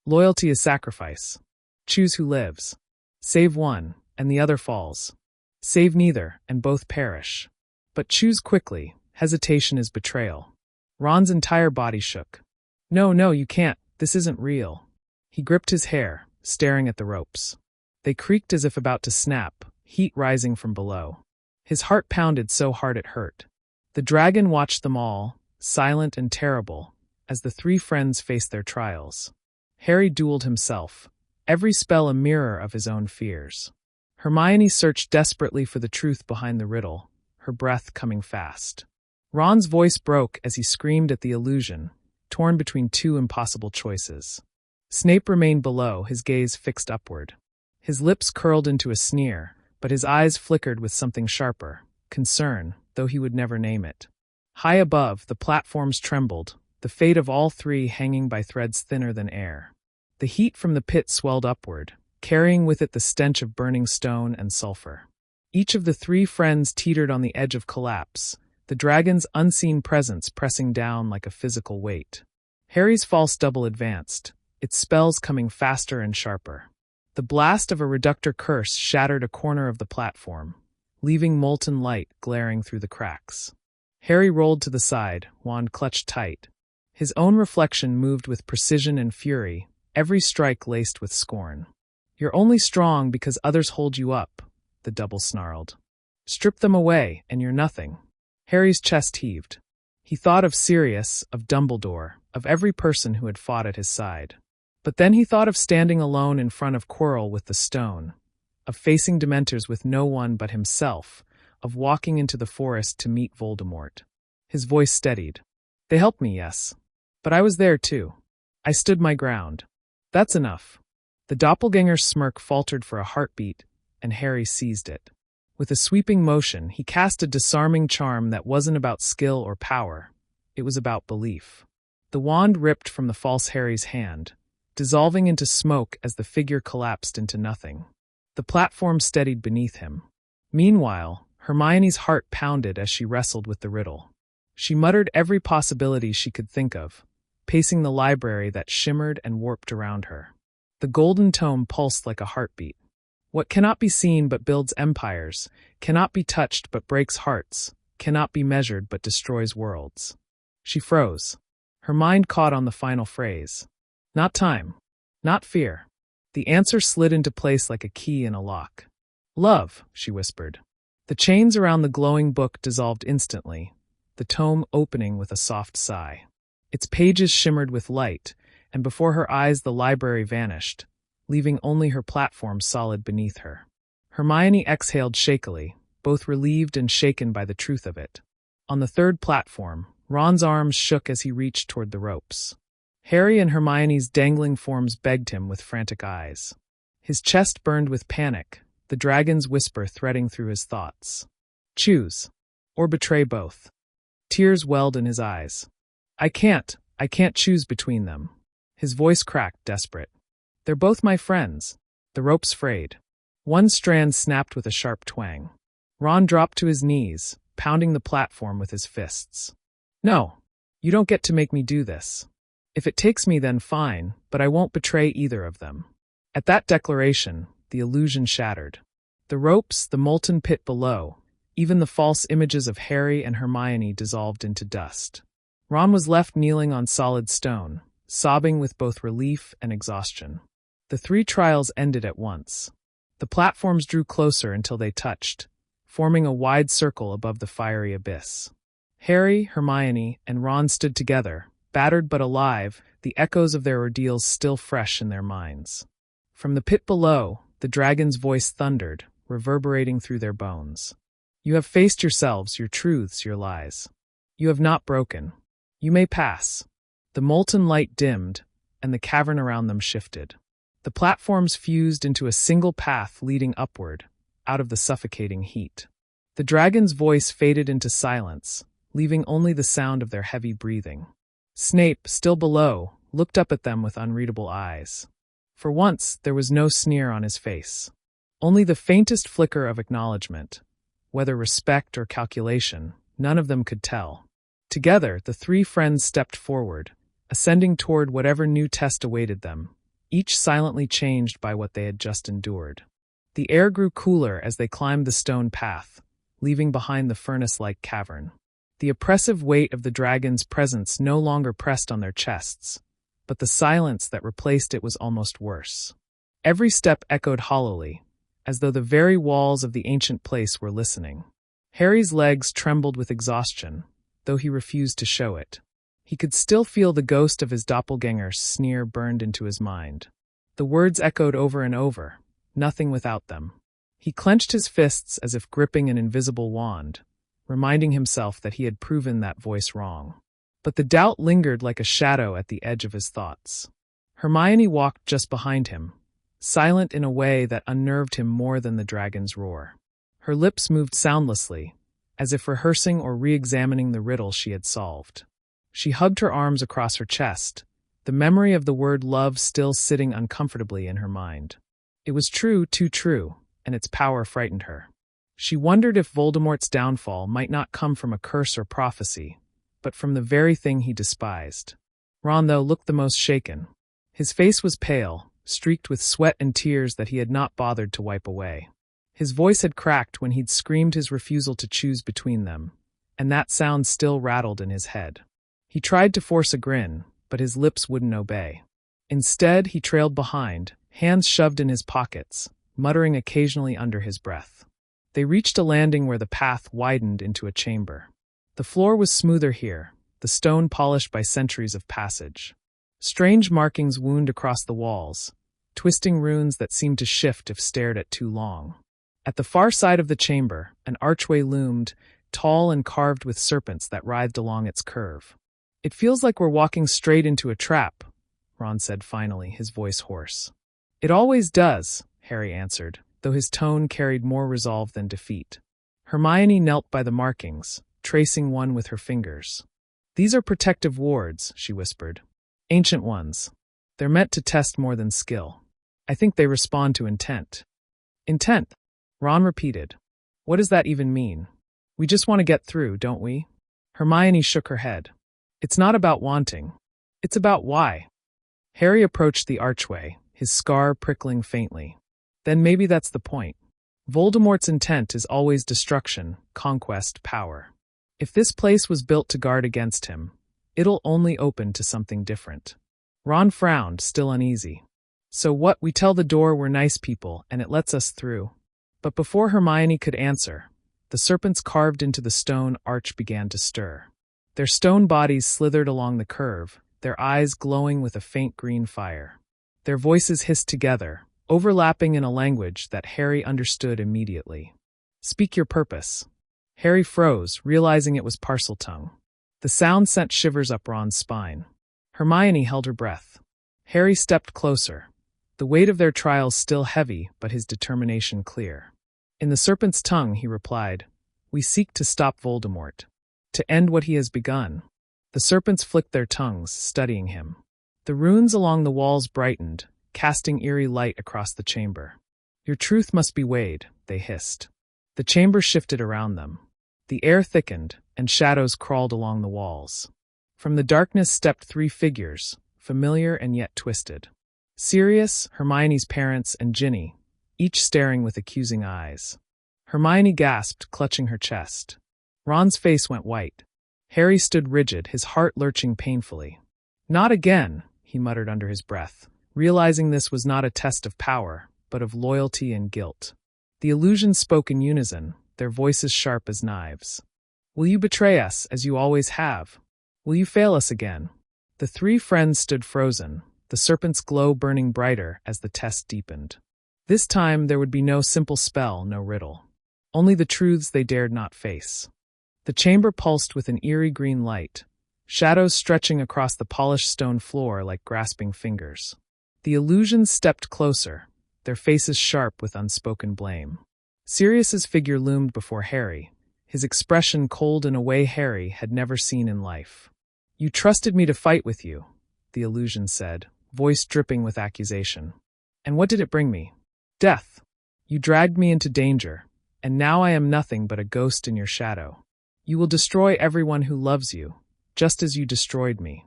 Speaker 1: "Loyalty is sacrifice. Choose who lives. Save one, and the other falls. Save neither, and both perish. But choose quickly, hesitation is betrayal." Ron's entire body shook. "No, no, you can't, this isn't real." He gripped his hair, staring at the ropes. They creaked as if about to snap, heat rising from below. His heart pounded so hard it hurt. The dragon watched them all, silent and terrible, as the three friends faced their trials. Harry dueled himself, every spell a mirror of his own fears. Hermione searched desperately for the truth behind the riddle, her breath coming fast. Ron's voice broke as he screamed at the illusion, torn between two impossible choices. Snape remained below, his gaze fixed upward. His lips curled into a sneer, but his eyes flickered with something sharper, concern, though he would never name it. High above, the platforms trembled, the fate of all three hanging by threads thinner than air. The heat from the pit swelled upward, carrying with it the stench of burning stone and sulfur. Each of the three friends teetered on the edge of collapse, the dragon's unseen presence pressing down like a physical weight. Harry's false double advanced, its spells coming faster and sharper. The blast of a reductor curse shattered a corner of the platform, leaving molten light glaring through the cracks. Harry rolled to the side, wand clutched tight. His own reflection moved with precision and fury, every strike laced with scorn. "You're only strong because others hold you up," the double snarled. "Strip them away, and you're nothing." Harry's chest heaved. He thought of Sirius, of Dumbledore, of every person who had fought at his side. But then he thought of standing alone in front of Quirrell with the stone, of facing Dementors with no one but himself, of walking into the forest to meet Voldemort. His voice steadied. "They helped me, yes. But I was there too. I stood my ground. That's enough." The doppelganger's smirk faltered for a heartbeat, and Harry seized it. With a sweeping motion, he cast a disarming charm that wasn't about skill or power. It was about belief. The wand ripped from the false Harry's hand, dissolving into smoke as the figure collapsed into nothing. The platform steadied beneath him. Meanwhile, Hermione's heart pounded as she wrestled with the riddle. She muttered every possibility she could think of, pacing the library that shimmered and warped around her. The golden tome pulsed like a heartbeat. What cannot be seen but builds empires, cannot be touched but breaks hearts, cannot be measured but destroys worlds. She froze. Her mind caught on the final phrase. Not time. Not fear. The answer slid into place like a key in a lock. "Love," she whispered. The chains around the glowing book dissolved instantly, the tome opening with a soft sigh. Its pages shimmered with light, and before her eyes the library vanished, leaving only her platform solid beneath her. Hermione exhaled shakily, both relieved and shaken by the truth of it. On the third platform, Ron's arms shook as he reached toward the ropes. Harry and Hermione's dangling forms begged him with frantic eyes. His chest burned with panic, the dragon's whisper threading through his thoughts. "Choose, or betray both." Tears welled in his eyes. I can't choose between them." His voice cracked, desperate. "They're both my friends." The ropes frayed. One strand snapped with a sharp twang. Ron dropped to his knees, pounding the platform with his fists. "No, you don't get to make me do this. If it takes me, then fine, but I won't betray either of them." At that declaration, the illusion shattered. The ropes, the molten pit below, even the false images of Harry and Hermione dissolved into dust. Ron was left kneeling on solid stone, sobbing with both relief and exhaustion. The three trials ended at once. The platforms drew closer until they touched, forming a wide circle above the fiery abyss. Harry, Hermione, and Ron stood together, battered but alive, the echoes of their ordeals still fresh in their minds. From the pit below, the dragon's voice thundered, reverberating through their bones. "You have faced yourselves, your truths, your lies. You have not broken. You may pass." The molten light dimmed, and the cavern around them shifted. The platforms fused into a single path leading upward, out of the suffocating heat. The dragon's voice faded into silence, leaving only the sound of their heavy breathing. Snape, still below, looked up at them with unreadable eyes. For once, there was no sneer on his face. Only the faintest flicker of acknowledgement. Whether respect or calculation, none of them could tell. Together, the three friends stepped forward, ascending toward whatever new test awaited them, each silently changed by what they had just endured. The air grew cooler as they climbed the stone path, leaving behind the furnace-like cavern. The oppressive weight of the dragon's presence no longer pressed on their chests, but the silence that replaced it was almost worse. Every step echoed hollowly, as though the very walls of the ancient place were listening. Harry's legs trembled with exhaustion, though he refused to show it. He could still feel the ghost of his doppelganger's sneer burned into his mind. The words echoed over and over, nothing without them. He clenched his fists as if gripping an invisible wand, reminding himself that he had proven that voice wrong. But the doubt lingered like a shadow at the edge of his thoughts. Hermione walked just behind him, silent in a way that unnerved him more than the dragon's roar. Her lips moved soundlessly, as if rehearsing or re-examining the riddle she had solved. She hugged her arms across her chest, the memory of the word love still sitting uncomfortably in her mind. It was true, too true, and its power frightened her. She wondered if Voldemort's downfall might not come from a curse or prophecy, but from the very thing he despised. Ron, though, looked the most shaken. His face was pale, streaked with sweat and tears that he had not bothered to wipe away. His voice had cracked when he'd screamed his refusal to choose between them, and that sound still rattled in his head. He tried to force a grin, but his lips wouldn't obey. Instead, he trailed behind, hands shoved in his pockets, muttering occasionally under his breath. They reached a landing where the path widened into a chamber. The floor was smoother here, the stone polished by centuries of passage. Strange markings wound across the walls, twisting runes that seemed to shift if stared at too long. At the far side of the chamber, an archway loomed, tall and carved with serpents that writhed along its curve. "It feels like we're walking straight into a trap," Ron said finally, his voice hoarse. "It always does," Harry answered, though his tone carried more resolve than defeat. Hermione knelt by the markings, tracing one with her fingers. "These are protective wards," she whispered. "Ancient ones. They're meant to test more than skill. I think they respond to intent." "Intent?" Ron repeated. "What does that even mean? We just want to get through, don't we?" Hermione shook her head. "It's not about wanting. It's about why." Harry approached the archway, his scar prickling faintly. "Then maybe that's the point. Voldemort's intent is always destruction, conquest, power. If this place was built to guard against him, it'll only open to something different." Ron frowned, still uneasy. "So what, we tell the door we're nice people and it lets us through?" But before Hermione could answer, the serpents carved into the stone arch began to stir. Their stone bodies slithered along the curve, their eyes glowing with a faint green fire. Their voices hissed together, overlapping in a language that Harry understood immediately. "Speak your purpose." Harry froze, realizing it was Parseltongue. The sound sent shivers up Ron's spine. Hermione held her breath. Harry stepped closer, the weight of their trials still heavy, but his determination clear. In the serpent's tongue, he replied, "We seek to stop Voldemort. To end what he has begun." The serpents flicked their tongues, studying him. The runes along the walls brightened, casting eerie light across the chamber. "Your truth must be weighed," they hissed. The chamber shifted around them. The air thickened, and shadows crawled along the walls. From the darkness stepped three figures, familiar and yet twisted. Sirius, Hermione's parents, and Ginny, each staring with accusing eyes. Hermione gasped, clutching her chest. Ron's face went white. Harry stood rigid, his heart lurching painfully. "Not again," he muttered under his breath, realizing this was not a test of power, but of loyalty and guilt. The illusions spoke in unison, their voices sharp as knives. "Will you betray us, as you always have? Will you fail us again?" The three friends stood frozen, the serpent's glow burning brighter as the test deepened. This time there would be no simple spell, no riddle. Only the truths they dared not face. The chamber pulsed with an eerie green light, shadows stretching across the polished stone floor like grasping fingers. The illusions stepped closer, their faces sharp with unspoken blame. Sirius's figure loomed before Harry, his expression cold in a way Harry had never seen in life. "You trusted me to fight with you," the illusion said, voice dripping with accusation. And what did it bring me? Death. You dragged me into danger, and now I am nothing but a ghost in your shadow. You will destroy everyone who loves you, just as you destroyed me.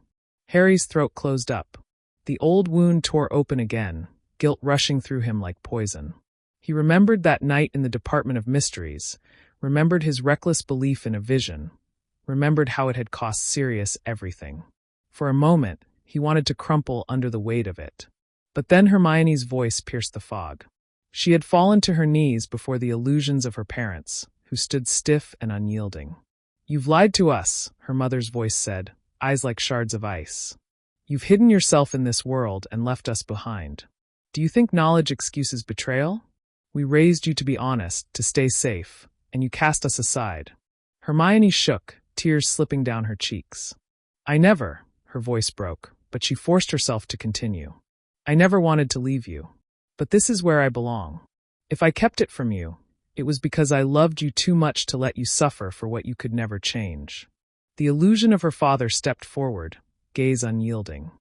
Speaker 1: Harry's throat closed up. The old wound tore open again, guilt rushing through him like poison. He remembered that night in the Department of Mysteries, remembered his reckless belief in a vision, remembered how it had cost Sirius everything. For a moment, he wanted to crumple under the weight of it. But then Hermione's voice pierced the fog. She had fallen to her knees before the illusions of her parents, who stood stiff and unyielding. "You've lied to us," her mother's voice said, eyes like shards of ice. "You've hidden yourself in this world and left us behind. Do you think knowledge excuses betrayal? We raised you to be honest, to stay safe, and you cast us aside." Hermione shook, tears slipping down her cheeks. "I never," her voice broke, but she forced herself to continue. "I never wanted to leave you. But this is where I belong. If I kept it from you, it was because I loved you too much to let you suffer for what you could never change." The illusion of her father stepped forward, gaze unyielding.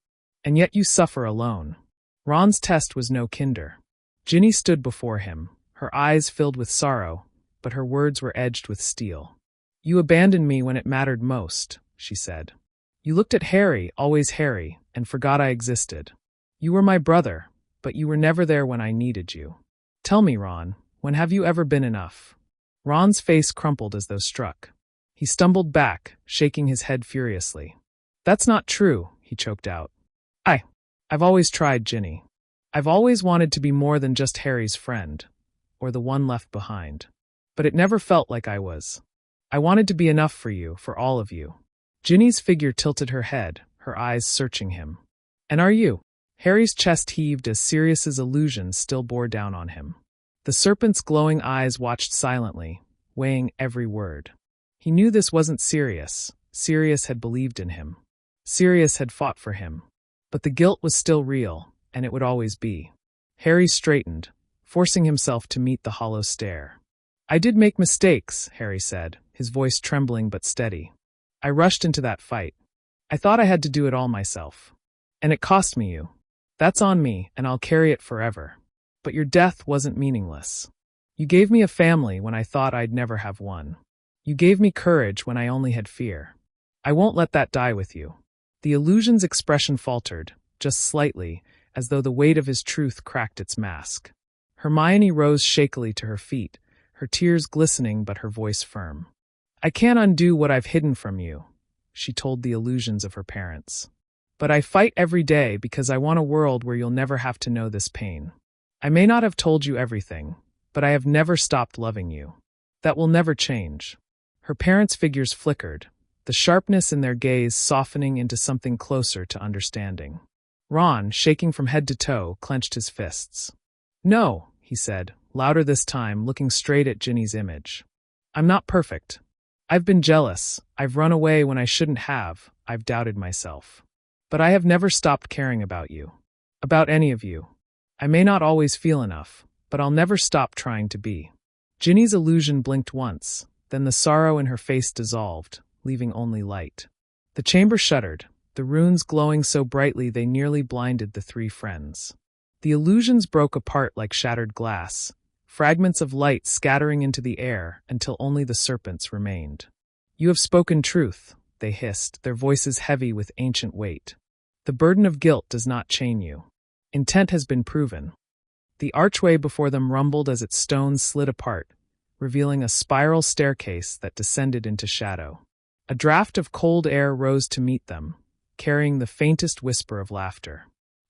Speaker 1: "And yet you suffer alone." Ron's test was no kinder. Ginny stood before him, her eyes filled with sorrow, but her words were edged with steel. "You abandoned me when it mattered most," she said. "You looked at Harry, always Harry, and forgot I existed. You were my brother, but you were never there when I needed you. Tell me, Ron, when have you ever been enough?" Ron's face crumpled as though struck. He stumbled back, shaking his head furiously. "That's not true," he choked out. I've always tried, Ginny. I've always wanted to be more than just Harry's friend, or the one left behind. But it never felt like I was. I wanted to be enough for you, for all of you." Ginny's figure tilted her head, her eyes searching him. "And are you?" Harry's chest heaved as Sirius's illusion still bore down on him. The serpent's glowing eyes watched silently, weighing every word. He knew this wasn't Sirius. Sirius had believed in him. Sirius had fought for him. But the guilt was still real, and it would always be. Harry straightened, forcing himself to meet the hollow stare. "I did make mistakes," Harry said, his voice trembling but steady. "I rushed into that fight. I thought I had to do it all myself. And it cost me you. That's on me, and I'll carry it forever. But your death wasn't meaningless. You gave me a family when I thought I'd never have one. You gave me courage when I only had fear. I won't let that die with you." The illusion's expression faltered, just slightly, as though the weight of his truth cracked its mask. Hermione rose shakily to her feet, her tears glistening but her voice firm. "I can't undo what I've hidden from you," she told the illusions of her parents. "But I fight every day because I want a world where you'll never have to know this pain. I may not have told you everything, but I have never stopped loving you. That will never change." Her parents' figures flickered, the sharpness in their gaze softening into something closer to understanding. Ron, shaking from head to toe, clenched his fists. "No," he said, louder this time, looking straight at Ginny's image. "I'm not perfect. I've been jealous, I've run away when I shouldn't have, I've doubted myself. But I have never stopped caring about you. About any of you. I may not always feel enough, but I'll never stop trying to be." Ginny's illusion blinked once, then the sorrow in her face dissolved, leaving only light. The chamber shuddered, the runes glowing so brightly they nearly blinded the three friends. The illusions broke apart like shattered glass, fragments of light scattering into the air until only the serpents remained. "You have spoken truth," they hissed, their voices heavy with ancient weight. "The burden of guilt does not chain you. Intent has been proven." The archway before them rumbled as its stones slid apart, revealing a spiral staircase that descended into shadow. A draft of cold air rose to meet them, carrying the faintest whisper of laughter.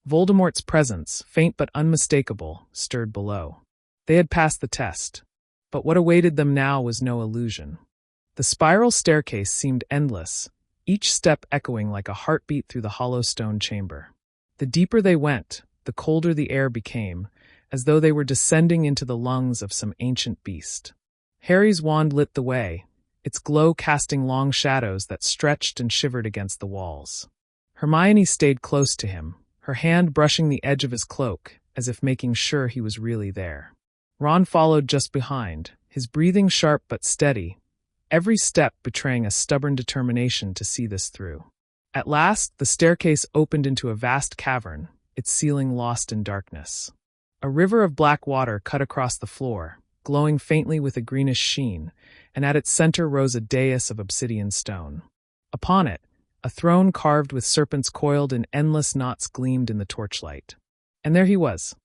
Speaker 1: Voldemort's presence, faint but unmistakable, stirred below. They had passed the test. But what awaited them now was no illusion. The spiral staircase seemed endless, each step echoing like a heartbeat through the hollow stone chamber. The deeper they went, the colder the air became, as though they were descending into the lungs of some ancient beast. Harry's wand lit the way, its glow casting long shadows that stretched and shivered against the walls. Hermione stayed close to him, her hand brushing the edge of his cloak, as if making sure he was really there. Ron followed just behind, his breathing sharp but steady, every step betraying a stubborn determination to see this through. At last, the staircase opened into a vast cavern, its ceiling lost in darkness. A river of black water cut across the floor, glowing faintly with a greenish sheen, and at its center rose a dais of obsidian stone. Upon it, a throne carved with serpents coiled in endless knots gleamed in the torchlight. And there he was.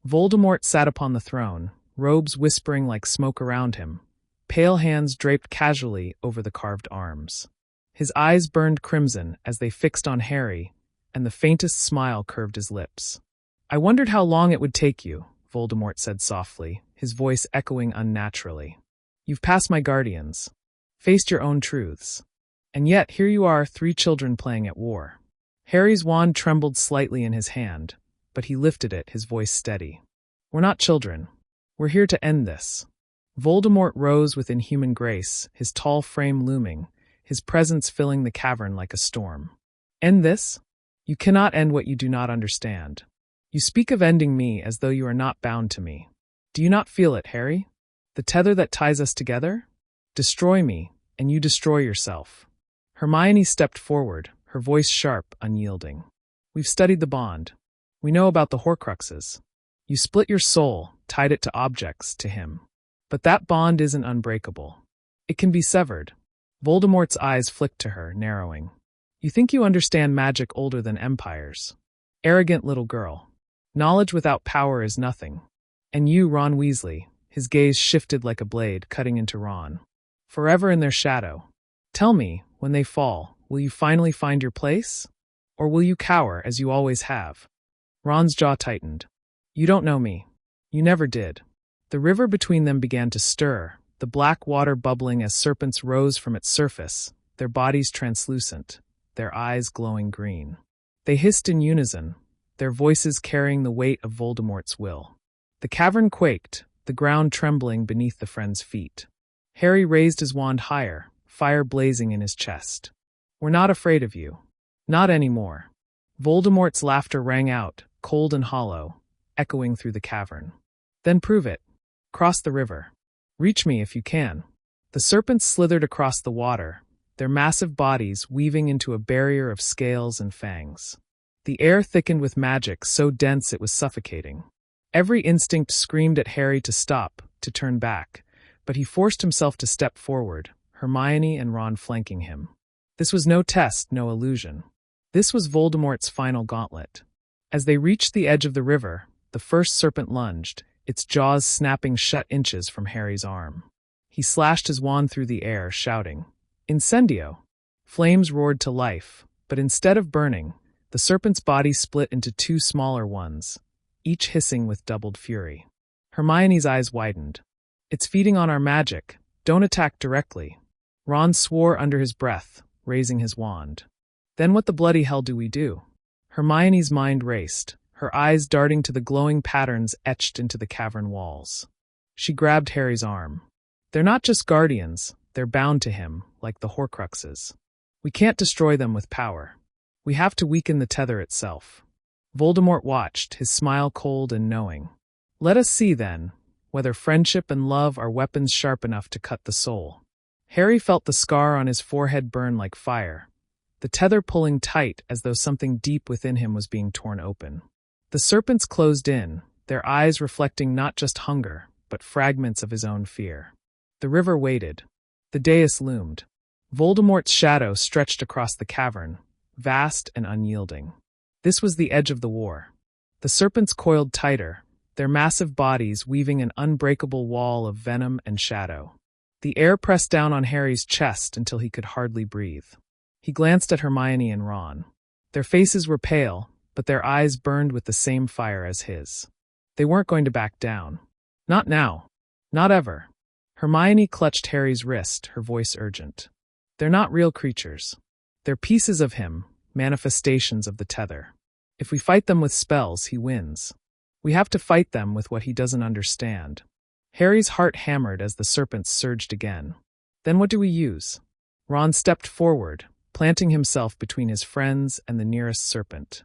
Speaker 1: Voldemort sat upon the throne, robes whispering like smoke around him, pale hands draped casually over the carved arms. His eyes burned crimson as they fixed on Harry, and the faintest smile curved his lips. "I wondered how long it would take you," Voldemort said softly, his voice echoing unnaturally. "You've passed my guardians, faced your own truths. And yet here you are, 3 children playing at war." Harry's wand trembled slightly in his hand, but he lifted it, his voice steady. "We're not children. We're here to end this." Voldemort rose with inhuman grace, his tall frame looming, his presence filling the cavern like a storm. "End this? You cannot end what you do not understand. You speak of ending me as though you are not bound to me. Do you not feel it, Harry? The tether that ties us together? Destroy me, and you destroy yourself." Hermione stepped forward, her voice sharp, unyielding. "We've studied the bond. We know about the Horcruxes. You split your soul, tied it to objects, to him. But that bond isn't unbreakable. It can be severed." Voldemort's eyes flicked to her, narrowing. "You think you understand magic older than empires. Arrogant little girl. Knowledge without power is nothing. And you, Ron Weasley," his gaze shifted like a blade, cutting into Ron. "Forever in their shadow. Tell me, when they fall, will you finally find your place? Or will you cower, as you always have?" Ron's jaw tightened. "You don't know me. You never did." The river between them began to stir, the black water bubbling as serpents rose from its surface, their bodies translucent, their eyes glowing green. They hissed in unison, their voices carrying the weight of Voldemort's will. The cavern quaked, the ground trembling beneath the friends' feet. Harry raised his wand higher, fire blazing in his chest. "We're not afraid of you. Not anymore." Voldemort's laughter rang out, cold and hollow, echoing through the cavern. "Then prove it. Cross the river. Reach me if you can." The serpents slithered across the water, their massive bodies weaving into a barrier of scales and fangs. The air thickened with magic so dense it was suffocating. Every instinct screamed at Harry to stop, to turn back, but he forced himself to step forward, Hermione and Ron flanking him. This was no test, no illusion. This was Voldemort's final gauntlet. As they reached the edge of the river, the first serpent lunged, its jaws snapping shut inches from Harry's arm. He slashed his wand through the air, shouting, "Incendio!" Flames roared to life, but instead of burning, the serpent's body split into 2 smaller ones, each hissing with doubled fury. Hermione's eyes widened. "It's feeding on our magic. Don't attack directly." Ron swore under his breath, raising his wand. "Then what the bloody hell do we do?" Hermione's mind raced, her eyes darting to the glowing patterns etched into the cavern walls. She grabbed Harry's arm. "They're not just guardians, they're bound to him, like the Horcruxes. We can't destroy them with power. We have to weaken the tether itself." Voldemort watched, his smile cold and knowing. "Let us see, then, whether friendship and love are weapons sharp enough to cut the soul." Harry felt the scar on his forehead burn like fire, the tether pulling tight as though something deep within him was being torn open. The serpents closed in, their eyes reflecting not just hunger, but fragments of his own fear. The river waited. The dais loomed. Voldemort's shadow stretched across the cavern, vast and unyielding. This was the edge of the war. The serpents coiled tighter, their massive bodies weaving an unbreakable wall of venom and shadow. The air pressed down on Harry's chest until he could hardly breathe. He glanced at Hermione and Ron. Their faces were pale, but their eyes burned with the same fire as his. They weren't going to back down. Not now. Not ever. Hermione clutched Harry's wrist, her voice urgent. "They're not real creatures. They're pieces of him, manifestations of the tether. If we fight them with spells, he wins. We have to fight them with what he doesn't understand." Harry's heart hammered as the serpents surged again. "Then what do we use?" Ron stepped forward, planting himself between his friends and the nearest serpent.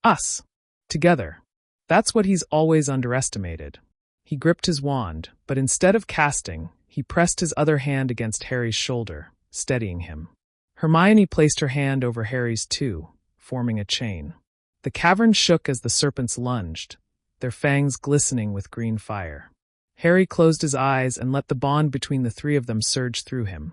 Speaker 1: "Us. Together. That's what he's always underestimated." He gripped his wand, but instead of casting, he pressed his other hand against Harry's shoulder, steadying him. Hermione placed her hand over Harry's too, forming a chain. The cavern shook as the serpents lunged, their fangs glistening with green fire. Harry closed his eyes and let the bond between the three of them surge through him.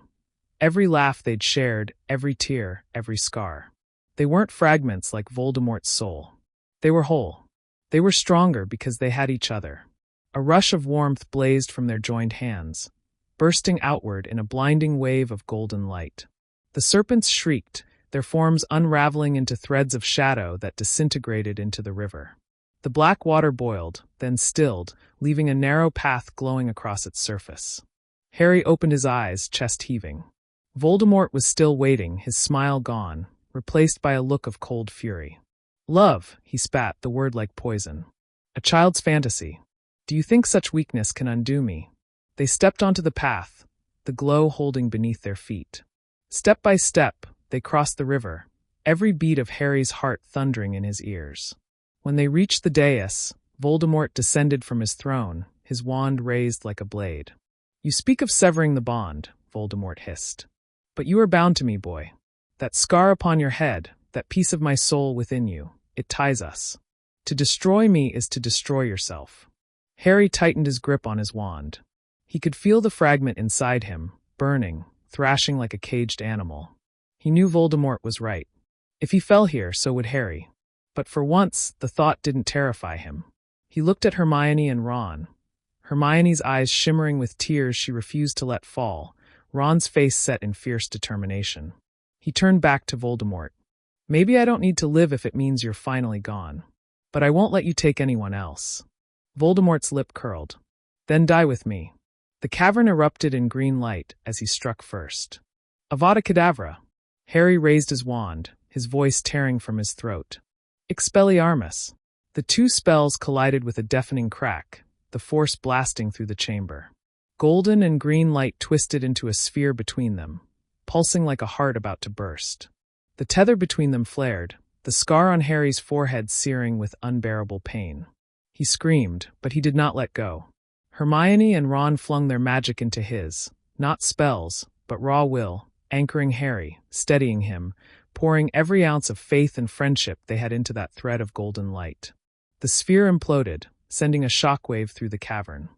Speaker 1: Every laugh they'd shared, every tear, every scar. They weren't fragments like Voldemort's soul. They were whole. They were stronger because they had each other. A rush of warmth blazed from their joined hands, bursting outward in a blinding wave of golden light. The serpents shrieked, their forms unraveling into threads of shadow that disintegrated into the river. The black water boiled, then stilled, leaving a narrow path glowing across its surface. Harry opened his eyes, chest heaving. Voldemort was still waiting, his smile gone, replaced by a look of cold fury. "Love," he spat, the word like poison. "A child's fantasy. Do you think such weakness can undo me?" They stepped onto the path, the glow holding beneath their feet. Step by step, they crossed the river, every beat of Harry's heart thundering in his ears. When they reached the dais, Voldemort descended from his throne, his wand raised like a blade. "You speak of severing the bond," Voldemort hissed. "But you are bound to me, boy. That scar upon your head, that piece of my soul within you, it ties us. To destroy me is to destroy yourself." Harry tightened his grip on his wand. He could feel the fragment inside him, burning, thrashing like a caged animal. He knew Voldemort was right. If he fell here, so would Harry. But for once, the thought didn't terrify him. He looked at Hermione and Ron. Hermione's eyes shimmering with tears she refused to let fall, Ron's face set in fierce determination. He turned back to Voldemort. "Maybe I don't need to live if it means you're finally gone. But I won't let you take anyone else." Voldemort's lip curled. "Then die with me." The cavern erupted in green light as he struck first. Avada Kedavra! Harry raised his wand, his voice tearing from his throat. Expelliarmus! The two spells collided with a deafening crack, the force blasting through the chamber. Golden and green light twisted into a sphere between them, pulsing like a heart about to burst. The tether between them flared, the scar on Harry's forehead searing with unbearable pain. He screamed, but he did not let go. Hermione and Ron flung their magic into his, not spells, but raw will, anchoring Harry, steadying him, pouring every ounce of faith and friendship they had into that thread of golden light. The sphere imploded, sending a shockwave through the cavern.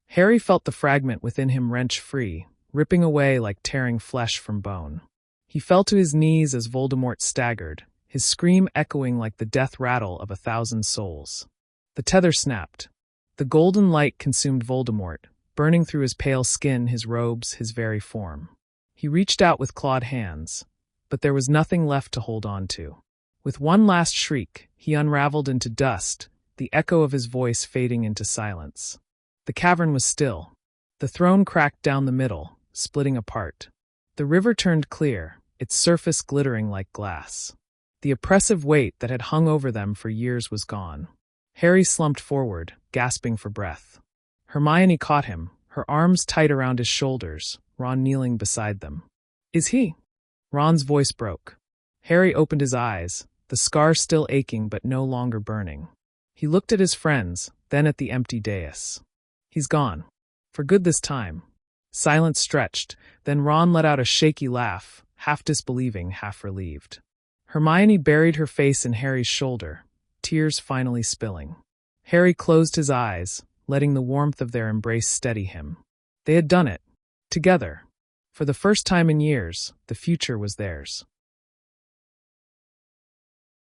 Speaker 1: Harry felt the fragment within him wrench free, ripping away like tearing flesh from bone. He fell to his knees as Voldemort staggered, his scream echoing like the death rattle of 1,000 souls. The tether snapped. The golden light consumed Voldemort, burning through his pale skin, his robes, his very form. He reached out with clawed hands, but there was nothing left to hold on to. With one last shriek, he unraveled into dust, the echo of his voice fading into silence. The cavern was still. The throne cracked down the middle, splitting apart. The river turned clear, its surface glittering like glass. The oppressive weight that had hung over them for years was gone. Harry slumped forward, gasping for breath. Hermione caught him, her arms tight around his shoulders, Ron kneeling beside them. "Is he?" Ron's voice broke. Harry opened his eyes, the scar still aching but no longer burning. He looked at his friends, then at the empty dais. "He's gone. For good this time." Silence stretched, then Ron let out a shaky laugh, half disbelieving, half relieved. Hermione buried her face in Harry's shoulder, tears finally spilling. Harry closed his eyes, letting the warmth of their embrace steady him. They had done it. Together. For the first time in years, the future was theirs.